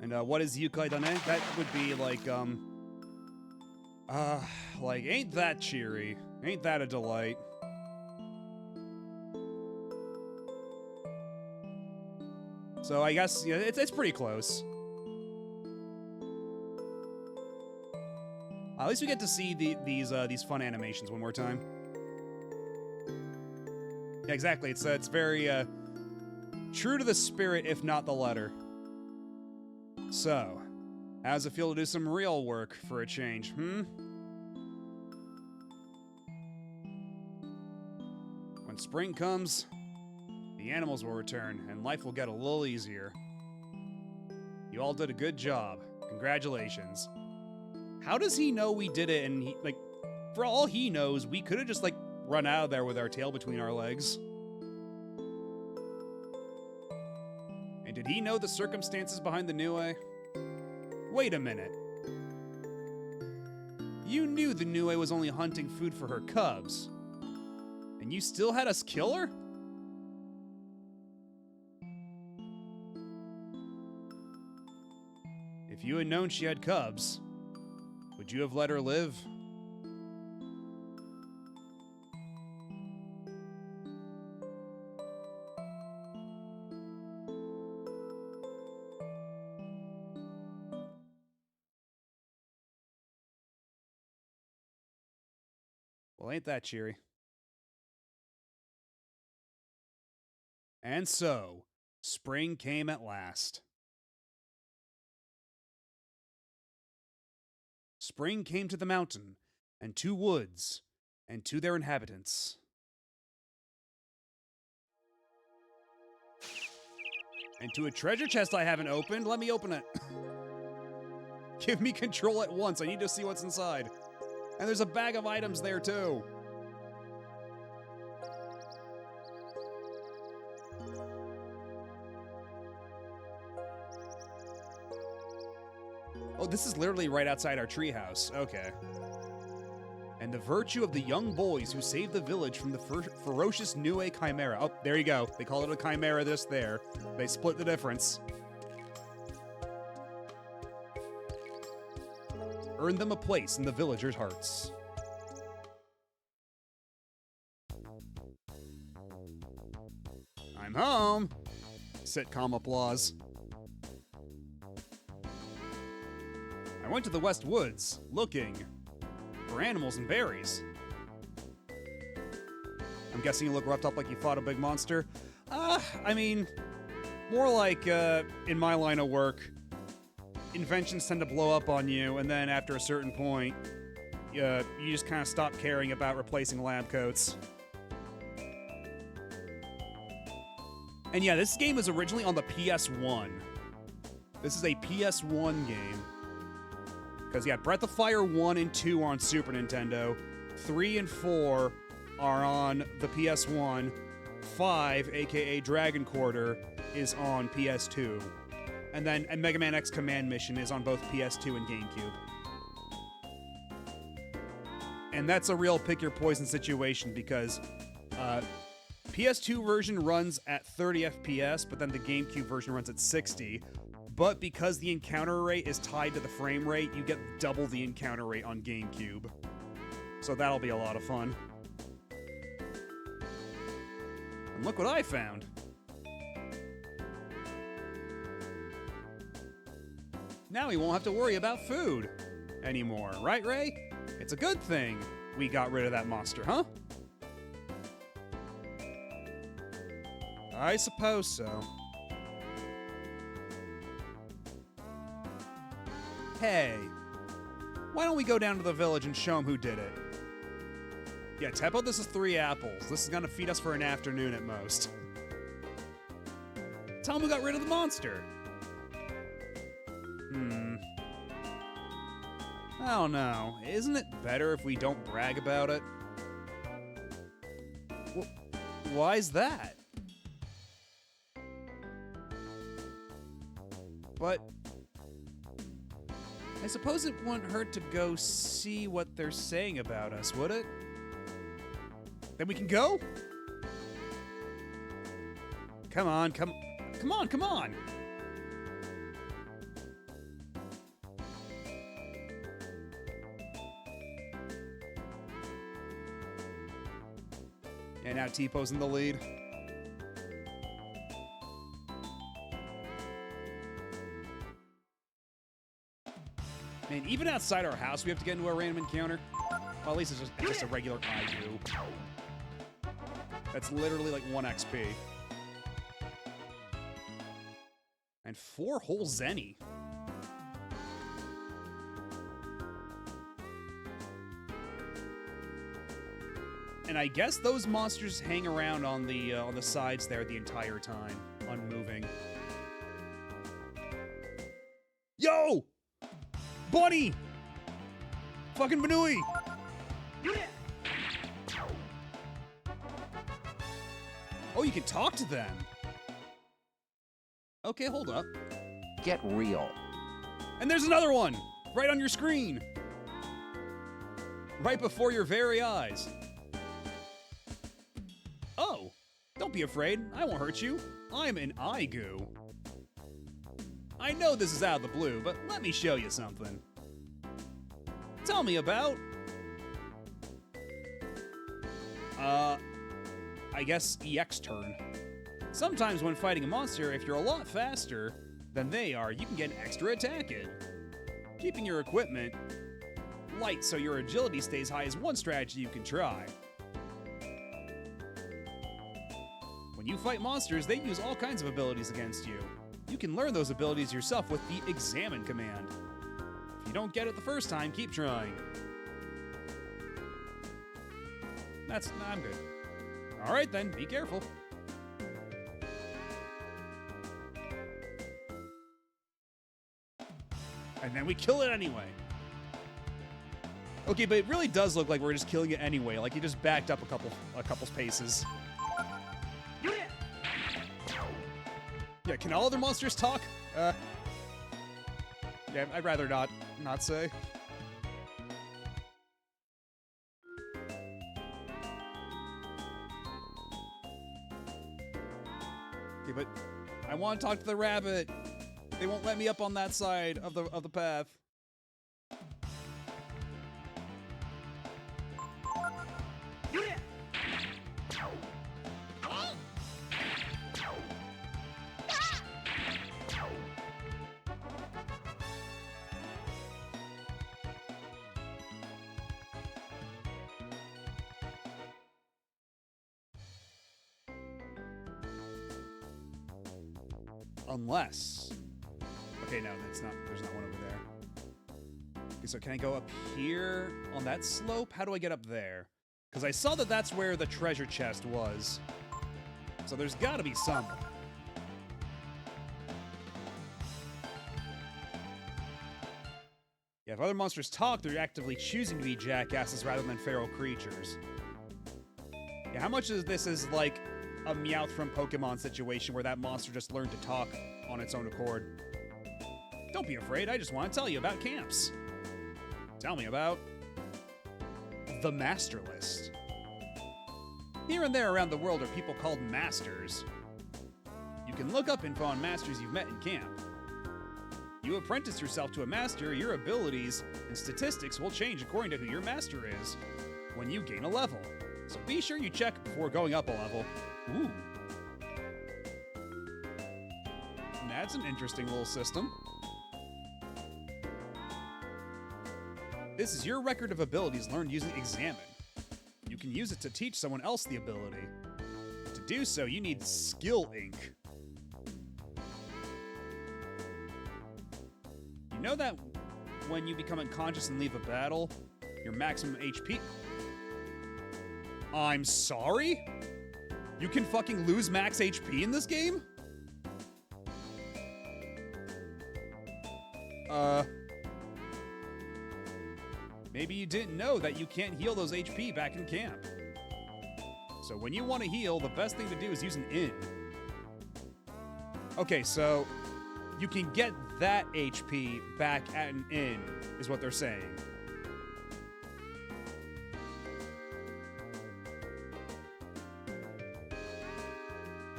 And, what is Yukai Dane? That would be, like, ain't that cheery? Ain't that a delight? So, I guess, yeah, it's pretty close. At least we get to see these fun animations one more time. Yeah, exactly. It's very true to the spirit, if not the letter. So, how does it feel to do some real work for a change? When spring comes, the animals will return, and life will get a little easier. You all did a good job. Congratulations. How does he know we did it? And he, like, for all he knows, we could have just, like, run out of there with our tail between our legs. And did he know the circumstances behind the Nue? Wait a minute. You knew the Nue was only hunting food for her cubs. And you still had us kill her? If you had known she had cubs, would you have let her live? Well, ain't that cheery? And so, spring came at last. Spring came to the mountain, and to woods, and to their inhabitants. And to a treasure chest I haven't opened. Let me open it. Give me control at once. I need to see what's inside. And there's a bag of items there, too. Oh, this is literally right outside our treehouse. Okay. And the virtue of the young boys who saved the village from the ferocious Nue Chimera. Oh, there you go. They call it a Chimera there. They split the difference. Earned them a place in the villagers' hearts. I'm home. Sitcom applause. I went to the West Woods, looking for animals and berries. I'm guessing you look roughed up like you fought a big monster? I mean, more like, in my line of work, inventions tend to blow up on you, and then after a certain point, you just kind of stop caring about replacing lab coats. And yeah, this game was originally on the PS1. This is a PS1 game. Because, yeah, Breath of Fire 1 and 2 are on Super Nintendo. 3 and 4 are on the PS1. 5, aka Dragon Quarter, is on PS2. And then Mega Man X Command Mission is on both PS2 and GameCube. And that's a real pick your poison situation because PS2 version runs at 30 FPS, but then the GameCube version runs at 60. But because the encounter rate is tied to the frame rate, you get double the encounter rate on GameCube. So that'll be a lot of fun. And look what I found. Now we won't have to worry about food anymore, right, Ray? It's a good thing we got rid of that monster, huh? I suppose so. Hey, why don't we go down to the village and show him who did it? Yeah, Teppo, this is 3 apples. This is gonna feed us for an afternoon at most. Tell him we got rid of the monster. I don't know. Isn't it better if we don't brag about it? Why's that? But I suppose it wouldn't hurt to go see what they're saying about us, would it? Then we can go? Come on, come on! And now T-Po's in the lead. Man, even outside our house, we have to get into a random encounter. Well, at least it's just a regular IU. That's literally like 1 XP. And 4 whole Zenny. And I guess those monsters hang around on the sides there the entire time, unmoving. Yo! Bunny! Fucking Banui! Oh, you can talk to them. Okay, hold up. Get real. And there's another one! Right on your screen! Right before your very eyes. Oh, don't be afraid. I won't hurt you. I'm an Aigu. I know this is out of the blue, but let me show you something. Tell me about... I guess EX turn. Sometimes when fighting a monster, if you're a lot faster than they are, you can get an extra attack in. Keeping your equipment light so your agility stays high is one strategy you can try. When you fight monsters, they use all kinds of abilities against you. You can learn those abilities yourself with the Examine command. If you don't get it the first time, keep trying. I'm good. Alright then, be careful. And then we kill it anyway. Okay, but it really does look like we're just killing it anyway. Like he just backed up a couple paces. Yeah, can all other monsters talk? Yeah, I'd rather not say. Okay, but I want to talk to the rabbit. They won't let me up on that side of the path. Unless... Okay, no, that's not. There's not one over there. Okay, so can I go up here on that slope? How do I get up there? Because I saw that that's where the treasure chest was. So there's got to be somewhere. Yeah, if other monsters talk, they're actively choosing to be jackasses rather than feral creatures. Yeah, how much of this is like a Meowth from Pokemon situation where that monster just learned to talk on its own accord? Don't be afraid, I just want to tell you about camps. Tell me about the Master List. Here and there around the world are people called Masters. You can look up info on Masters you've met in camp. You apprentice yourself to a Master, your abilities and statistics will change according to who your Master is when you gain a level. So be sure you check before going up a level. Ooh. That's an interesting little system. This is your record of abilities learned using Examine. You can use it to teach someone else the ability. To do so, you need Skill Ink. You know that when you become unconscious and leave a battle, your maximum HP... I'm sorry? You can fucking lose max HP in this game? Maybe you didn't know that you can't heal those HP back in camp. So when you want to heal, the best thing to do is use an inn. Okay, so you can get that HP back at an inn, is what they're saying.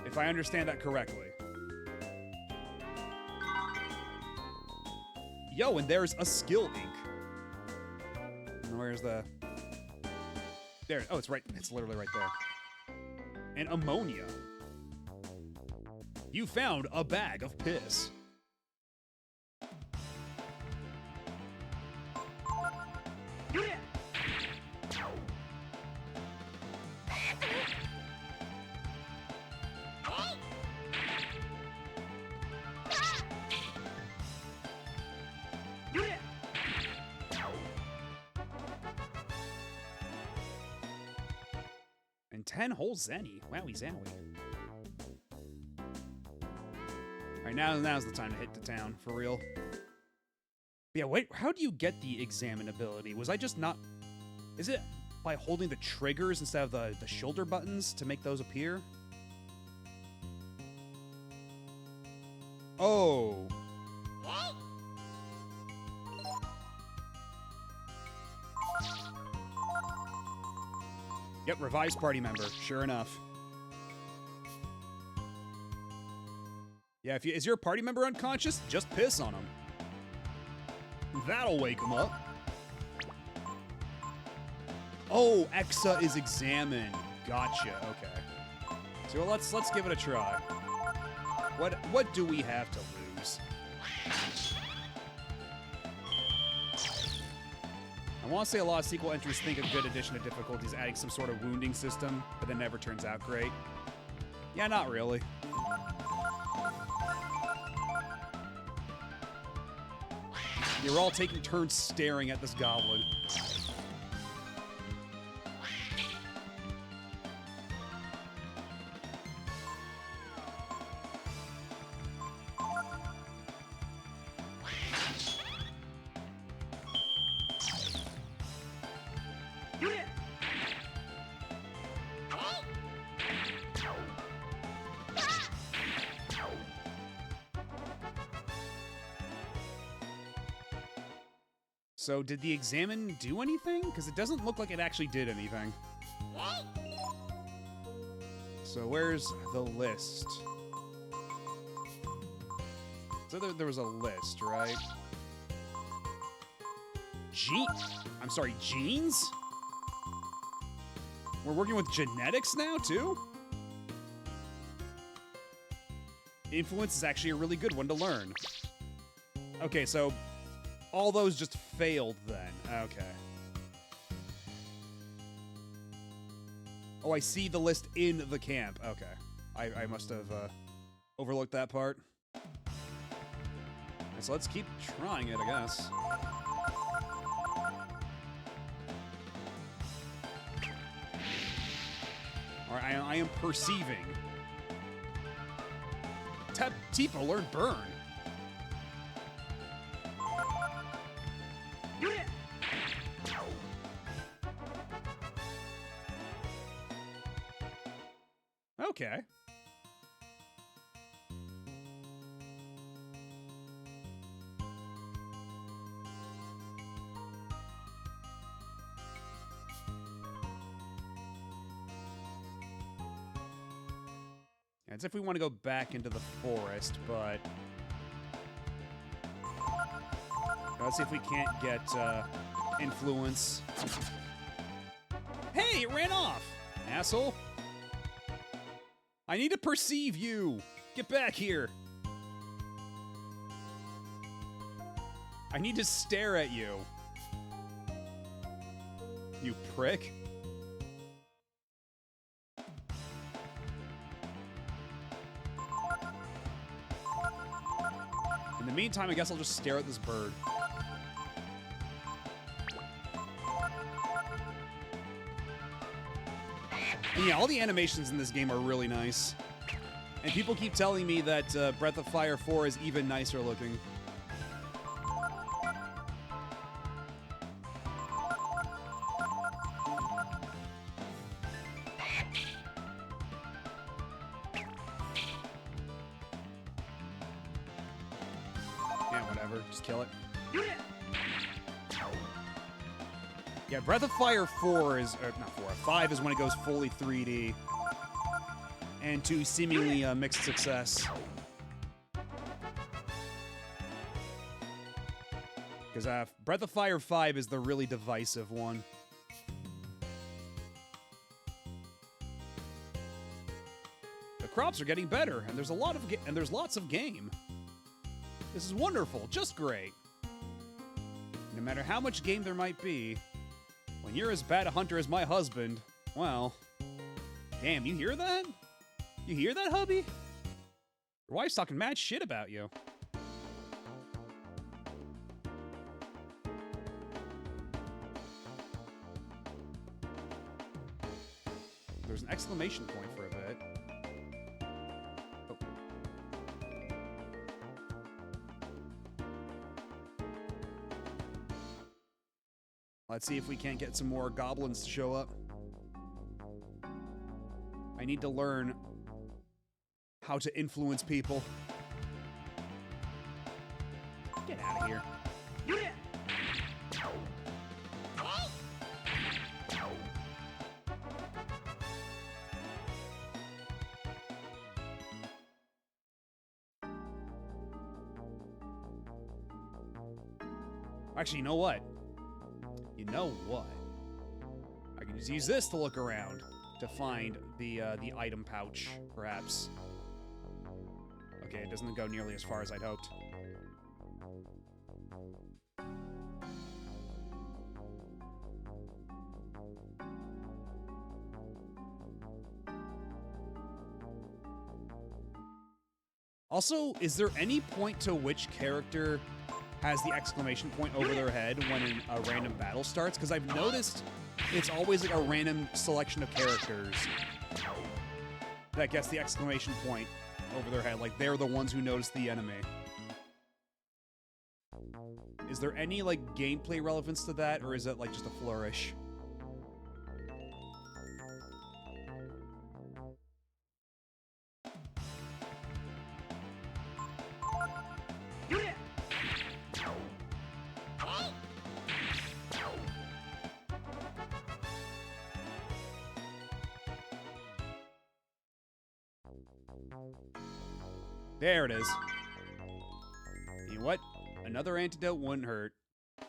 If I understand that correctly. Yo, and there's a skill ink. Where's the... There. Oh, it's right. It's literally right there. And ammonia. You found a bag of piss. And 10 whole Zenny. Wowie zowie. Alright, now's the time to hit the town, for real. Yeah, wait, how do you get the Examine ability? Was I just not... Is it by holding the triggers instead of the shoulder buttons to make those appear? Oh. Yep, revised party member, sure enough. Yeah, is your party member unconscious? Just piss on him. That'll wake him up. Oh, Exa is Examine. Gotcha, okay. So let's give it a try. What do we have to lose? I want to say a lot of sequel entries think a good addition to difficulty is adding some sort of wounding system, but that never turns out great. Yeah, not really. You're all taking turns staring at this goblin. So did the examine do anything? Because it doesn't look like it actually did anything. So where's the list? So there was a list, right? I'm sorry, genes? We're working with genetics now, too? Influence is actually a really good one to learn. Okay, so all those just failed then. Okay. Oh, I see the list in the camp. Okay. I must have overlooked that part. So let's keep trying it, I guess. Alright, I am perceiving. Tap Tifa, learn burn. Okay. As if we want to go back into the forest, but let's see if we can't get influence. Hey, it ran off, asshole. I need to perceive you. Get back here. I need to stare at you. You prick. In the meantime, I guess I'll just stare at this bird. And yeah, all the animations in this game are really nice. And people keep telling me that Breath of Fire 4 is even nicer looking. Yeah, whatever. Just kill it. Yeah, Breath of Fire 4 is... not 4. 5 is when it goes fully 3D. And to seemingly mixed success. Because Breath of Fire 5 is the really divisive one. The crops are getting better, and there's lots of game. This is wonderful, just great. No matter how much game there might be, when you're as bad a hunter as my husband, well, damn, you hear that? You hear that, hubby? Your wife's talking mad shit about you. There's an exclamation point for a bit. Oh. Let's see if we can't get some more goblins to show up. I need to learn how to influence people. Get out of here. Actually, you know what? You know what? I can just use this to look around to find the item pouch, perhaps. Okay, it doesn't go nearly as far as I'd hoped. Also, is there any point to which character has the exclamation point over their head when a random battle starts? Because I've noticed it's always like a random selection of characters that gets the exclamation point over their head. Like, they're the ones who notice the enemy. Is there any, like, gameplay relevance to that, or is it, like, just a flourish? There it is. You know what? Another antidote wouldn't hurt,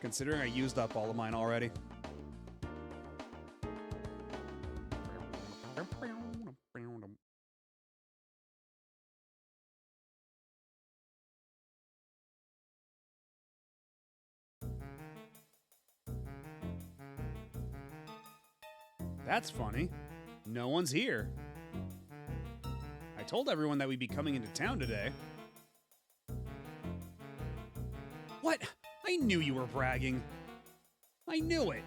considering I used up all of mine already. That's funny. No one's here. I told everyone that we'd be coming into town today. What? I knew you were bragging. I knew it.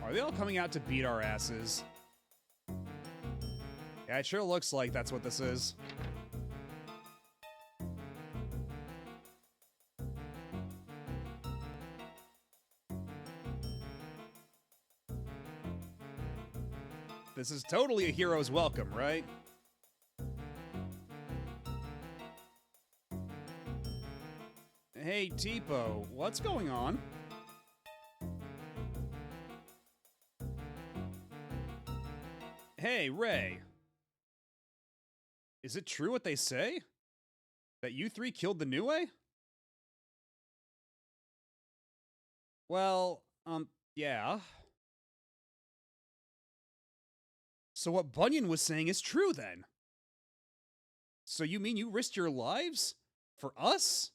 Are they all coming out to beat our asses? Yeah, it sure looks like that's what this is. This is totally a hero's welcome, right? Hey, Tipo, what's going on? Hey, Ray. Is it true what they say? That you three killed the Niue? Well, yeah. So what Bunyan was saying is true, then? So you mean you risked your lives? For us?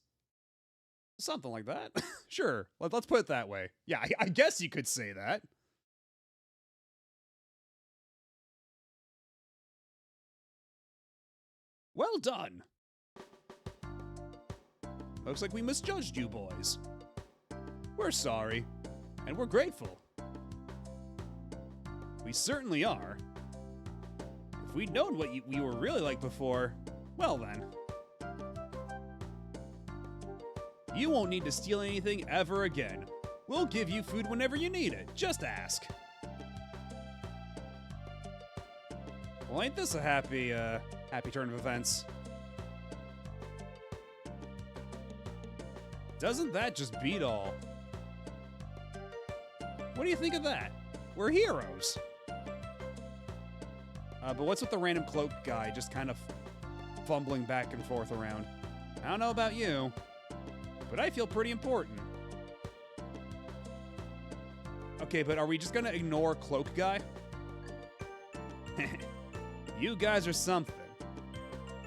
Something like that. Sure, let's put it that way. Yeah, I guess you could say that. Well done. Looks like we misjudged you boys. We're sorry, and we're grateful. We certainly are. If we'd known what we were really like before, well then. You won't need to steal anything ever again. We'll give you food whenever you need it. Just ask. Well, ain't this a happy turn of events? Doesn't that just beat all? What do you think of that? We're heroes. But what's with the random cloak guy just kind of fumbling back and forth around? I don't know about you, but I feel pretty important. Okay, but are we just gonna ignore cloak guy? You guys are something.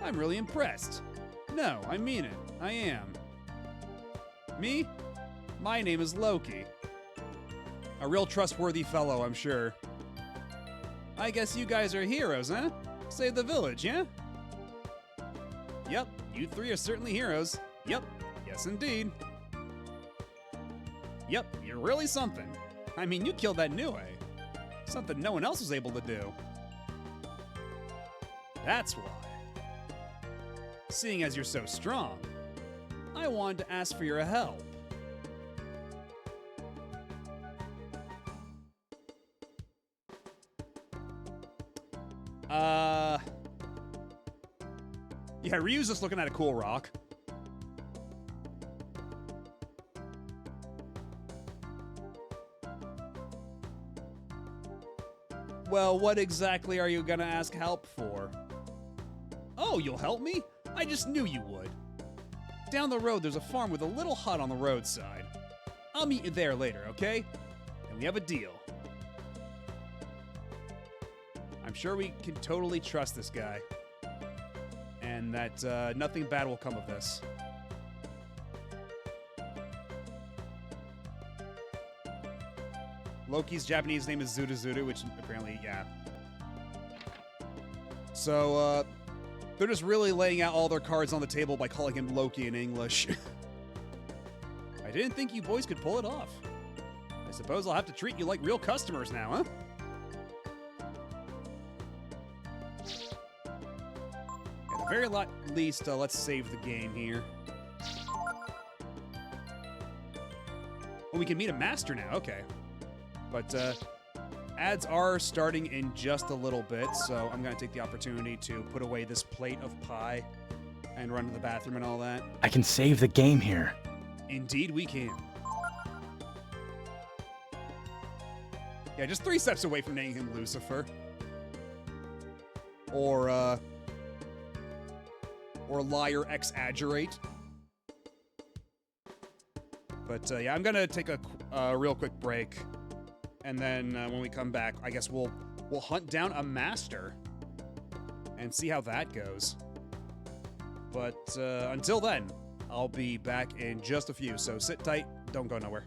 I'm really impressed. No, I mean it. I am. Me? My name is Loki. A real trustworthy fellow, I'm sure. I guess you guys are heroes, huh? Save the village, yeah? Yep, you three are certainly heroes. Yep, yes indeed. Yep, you're really something. I mean, you killed that Niue. Something no one else was able to do. That's why. Seeing as you're so strong, I wanted to ask for your help. Yeah, Ryu's just looking at a cool rock. Well, what exactly are you gonna ask help for? Oh, you'll help me? I just knew you would. Down the road, there's a farm with a little hut on the roadside. I'll meet you there later, okay? And we have a deal. I'm sure we can totally trust this guy. And that nothing bad will come of this. Loki's Japanese name is Zuda, which apparently, yeah. So, they're just really laying out all their cards on the table by calling him Loki in English. I didn't think you boys could pull it off. I suppose I'll have to treat you like real customers now, huh? At the very least, let's save the game here. Oh, we can meet a master now, okay. But, ads are starting in just a little bit, so I'm gonna take the opportunity to put away this plate of pie and run to the bathroom and all that. I can save the game here. Indeed we can. Yeah, just 3 steps away from naming him Lucifer. Or liar exaggerate. But yeah, I'm gonna take a real quick break, and then when we come back, I guess we'll hunt down a master and see how that goes. But until then, I'll be back in just a few. So sit tight, don't go nowhere.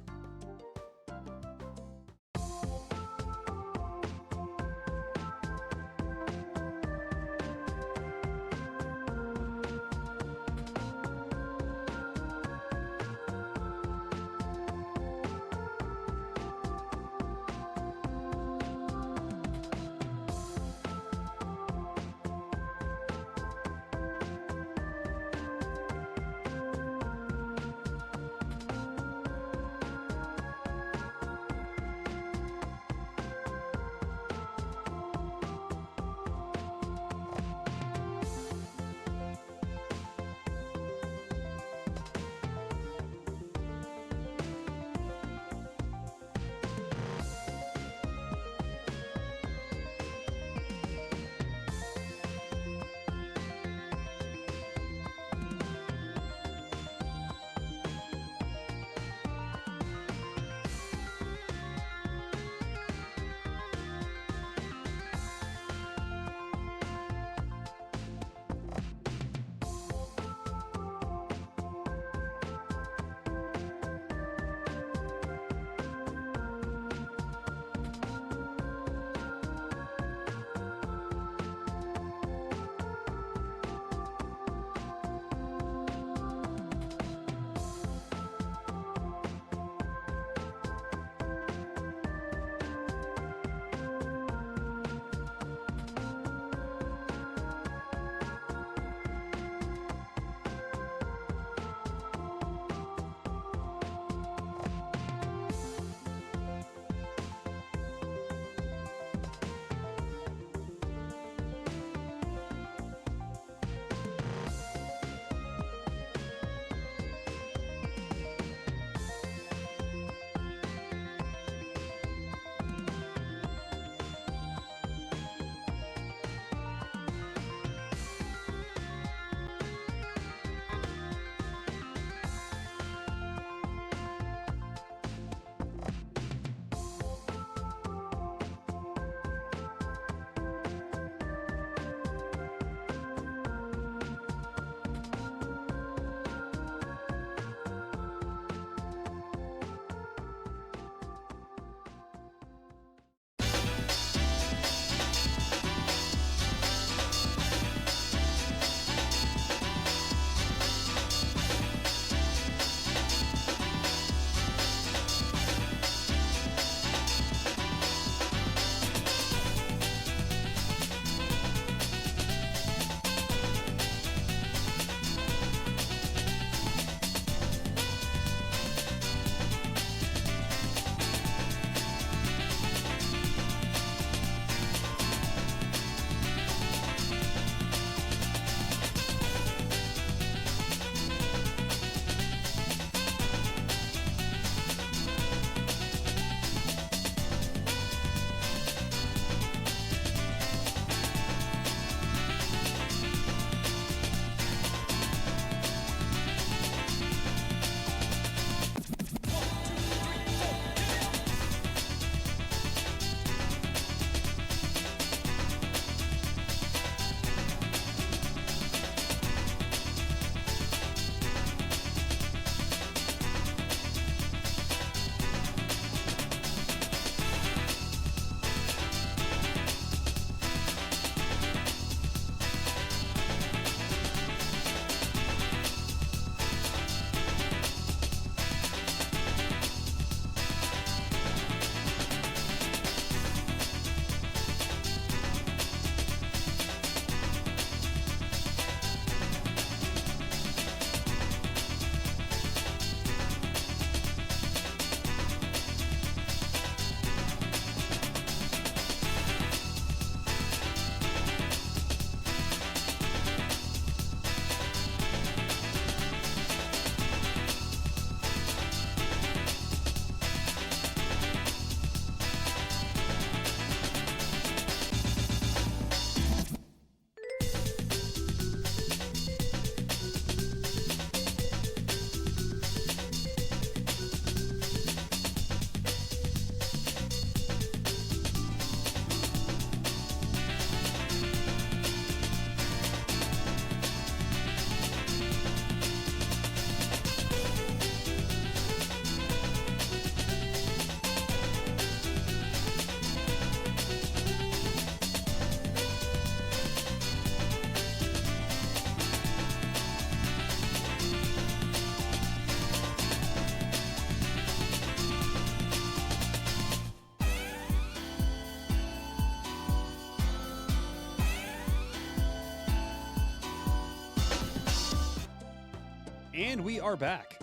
And we are back.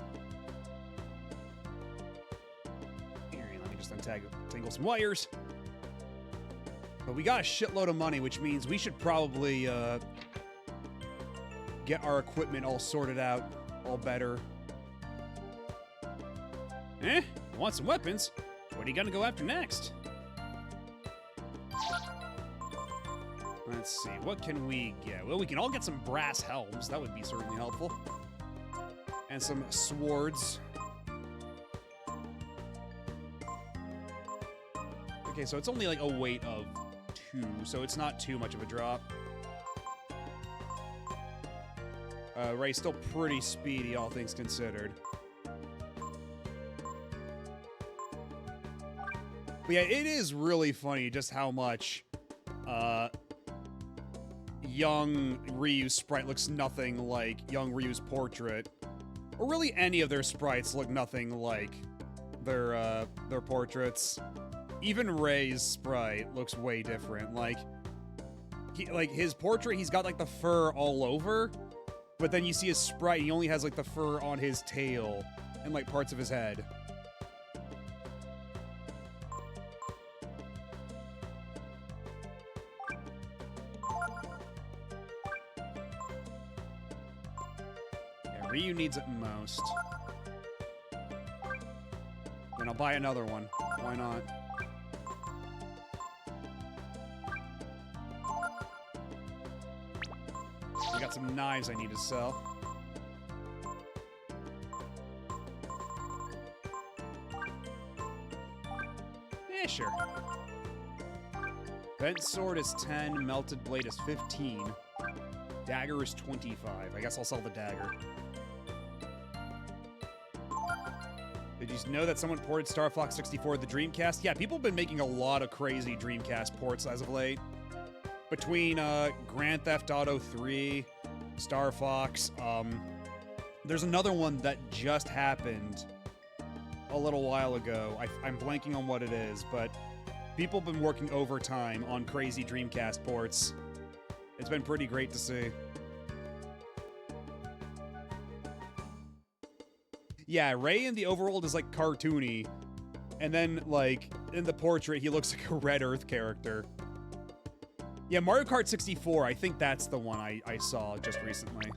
Alright, let me just untangle some wires. But we got a shitload of money, which means we should probably get our equipment all sorted out, all better. Want some weapons? What are you gonna go after next? Let's see, what can we get? Well, we can all get some brass helms. That would be certainly helpful. And some swords. Okay, so it's only like a weight of 2, so it's not too much of a drop. Ray's still pretty speedy, all things considered. But yeah, it is really funny just how much young Ryu's sprite looks nothing like young Ryu's portrait. Or really any of their sprites look nothing like their portraits. Even Ray's sprite looks way different. Like his portrait, he's got like the fur all over, but then you see his sprite, he only has like the fur on his tail and like parts of his head. Yeah, Ryu needs it most. Then I'll buy another one. Why not? We got some knives I need to sell. Yeah, sure. Bent sword is 10, melted blade is 15. Dagger is 25. I guess I'll sell the dagger. Did you know that someone ported Star Fox 64 to the Dreamcast? Yeah, people have been making a lot of crazy Dreamcast ports as of late. Between Grand Theft Auto 3, Star Fox, there's another one that just happened a little while ago. I'm blanking on what it is, but people have been working overtime on crazy Dreamcast ports. It's been pretty great to see. Yeah, Ray in the overworld is like cartoony, and then like in the portrait he looks like a Red Earth character. Yeah, Mario Kart 64, I think that's the one I saw just recently.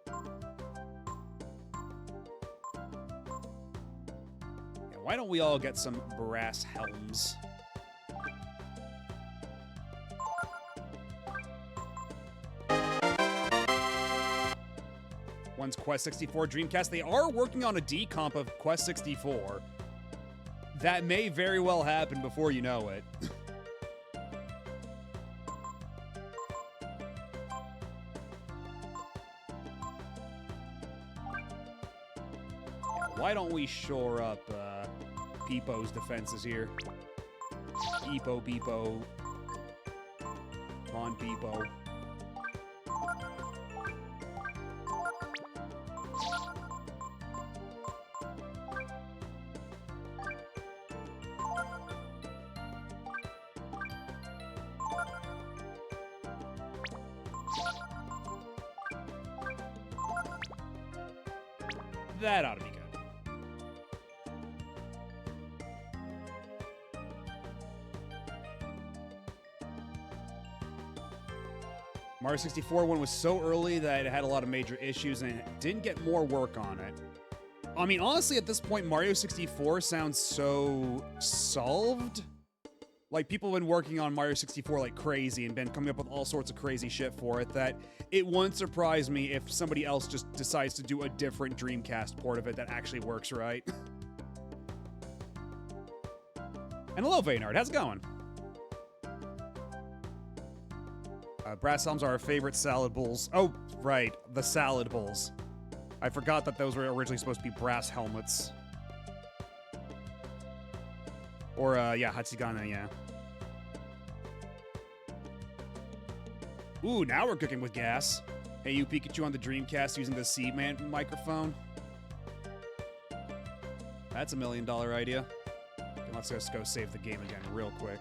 Yeah, why don't we all get some brass helms? One's Quest 64 Dreamcast. They are working on a decomp of Quest 64. That may very well happen before you know it. Why don't we shore up Peepo's defenses here? Peepo, Peepo. Come on, Peepo. That ought to be good. Mario 64 one was so early that it had a lot of major issues and it didn't get more work on it. I mean, honestly, at this point, Mario 64 sounds so solved. Like, people have been working on Mario 64 like crazy and been coming up with all sorts of crazy shit for it that it wouldn't surprise me if somebody else just decides to do a different Dreamcast port of it that actually works right. And hello, Vaynard. How's it going? Brass helms are our favorite salad bowls. Oh, right. The salad bowls. I forgot that those were originally supposed to be brass helmets. Or, yeah, Hatsugana, yeah. Ooh, now we're cooking with gas. Hey, you Pikachu on the Dreamcast using the C-Man microphone. That's $1 million idea. Okay, let's just go save the game again real quick.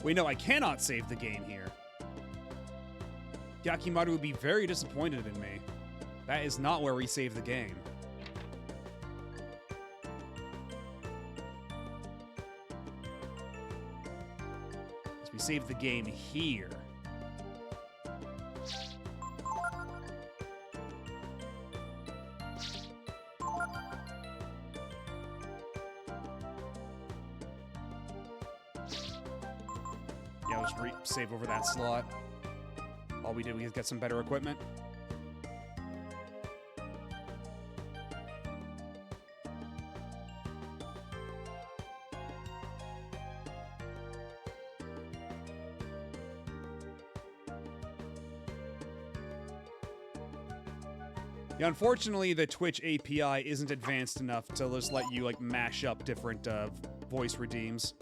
Wait, no, I cannot save the game here. Yakimaru would be very disappointed in me. That is not where we save the game. We save the game here. Yeah, let's save over that slot. All we did was get some better equipment. Yeah, unfortunately, the Twitch API isn't advanced enough to just let you, like, mash up different voice redeems.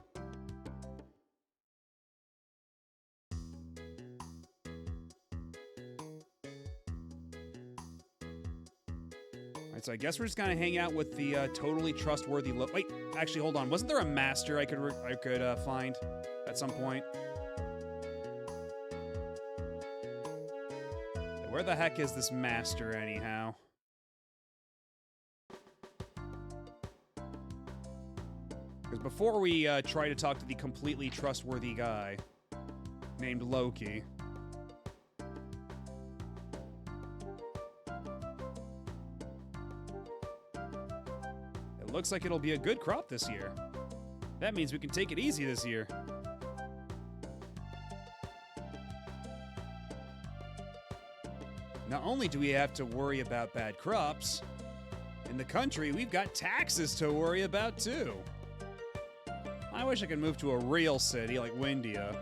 Alright, so I guess we're just gonna hang out with the totally trustworthy wait, actually, hold on. Wasn't there a master I could find at some point? Where the heck is this master, anyhow? Because before we try to talk to the completely trustworthy guy named Loki, it looks like it'll be a good crop this year. That means we can take it easy this year. Not only do we have to worry about bad crops, in the country, we've got taxes to worry about, too. I wish I could move to a real city like Windia.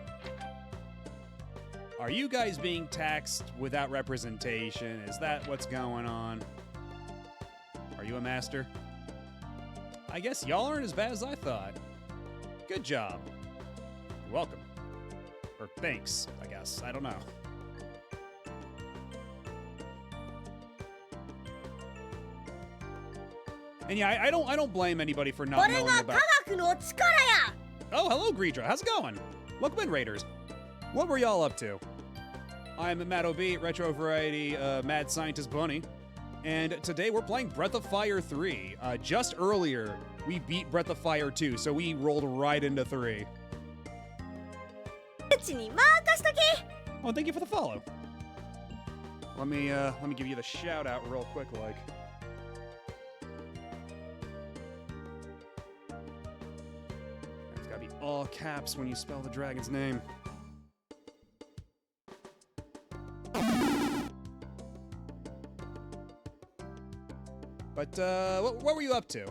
Are you guys being taxed without representation? Is that what's going on? Are you a master? I guess y'all aren't as bad as I thought. Good job. You're welcome. Or thanks, I guess. I don't know. And yeah, I don't blame anybody for not knowing about... Oh, hello, Greedra. How's it going? Welcome in, Raiders. What were y'all up to? I'm Matt O.B., Retro Variety Mad Scientist Bunny, and today we're playing Breath of Fire 3. Just earlier, we beat Breath of Fire 2, so we rolled right into 3. Oh, thank you for the follow. Let me give you the shout out real quick, like. It's gotta be all caps when you spell the dragon's name. But, what were you up to?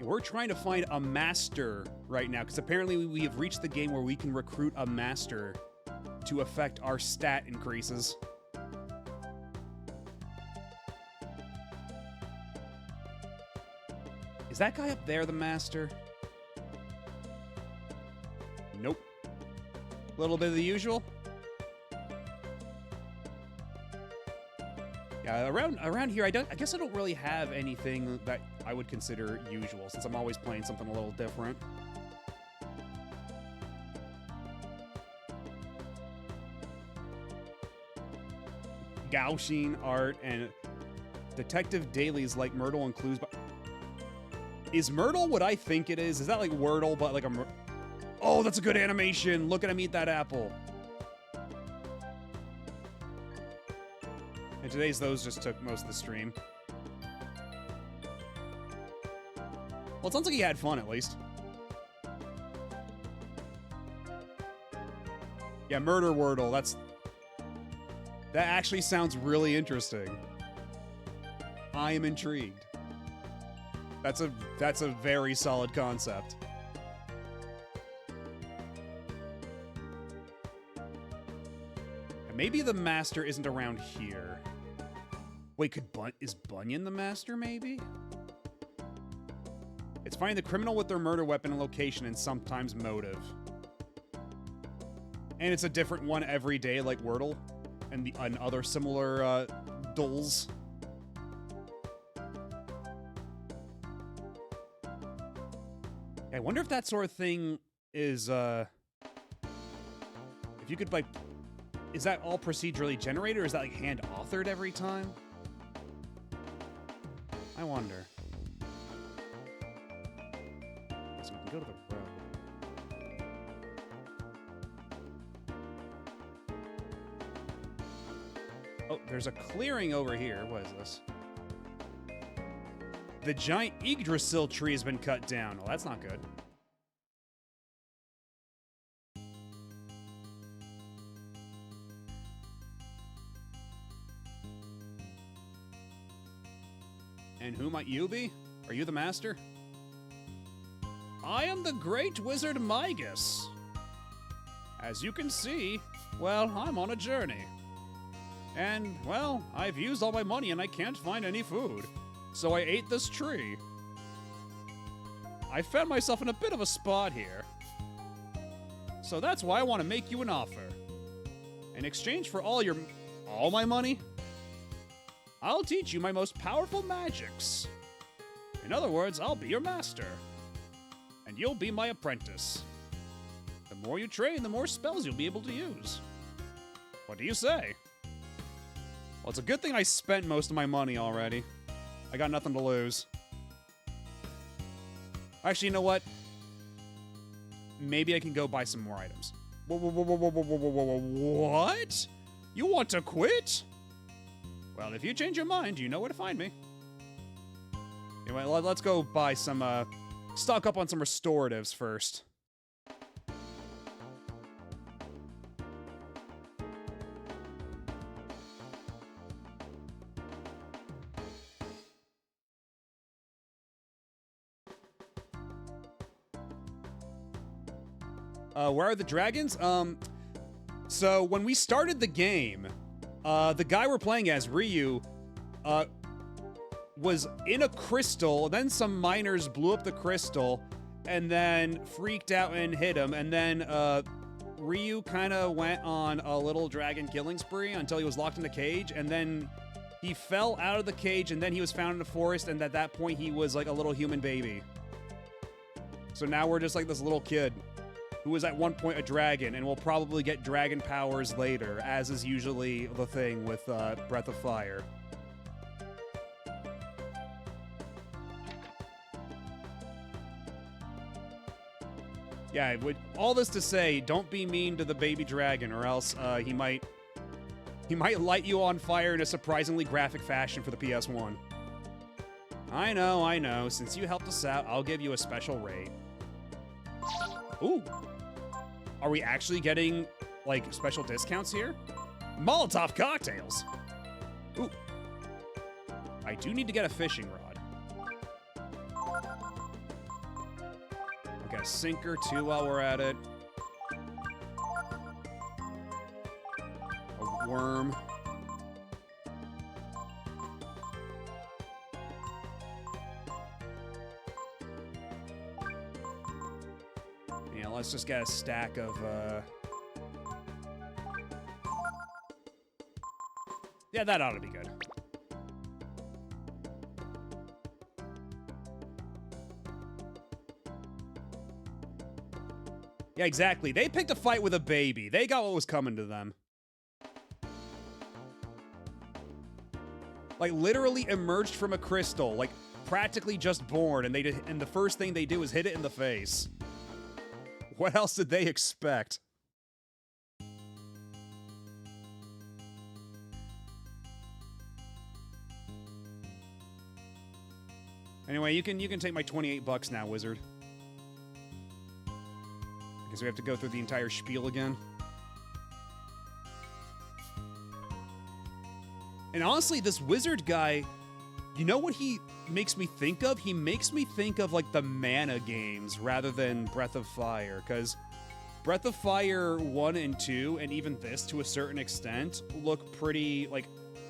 We're trying to find a master right now, because apparently we have reached the game where we can recruit a master to affect our stat increases. Is that guy up there the master? Nope. A little bit of the usual? Yeah, around here, I guess I don't really have anything that I would consider usual, since I'm always playing something a little different. Gauching art and Detective Dailies like Myrtle and Clues, but is Myrtle what I think it is? Is that like Wordle, but like a... Oh, that's a good animation! Look at him eat that apple! And today's those just took most of the stream. Well, it sounds like he had fun, at least. Yeah, Murder Wordle, that actually sounds really interesting. I am intrigued. That's a very solid concept. And maybe the master isn't around here. Wait, is Bunyan the master, maybe? It's finding the criminal with their murder weapon and location and sometimes motive. And it's a different one every day, like Wordle and other similar dulls. I wonder if that sort of thing is If you could, like... Is that all procedurally generated, or is that, like, hand-authored every time? I wonder. So we can go to the road. Oh, there's a clearing over here. What is this? The giant Yggdrasil tree has been cut down. Well, that's not good. And who might you be? Are you the master? I am the great wizard Migas. As you can see, well, I'm on a journey. And, well, I've used all my money and I can't find any food. So I ate this tree. I found myself in a bit of a spot here. So that's why I want to make you an offer. In exchange for all my money, I'll teach you my most powerful magics. In other words, I'll be your master. And you'll be my apprentice. The more you train, the more spells you'll be able to use. What do you say? Well, it's a good thing I spent most of my money already. I got nothing to lose. Actually, you know what? Maybe I can go buy some more items. What? You want to quit? Well, if you change your mind, you know where to find me. Anyway, let's go buy some, stock up on some restoratives first. Where are the dragons? So when we started the game, the guy we're playing as, Ryu, was in a crystal, then some miners blew up the crystal, and then freaked out and hit him, and then, Ryu kind of went on a little dragon killing spree until he was locked in a cage, and then he fell out of the cage, and then he was found in the forest, and at that point he was like a little human baby. So now we're just like this little kid who was at one point a dragon, and will probably get dragon powers later, as is usually the thing with Breath of Fire. Yeah, all this to say, don't be mean to the baby dragon, or else he might light you on fire in a surprisingly graphic fashion for the PS1. I know. Since you helped us out, I'll give you a special rate. Ooh. Are we actually getting, like, special discounts here? Molotov cocktails! Ooh. I do need to get a fishing rod. I'll get a sinker, too, while we're at it. A worm. Yeah, let's just get a stack of, yeah, that ought to be good. Yeah, exactly. They picked a fight with a baby. They got what was coming to them. Like, literally emerged from a crystal, like, practically just born, and the first thing they do is hit it in the face. What else did they expect? Anyway, you can take my 28 bucks now, wizard. Because we have to go through the entire spiel again. And honestly, this wizard guy, you know what he makes me think of? He makes me think of, like, the Mana games rather than Breath of Fire, because Breath of Fire 1 and 2, and even this to a certain extent, look pretty, like,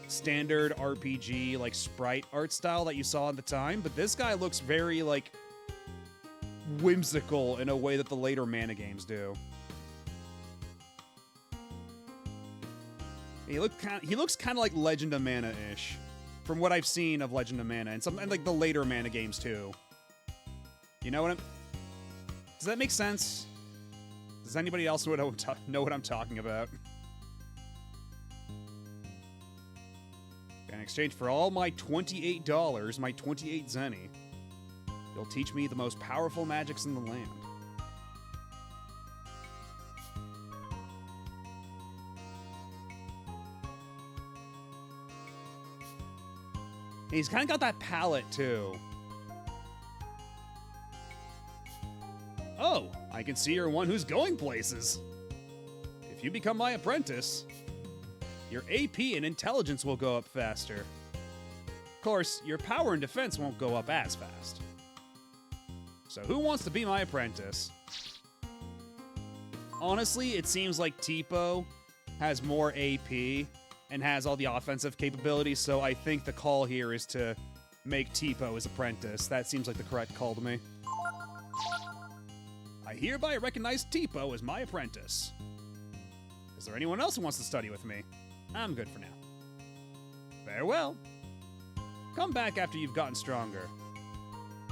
standard RPG, like, sprite art style that you saw at the time, but this guy looks very, like, whimsical in a way that the later Mana games do. He looks kind of like Legend of Mana-ish, from what I've seen of Legend of Mana, and like the later Mana games too. You know what does that make sense? Does anybody else know what I'm talking about? In exchange for all my $28, my 28 zenny, you'll teach me the most powerful magics in the land. And he's kind of got that palette, too. Oh, I can see you're one who's going places. If you become my apprentice, your AP and intelligence will go up faster. Of course, your power and defense won't go up as fast. So who wants to be my apprentice? Honestly, it seems like Tipo has more AP and has all the offensive capabilities, so I think the call here is to make Tipo his apprentice. That seems like the correct call to me. I hereby recognize Tipo as my apprentice. Is there anyone else who wants to study with me? I'm good for now. Farewell. Come back after you've gotten stronger.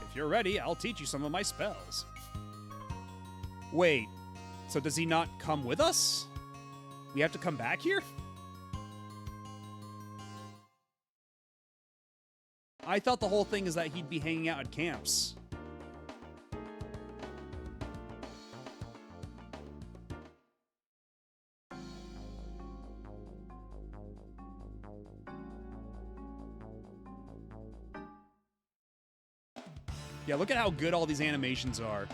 If you're ready, I'll teach you some of my spells. Wait, so does he not come with us? We have to come back here? I thought the whole thing is that he'd be hanging out at camps. Yeah, look at how good all these animations are.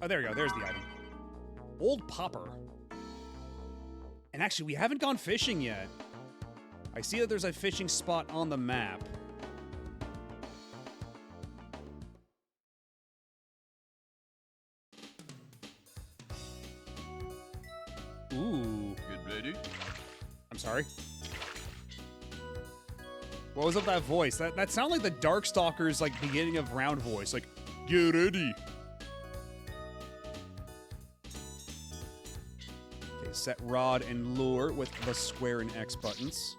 Oh, there we go. There's the item. Old Popper. And actually, we haven't gone fishing yet. I see that there's a fishing spot on the map. Ooh. Get ready. I'm sorry. What was up with that voice? That sounded like the Darkstalker's like beginning of round voice. Like, get ready. Okay, set rod and lure with the square and X buttons.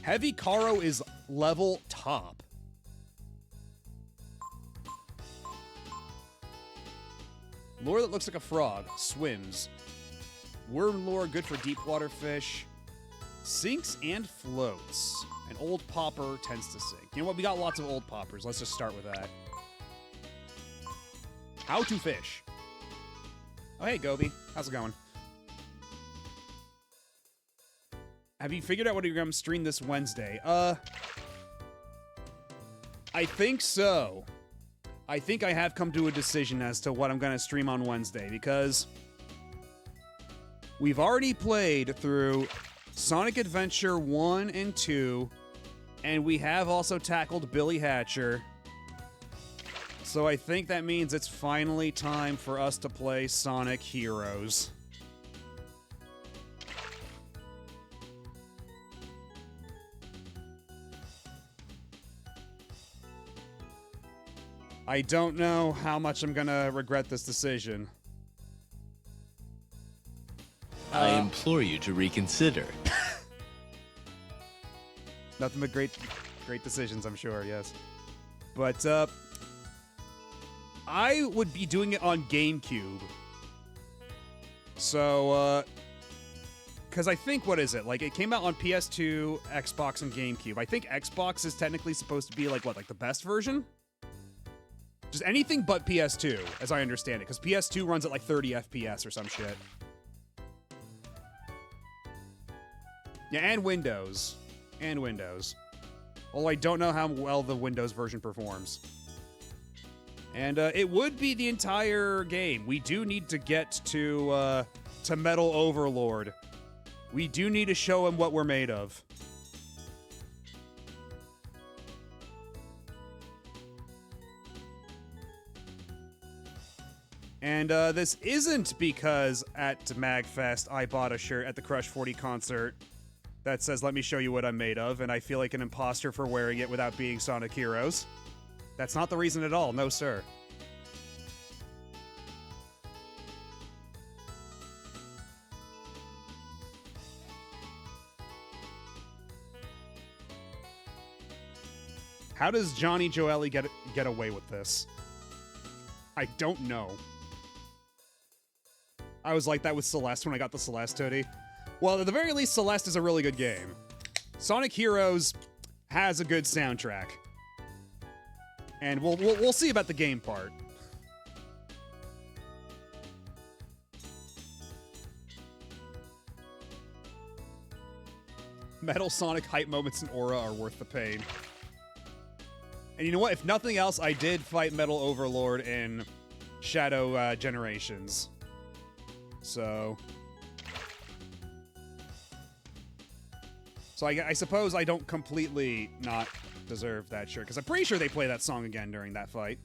Heavy Caro is level top. Lure that looks like a frog. Swims. Worm lure, good for deep water fish. Sinks and floats. An old popper tends to sink. You know what? We got lots of old poppers. Let's just start with that. How to fish. Oh, hey, Gobi. How's it going? Have you figured out what you're going to stream this Wednesday? I think so. I think I have come to a decision as to what I'm going to stream on Wednesday, because we've already played through Sonic Adventure 1 and 2, and we have also tackled Billy Hatcher. So I think that means it's finally time for us to play Sonic Heroes. I don't know how much I'm gonna regret this decision. I implore you to reconsider. Nothing but great decisions, I'm sure, yes. But, I would be doing it on GameCube. So, because I think, what is it? Like, it came out on PS2, Xbox, and GameCube. I think Xbox is technically supposed to be, like, what, like the best version? Just anything but PS2, as I understand it, because PS2 runs at, like, 30 FPS or some shit. Yeah, and Windows. And Windows. Although I don't know how well the Windows version performs. And it would be the entire game. We do need to get to Metal Overlord. We do need to show him what we're made of. And this isn't because at MagFest I bought a shirt at the Crush 40 concert that says, "Let me show you what I'm made of," and I feel like an imposter for wearing it without being Sonic Heroes. That's not the reason at all, no sir. How does Johnny Joeli get away with this? I don't know. I was like that with Celeste when I got the Celeste hoodie. Well, at the very least, Celeste is a really good game. Sonic Heroes has a good soundtrack. And we'll see about the game part. Metal Sonic hype moments and aura are worth the pain. And you know what? If nothing else, I did fight Metal Overlord in Shadow Generations. So I suppose I don't completely not deserve that shirt, because I'm pretty sure they play that song again during that fight.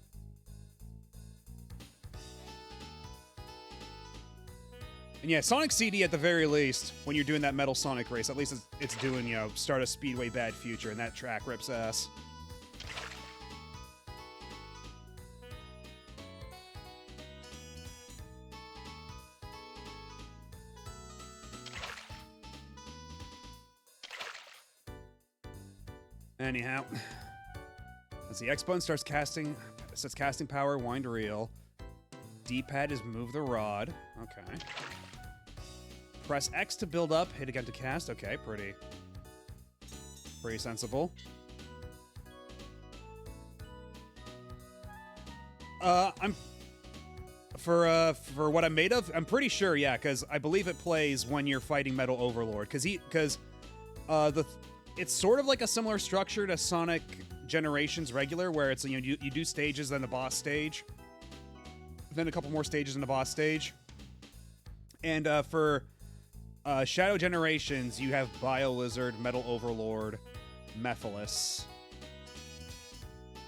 And yeah, Sonic CD at the very least, when you're doing that Metal Sonic race, at least it's doing, you know, Start a Speedway Bad Future, and that track rips ass. Anyhow, let's see. X button sets casting power, wind reel. D-pad is move the rod. Okay. Press X to build up, hit again to cast. Okay, pretty sensible. I'm for what I'm made of. I'm pretty sure, yeah, because I believe it plays when you're fighting Metal Overlord. Because it's sort of like a similar structure to Sonic Generations regular, where it's, you know, you do stages, then the boss stage, then a couple more stages in the boss stage. And for Shadow Generations, you have Bio Lizard, Metal Overlord, Mephiles.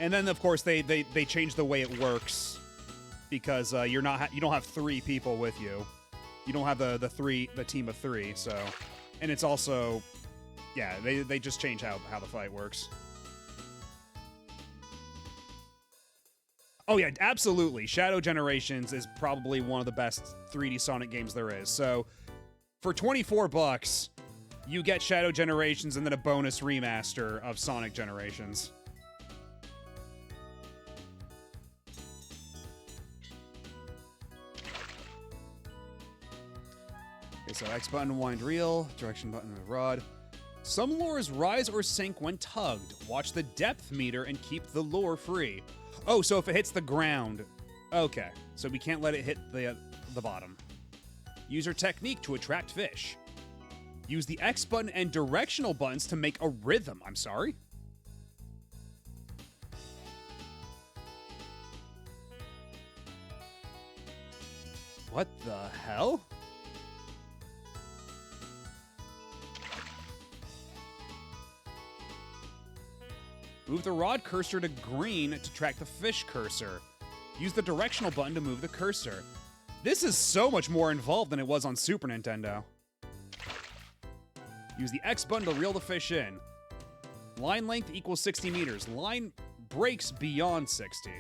And then of course they change the way it works, because you don't have three people with you. You don't have the team of three, so. And it's also, yeah, they just change how the fight works. Oh yeah, absolutely. Shadow Generations is probably one of the best 3D Sonic games there is. So for $24, you get Shadow Generations and then a bonus remaster of Sonic Generations. Okay, so X button, wind reel, direction button, rod. Some lures rise or sink when tugged. Watch the depth meter and keep the lure free. Oh, so if it hits the ground. Okay, so we can't let it hit the bottom. Use your technique to attract fish. Use the X button and directional buttons to make a rhythm. I'm sorry? What the hell? Move the rod cursor to green to track the fish cursor. Use the directional button to move the cursor. This is so much more involved than it was on Super Nintendo. Use the X button to reel the fish in. Line length equals 60 meters. Line breaks beyond 60.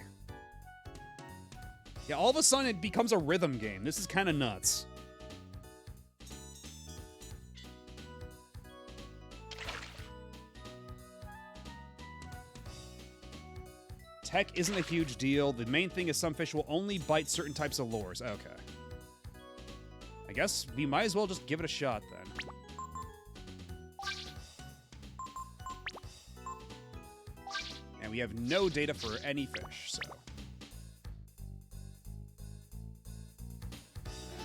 Yeah, all of a sudden it becomes a rhythm game. This is kind of nuts. Tech isn't a huge deal. The main thing is some fish will only bite certain types of lures. Okay. I guess we might as well just give it a shot then. And we have no data for any fish, so.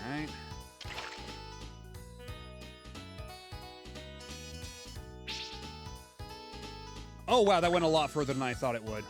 Alright. Oh wow, that went a lot further than I thought it would.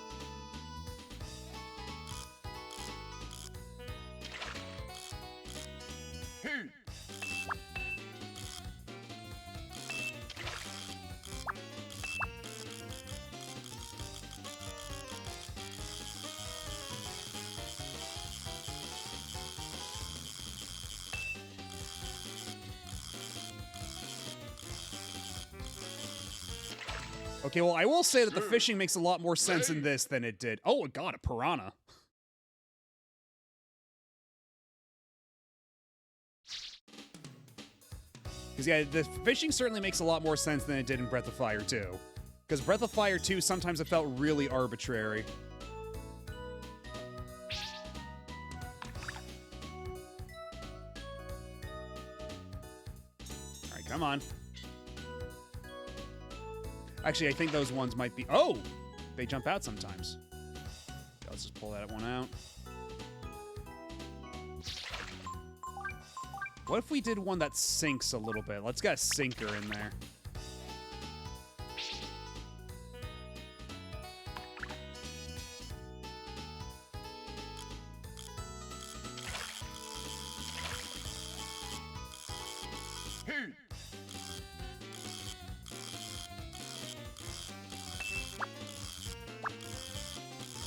Okay, well, I will say that the fishing makes a lot more sense in this than it did. Oh, God, a piranha. Because, yeah, the fishing certainly makes a lot more sense than it did in Breath of Fire 2. Because Breath of Fire 2, sometimes it felt really arbitrary. Alright, come on. Actually, I think those ones might be... Oh! They jump out sometimes. Let's just pull that one out. What if we did one that sinks a little bit? Let's get a sinker in there.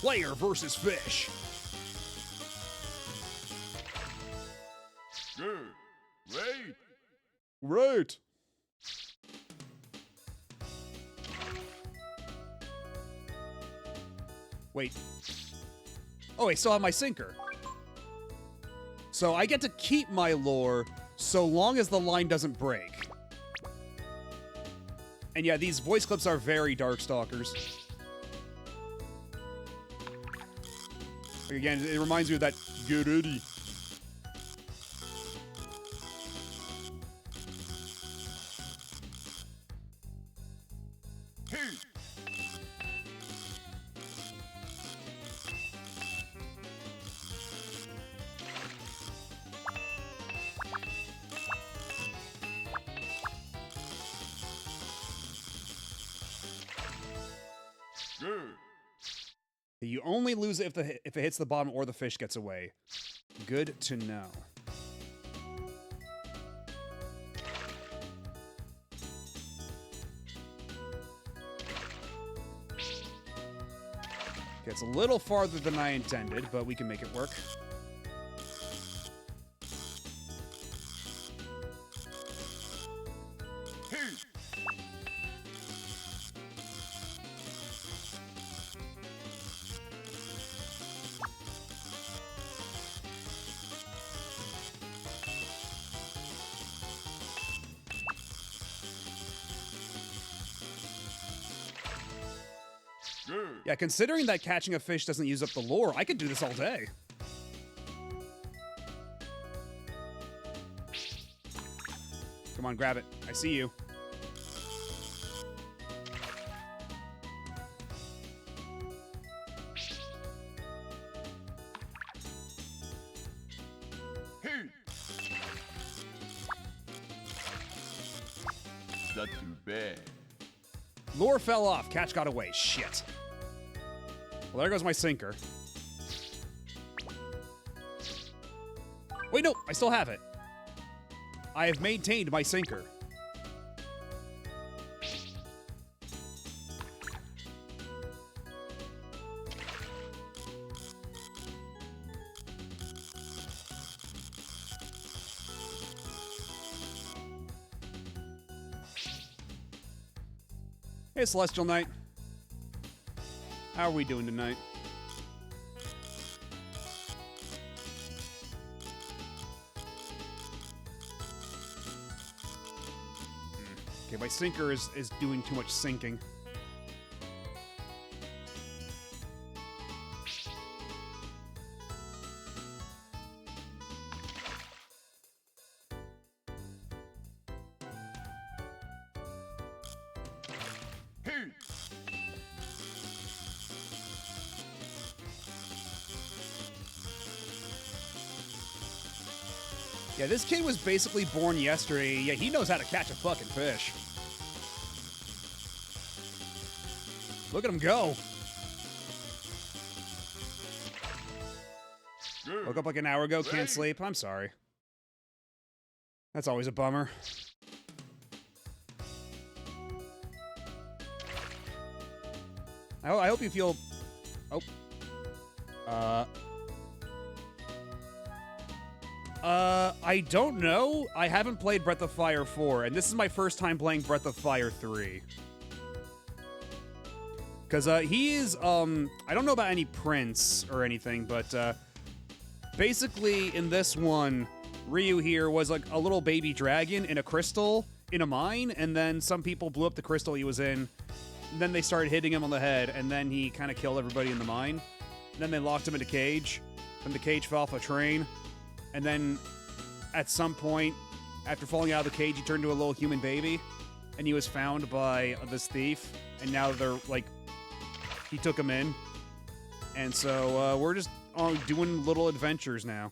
Player versus fish. Wait. Right. Wait. Oh, I still have my sinker. So I get to keep my lure so long as the line doesn't break. And yeah, these voice clips are very Darkstalkers. Again, it reminds me of that Get itty. You only lose it if it hits the bottom or the fish gets away. Good to know. Okay, it's a little farther than I intended, but we can make it work. Yeah, considering that catching a fish doesn't use up the lure, I could do this all day. Come on, grab it. I see you. Not too bad. Lure fell off. Catch got away. Shit. Well, there goes my sinker. Wait, no. I still have it. I have maintained my sinker. Hey, Celestial Knight. How are we doing tonight? Okay, my sinker is doing too much sinking. Yeah, this kid was basically born yesterday. Yeah, he knows how to catch a fucking fish. Look at him go. Woke up like an hour ago, can't sleep. I'm sorry. That's always a bummer. I hope you feel... Oh. I don't know. I haven't played Breath of Fire 4, and this is my first time playing Breath of Fire 3. Because he is, I don't know about any prints or anything, but basically in this one, Ryu here was like a little baby dragon in a crystal in a mine, and then some people blew up the crystal he was in, and then they started hitting him on the head, and then he kind of killed everybody in the mine. And then they locked him in a cage, and the cage fell off a train, and then at some point, after falling out of the cage, he turned into a little human baby, and he was found by this thief, and now they're like, he took him in, and so we're just doing little adventures now.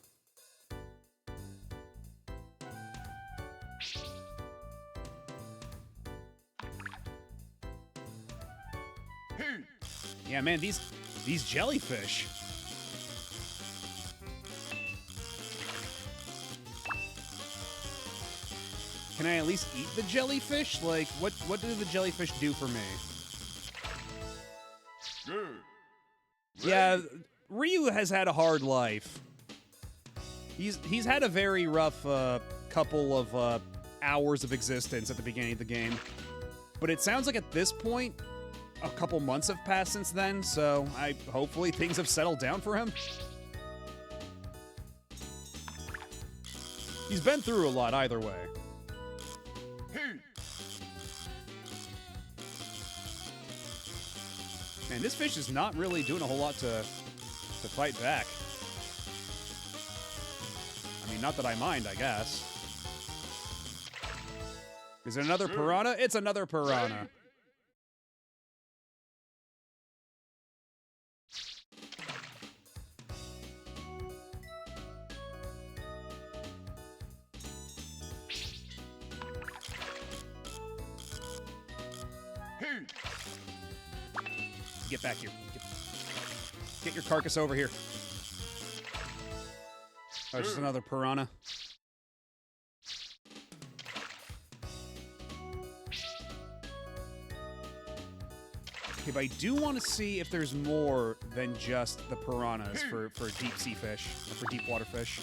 Yeah, man, these jellyfish. Can I at least eat the jellyfish? Like, what do the jellyfish do for me? Yeah, Ryu has had a hard life. He's had a very rough couple of hours of existence at the beginning of the game. But it sounds like at this point, a couple months have passed since then, so hopefully things have settled down for him. He's been through a lot either way. Man, this fish is not really doing a whole lot to fight back. I mean, not that I mind, I guess. Is it another piranha? It's another piranha. Get back here. Get your carcass over here. Oh, just another piranha. Okay, but I do want to see if there's more than just the piranhas for deep sea fish, or for deep water fish.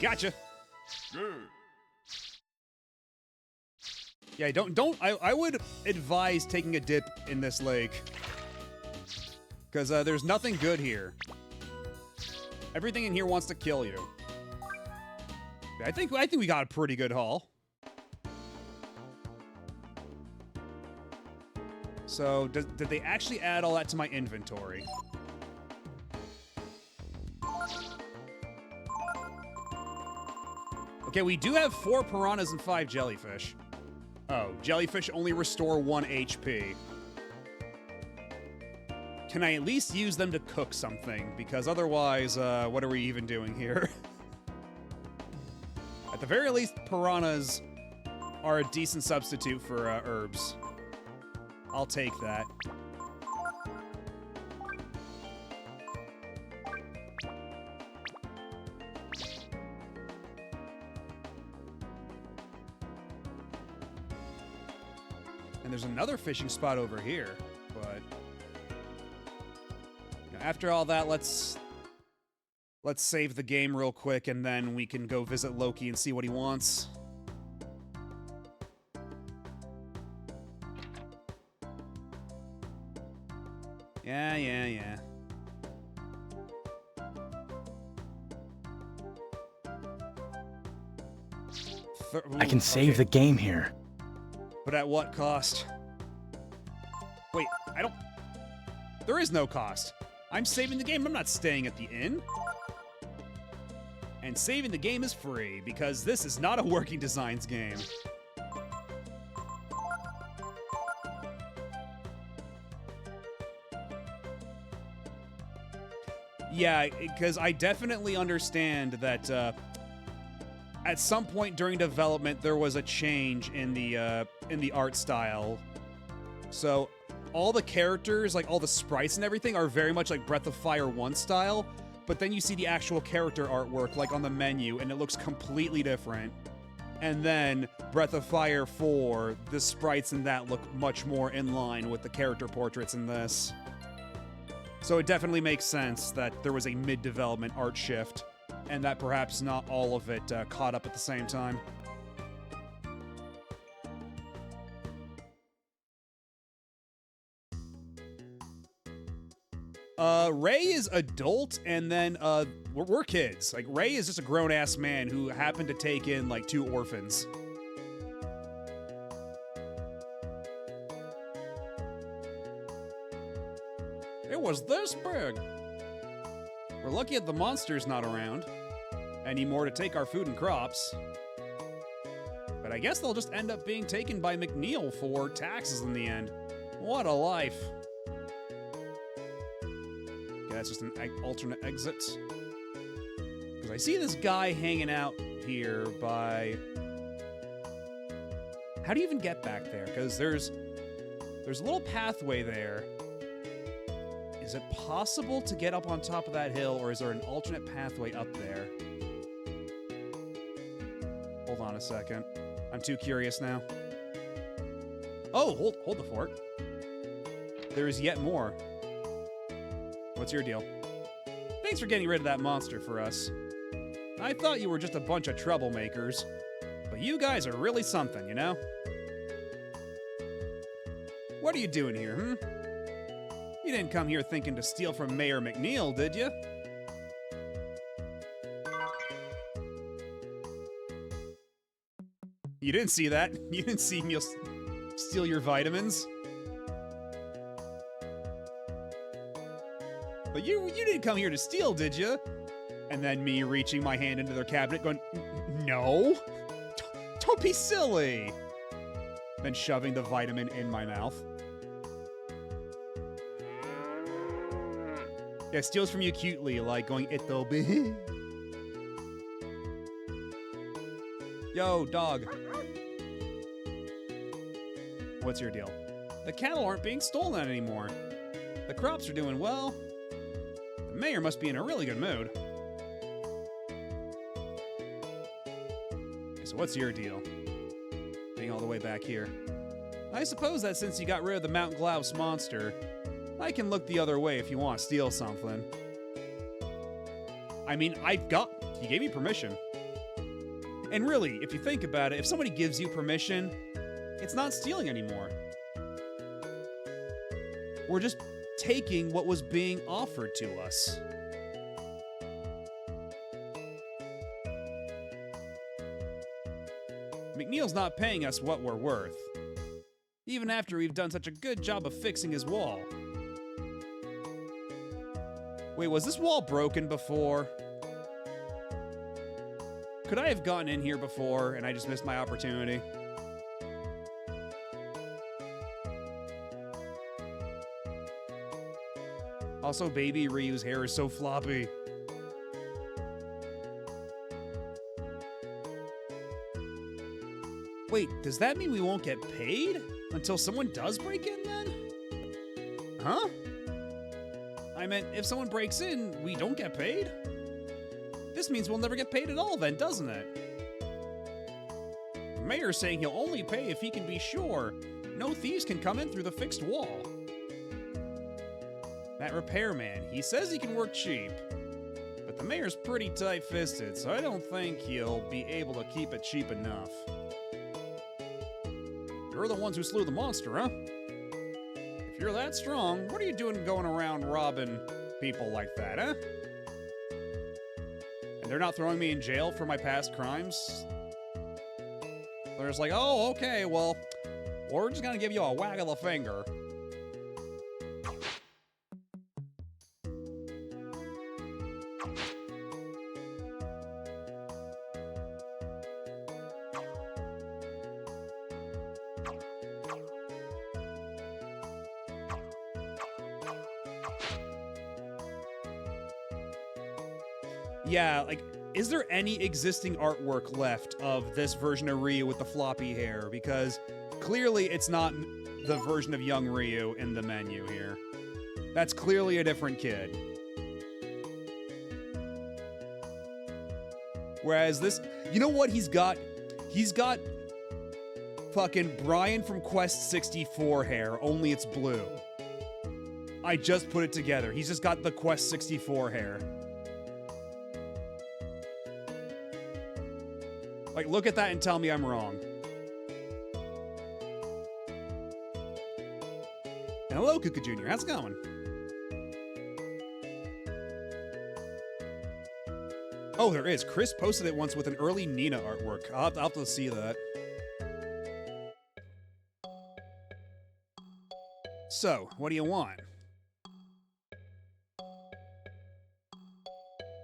Gotcha. Yeah, I would advise taking a dip in this lake. Because there's nothing good here. Everything in here wants to kill you. I think we got a pretty good haul. So, did they actually add all that to my inventory? Okay, we do have 4 piranhas and 5 jellyfish. Oh, jellyfish only restore 1 HP. Can I at least use them to cook something? Because otherwise, what are we even doing here? At the very least, piranhas are a decent substitute for herbs. I'll take that. And there's another fishing spot over here, but after all that, let's save the game real quick, and then we can go visit Loki and see what he wants. Yeah. I can save the game here. But at what cost? Wait, there is no cost. I'm saving the game. I'm not staying at the inn. And saving the game is free, because this is not a Working Designs game. Yeah, because I definitely understand that at some point during development there was a change in the art style. So all the characters, like all the sprites and everything, are very much like Breath of Fire 1 style, but then you see the actual character artwork, like on the menu, and it looks completely different. And then Breath of Fire 4, the sprites in that look much more in line with the character portraits in this. So it definitely makes sense that there was a mid-development art shift, and that perhaps not all of it caught up at the same time. Ray is adult, and then we're kids. Like, Ray is just a grown-ass man who happened to take in, like, 2 orphans. It was this big. We're lucky that the monster's not around anymore to take our food and crops. But I guess they'll just end up being taken by McNeil for taxes in the end. What a life. Okay, that's just an alternate exit. Because I see this guy hanging out here by... How do you even get back there? Because there's a little pathway there. Is it possible to get up on top of that hill, or is there an alternate pathway up there? Hold on a second. I'm too curious now. Oh, hold the fort. There is yet more. What's your deal? Thanks for getting rid of that monster for us. I thought you were just a bunch of troublemakers, but you guys are really something, you know? What are you doing here, You didn't come here thinking to steal from Mayor McNeil, did you? You didn't see that. You didn't see me steal your vitamins. But you didn't come here to steal, did you? And then me reaching my hand into their cabinet going, no, don't be silly. Then shoving the vitamin in my mouth. Yeah, steals from you cutely, like going, it'll be. Yo, dog. What's your deal? The cattle aren't being stolen anymore. The crops are doing well. The mayor must be in a really good mood. Okay, so what's your deal? Being all the way back here. I suppose that since you got rid of the Mount Glaus monster, I can look the other way if you want to steal something. I mean, he gave me permission. And really, if you think about it, if somebody gives you permission, it's not stealing anymore. We're just taking what was being offered to us. McNeil's not paying us what we're worth, even after we've done such a good job of fixing his wall. Wait, was this wall broken before? Could I have gotten in here before and I just missed my opportunity? Also, baby Ryu's hair is so floppy. Wait, does that mean we won't get paid until someone does break in then? Huh? I meant, if someone breaks in, we don't get paid? This means we'll never get paid at all then, doesn't it? The mayor's saying he'll only pay if he can be sure no thieves can come in through the fixed wall. That repairman, he says he can work cheap, but the mayor's pretty tight-fisted, so I don't think he'll be able to keep it cheap enough. You're the ones who slew the monster, huh? If you're that strong, what are you doing going around robbing people like that, huh? And they're not throwing me in jail for my past crimes? They're just like, oh, okay, well, we're just gonna give you a wag of the finger. Yeah, like, is there any existing artwork left of this version of Ryu with the floppy hair? Because clearly it's not the version of young Ryu in the menu here. That's clearly a different kid. Whereas this, you know what he's got? He's got fucking Brian from Quest 64 hair, only it's blue. I just put it together. He's just got the Quest 64 hair. Like, look at that and tell me I'm wrong. Hello, Kuka Jr. How's it going? Oh, there is. Chris posted it once with an early Nina artwork. I'll have to see that. So, what do you want?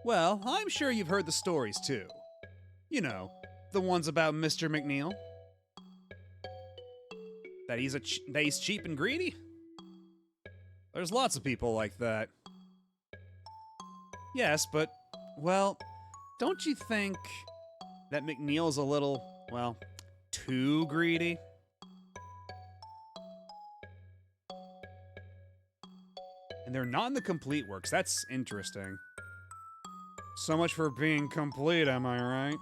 Well, I'm sure you've heard the stories, too. You know, the ones about Mr. McNeil. That he's cheap and greedy? There's lots of people like that. Yes, but, well, don't you think that McNeil's a little, well, too greedy? And they're not in the complete works. That's interesting. So much for being complete, am I right?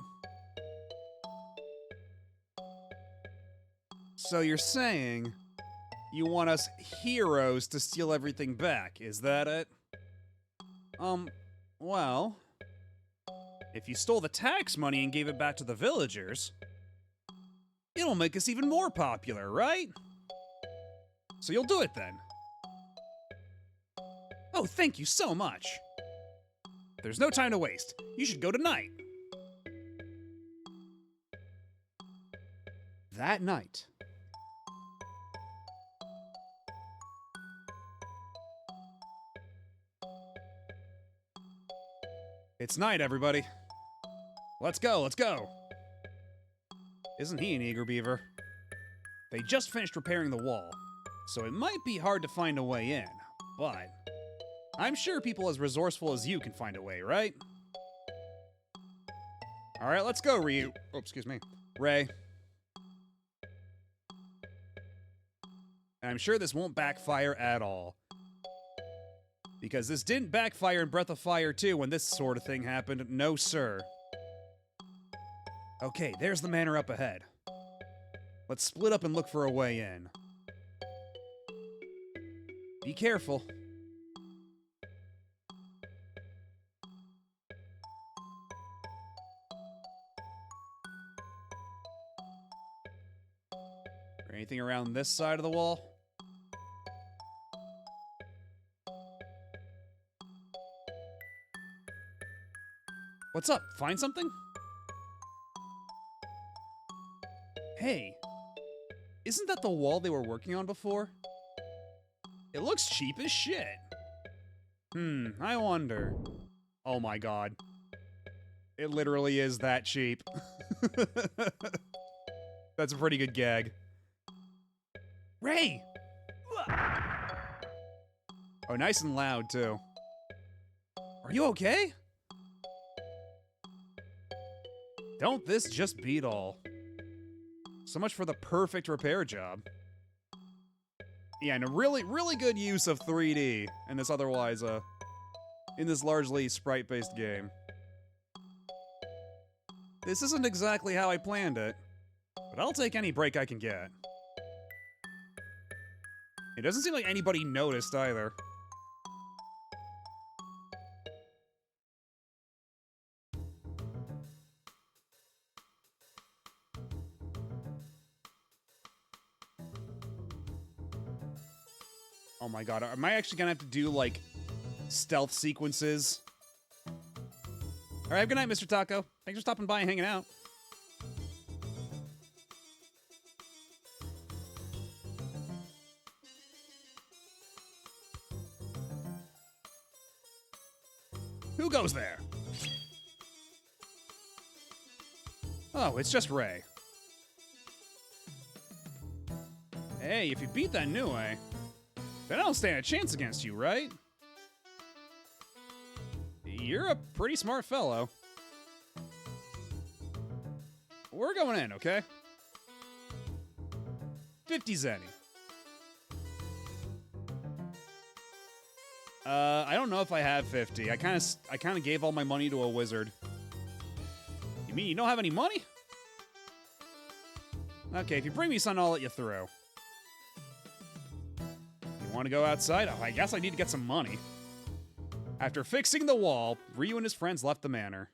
So you're saying you want us heroes to steal everything back, is that it? Well, if you stole the tax money and gave it back to the villagers, it'll make us even more popular, right? So you'll do it then. Oh, thank you so much. There's no time to waste. You should go tonight. That night. It's night, everybody. Let's go, let's go. Isn't he an eager beaver? They just finished repairing the wall, so it might be hard to find a way in, but I'm sure people as resourceful as you can find a way, right? Alright, let's go, Ryu. Oh, excuse me. Ray. And I'm sure this won't backfire at all. Because this didn't backfire in Breath of Fire 2 when this sort of thing happened. No, sir. Okay, there's the manor up ahead. Let's split up and look for a way in. Be careful. Anything around this side of the wall? What's up? Find something? Hey, isn't that the wall they were working on before? It looks cheap as shit. I wonder. Oh my god. It literally is that cheap. That's a pretty good gag. Ray! Oh, nice and loud, too. Are you okay? Don't this just beat all? So much for the perfect repair job. Yeah, and a really, really good use of 3D in this otherwise, in this largely sprite-based game. This isn't exactly how I planned it, but I'll take any break I can get. It doesn't seem like anybody noticed either. Oh my god, am I actually gonna have to do, like, stealth sequences? Alright, good night, Mr. Taco. Thanks for stopping by and hanging out. Who goes there? Oh, it's just Ray. Hey, if you beat that Niue, then I don't stand a chance against you, right? You're a pretty smart fellow. We're going in, okay? 50 Zenny. I don't know if I have 50. I kind of gave all my money to a wizard. You mean you don't have any money? Okay, if you bring me something, I'll let you through. You want to go outside? Oh, I guess I need to get some money. After fixing the wall, Ryu and his friends left the manor.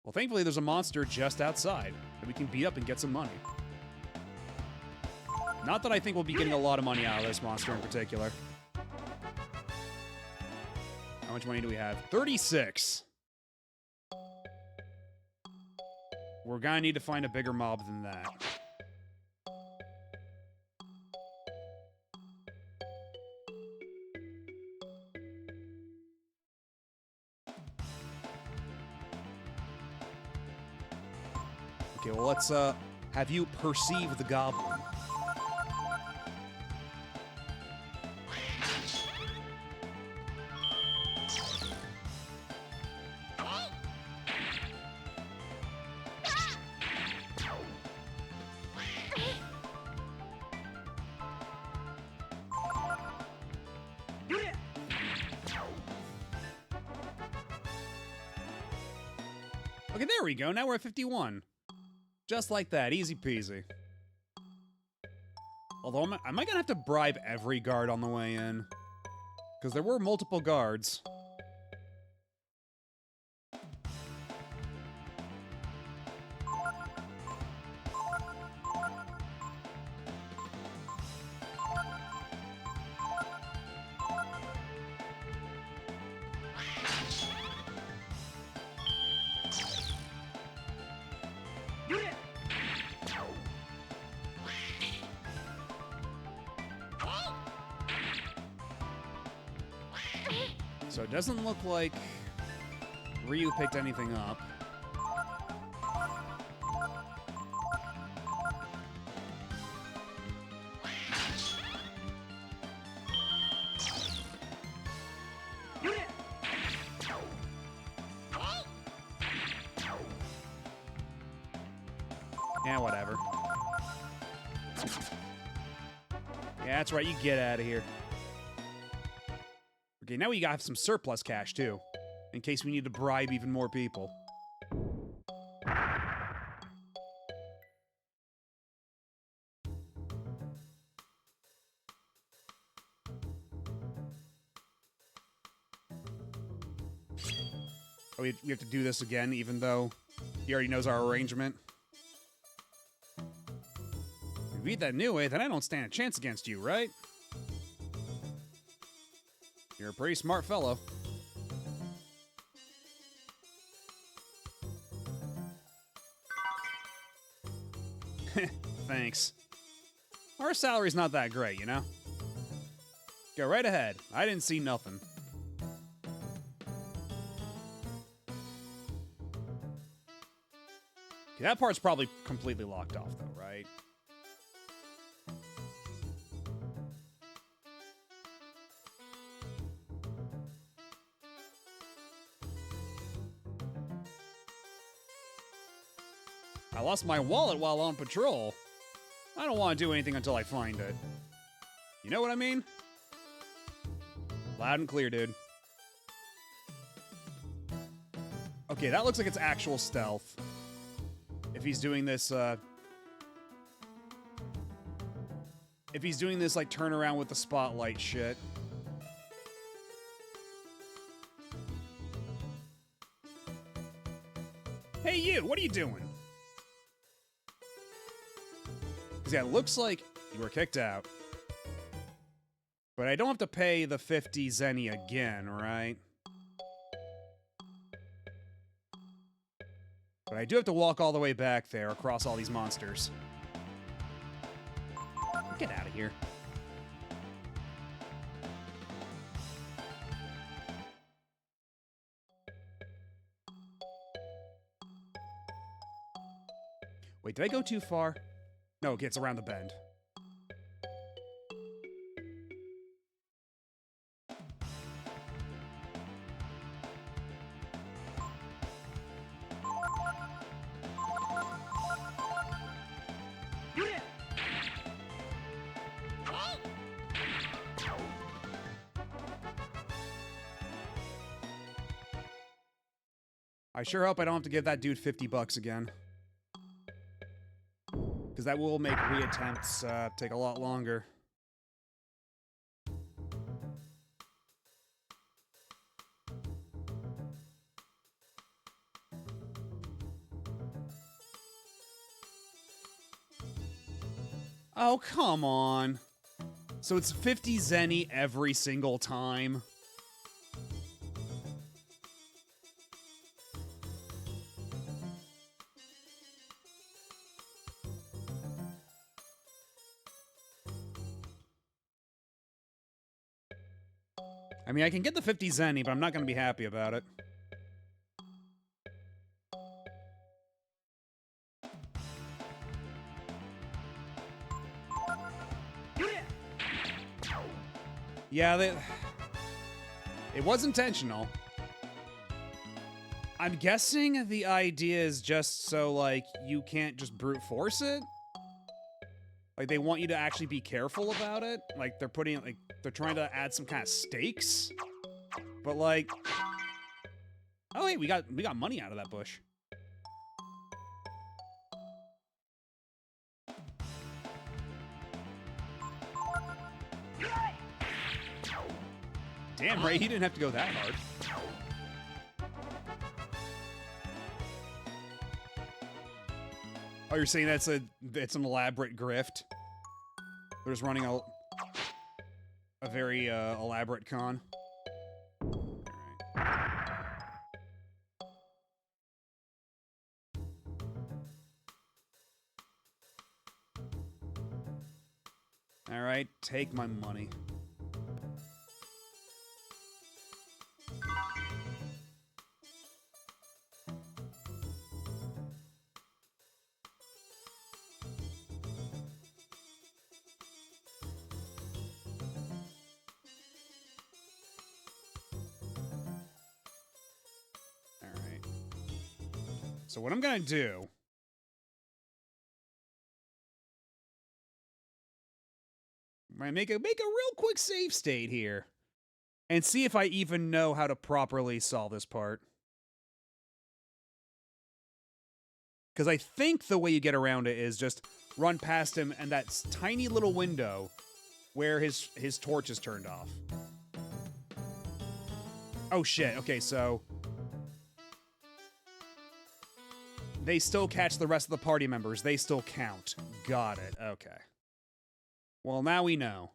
Well, thankfully there's a monster just outside that we can beat up and get some money. Not that I think we'll be getting a lot of money out of this monster in particular. How much money do we have? 36. We're gonna need to find a bigger mob than that. Okay, well, let's have you perceive the goblin. Okay, there we go. Now we're at 51. Just like that, easy peasy. Although, am I gonna have to bribe every guard on the way in? Because there were multiple guards. So it doesn't look like Ryu picked anything up. Yeah, whatever. Yeah, that's right, you get out of here. Okay, now we got some surplus cash, too. In case we need to bribe even more people. Oh, we have to do this again, even though he already knows our arrangement. If you beat that new way, then I don't stand a chance against you, right? You're a pretty smart fellow. Thanks. Our salary's not that great, you know? Go right ahead. I didn't see nothing. Okay, that part's probably completely locked off, though, right? I lost my wallet while on patrol. I don't want to do anything until I find it. You know what I mean? Loud and clear, dude. Okay, that looks like it's actual stealth. If he's doing this, if he's doing this, like, turn around with the spotlight shit. Hey, you! What are you doing? Because, yeah, it looks like you were kicked out. But I don't have to pay the 50 zenny again, right? But I do have to walk all the way back there across all these monsters. Get out of here. Wait, did I go too far? No, it gets around the bend. I sure hope I don't have to give that dude 50 bucks again. Because that will make reattempts take a lot longer. Oh, come on. So it's 50 zenny every single time. I mean, I can get the 50 zenny, but I'm not going to be happy about it. Yeah, it was intentional. I'm guessing the idea is just so, like, you can't just brute force it? Like, they want you to actually be careful about it? Like, they're putting, like, they're trying to add some kind of stakes? But, like... Oh, wait, we got money out of that bush. Damn, Ray, he didn't have to go that hard. Oh, you're saying it's an elaborate grift? They're just running a very elaborate con. All right, take my money. So what I'm gonna do... I make a real quick save state here. And see if I even know how to properly solve this part. Because I think the way you get around it is just run past him and that tiny little window where his torch is turned off. Oh shit, okay, so... They still catch the rest of the party members. They still count. Got it. Okay. Well, now we know.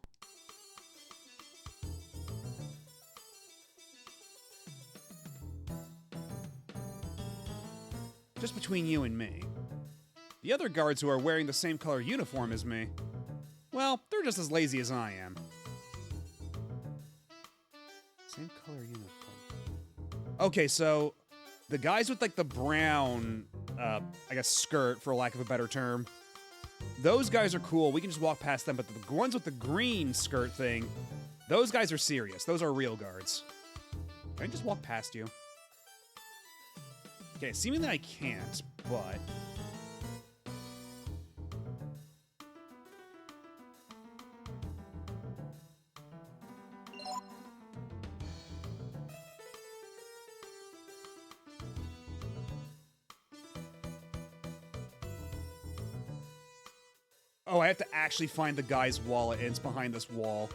Just between you and me. The other guards who are wearing the same color uniform as me, well, they're just as lazy as I am. Same color uniform. Okay, so the guys with, like, the brown... I guess skirt, for lack of a better term. Those guys are cool. We can just walk past them, but the ones with the green skirt thing, those guys are serious. Those are real guards. Can I just walk past you? Okay, seemingly I can't, but... Oh, I have to actually find the guy's wallet, and it's behind this wall.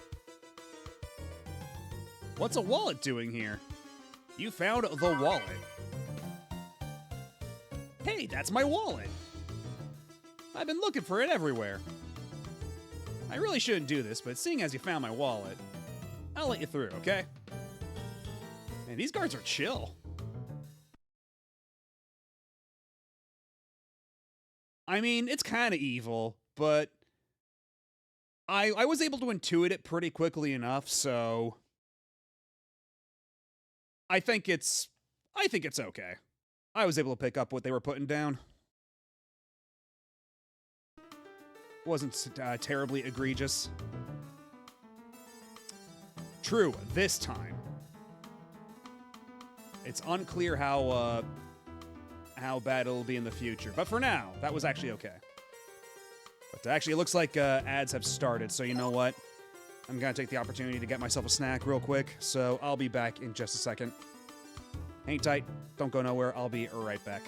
What's a wallet doing here? You found the wallet. Hey, that's my wallet. I've been looking for it everywhere. I really shouldn't do this, but seeing as you found my wallet, I'll let you through, okay? Man, these guards are chill. I mean, it's kind of evil, but I was able to intuit it pretty quickly enough, so I think it's okay. I was able to pick up what they were putting down. Wasn't terribly egregious. True, this time. It's unclear how bad it'll be in the future, but for now, that was actually okay. But actually, it looks like ads have started, so you know what? I'm gonna take the opportunity to get myself a snack real quick, so I'll be back in just a second. Hang tight, don't go nowhere, I'll be right back.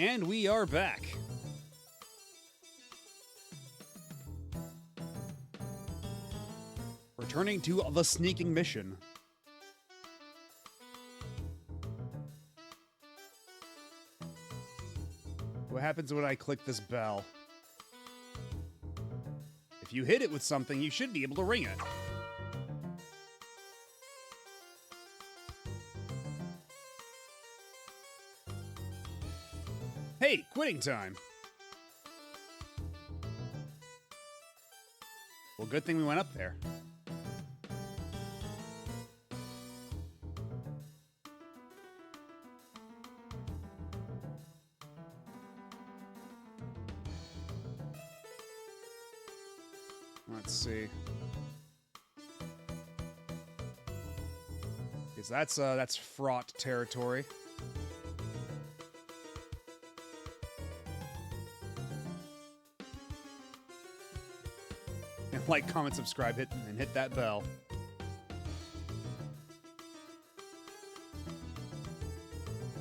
And we are back. Returning to the sneaking mission. What happens when I click this bell? If you hit it with something, you should be able to ring it. Hey, quitting time. Well, good thing we went up there. Let's see. Because that's fraught territory. And like, comment, subscribe, and hit that bell.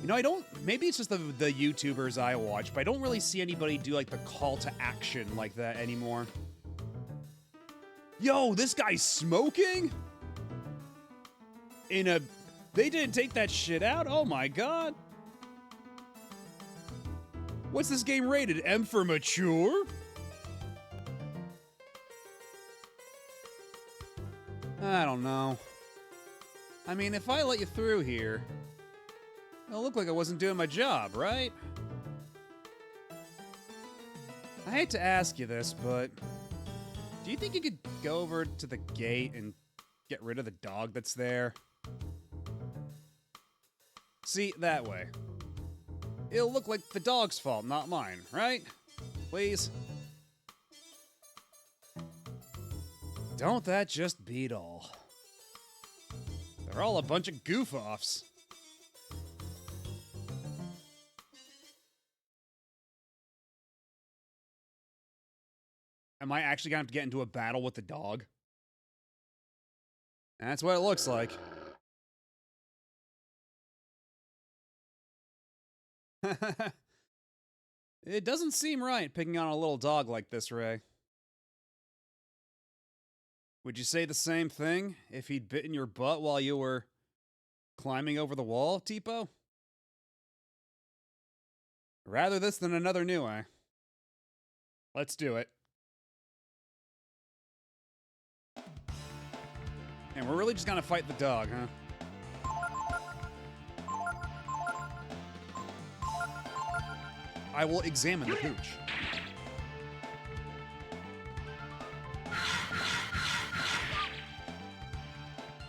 You know, I don't. Maybe it's just the YouTubers I watch, but I don't really see anybody do like the call to action like that anymore. Yo, this guy's smoking? They didn't take that shit out? Oh my god. What's this game rated? M for mature? I don't know. I mean, if I let you through here, it'll look like I wasn't doing my job, right? I hate to ask you this, but do you think you could go over to the gate and get rid of the dog that's there? See, that way. It'll look like the dog's fault, not mine, right? Please? Don't that just beat all? They're all a bunch of goof-offs. Am I actually going to have to get into a battle with the dog? That's what it looks like. It doesn't seem right picking on a little dog like this, Ray. Would you say the same thing if he'd bitten your butt while you were climbing over the wall, Tipo? Rather this than another new eye. Let's do it. And we're really just gonna fight the dog, huh? I will examine the pooch.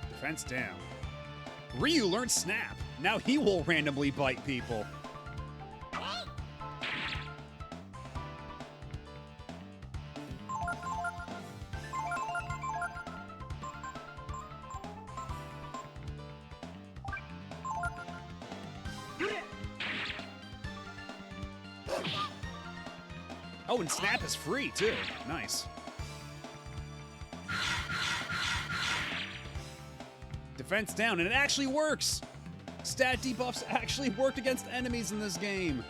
Defense down. Ryu learned Snap. Now he will randomly bite people. Oh, and Snap is free, too. Nice. Defense down, and it actually works! Stat debuffs actually work against enemies in this game.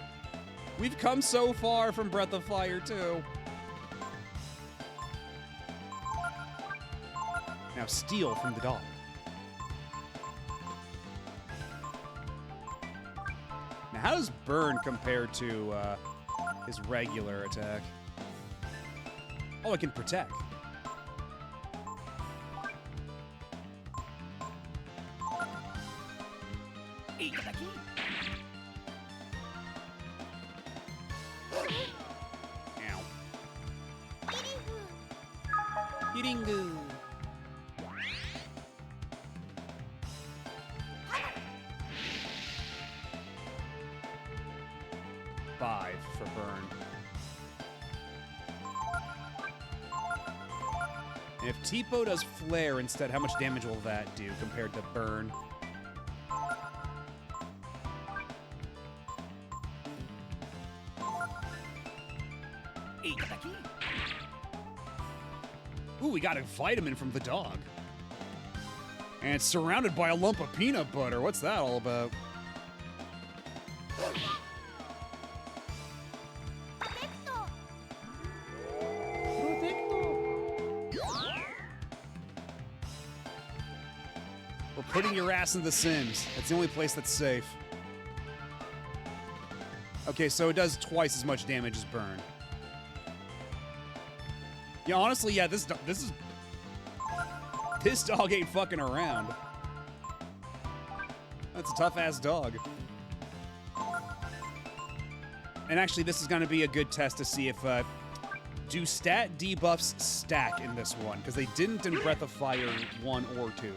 We've come so far from Breath of Fire 2. Now steal from the dog. Now how does Burn compare to his regular attack? Oh, I can protect. Iringu. 5 for Burn. And if Tipo does Flare instead, how much damage will that do compared to Burn? Ooh, we got a vitamin from the dog. And it's surrounded by a lump of peanut butter. What's that all about? Putting your ass in The Sims. That's the only place that's safe. Okay, so it does twice as much damage as burn. Yeah, honestly, yeah, this dog ain't fucking around. That's a tough-ass dog. And actually, this is going to be a good test to see if, do stat debuffs stack in this one? Because they didn't in Breath of Fire 1 or 2.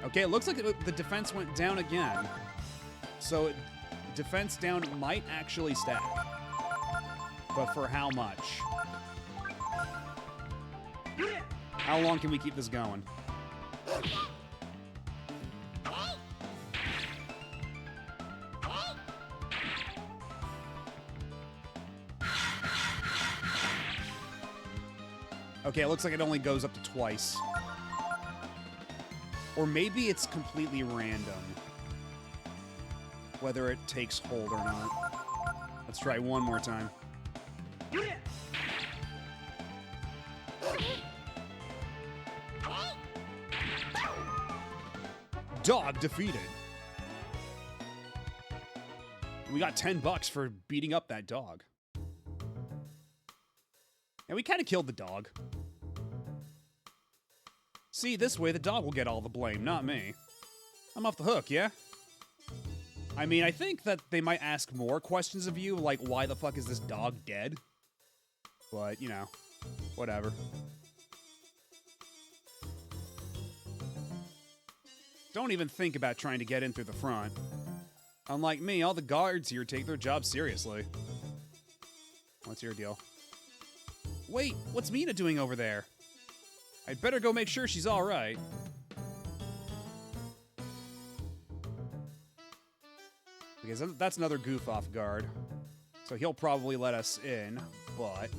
Okay, it looks like the defense went down again. So defense down might actually stack. But for how much? How long can we keep this going? Okay, it looks like it only goes up to twice. Or maybe it's completely random. Whether it takes hold or not. Let's try one more time. Dog defeated. We got $10 for beating up that dog. And we kind of killed the dog. See, this way the dog will get all the blame, not me. I'm off the hook, yeah? I mean, I think that they might ask more questions of you, like, why the fuck is this dog dead? But, you know, whatever. Don't even think about trying to get in through the front. Unlike me, all the guards here take their job seriously. What's your deal? Wait, what's Mina doing over there? I'd better go make sure she's alright. Because that's another goof-off guard. So he'll probably let us in, but...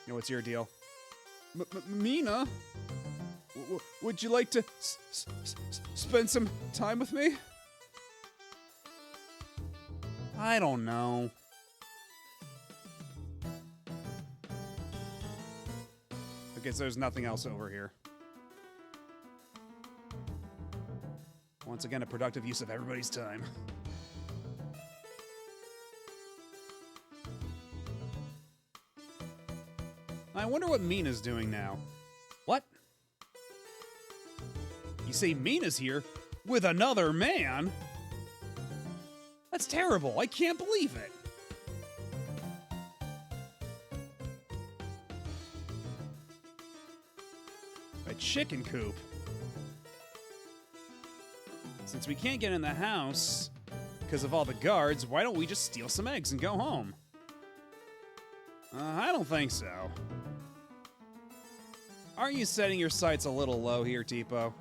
You know, what's your deal? Mina? Would you like to spend some time with me? I don't know. Okay, so there's nothing else over here. Once again, a productive use of everybody's time. I wonder what Mina's doing now. What? You say Mina's here with another man? That's terrible. I can't believe it. A chicken coop. Since we can't get in the house because of all the guards, why don't we just steal some eggs and go home? I don't think so. Aren't you setting your sights a little low here, Tipo?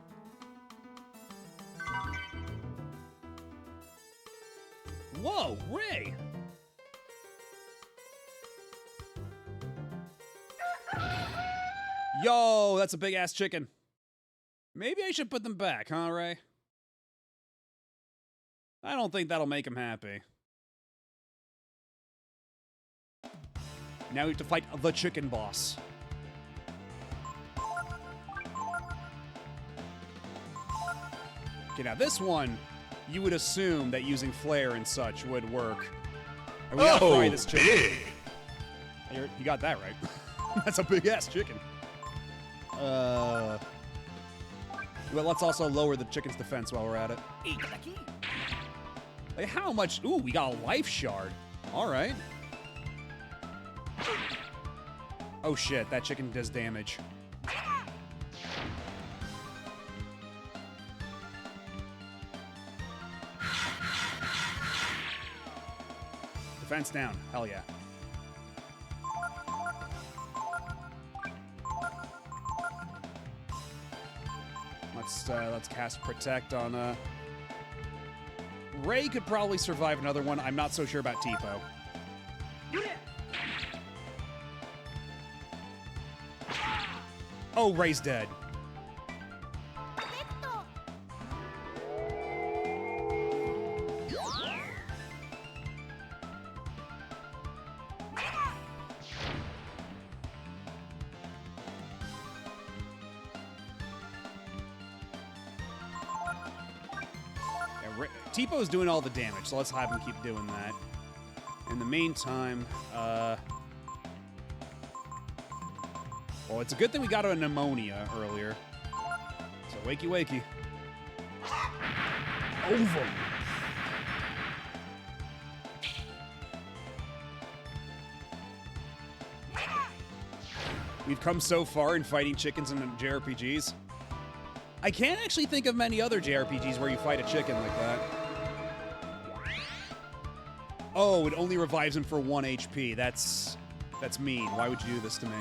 Whoa, Ray! Yo, that's a big-ass chicken. Maybe I should put them back, huh, Ray? I don't think that'll make him happy. Now we have to fight the chicken boss. Okay, now this one, you would assume that using flare and such would work. And we gotta fry this chicken. You got that right. That's a big-ass chicken. But let's also lower the chicken's defense while we're at it. Like, how much? Ooh, we got a life shard. All right. Oh shit, that chicken does damage. Defense down. Hell yeah. Let's cast Protect on Ray could probably survive another one. I'm not so sure about Tipo. Oh, Ray's dead. Tipo doing all the damage, so let's have him keep doing that. In the meantime, well, it's a good thing we got a pneumonia earlier. So wakey wakey. Over. We've come so far in fighting chickens in JRPGs. I can't actually think of many other JRPGs where you fight a chicken like that. Oh, it only revives him for 1 HP. That's mean. Why would you do this to me?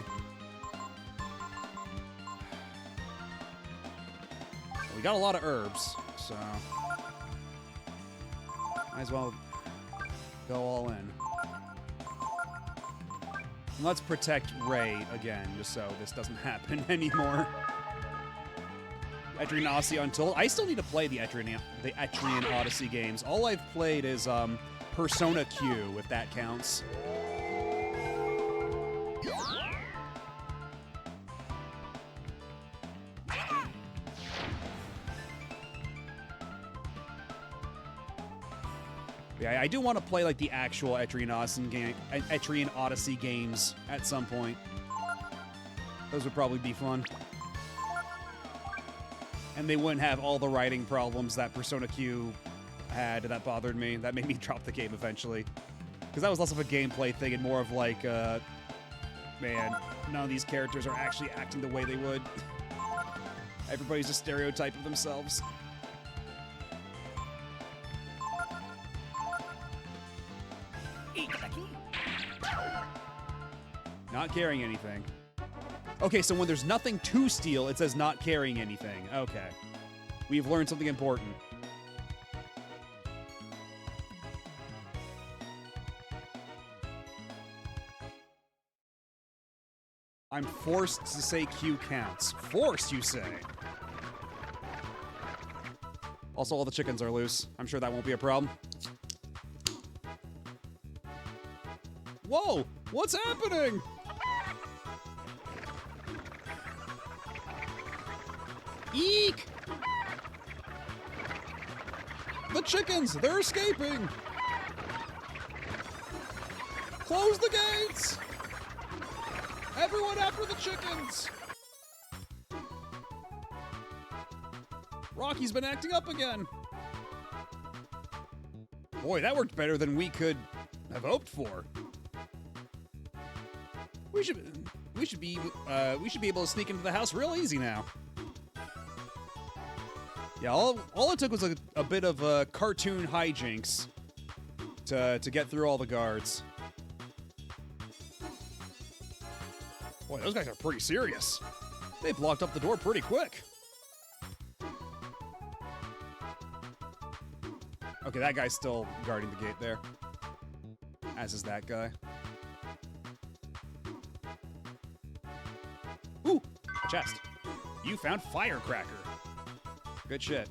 We got a lot of herbs, so might as well go all in. And let's protect Ray again, just so this doesn't happen anymore. Etrian Odyssey Untold. I still need to play the Etrian Odyssey games. All I've played is Persona Q, if that counts. Yeah, I do want to play like the actual Etrian Odyssey games at some point. Those would probably be fun. And they wouldn't have all the writing problems that Persona Q had that bothered me. That made me drop the game eventually. Because that was less of a gameplay thing and more of like, man, none of these characters are actually acting the way they would. Everybody's a stereotype of themselves. Not carrying anything. Okay, so when there's nothing to steal, it says not carrying anything. Okay. We've learned something important. I'm forced to say Q counts. Forced, you say? Also, all the chickens are loose. I'm sure that won't be a problem. Whoa! What's happening? Eek! The chickens! They're escaping! Close the gates! Everyone after the chickens! Rocky's been acting up again. Boy, that worked better than we could have hoped for. We should be able to sneak into the house real easy now. Yeah, all it took was a bit of cartoon hijinks to get through all the guards. Boy, those guys are pretty serious. They blocked up the door pretty quick. Okay, that guy's still guarding the gate there. As is that guy. Ooh, a chest. You found firecracker. Good shit.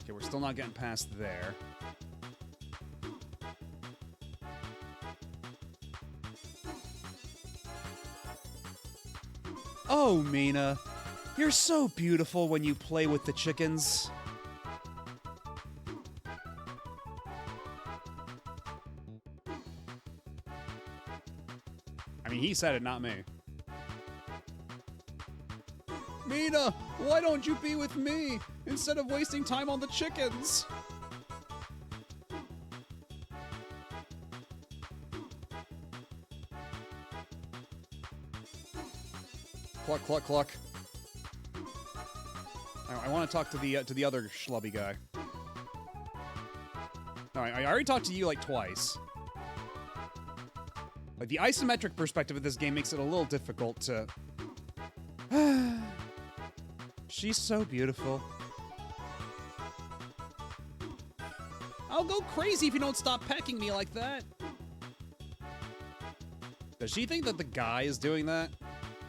Okay, we're still not getting past there. Oh, Mina. You're so beautiful when you play with the chickens. I mean, he said it, not me. Mina, why don't you be with me instead of wasting time on the chickens? Cluck, cluck, cluck. I want to talk to the other schlubby guy. No, I already talked to you like twice. Like, the isometric perspective of this game makes it a little difficult to... She's so beautiful. I'll go crazy if you don't stop pecking me like that. Does she think that the guy is doing that?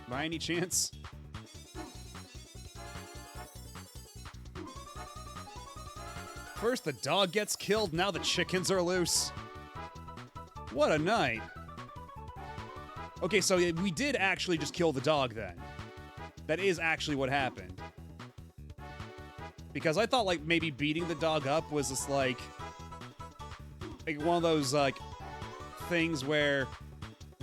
By any chance? First the dog gets killed, now the chickens are loose. What a night. Okay, so we did actually just kill the dog then. That is actually what happened. Because I thought, like, maybe beating the dog up was just, like one of those, like, things where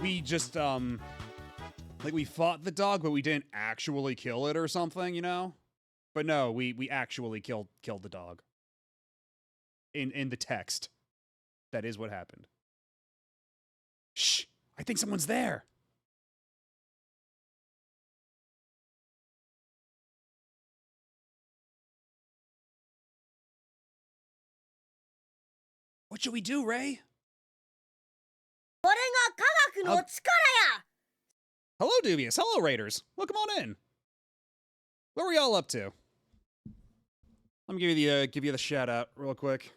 we just, like, we fought the dog, but we didn't actually kill it or something, you know? But no, we actually killed the dog. In the text. That is what happened. Shh! I think someone's there! What should we do, Ray? これが科学の力や Hello, Dubious. Hello, Raiders. Welcome on in. What were y'all up to? Let me give you the shout out real quick.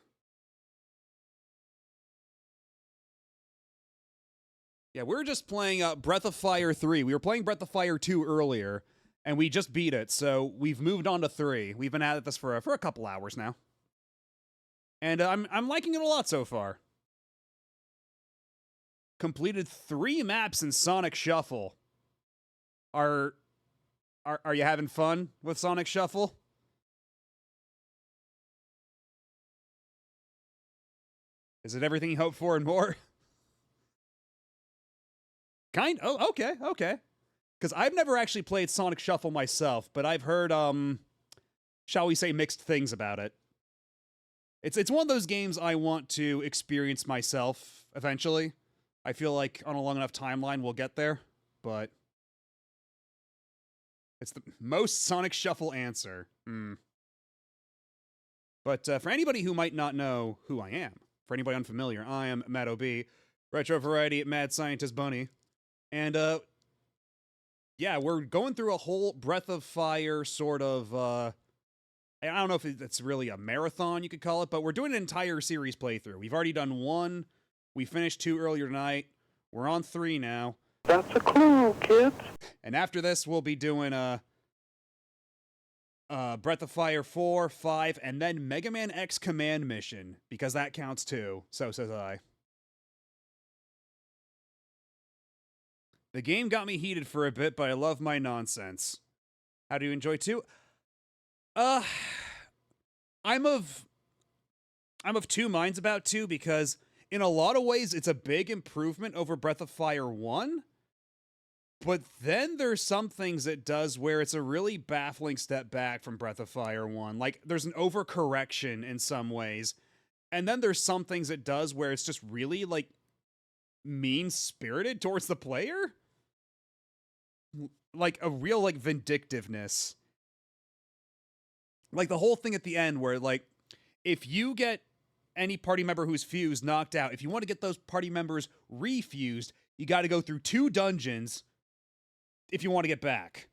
Yeah, we're just playing Breath of Fire 3. We were playing Breath of Fire 2 earlier, and we just beat it, so we've moved on to 3. We've been at this for a couple hours now. And I'm liking it a lot so far. Completed 3 maps in Sonic Shuffle. Are you having fun with Sonic Shuffle? Is it everything you hoped for and more? Oh, okay. Because I've never actually played Sonic Shuffle myself, but I've heard, shall we say, mixed things about it. It's one of those games I want to experience myself eventually. I feel like on a long enough timeline we'll get there, but it's the most Sonic Shuffle answer. But for anybody who might not know who I am, for anybody unfamiliar, I am Matt O.B., Retro Variety Mad Scientist Bunny, and yeah, we're going through a whole Breath of Fire sort of, I don't know if it's really a marathon, you could call it, but we're doing an entire series playthrough. We've already done 1. We finished 2 earlier tonight. We're on 3 now. That's a clue, kids. And after this, we'll be doing Breath of Fire 4, 5, and then Mega Man X Command Mission, because that counts too, so says I. The game got me heated for a bit, but I love my nonsense. How do you enjoy 2? I'm of 2 minds about 2 because in a lot of ways it's a big improvement over Breath of Fire 1. But then there's some things it does where it's a really baffling step back from Breath of Fire 1. Like there's an overcorrection in some ways. And then there's some things it does where it's just really like mean-spirited towards the player. Like a real like vindictiveness. Like the whole thing at the end where, like, if you get any party member who's fused knocked out, if you want to get those party members refused, you got to go through 2 dungeons if you want to get back.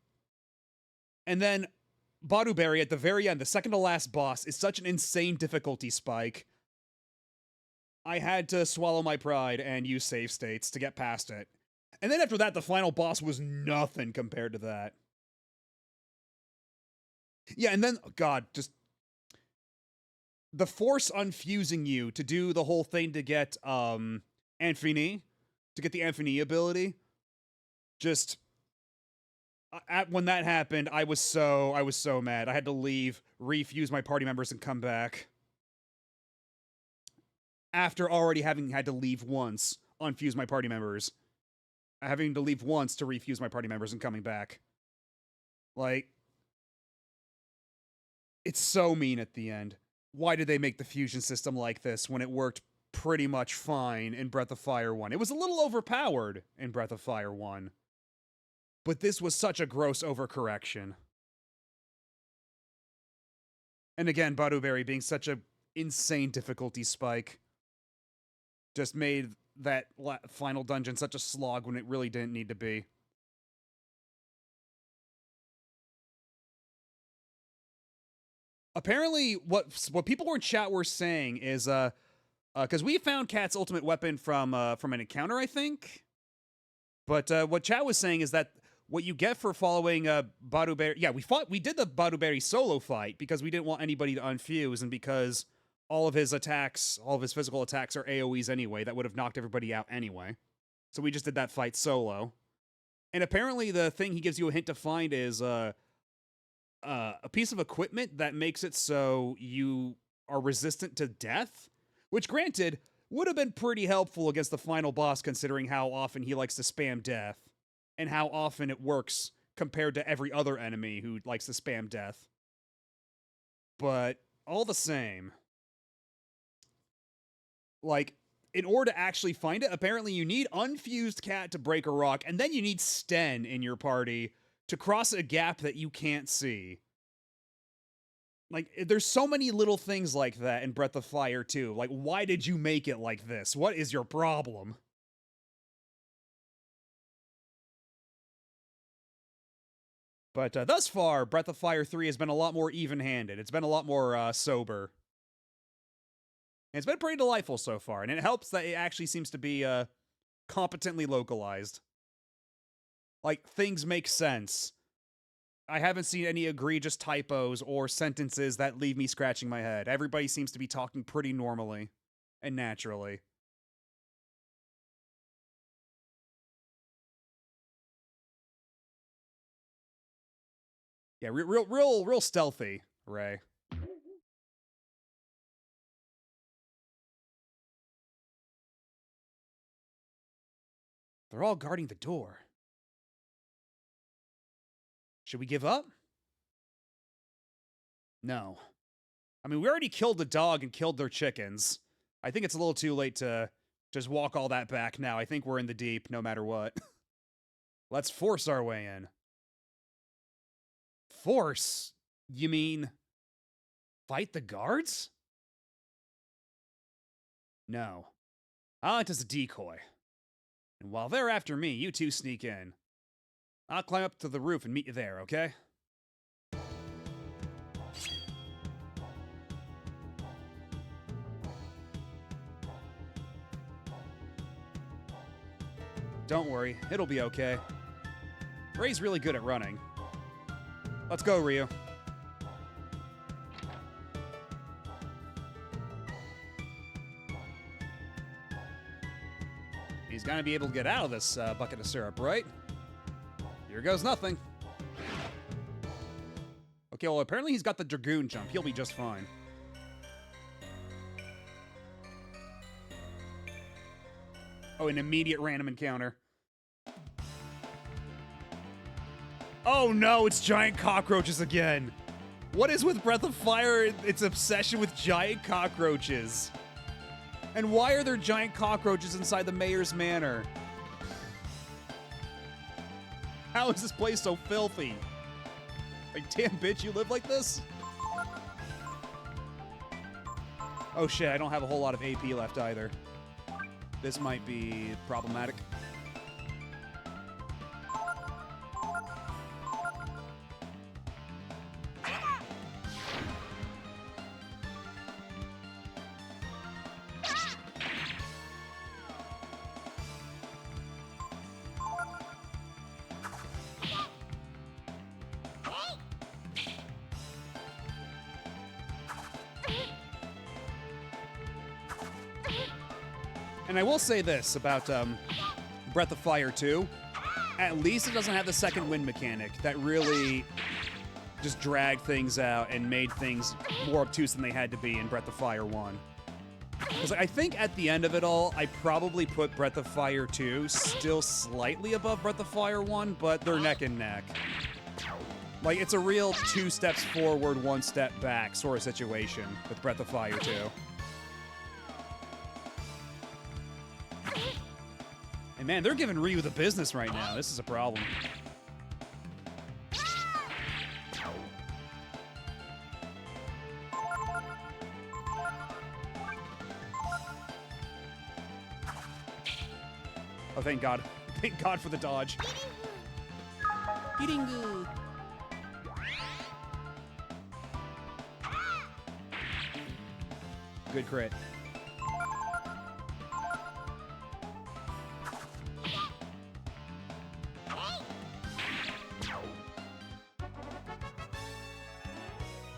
And then Baduberry at the very end, the second to last boss, is such an insane difficulty spike. I had to swallow my pride and use save states to get past it. And then after that, the final boss was nothing compared to that. Yeah, and then, God, just the force unfusing you to do the whole thing to get Infini, to get the Infini ability. Just when that happened, I was so mad. I had to leave, refuse my party members, and come back. After already having had to leave once, unfuse my party members. Having to leave once to refuse my party members and coming back. Like, it's so mean at the end. Why did they make the fusion system like this when it worked pretty much fine in Breath of Fire 1? It was a little overpowered in Breath of Fire 1. But this was such a gross overcorrection. And again, Baduberry being such a insane difficulty spike just made that final dungeon such a slog when it really didn't need to be. Apparently, what people in chat were saying is, because we found Cat's ultimate weapon from an encounter, I think. But what Chat was saying is that what you get for following Baruberry... Yeah, we did the Baruberry solo fight because we didn't want anybody to unfuse, and because all of his attacks, all of his physical attacks are AoEs anyway. That would have knocked everybody out anyway. So we just did that fight solo. And apparently the thing he gives you a hint to find is a piece of equipment that makes it so you are resistant to death, which, granted, would have been pretty helpful against the final boss, considering how often he likes to spam death, and how often it works compared to every other enemy who likes to spam death. But all the same, like, in order to actually find it, apparently you need Unfused Cat to break a rock, and then you need Sten in your party to cross a gap that you can't see. Like, there's so many little things like that in Breath of Fire 2. Like, why did you make it like this? What is your problem? But thus far, Breath of Fire 3 has been a lot more even-handed. It's been a lot more sober. And it's been pretty delightful so far, and it helps that it actually seems to be competently localized. Like, things make sense. I haven't seen any egregious typos or sentences that leave me scratching my head. Everybody seems to be talking pretty normally and naturally. Yeah, real stealthy, Ray. They're all guarding the door. Should we give up? No. I mean, we already killed the dog and killed their chickens. I think it's a little too late to just walk all that back now. I think we're in the deep, no matter what. Let's force our way in. Force? You mean fight the guards? No. I'll act as a decoy. And while they're after me, you two sneak in. I'll climb up to the roof and meet you there, okay? Don't worry, it'll be okay. Ray's really good at running. Let's go, Ryu. He's gonna be able to get out of this bucket of syrup, right? Here goes nothing. Okay, well, apparently he's got the Dragoon jump. He'll be just fine. Oh, an immediate random encounter. Oh no, it's giant cockroaches again. What is with Breath of Fire, its obsession with giant cockroaches? And why are there giant cockroaches inside the mayor's manor? How is this place so filthy? Like, damn bitch, you live like this? Oh shit, I don't have a whole lot of AP left either. This might be problematic. And I will say this about Breath of Fire 2. At least it doesn't have the second wind mechanic that really just dragged things out and made things more obtuse than they had to be in Breath of Fire 1. Because I think at the end of it all, I probably put Breath of Fire 2 still slightly above Breath of Fire 1, but they're neck and neck. Like, it's a real 2 steps forward, 1 step back sort of situation with Breath of Fire 2. And man, they're giving Ryu the business right now. This is a problem. Oh, thank God. Thank God for the dodge. Eating good. Good crit.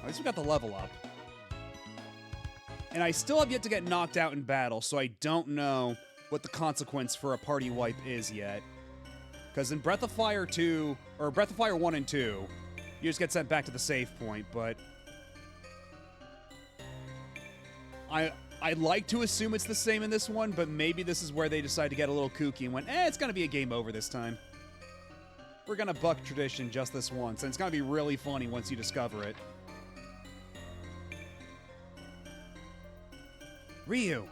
At least we got the level up. And I still have yet to get knocked out in battle, so I don't know what the consequence for a party wipe is yet. Because in Breath of Fire 2, or Breath of Fire 1 and 2, you just get sent back to the save point, but I'd like to assume it's the same in this one, but maybe this is where they decide to get a little kooky and went, it's gonna be a game over this time. We're gonna buck tradition just this once, and it's gonna be really funny once you discover it. Ryu!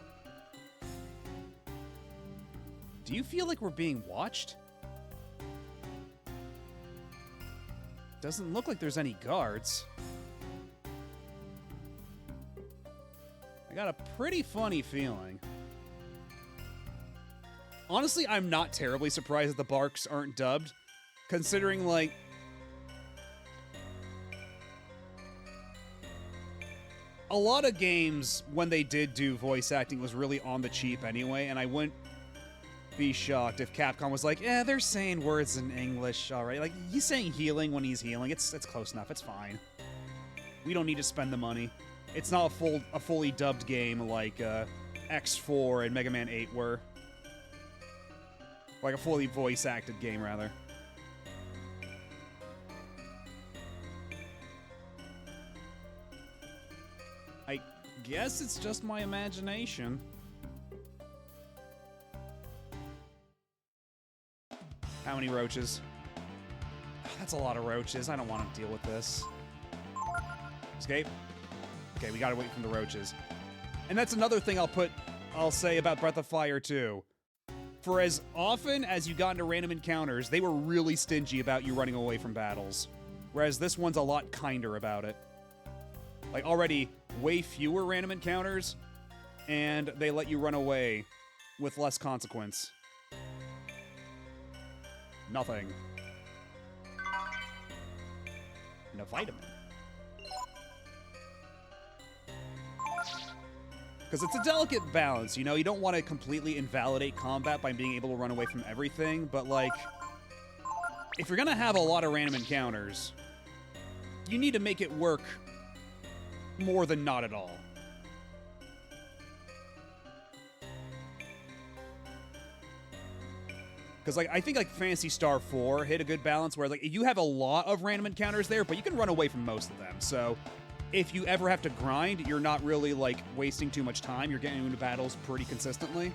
Do you feel like we're being watched? Doesn't look like there's any guards. I got a pretty funny feeling. Honestly, I'm not terribly surprised that the barks aren't dubbed, considering, like, a lot of games, when they did do voice acting, was really on the cheap anyway, and I wouldn't be shocked if Capcom was like, they're saying words in English, alright. Like, he's saying healing when he's healing. It's close enough. It's fine. We don't need to spend the money. It's not a fully dubbed game like X4 and Mega Man 8 were. Like a fully voice-acted game, rather. I guess it's just my imagination. How many roaches? That's a lot of roaches. I don't want to deal with this. Escape? Okay, we gotta wait from the roaches. And that's another thing I'll say about Breath of Fire 2. For as often as you got into random encounters, they were really stingy about you running away from battles. Whereas this one's a lot kinder about it. Like, already way fewer random encounters, and they let you run away with less consequence. Nothing. And a vitamin. Because it's a delicate balance, you know? You don't want to completely invalidate combat by being able to run away from everything, but, like, if you're gonna have a lot of random encounters, you need to make it work more than not at all. Because, like, I think, like, Phantasy Star 4 hit a good balance where, like, you have a lot of random encounters there, but you can run away from most of them. So, if you ever have to grind, you're not really, like, wasting too much time. You're getting into battles pretty consistently.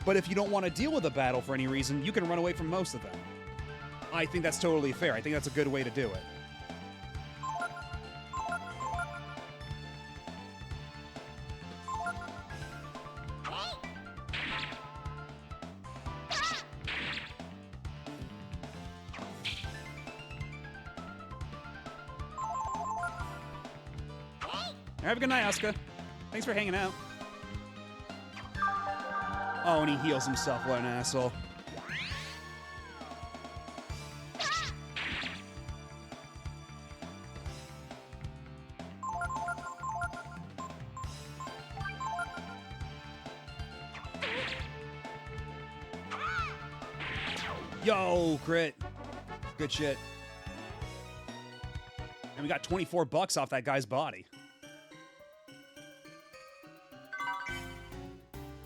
But if you don't want to deal with a battle for any reason, you can run away from most of them. I think that's totally fair. I think that's a good way to do it. Have a good night, Asuka. Thanks for hanging out. Oh, and he heals himself. What an asshole. Yo, crit. Good shit. And we got 24 bucks off that guy's body.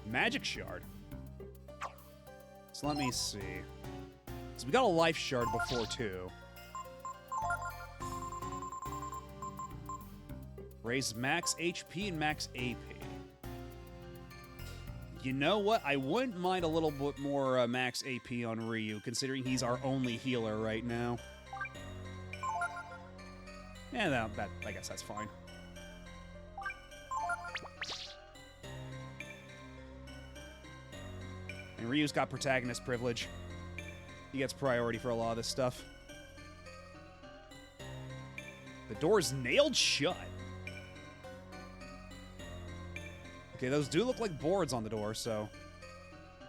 Magic shard. So let me see. So we got a life shard before too. Raise max HP and max AP. You know what? I wouldn't mind a little bit more max AP on Ryu, considering he's our only healer right now. Yeah, I guess that's fine. And Ryu's got protagonist privilege. He gets priority for a lot of this stuff. The door's nailed shut. Okay, those do look like boards on the door, so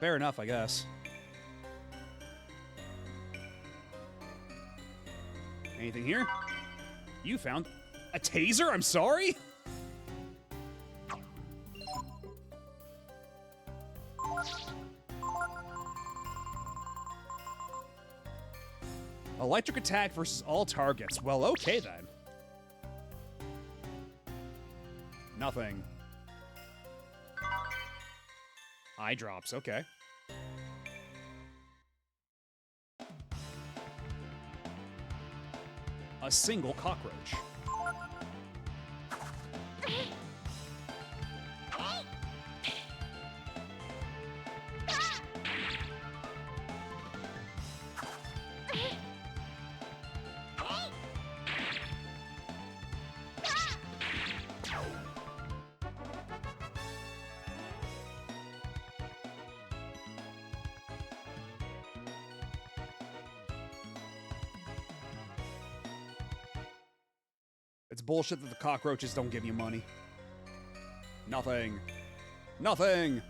fair enough, I guess. Anything here? You found a taser? I'm sorry? Electric attack versus all targets. Well, okay then. Nothing. Eye drops, okay. A single cockroach. It's bullshit that the cockroaches don't give you money. Nothing. Nothing!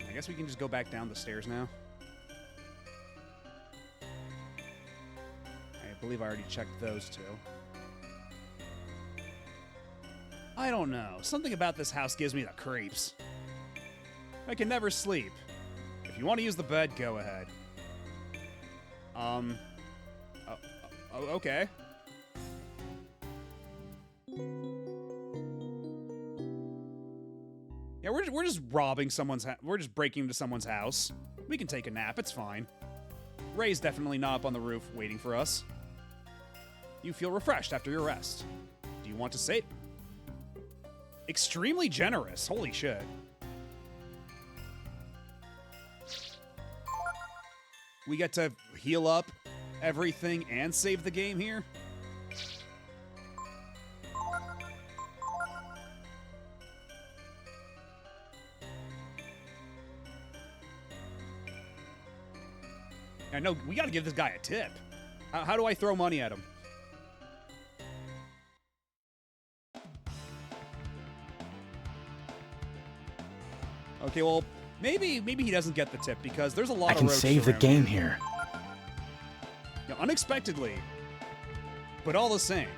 I guess we can just go back down the stairs now. I believe I already checked those two. I don't know. Something about this house gives me the creeps. I can never sleep. If you want to use the bed, go ahead. Okay. Yeah, we're just robbing someone's we're just breaking into someone's house. We can take a nap, it's fine. Ray's definitely not up on the roof waiting for us. You feel refreshed after your rest. Do you want to save? Extremely generous, holy shit. We get to heal up everything and save the game here. I know, we gotta give this guy a tip. How do I throw money at him? Okay, well, maybe he doesn't get the tip because there's a lot of I can roaches save the around game here. Now, unexpectedly, but all the same,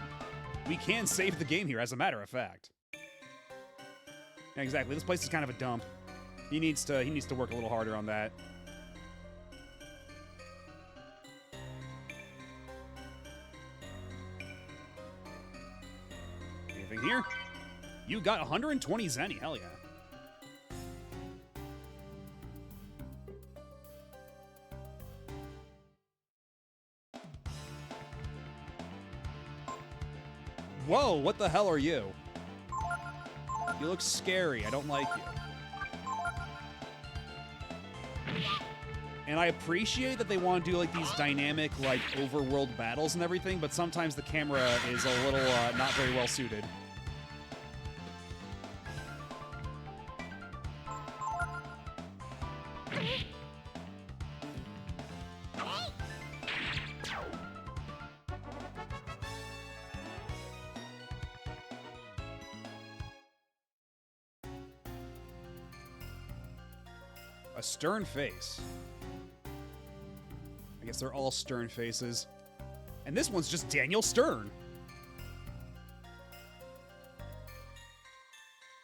we can save the game here, as a matter of fact. Yeah, exactly. This place is kind of a dump. He needs to work a little harder on that. Anything here? You got 120 zenny. Hell yeah. Whoa, what the hell are you? You look scary. I don't like you. And I appreciate that they want to do like these dynamic like overworld battles and everything, but sometimes the camera is a little not very well suited. A stern face. I guess they're all stern faces. And this one's just Daniel Stern.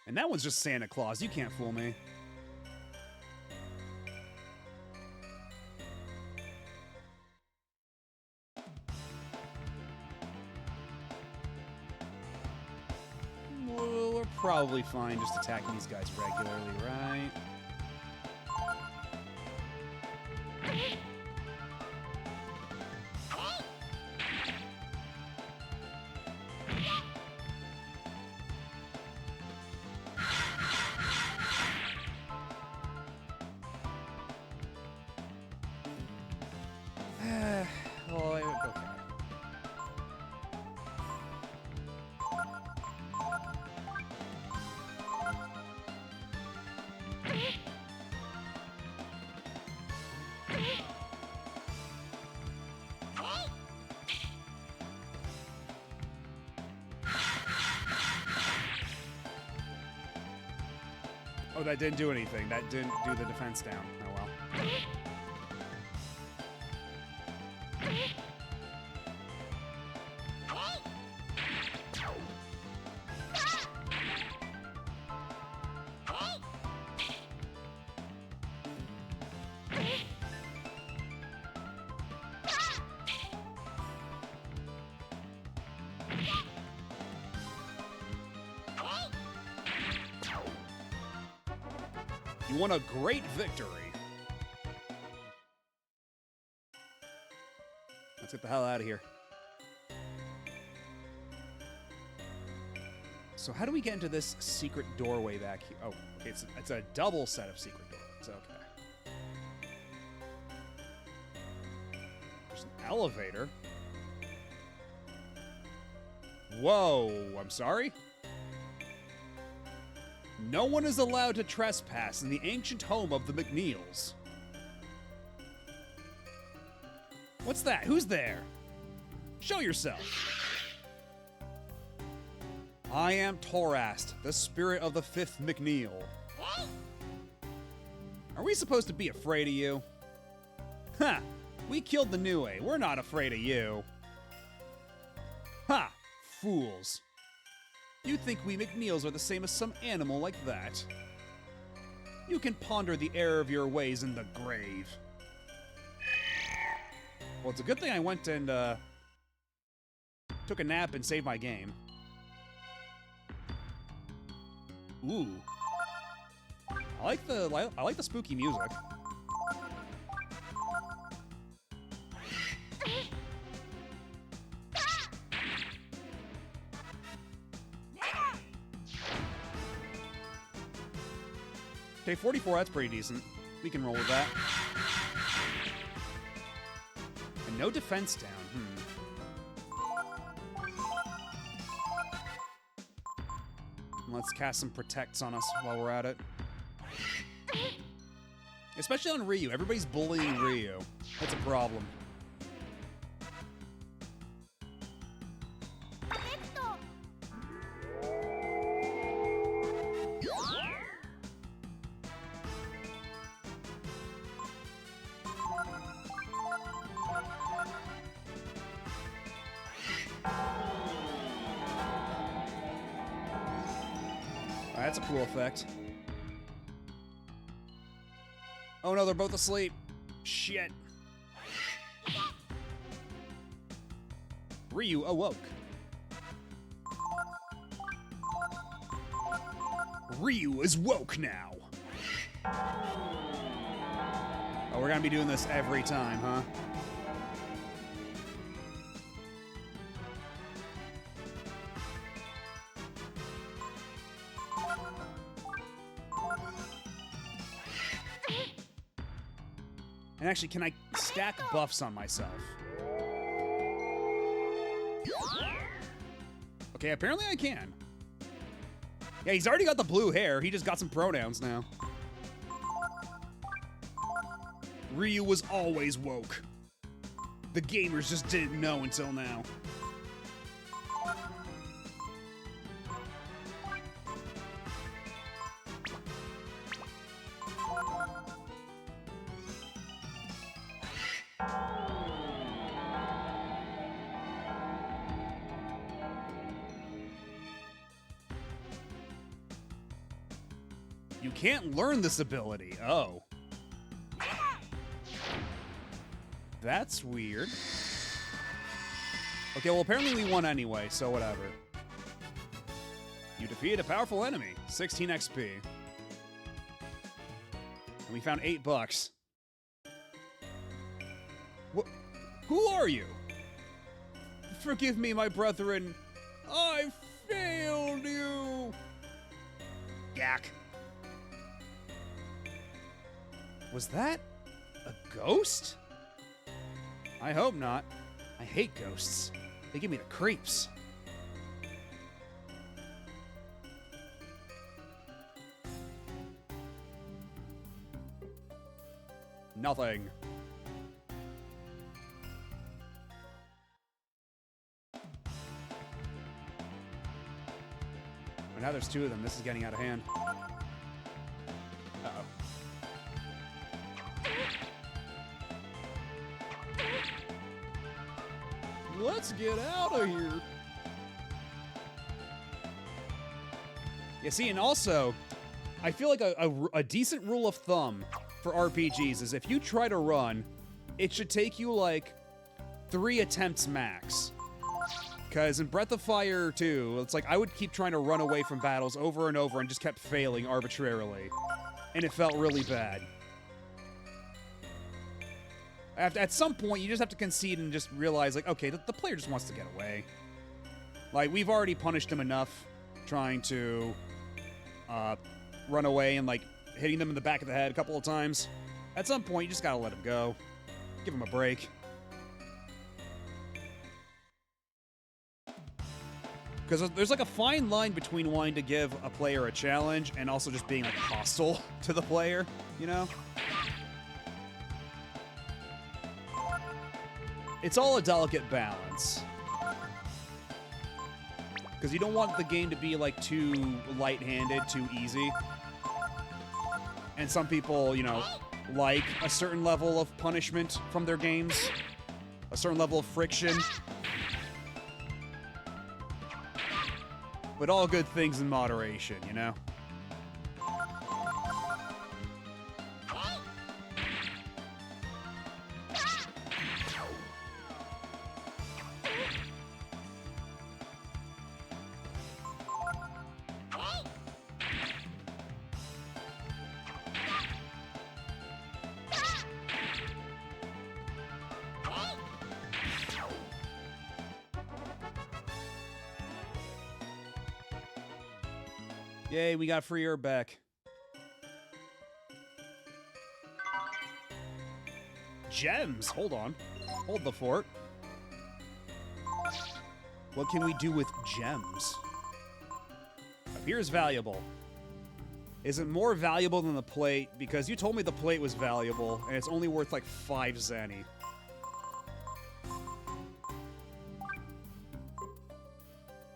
And that one's just Santa Claus. You can't fool me. Well, we're probably fine just attacking these guys regularly, right? Well, okay. Oh, that didn't do anything. That didn't do the defense down. Oh well. You won a great victory. Let's get the hell out of here. So how do we get into this secret doorway back here? Oh, okay, it's a double set of secret doorways. Okay. There's an elevator. Whoa, I'm sorry? No one is allowed to trespass in the ancient home of the McNeils. What's that? Who's there? Show yourself. I am Torast, the spirit of the fifth McNeil. Are we supposed to be afraid of you? Ha! We killed the Niue. We're not afraid of you. Ha! Fools. You think we McNeils are the same as some animal like that? You can ponder the error of your ways in the grave. Well, it's a good thing I went and, took a nap and saved my game. Ooh. I like the spooky music. Okay, 44, that's pretty decent. We can roll with that. And no defense down, Let's cast some protects on us while we're at it. Especially on Ryu. Everybody's bullying Ryu. That's a problem. That's a cool effect. Oh no, they're both asleep. Shit. Ryu awoke. Ryu is woke now. Oh, we're gonna be doing this every time, huh? And actually, can I stack buffs on myself? Okay, apparently I can. Yeah, he's already got the blue hair. He just got some pronouns now. Ryu was always woke. The gamers just didn't know until now. You can't learn this ability. Oh. That's weird. Okay, well, apparently we won anyway, so whatever. You defeated a powerful enemy. 16 XP. And we found $8. Who are you? Forgive me, my brethren. I failed you. Yak. Was that a ghost? I hope not. I hate ghosts. They give me the creeps. Nothing. Well, now there's two of them. This is getting out of hand. Uh-oh. Let's get out of here. Yeah, see, and also, I feel like a decent rule of thumb for RPGs is if you try to run, it should take you like 3 attempts max. Because in Breath of Fire 2, it's like I would keep trying to run away from battles over and over and just kept failing arbitrarily. and it felt really bad. At some point, you just have to concede and just realize, like, okay, the player just wants to get away. Like, we've already punished him enough trying to run away and, like, hitting them in the back of the head a couple of times. At some point, you just gotta let him go. Give him a break. Because there's, like, a fine line between wanting to give a player a challenge and also just being, like, hostile to the player, you know? It's all a delicate balance. Because you don't want the game to be, like, too light-handed, too easy. And some people, you know, like a certain level of punishment from their games. A certain level of friction. But all good things in moderation, you know? Yay, we got free herb back. Gems! Hold on. Hold the fort. What can we do with gems? Appears valuable. Is it more valuable than the plate? Because you told me the plate was valuable, and it's only worth like 5 zenny.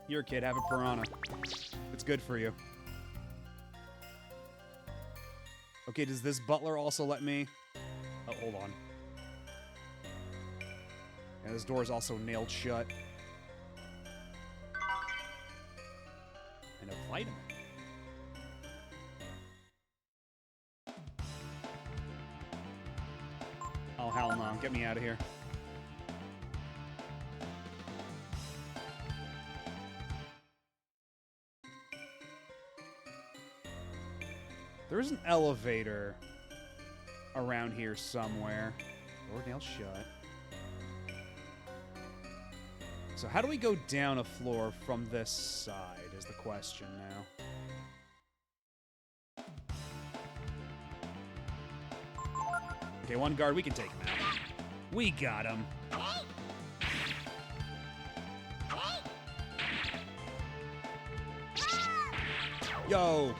Here, kid, have a piranha. It's good for you. Okay, does this butler also let me... Oh, hold on. Yeah, this door is also nailed shut. And a vitamin. Oh, hell no. Get me out of here. There's an elevator around here somewhere. Door nailed shut. So how do we go down a floor from this side is the question now. Okay, one guard, we can take him out. We got him. Yo!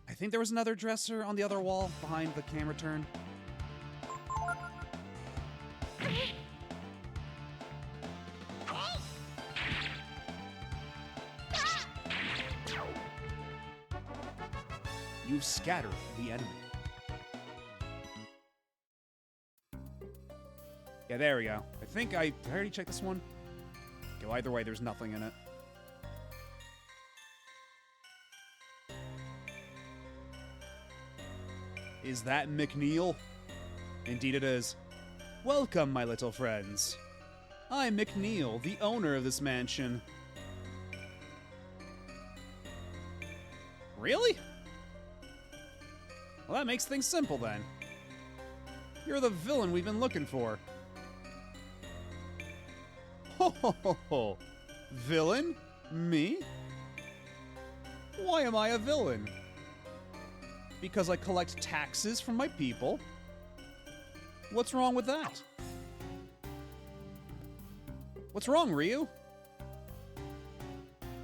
I think there was another dresser on the other wall behind the camera turn. You've scattered the enemy. Yeah, there we go. I think did I already check this one? Okay, well, either way, there's nothing in it. Is that McNeil? Indeed it is. Welcome, my little friends. I'm McNeil, the owner of this mansion. Really? Well, that makes things simple then. You're the villain we've been looking for. Ho ho ho ho. Villain? Me? Why am I a villain? Because I collect taxes from my people. What's wrong with that? What's wrong, Ryu?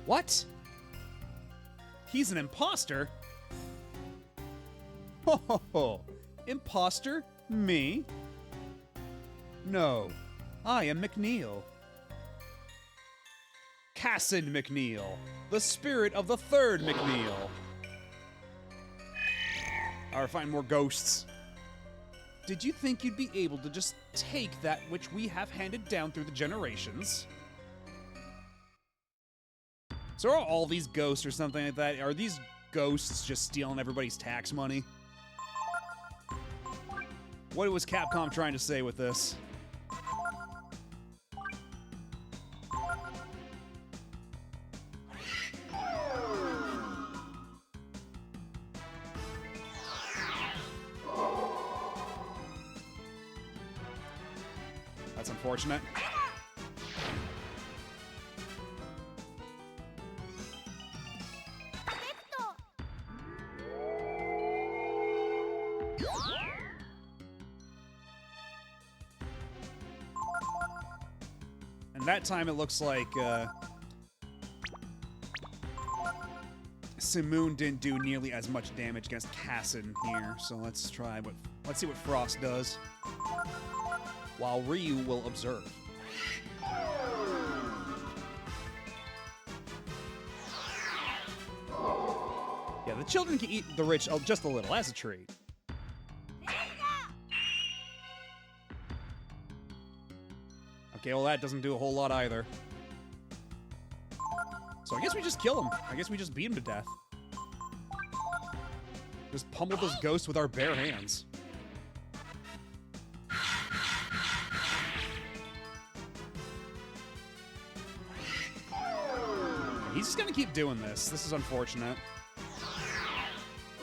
What? He's an imposter? Ho ho ho! Imposter? Me? No, I am McNeil. Cassid McNeil, the spirit of the third McNeil. Alright, find more ghosts. did you think you'd be able to just take that which we have handed down through the generations? So are all these ghosts or something like that? Are these ghosts just stealing everybody's tax money? What was Capcom trying to say with this? That's unfortunate. And that time it looks like Simoon didn't do nearly as much damage against Cassin here, so let's see what Frost does. While Ryu will observe. Yeah, the children can eat the rich just a little, as a treat. Okay, well that doesn't do a whole lot either. So I guess we just kill him. I guess we just beat him to death. Just pummel this ghost with our bare hands. He's just gonna keep doing this. This is unfortunate.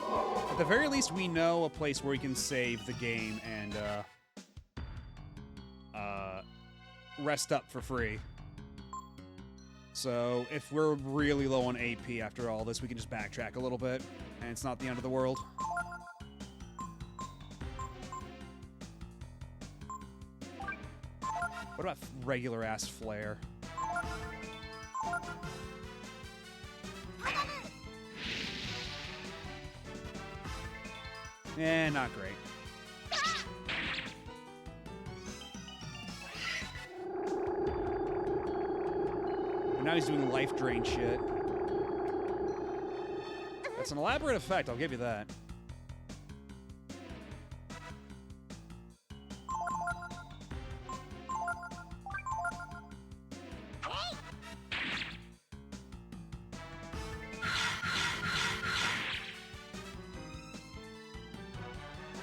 At the very least, we know a place where we can save the game and rest up for free. So if we're really low on AP after all this, we can just backtrack a little bit, and it's not the end of the world. What about regular-ass Flare? Eh, not great. And now he's doing life drain shit. That's an elaborate effect, I'll give you that.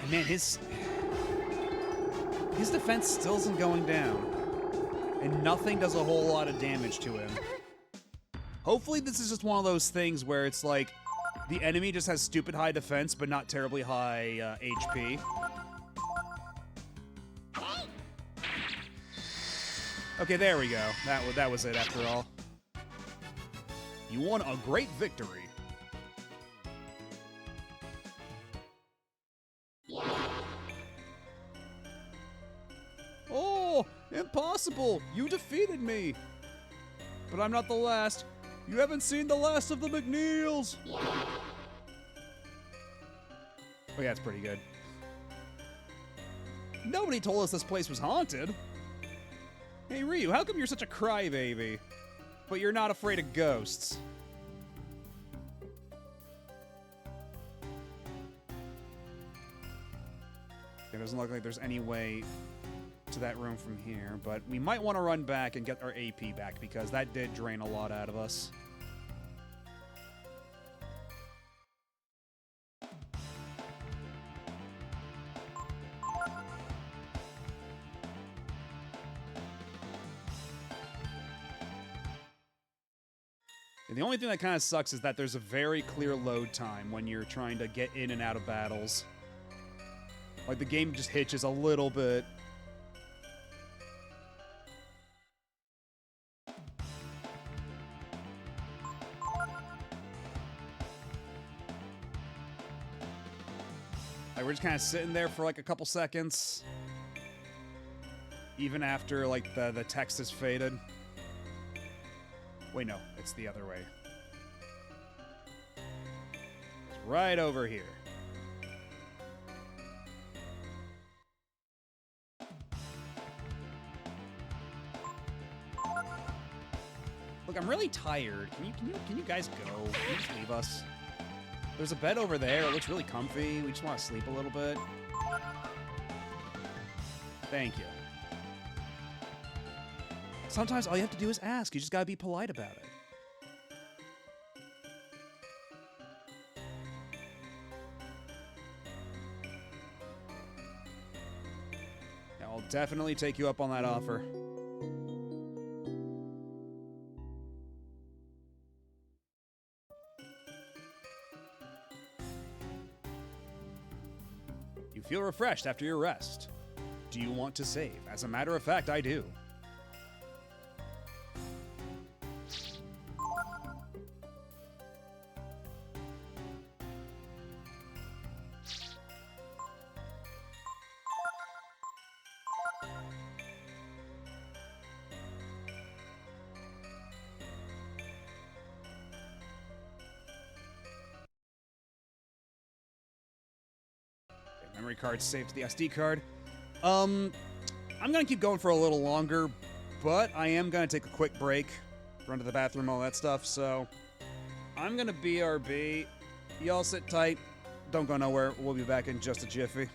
And man, his defense still isn't going down. And nothing does a whole lot of damage to him. Hopefully this is just one of those things where it's like, the enemy just has stupid high defense, but not terribly high HP. Okay, there we go. That was it after all. You won a great victory. Oh, impossible! You defeated me! But I'm not the last. You haven't seen the last of the McNeils! Oh yeah, that's pretty good. Nobody told us this place was haunted. Hey Ryu, how come you're such a crybaby? But you're not afraid of ghosts. It doesn't look like there's any way to that room from here, but we might want to run back and get our AP back because that did drain a lot out of us. And the only thing that kind of sucks is that there's a very clear load time when you're trying to get in and out of battles. Like, the game just hitches a little bit. Like, we're just kind of sitting there for like a couple seconds. Even after, like, the text is faded. Wait, no, it's the other way. It's right over here. Look, I'm really tired. Can you guys go? Can you just leave us? There's a bed over there. It looks really comfy. We just want to sleep a little bit. Thank you. Sometimes all you have to do is ask. You just gotta be polite about it. Yeah, I'll definitely take you up on that offer. You feel refreshed after your rest. Do you want to save? As a matter of fact, I do. Memory card saved to the SD card. I'm gonna keep going for a little longer, but I am gonna take a quick break, run to the bathroom, all that stuff, so I'm gonna BRB. Y'all sit tight. Don't go nowhere. We'll be back in just a jiffy.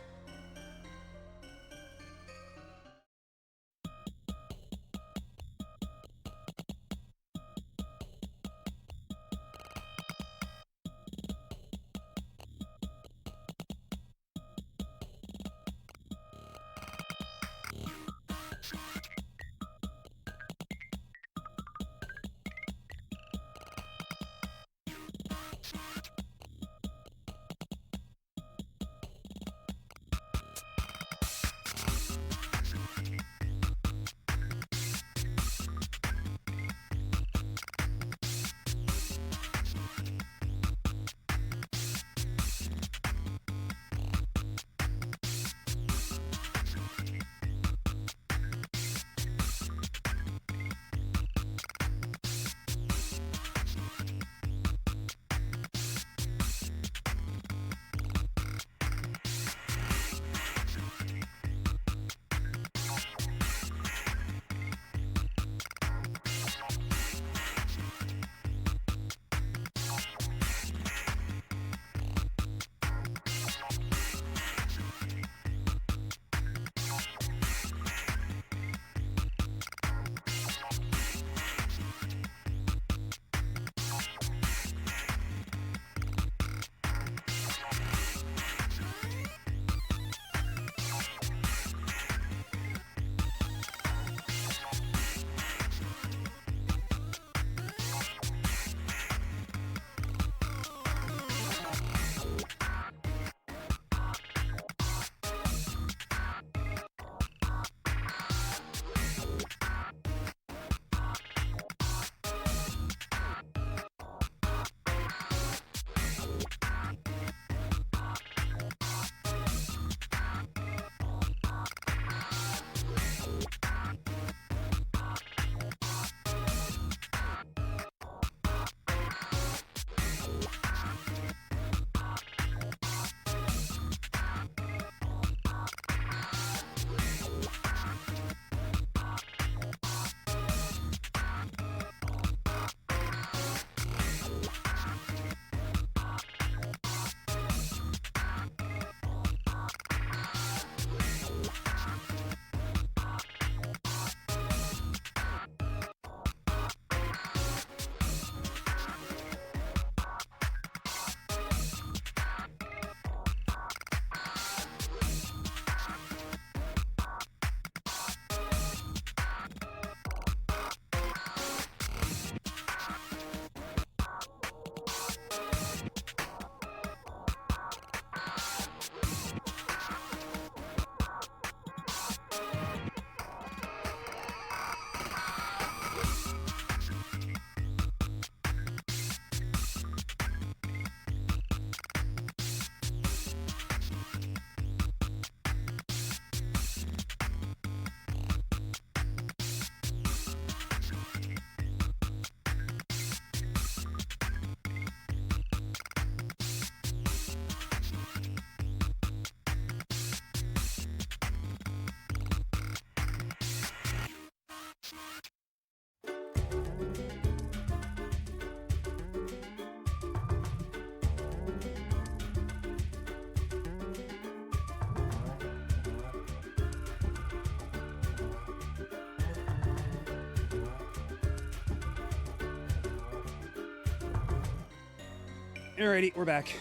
Alrighty, we're back.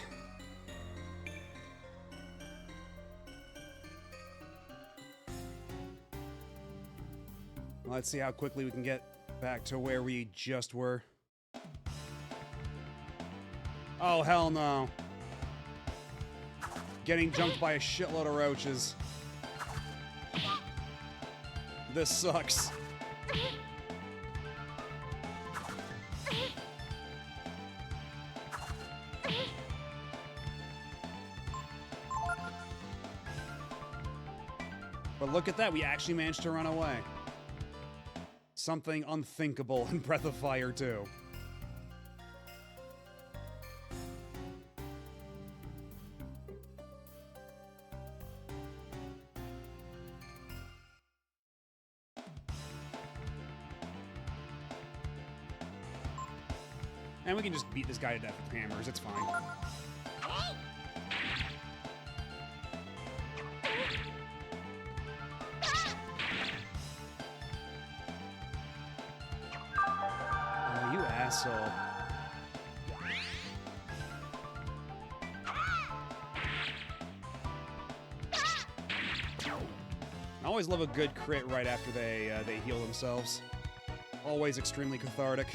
Let's see how quickly we can get back to where we just were. Oh, hell no. Getting jumped by a shitload of roaches. This sucks. But look at that, we actually managed to run away. Something unthinkable in Breath of Fire 2. And we can just beat this guy to death with hammers, it's fine. Oh, you asshole. I always love a good crit right after they heal themselves. Always extremely cathartic.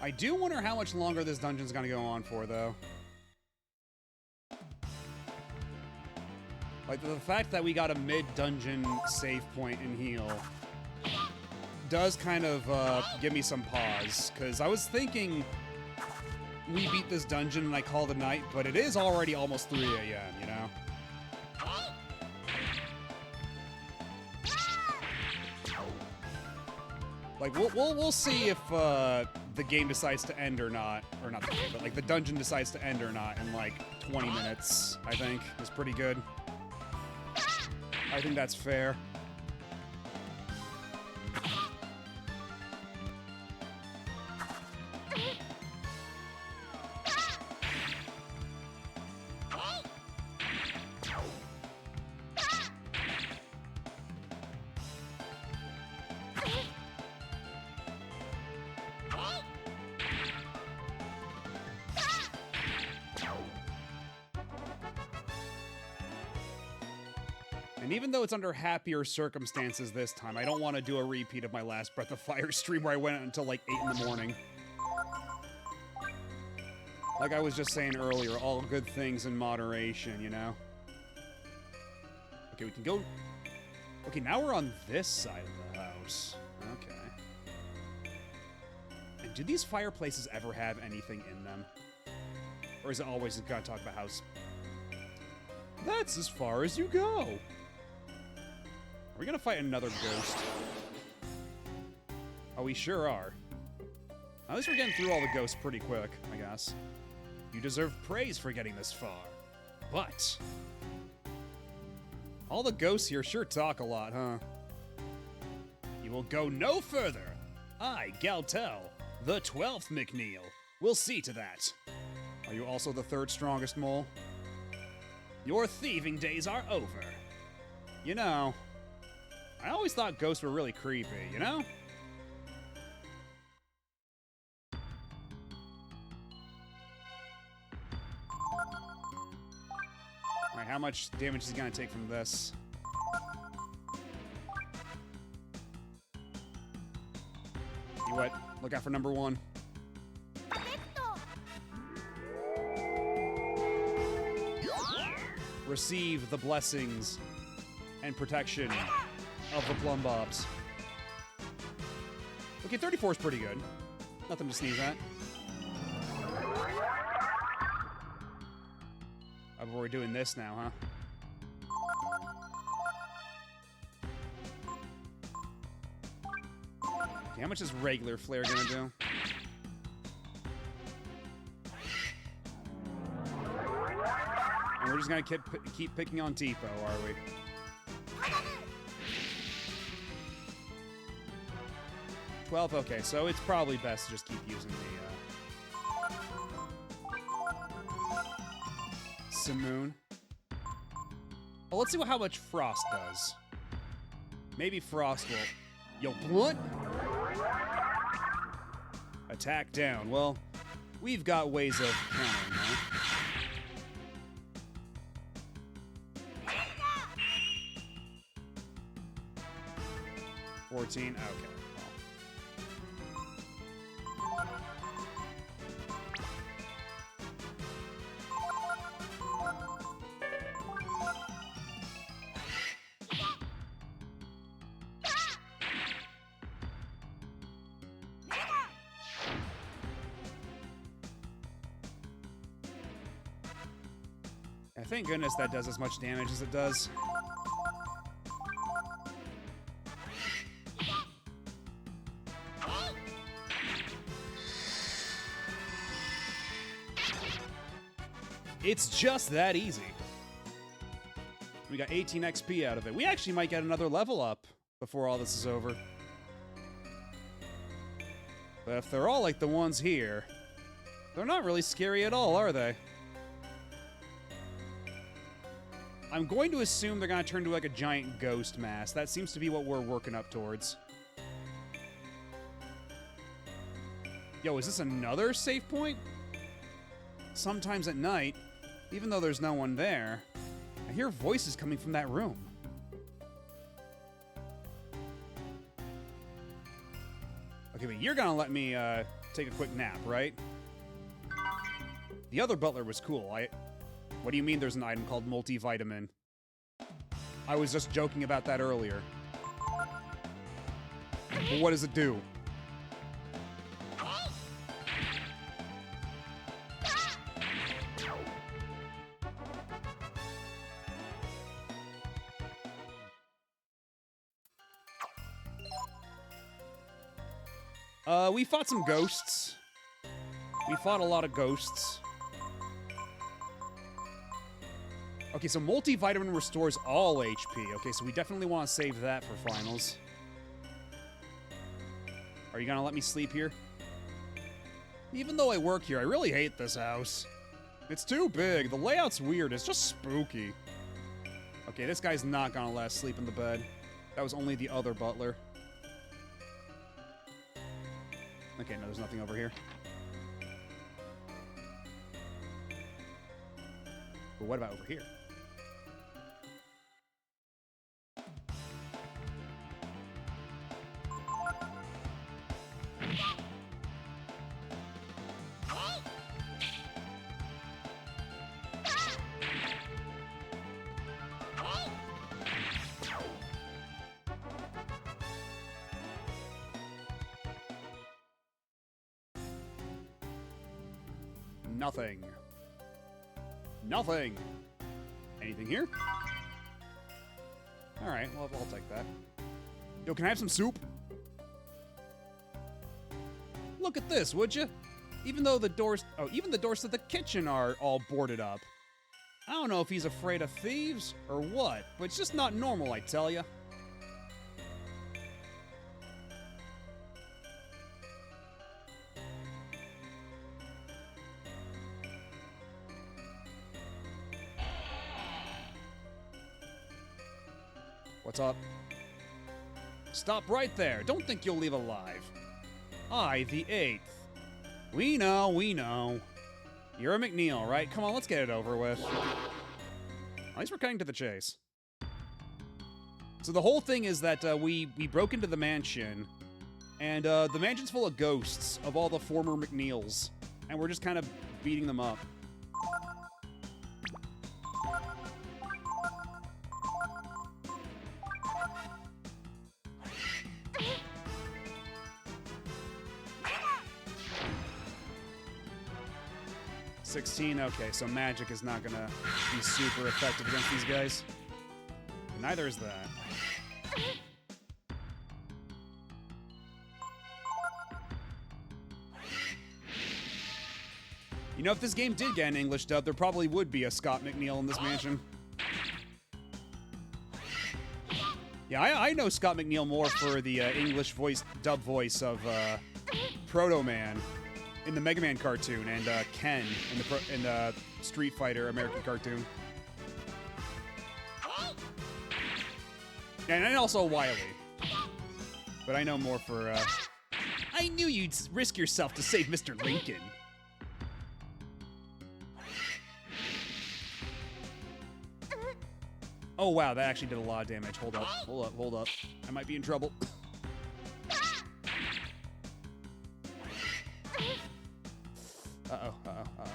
I do wonder how much longer this dungeon's gonna go on for, though. Like, the fact that we got a mid-dungeon save point and heal does kind of give me some pause, because I was thinking we beat this dungeon and I call it a night, but it is already almost 3 a.m., you know? Like, we'll see if the game decides to end or not. Or not the game, but like the dungeon decides to end or not in like 20 minutes, I think, is pretty good. I think that's fair. And even though it's under happier circumstances this time, I don't want to do a repeat of my last Breath of Fire stream where I went until like 8 in the morning. Like I was just saying earlier, all good things in moderation, you know? Okay, we can go... Okay, now we're on this side of the house. Okay. And do these fireplaces ever have anything in them? Or is it always gotta talk about house? That's as far as you go! Are we gonna fight another ghost? Oh, we sure are. At least we're getting through all the ghosts pretty quick, I guess. You deserve praise for getting this far. But... all the ghosts here sure talk a lot, huh? You will go no further. I, Galtel, the 12th McNeil, will see to that. Are you also the 3rd strongest mole? Your thieving days are over. You know, I always thought ghosts were really creepy, you know? Alright, how much damage is he gonna take from this? You what? Look out for number 1. Receive the blessings and protection of the Plum Bobs. Okay, 34 is pretty good. Nothing to sneeze at. Oh, but we're doing this now, huh? Okay, how much is regular flare gonna do? And we're just gonna keep picking on Tipo, are we? $12, okay, so it's probably best to just keep using the Simoon. Well, let's see how much Frost does. Maybe Frost will... Yo, Blunt? Attack down. Well, we've got ways of countering that. 14? Okay. Thank goodness that does as much damage as it does. It's just that easy. We got 18 XP out of it. We actually might get another level up before all this is over. But if they're all like the ones here, they're not really scary at all, are they? I'm going to assume they're going to turn to like a giant ghost mass. That seems to be what we're working up towards. Yo, is this another save point? Sometimes at night, even though there's no one there, I hear voices coming from that room. Okay, but you're gonna let me take a quick nap, right? The other butler was cool. What do you mean there's an item called multivitamin? I was just joking about that earlier. But what does it do? We fought some ghosts. We fought a lot of ghosts. Okay, so multivitamin restores all HP. Okay, so we definitely want to save that for finals. Are you gonna let me sleep here? Even though I work here, I really hate this house. It's too big. The layout's weird. It's just spooky. Okay, this guy's not gonna let us sleep in the bed. That was only the other butler. Okay, no, there's nothing over here. But what about over here? Nothing. Nothing. Anything here? Alright, well, I'll take that. Yo, can I have some soup? Look at this, would you? Even though the doors... Oh, even the doors to the kitchen are all boarded up. I don't know if he's afraid of thieves or what, but it's just not normal, I tell ya. What's up? Stop right there. Don't think you'll leave alive. I, the 8th. We know, we know. You're a McNeil, right? Come on, let's get it over with. At least we're cutting to the chase. So the whole thing is that we broke into the mansion, and the mansion's full of ghosts of all the former McNeils, and we're just kind of beating them up. Okay, so magic is not gonna be super effective against these guys. And neither is that. You know, if this game did get an English dub, there probably would be a Scott McNeil in this mansion. Yeah, I know Scott McNeil more for the English voice, dub voice of Proto Man in the Mega Man cartoon, and Ken in the Street Fighter American cartoon. And also Wily. But I know more for, I knew you'd risk yourself to save Mr. Lincoln. Oh, wow, that actually did a lot of damage. Hold up, hold up, hold up. I might be in trouble. Uh-oh, uh-oh, uh-oh.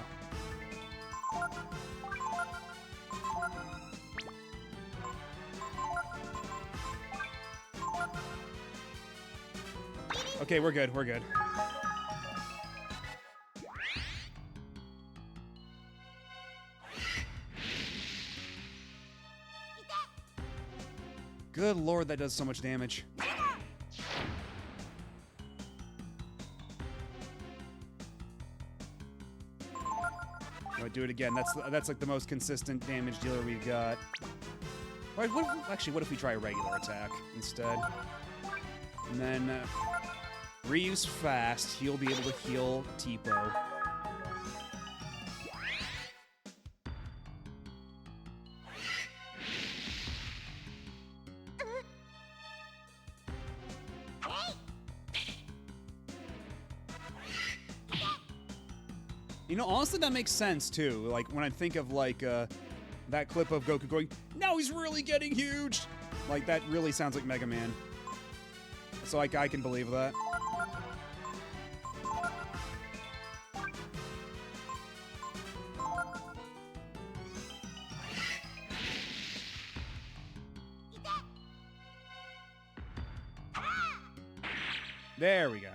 Okay, we're good, we're good. Good lord, that does so much damage. Do it again. That's like the most consistent damage dealer we've got. Right, what if we try a regular attack instead? And then Ryu's fast. He'll be able to heal Tipo. You know, honestly, that makes sense, too. Like, when I think of, like, that clip of Goku going, now he's really getting huge! Like, that really sounds like Mega Man. So, like, I can believe that. There we go.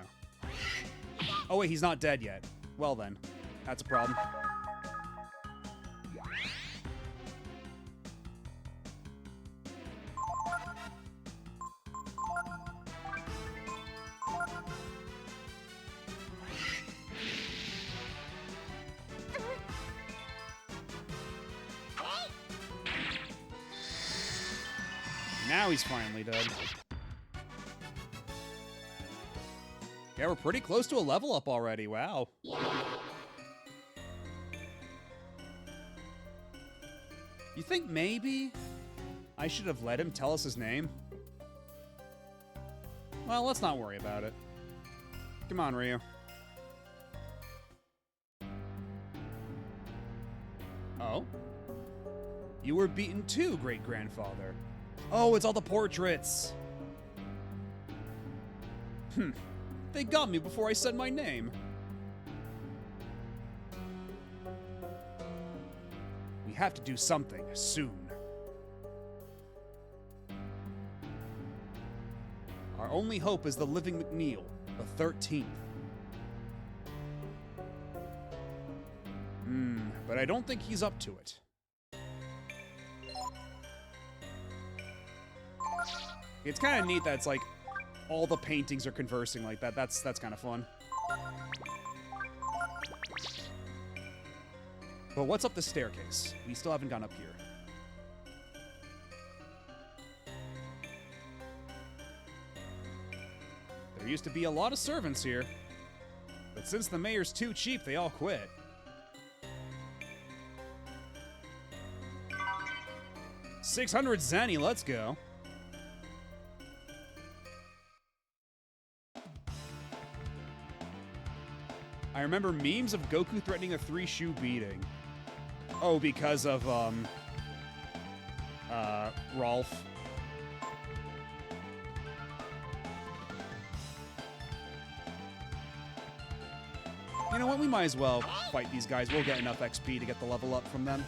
Oh, wait, he's not dead yet. Well, then. That's a problem. Now he's finally dead. Yeah, we're pretty close to a level up already. Wow. You think maybe I should have let him tell us his name? Well, let's not worry about it. Come on, Ryu. Oh? You were beaten too, great-grandfather. Oh, it's all the portraits. They got me before I said my name. We have to do something soon. Our only hope is the living McNeil, the 13th. But I don't think he's up to it. It's kind of neat that it's like all the paintings are conversing like that. That's kind of fun. But what's up the staircase? We still haven't gone up here. There used to be a lot of servants here. But since the mayor's too cheap, they all quit. $600 Zenny, let's go. I remember memes of Goku threatening a 3-shoe beating. Oh, because of, Rolf. You know what? We might as well fight these guys. We'll get enough XP to get the level up from them.